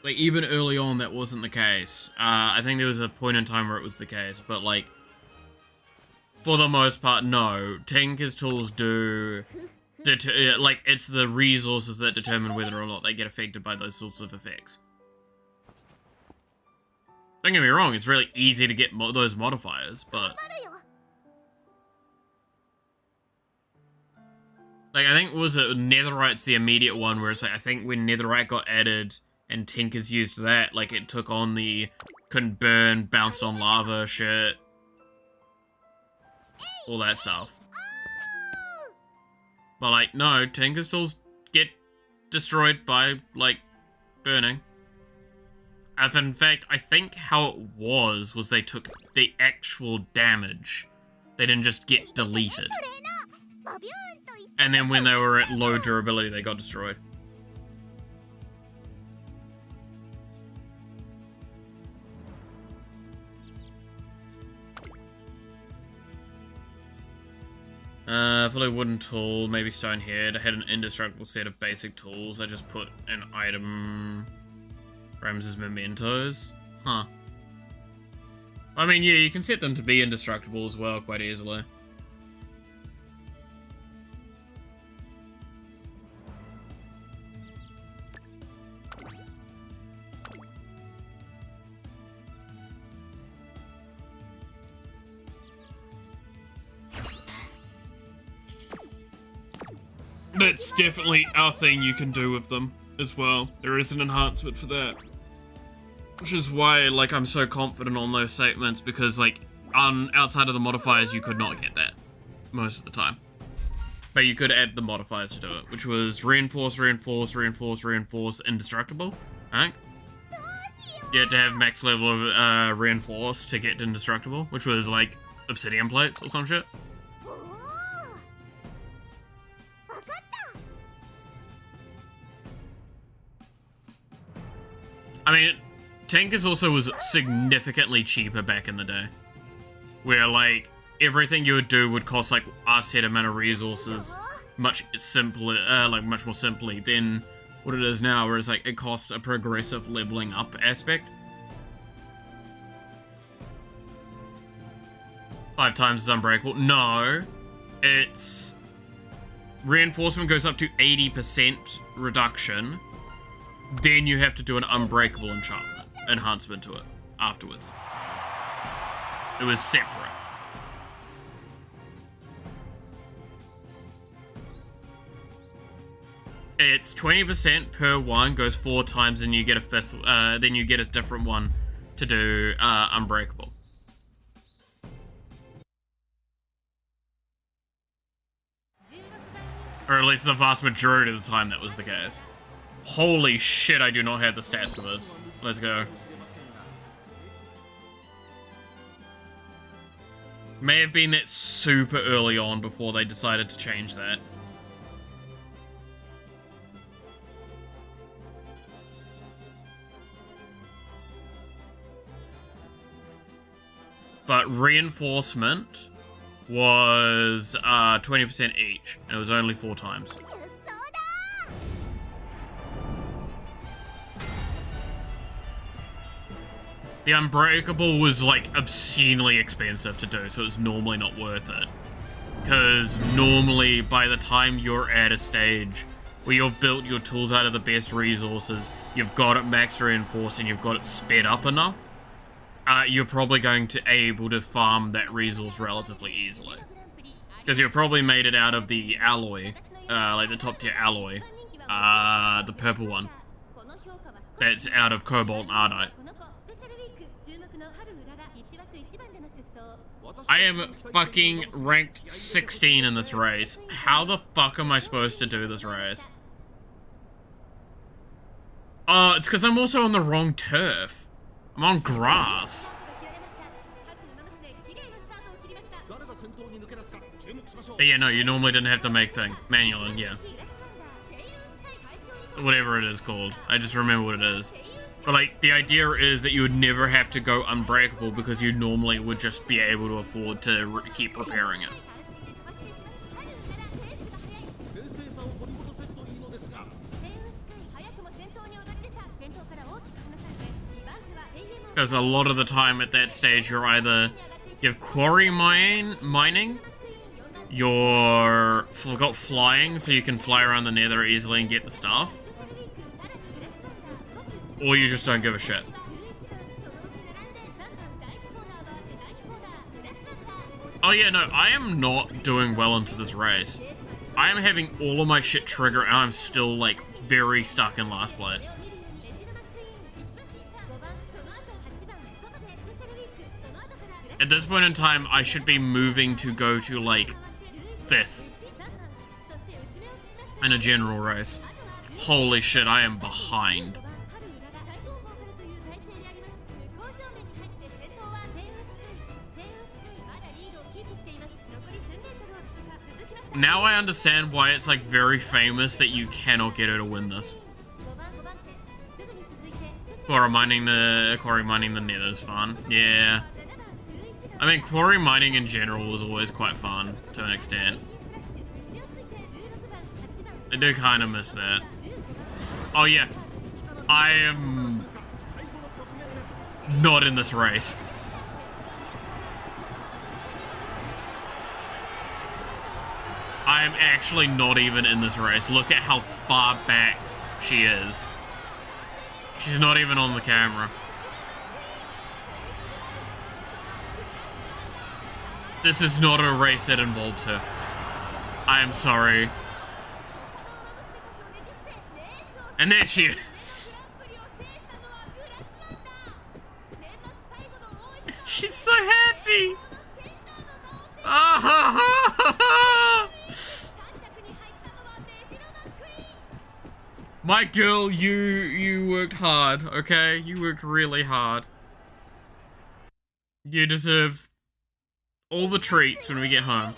Like, even early on, that wasn't the case. I think there was a point in time where it was the case, but, like, for the most part, no. Tinker's tools do... like, it's the resources that determine whether or not they get affected by those sorts of effects. Don't get me wrong, it's really easy to get those modifiers, but... Like, I think, was it Netherite's the immediate one, where it's like, I think when Netherite got added and Tinkers used that, like, it took on the couldn't burn, bounced on lava shit. All that stuff. But, like, no, Tinker's tools get destroyed by, like, burning. If in fact, I think how it was they took the actual damage. They didn't just get deleted. And then when they were at low durability, they got destroyed. Fully wooden tool, maybe stone head. I had an indestructible set of basic tools. I just put an item... Ramses mementos. Huh. I mean, yeah, you can set them to be indestructible as well quite easily. That's definitely a thing you can do with them as well. There is an enhancement for that. Which is why, like, I'm so confident on those segments, because, like, outside of the modifiers, you could not get that most of the time. But you could add the modifiers to do it, which was reinforce, reinforce, reinforce, reinforce, indestructible, I think. You had to have max level of reinforce to get indestructible, which was, like, obsidian plates or some shit. I mean, Tankers also was significantly cheaper back in the day. Where, like, everything you would do would cost, like, a set amount of resources much simpler, much more simply than what it is now, where it's, like, it costs a progressive leveling up aspect. 5 times is unbreakable. No, it's... Reinforcement goes up to 80% reduction. Then you have to do an unbreakable enhancement to it afterwards. It was separate. It's 20% per one, goes 4 times, and you get a fifth. Then you get a different one to do unbreakable. Or at least the vast majority of the time that was the case. Holy shit, I do not have the stats for this. Let's go. May have been that super early on before they decided to change that. But reinforcement was 20% each, and it was only 4 times. The Unbreakable was, like, obscenely expensive to do, so it's normally not worth it. Because normally, by the time you're at a stage where you've built your tools out of the best resources, you've got it max reinforced, and you've got it sped up enough, you're probably going to able to farm that resource relatively easily. Because you've probably made it out of the alloy, like the top tier alloy, the purple one. That's out of Cobalt and Ardite. I am fucking ranked 16 in this race. How the fuck am I supposed to do this race? It's because I'm also on the wrong turf. I'm on grass. But yeah, no, you normally didn't have to make thing. Manual, yeah. So whatever it is called. I just remember what it is. But, like, the idea is that you would never have to go unbreakable because you normally would just be able to afford to keep repairing it. Because a lot of the time at that stage, you have quarry mining, you've got flying, so you can fly around the nether easily and get the stuff. Or you just don't give a shit. Oh yeah, no, I am not doing well into this race. I am having all of my shit trigger and I'm still, like, very stuck in last place. At this point in time, I should be moving to go to, like, 5th in a general race. Holy shit, I am behind. Now I understand why it's, like, very famous that you cannot get her to win this. Quarry mining the nether is fun. Yeah. I mean, quarry mining in general was always quite fun, to an extent. I do kind of miss that. Oh yeah. I am not in this race. I am actually not even in this race. Look at how far back she is. She's not even on the camera. This is not a race that involves her. I am sorry. And there she is. She's so happy. My girl, you worked hard, okay? You worked really hard. You deserve all the treats when we get home.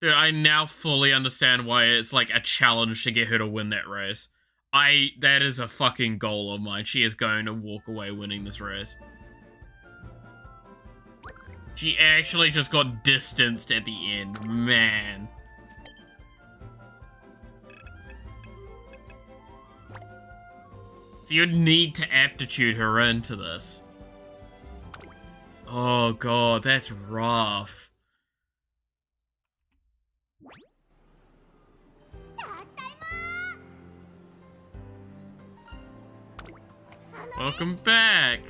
Dude, I now fully understand why it's like a challenge to get her to win that race. That is a fucking goal of mine. She is going to walk away winning this race. She actually just got distanced at the end, man. So you'd need to aptitude her into this. Oh god, that's rough. Welcome back.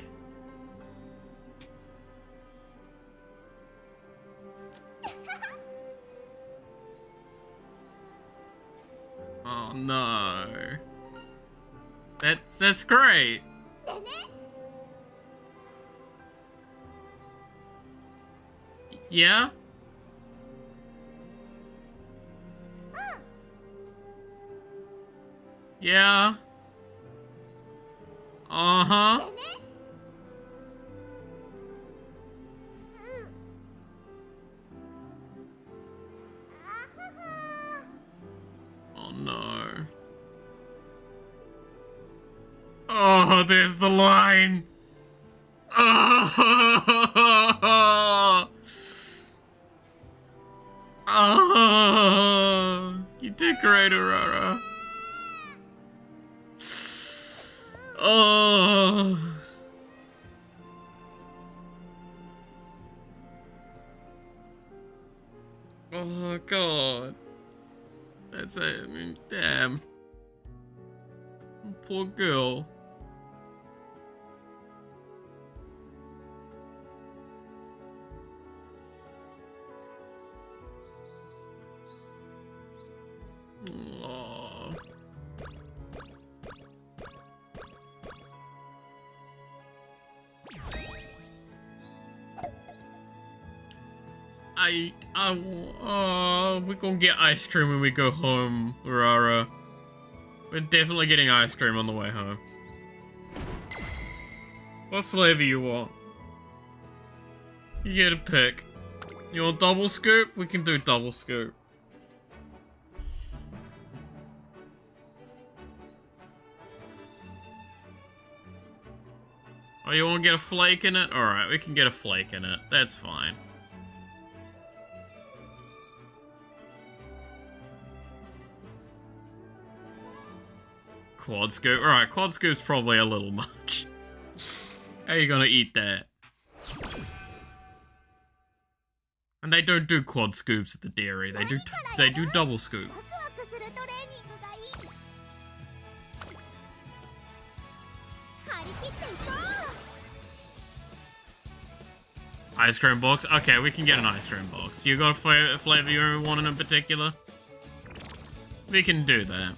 Oh no. That's great. Yeah? Yeah. Uh-huh. Oh no. Oh, there's the line. Oh, oh, you did great, Aurora. Oh. Oh god. That's it. I mean, damn. Poor girl. Oh. We're gonna get ice cream when we go home, Urara. We're definitely getting ice cream on the way home. What flavor you want? You get a pick. You want double scoop? We can do double scoop. Oh, you want to get a flake in it? Alright, we can get a flake in it. That's fine. Quad scoop. Alright, quad scoop's probably a little much. How are you gonna eat that? And they don't do quad scoops at the dairy. They do double scoop. Ice cream box? Okay, we can get an ice cream box. You got a flavor you want in particular? We can do that.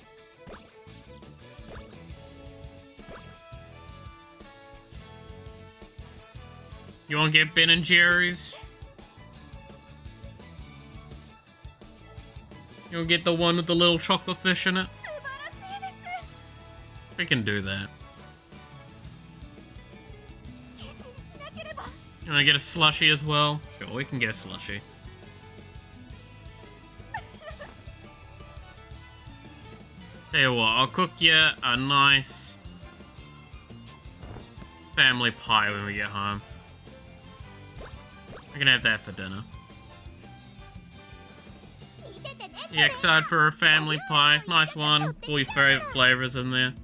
You want to get Ben and Jerry's? You want to get the one with the little chocolate fish in it? We can do that. You want to get a slushie as well? Sure, we can get a slushie. Tell you what, I'll cook you a nice family pie when we get home. We can have that for dinner. You excited for a family pie? Nice one. All your favorite flavors in there.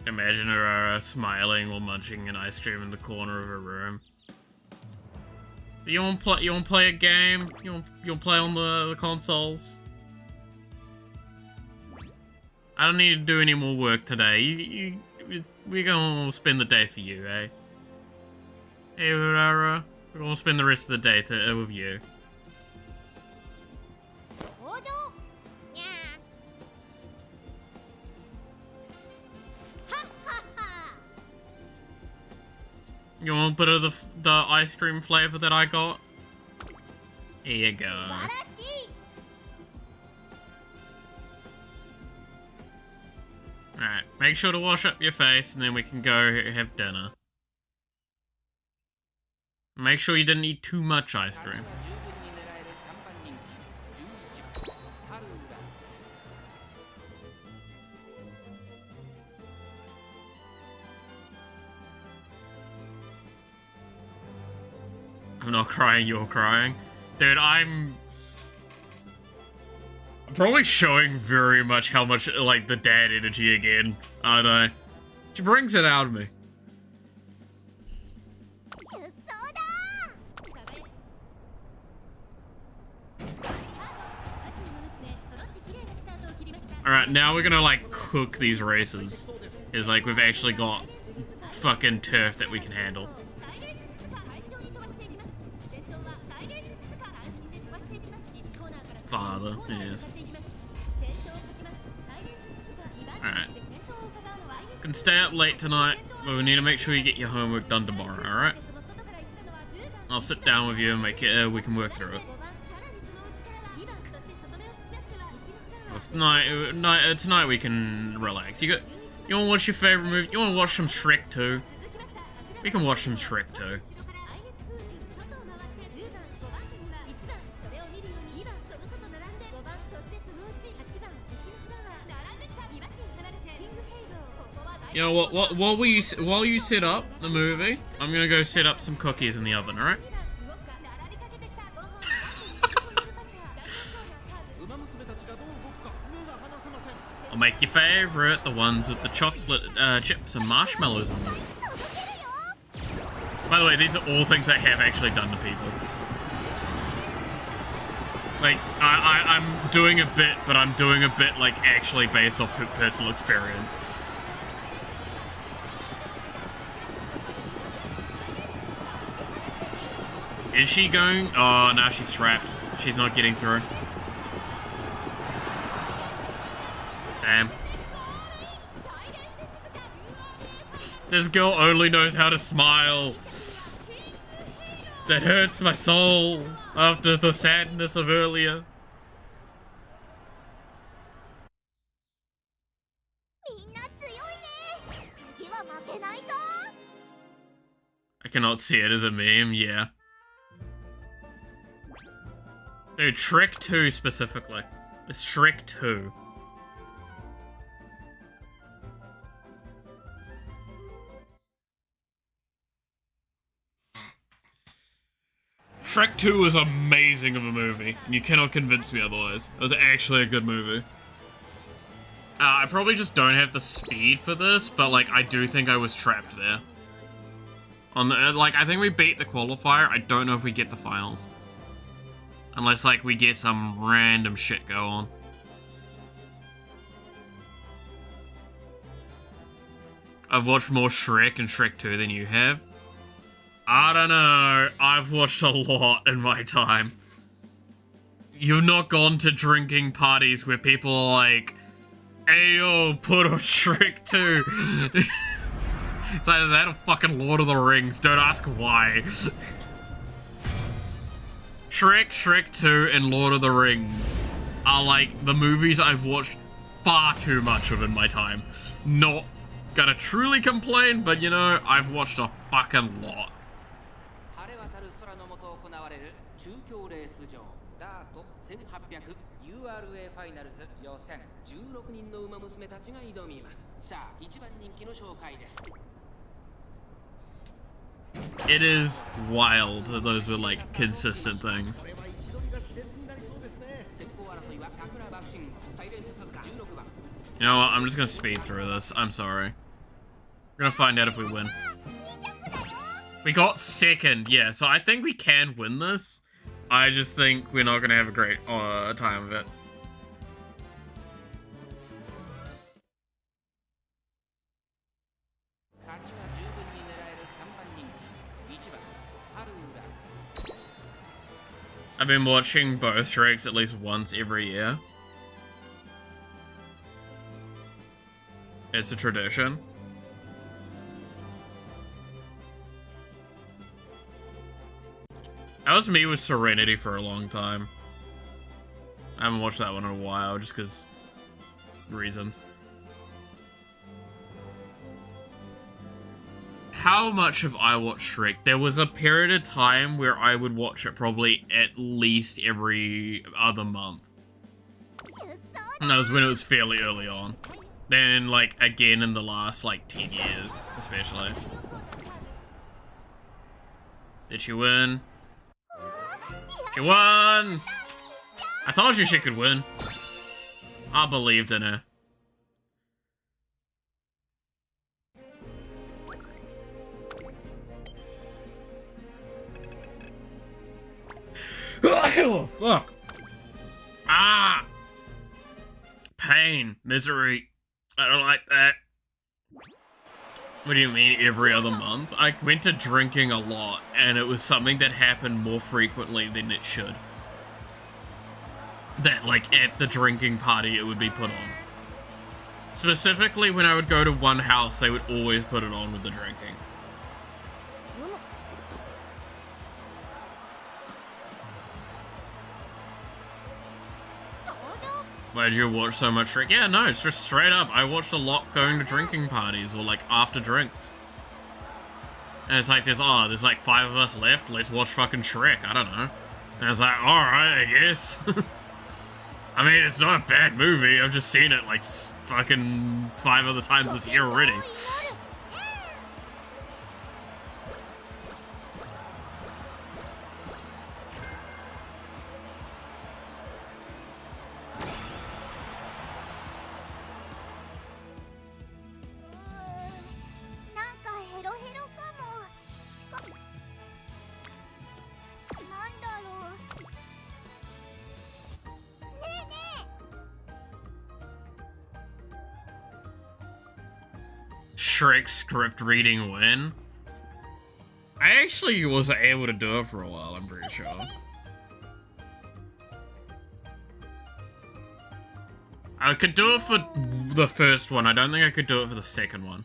Imagine her smiling while munching an ice cream in the corner of her room. You want to play a game? You want to play on the consoles? I don't need to do any more work today. We're gonna spend the day for you, eh? Hey, Urara. We're gonna spend the rest of the day with you. 登場にゃーはっはっは You want a bit of the ice cream flavor that I got? Here you go. 素晴らしい Alright, make sure to wash up your face and then we can go have dinner. Make sure you didn't eat too much ice cream. I'm not crying, you're crying. Dude, I'm probably showing very much how much, like, the dad energy again, aren't I? She brings it out of me. 出走だー秋の娘揃って綺麗なスタートを切りました Alright, now we're gonna, like, cook these races. Because, like, we've actually got fucking turf that we can handle. サイレンススズカ快調に飛ばしていきます先頭はサイレンススズカ安心で飛ばしていきます1コーナーから Father, コーナーに yes. 向かっていきます先頭を勝ちますサイレンススズカ2番 Alright. 手で先頭を伺うのはアイネス Can stay up late tonight, but we need to make sure you get your homework done tomorrow, alright? その外から行ったのは10番 I'll sit down with you and make it, we can work through it. 5番さらにその内からは2番そして外目を突き出しては西のからは But tonight we can relax. You wanna watch your favorite movie? You wanna watch some Shrek 2? 続きました We can watch some Shrek 2. 後ろからアイネス風神外を回って10番5番手には1番それを見るように2番その外並んで5番そしてそのうち8番西のフラワー並んできた2馬身離れてキングヘイローここは大 You know what? While you set up the movie, I'm gonna go set up some cookies in the oven. All right? 動くか並びかけてきたこの本ウマ娘たちがどう動くか目が離せません I'll make your favorite, the ones with the chocolate chips and marshmallows in them. By the way, these are all things I have actually done to people. Like, I'm doing a bit, but I'm doing a bit, like, actually based off personal experience. Is she going? Oh, now she's trapped. She's not getting through. Damn. This girl only knows how to smile. That hurts my soul after the sadness of earlier. みんな強いね次は負けないぞ I cannot see it as a meme, yeah. Dude, Shrek 2 specifically. It's Shrek 2. Shrek 2 was amazing of a movie, and you cannot convince me otherwise. It was actually a good movie. I probably just don't have the speed for this, but, like, I do think I was trapped there. On the, like, I think we beat the qualifier. I don't know if we get the finals. Unless, like, we get some random shit go on. I've watched more Shrek and Shrek 2 than you have. I don't know. I've watched a lot in my time. You've not gone to drinking parties where people are like, Ayo, put on Shrek 2. It's either that or fucking Lord of the Rings. Don't ask why. Shrek 2, and Lord of the Rings are like the movies I've watched far too much of in my time. Not gonna truly complain, but you know, I've watched a fucking lot. 晴れ渡る空の下行われる中京レース場ダート 1800URA ファイナルズ予選16人の馬娘たちが挑みますさあ一番人気の紹介です It is wild that those were like consistent things. これは位置取りが熾烈になりそうですね先行争いは桜爆心サイレンス鈴鹿16番 You know what? I'm just gonna speed through this. I'm sorry. We're gonna find out if we win. We got second, yeah, so I think we can win this. I just think we're not gonna have a great time of it. I've been watching both Shreks at least once every year. It's a tradition. That was me with Serenity for a long time. I haven't watched that one in a while, just because reasons. How much have I watched Shrek? There was a period of time where I would watch it probably at least every other month. And that was when it was fairly early on. Then, like, again in the last, like, 10 years, especially. Did she win? She won! I told you she could win. I believed in her. Oh, fuck. Ah! Pain. Misery. I don't like that. What do you mean every other month? I went to drinking a lot, and it was something that happened more frequently than it should. That, like, at the drinking party, it would be put on. Specifically, when I would go to one house, they would always put it on with the drinking. Why did you watch so much Shrek? Yeah, no, it's just straight up. I watched a lot going to drinking parties or like after drinks. And it's like, there's like 5 of us left. Let's watch fucking Shrek. I don't know. And I was like, alright, I guess. I mean, it's not a bad movie. I've just seen it like fucking 5 other times this year already. Shrek script reading win? I actually was able to do it for a while, I'm pretty sure. I could do it for the first one. I don't think I could do it for the second one.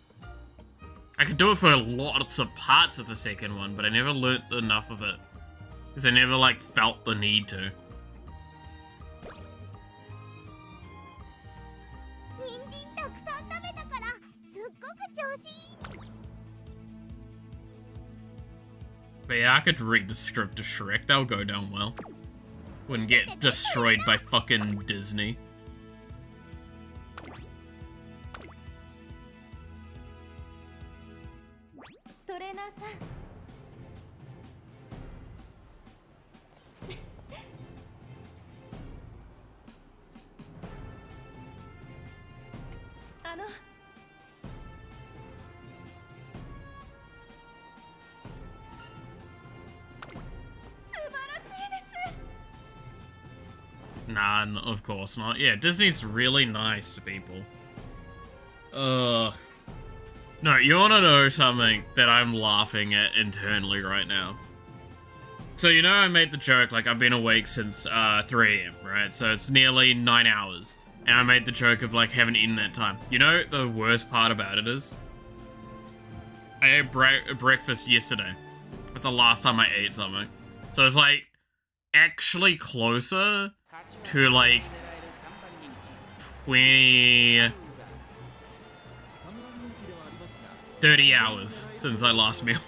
I could do it for lots of parts of the second one, but I never learnt enough of it. Because I never, like, felt the need to. But yeah, I could read the script of Shrek. That'll go down well. Wouldn't get destroyed by fucking Disney. Nah, of course not. Yeah, Disney's really nice to people. Ugh. No, you wanna know something that I'm laughing at internally right now? So, you know I made the joke, like, I've been awake since 3 AM, right? So it's nearly 9 hours. And I made the joke of, like, haven't eaten that time. You know the worst part about it is? I ate breakfast yesterday. That's the last time I ate something. So it's, like, actually closer to, like, 20... 30 hours since I last meal.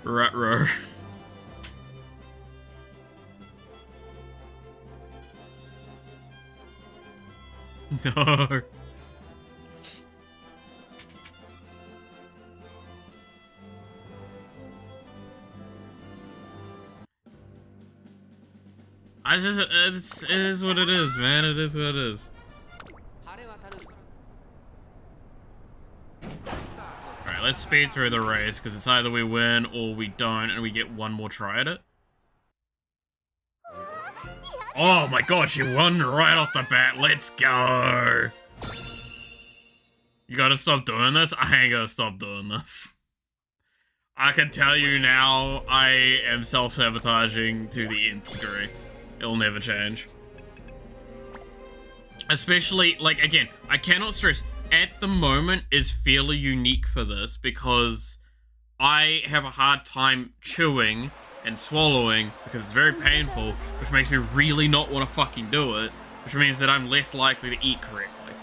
Ruh-roh. No. It is what it is, man. It is what it is. Alright, let's speed through the race, because it's either we win or we don't, and we get one more try at it. Oh my god, she won right off the bat. Let's go. You gotta stop doing this? I ain't gonna stop doing this. I can tell you now, I am self-sabotaging to the nth degree. It'll never change. Especially, like, again, I cannot stress, at the moment is fairly unique for this because I have a hard time chewing and swallowing because it's very painful, which makes me really not want to fucking do it, which means that I'm less likely to eat correctly.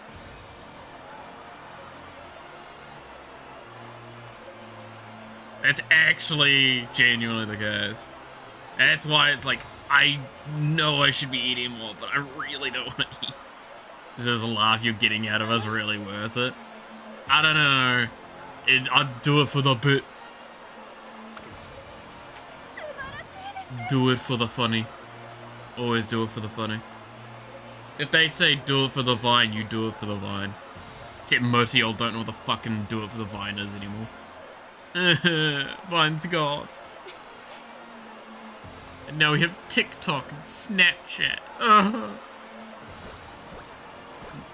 That's actually genuinely the case. That's why it's like, I know I should be eating more, but I really don't want to eat. Is this laugh you're getting out of us really worth it? I don't know. I'd do it for the bit. Do it for the funny. Always do it for the funny. If they say do it for the vine, you do it for the vine. Except most of y'all don't know what the fucking do it for the vine is anymore. Vine's gone. And now we have TikTok and Snapchat.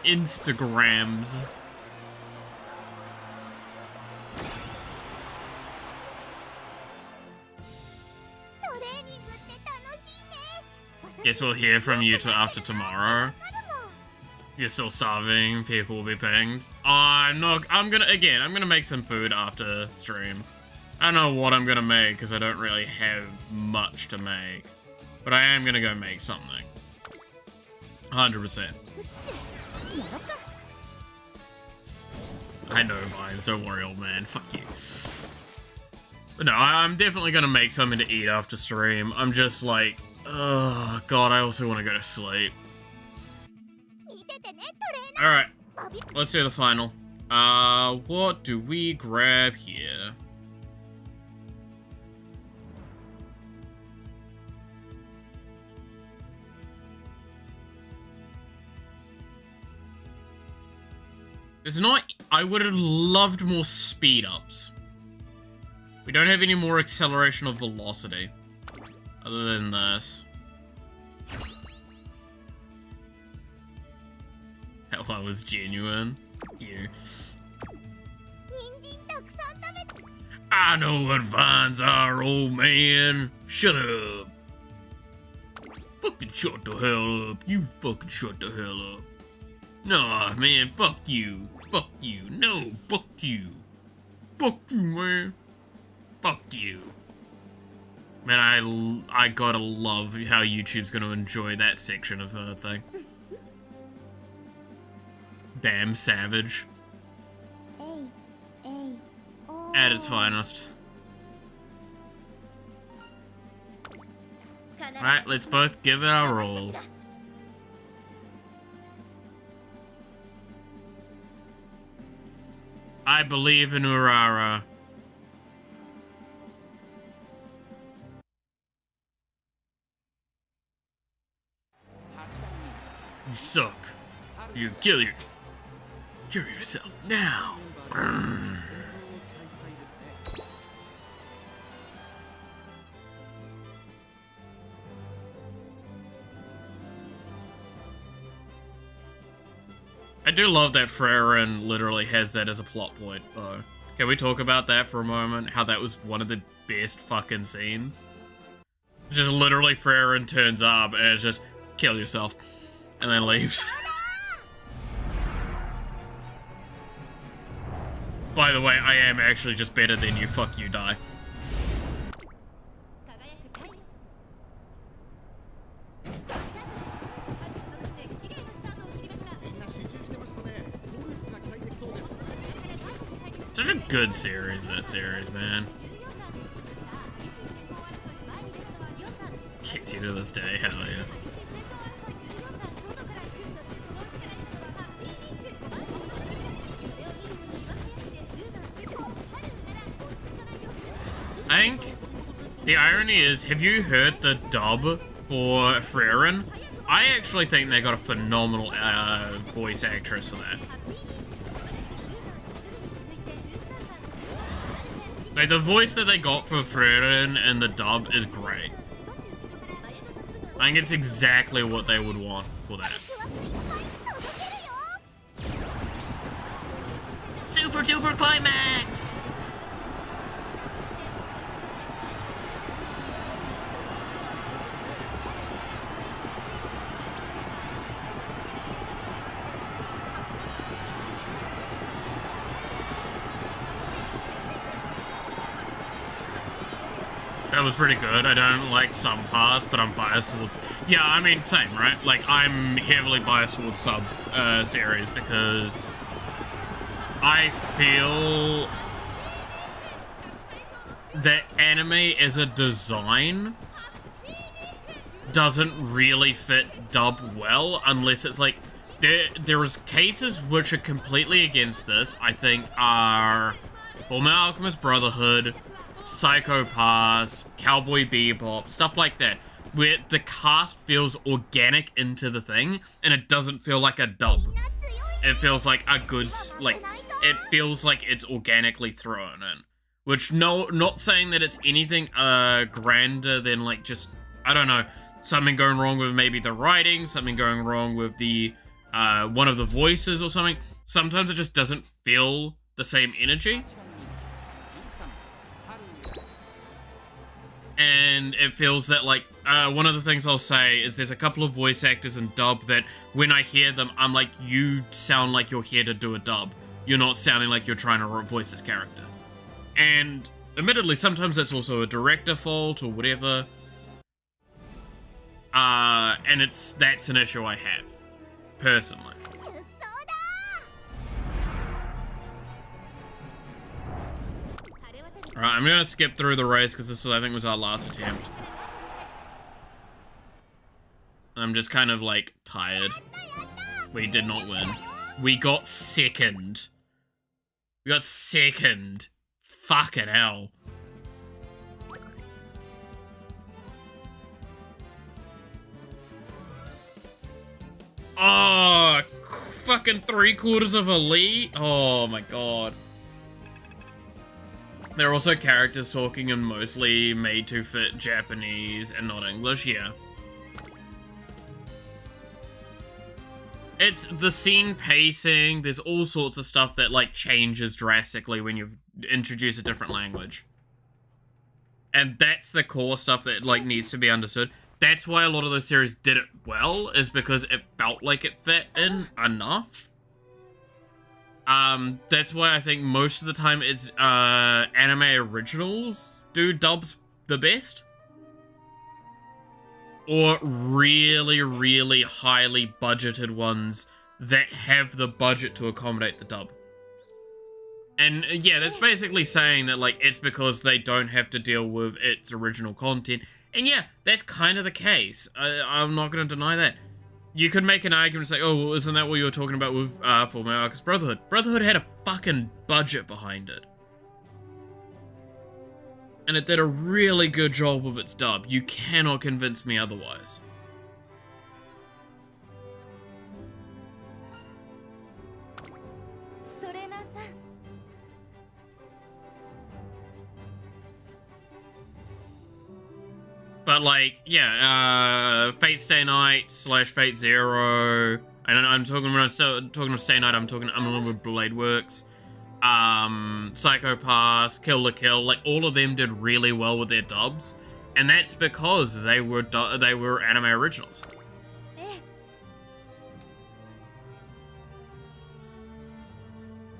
Instagrams. Guess we'll hear from you till after tomorrow. If you're still starving, people will be pinged. I'm gonna make some food after stream. I don't know what I'm gonna make because I don't really have much to make. But I am gonna go make something. 100%. I know vines, don't worry old man, fuck you. But no, I'm definitely gonna make something to eat after stream. I'm just like, oh god, I also want to go to sleep. Alright, let's do the final. What do we grab here? There's not... I would have loved more speed ups. We don't have any more acceleration of velocity. Other than this. That one was genuine. You. I know what vines are, old man. Shut up. Fucking shut the hell up. You fucking shut the hell up. Nah, man, fuck you. Fuck you. No, fuck you. Fuck you, man. Fuck you. Man, I gotta love how YouTube's gonna enjoy that section of her thing. Damn savage. At its finest. Right, let's both give it a roll. I believe in Urara. You suck. You kill yourself now. Brrr. I do love that Frerin literally has that as a plot point, though. Can we talk about that for a moment? How that was one of the best fucking scenes? Just literally Frerin turns up and it's just, kill yourself. And then leaves. By the way, I am actually just better than you. Fuck you, die. Such a good series, that series, man. Kicks you to this day, hell yeah. I think the irony is, have you heard the dub for Frerin? I actually think they got a phenomenal voice actress for that. Like, the voice that they got for Frerin in the dub is great. I think it's exactly what they would want for that. Super duper climax! That was pretty good. I don't like some parts, but I'm biased towards... Yeah, I mean, same, right? Like, I'm heavily biased towards sub series because I feel that anime as a design doesn't really fit dub well unless it's like... There is cases which are completely against this, I think, are Fullmetal Alchemist Brotherhood, Psycho Pass, Cowboy Bebop, stuff like that, where the cast feels organic into the thing, and it doesn't feel like a dub. It feels like a good, it feels like it's organically thrown in. Which, not saying that it's anything grander than, like, just, I don't know, something going wrong with maybe the writing, something going wrong with the, one of the voices or something. Sometimes it just doesn't feel the same energy. And it feels that, like, one of the things I'll say is there's a couple of voice actors in dub that when I hear them, I'm like, you sound like you're here to do a dub. You're not sounding like you're trying to voice this character. And admittedly, sometimes that's also a director fault or whatever. And that's an issue I have, personally. Alright, I'm gonna skip through the race because this, I think, was our last attempt. I'm just kind of, like, tired. We did not win. We got second. We got second. Fucking hell. Oh, fucking 3/4 of a lead. Oh my god. There are also characters talking in mostly made to fit Japanese and not English, yeah. It's the scene pacing, there's all sorts of stuff that, like, changes drastically when you introduce a different language. And that's the core stuff that, like, needs to be understood. That's why a lot of those series did it well, is because it felt like it fit in enough. That's why I think most of the time it's, anime originals do dubs the best. Or really, really highly budgeted ones that have the budget to accommodate the dub. And yeah, that's basically saying that, like, it's because they don't have to deal with its original content. And yeah, that's kind of the case. I'm not going to deny that. You could make an argument and say, oh, well, isn't that what you were talking about with Fullmetal Alchemist Brotherhood? Brotherhood had a fucking budget behind it. And it did a really good job with its dub. You cannot convince me otherwise. But, like, yeah, Fate Stay Night / Fate Zero. And I'm talking, when I'm talking of Stay Night, I'm talking Unlimited Blade Works. Psycho Pass, Kill la Kill, like, all of them did really well with their dubs. And that's because they were anime originals.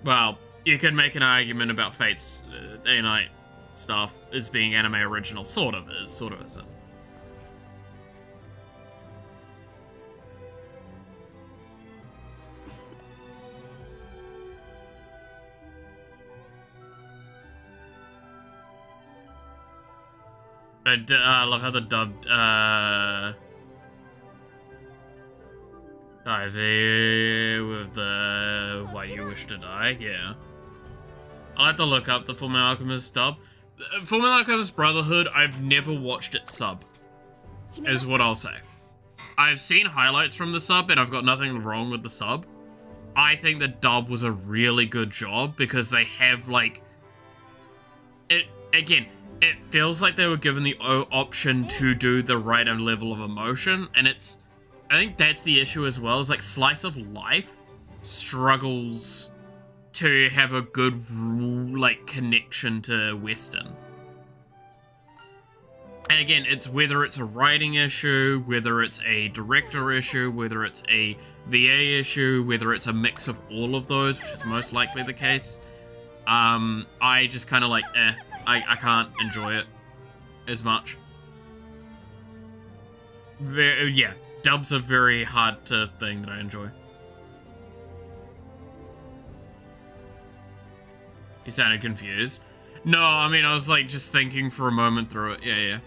Well, you could make an argument about Fate's Day Night stuff as being anime original. Sort of is, sort of isn't. I love how the dubbed, Daisy with the Why You Wish to Die, yeah. I'll have to look up the Fullmetal Alchemist dub. Fullmetal Alchemist Brotherhood, I've never watched it sub, is what I'll say. I've seen highlights from the sub, and I've got nothing wrong with the sub. I think the dub was a really good job, because they have, like... Again, it feels like they were given the option to do the right level of emotion, and it's... I think that's the issue as well, is like Slice of Life struggles to have a good, like, connection to Western. And again, it's whether it's a writing issue, whether it's a director issue, whether it's a VA issue, whether it's a mix of all of those, which is most likely the case. I just kind of like, I can't enjoy it. as much. Yeah, dubs are very hard to thing that I enjoy. You sounded confused. No, I mean, I was like just thinking for a moment through it. Yeah.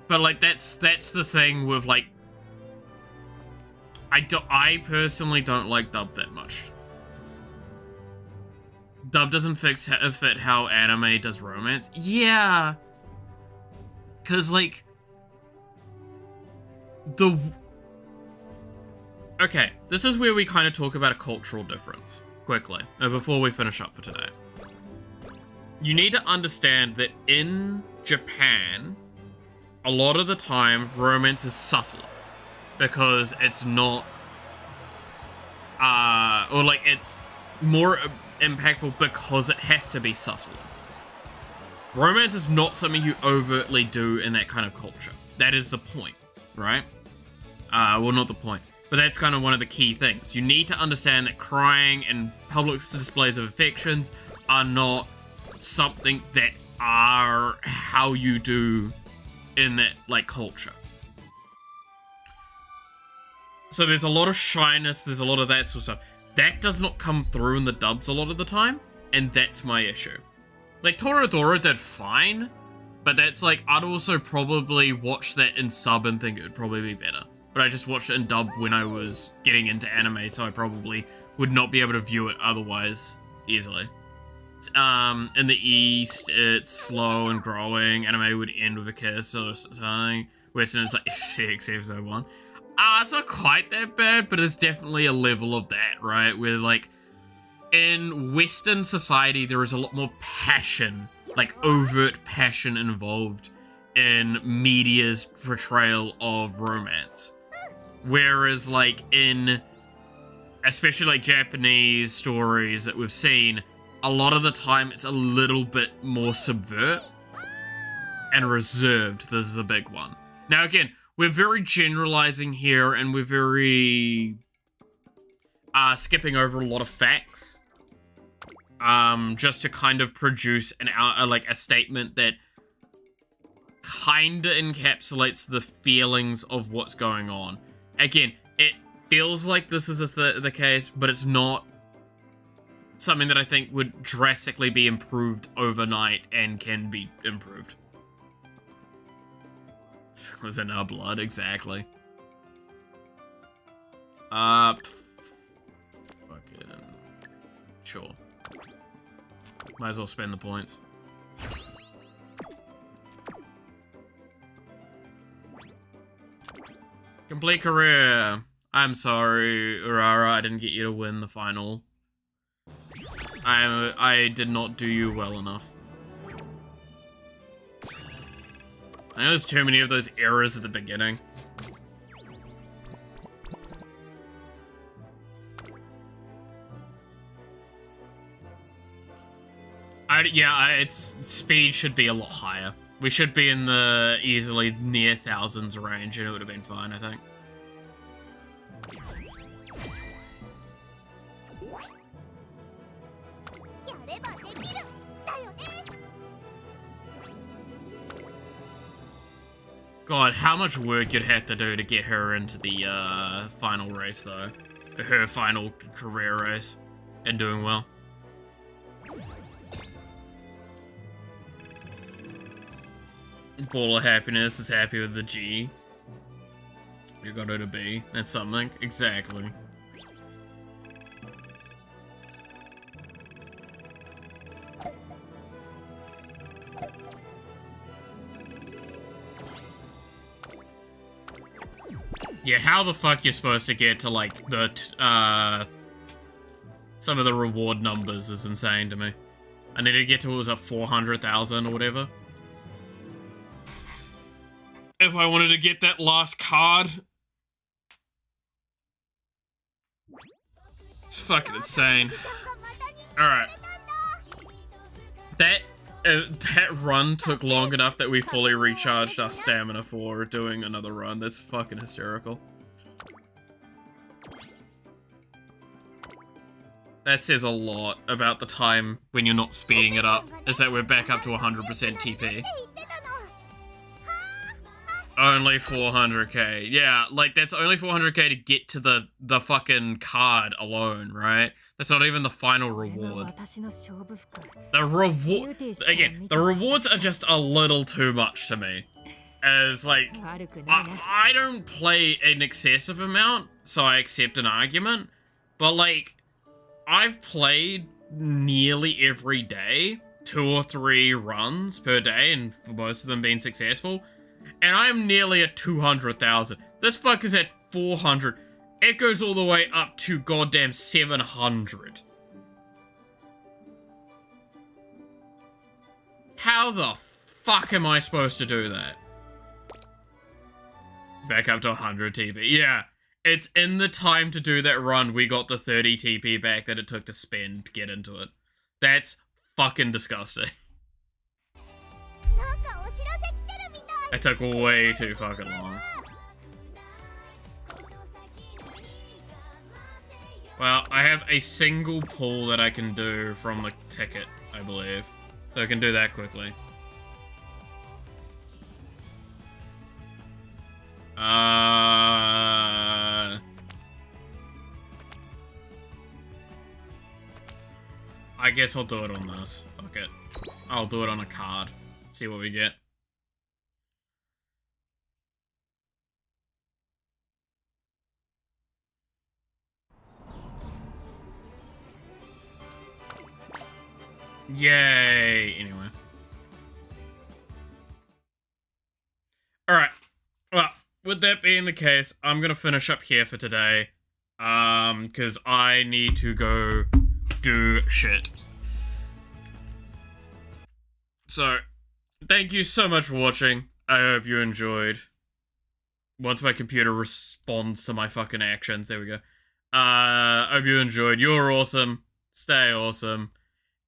But like that's the thing with like I personally don't like dub that much. Dub doesn't fit how anime does romance. Yeah. Cause like okay, this is where we kind of talk about a cultural difference quickly before we finish up for today. You need to understand that in Japan, a lot of the time, romance is subtler because it's not, or like it's more impactful because it has to be subtler. Romance is not something you overtly do in that kind of culture. That is the point, right? Well, not the point, but that's kind of one of the key things. You need to understand that crying and public displays of affections are not something that are how you do in that like culture. So there's a lot of shyness, there's a lot of that sort of stuff. That does not come through in the dubs a lot of the time, and that's my issue. Like Toradora did fine, but that's like I'd also probably watch that in sub and think it would probably be better. But I just watched it in dub when I was getting into anime, so I probably would not be able to view it otherwise easily. In the East, it's slow and growing. Anime would end with a kiss or something. Western is like 6 episode 1. It's not quite that bad, but it's definitely a level of that, right? Where like in Western society, there is a lot more passion, like overt passion involved in media's portrayal of romance. Whereas like in, especially like Japanese stories that we've seen, a lot of the time it's a little bit more subvert and reserved. This is a big one. Now again, we're very generalizing here and we're very skipping over a lot of facts just to kind of produce a statement that kinda encapsulates the feelings of what's going on. Again, it feels like this is the case, but it's not something that I think would drastically be improved overnight and can be improved. Was in our blood, exactly. Fucking sure. Might as well spend the points. Complete career. I'm sorry, Urara, I didn't get you to win the final. I did not do you well enough. I know there's too many of those errors at the beginning. Its speed should be a lot higher. We should be in the easily near thousands range and it would have been fine, I think. God, how much work you'd have to do to get her into the final race, though. Her final career race. And doing well. Ball of Happiness is happy with the G. You got her to B. That's something. Exactly. Yeah, how the fuck you're supposed to get to, like, the, some of the reward numbers is insane to me. I need to get to, what was it, 400,000 or whatever? If I wanted to get that last card. It's fucking insane. Alright. That run took long enough that we fully recharged our stamina for doing another run. That's fucking hysterical. That says a lot about the time when you're not speeding it up, is that we're back up to 100% TP. Only 400k. Yeah, like, that's only 400k to get to the fucking card alone, right? That's not even the final reward. The reward... Again, the rewards are just a little too much to me. As, like, I don't play an excessive amount, so I accept an argument. But, like, I've played nearly every day, 2 or 3 runs per day, and for most of them being successful. And I'm nearly at 200,000. This fucker's at 400. It goes all the way up to goddamn 700. How the fuck am I supposed to do that? Back up to 100 TP. Yeah, it's in the time to do that run we got the 30 TP back that it took to spend to get into it. That's fucking disgusting. That took way too fucking long. Well, I have a single pull that I can do from the ticket, I believe. So I can do that quickly. I guess I'll do it on this. Fuck it. I'll do it on a card. See what we get. Yay! Anyway. Alright. Well, with that being the case, I'm gonna finish up here for today. Because I need to go do shit. So, thank you so much for watching. I hope you enjoyed. Once my computer responds to my fucking actions, there we go. I hope you enjoyed. You're awesome. Stay awesome.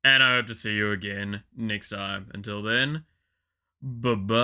And I hope to see you again next time. Until then, bye-bye.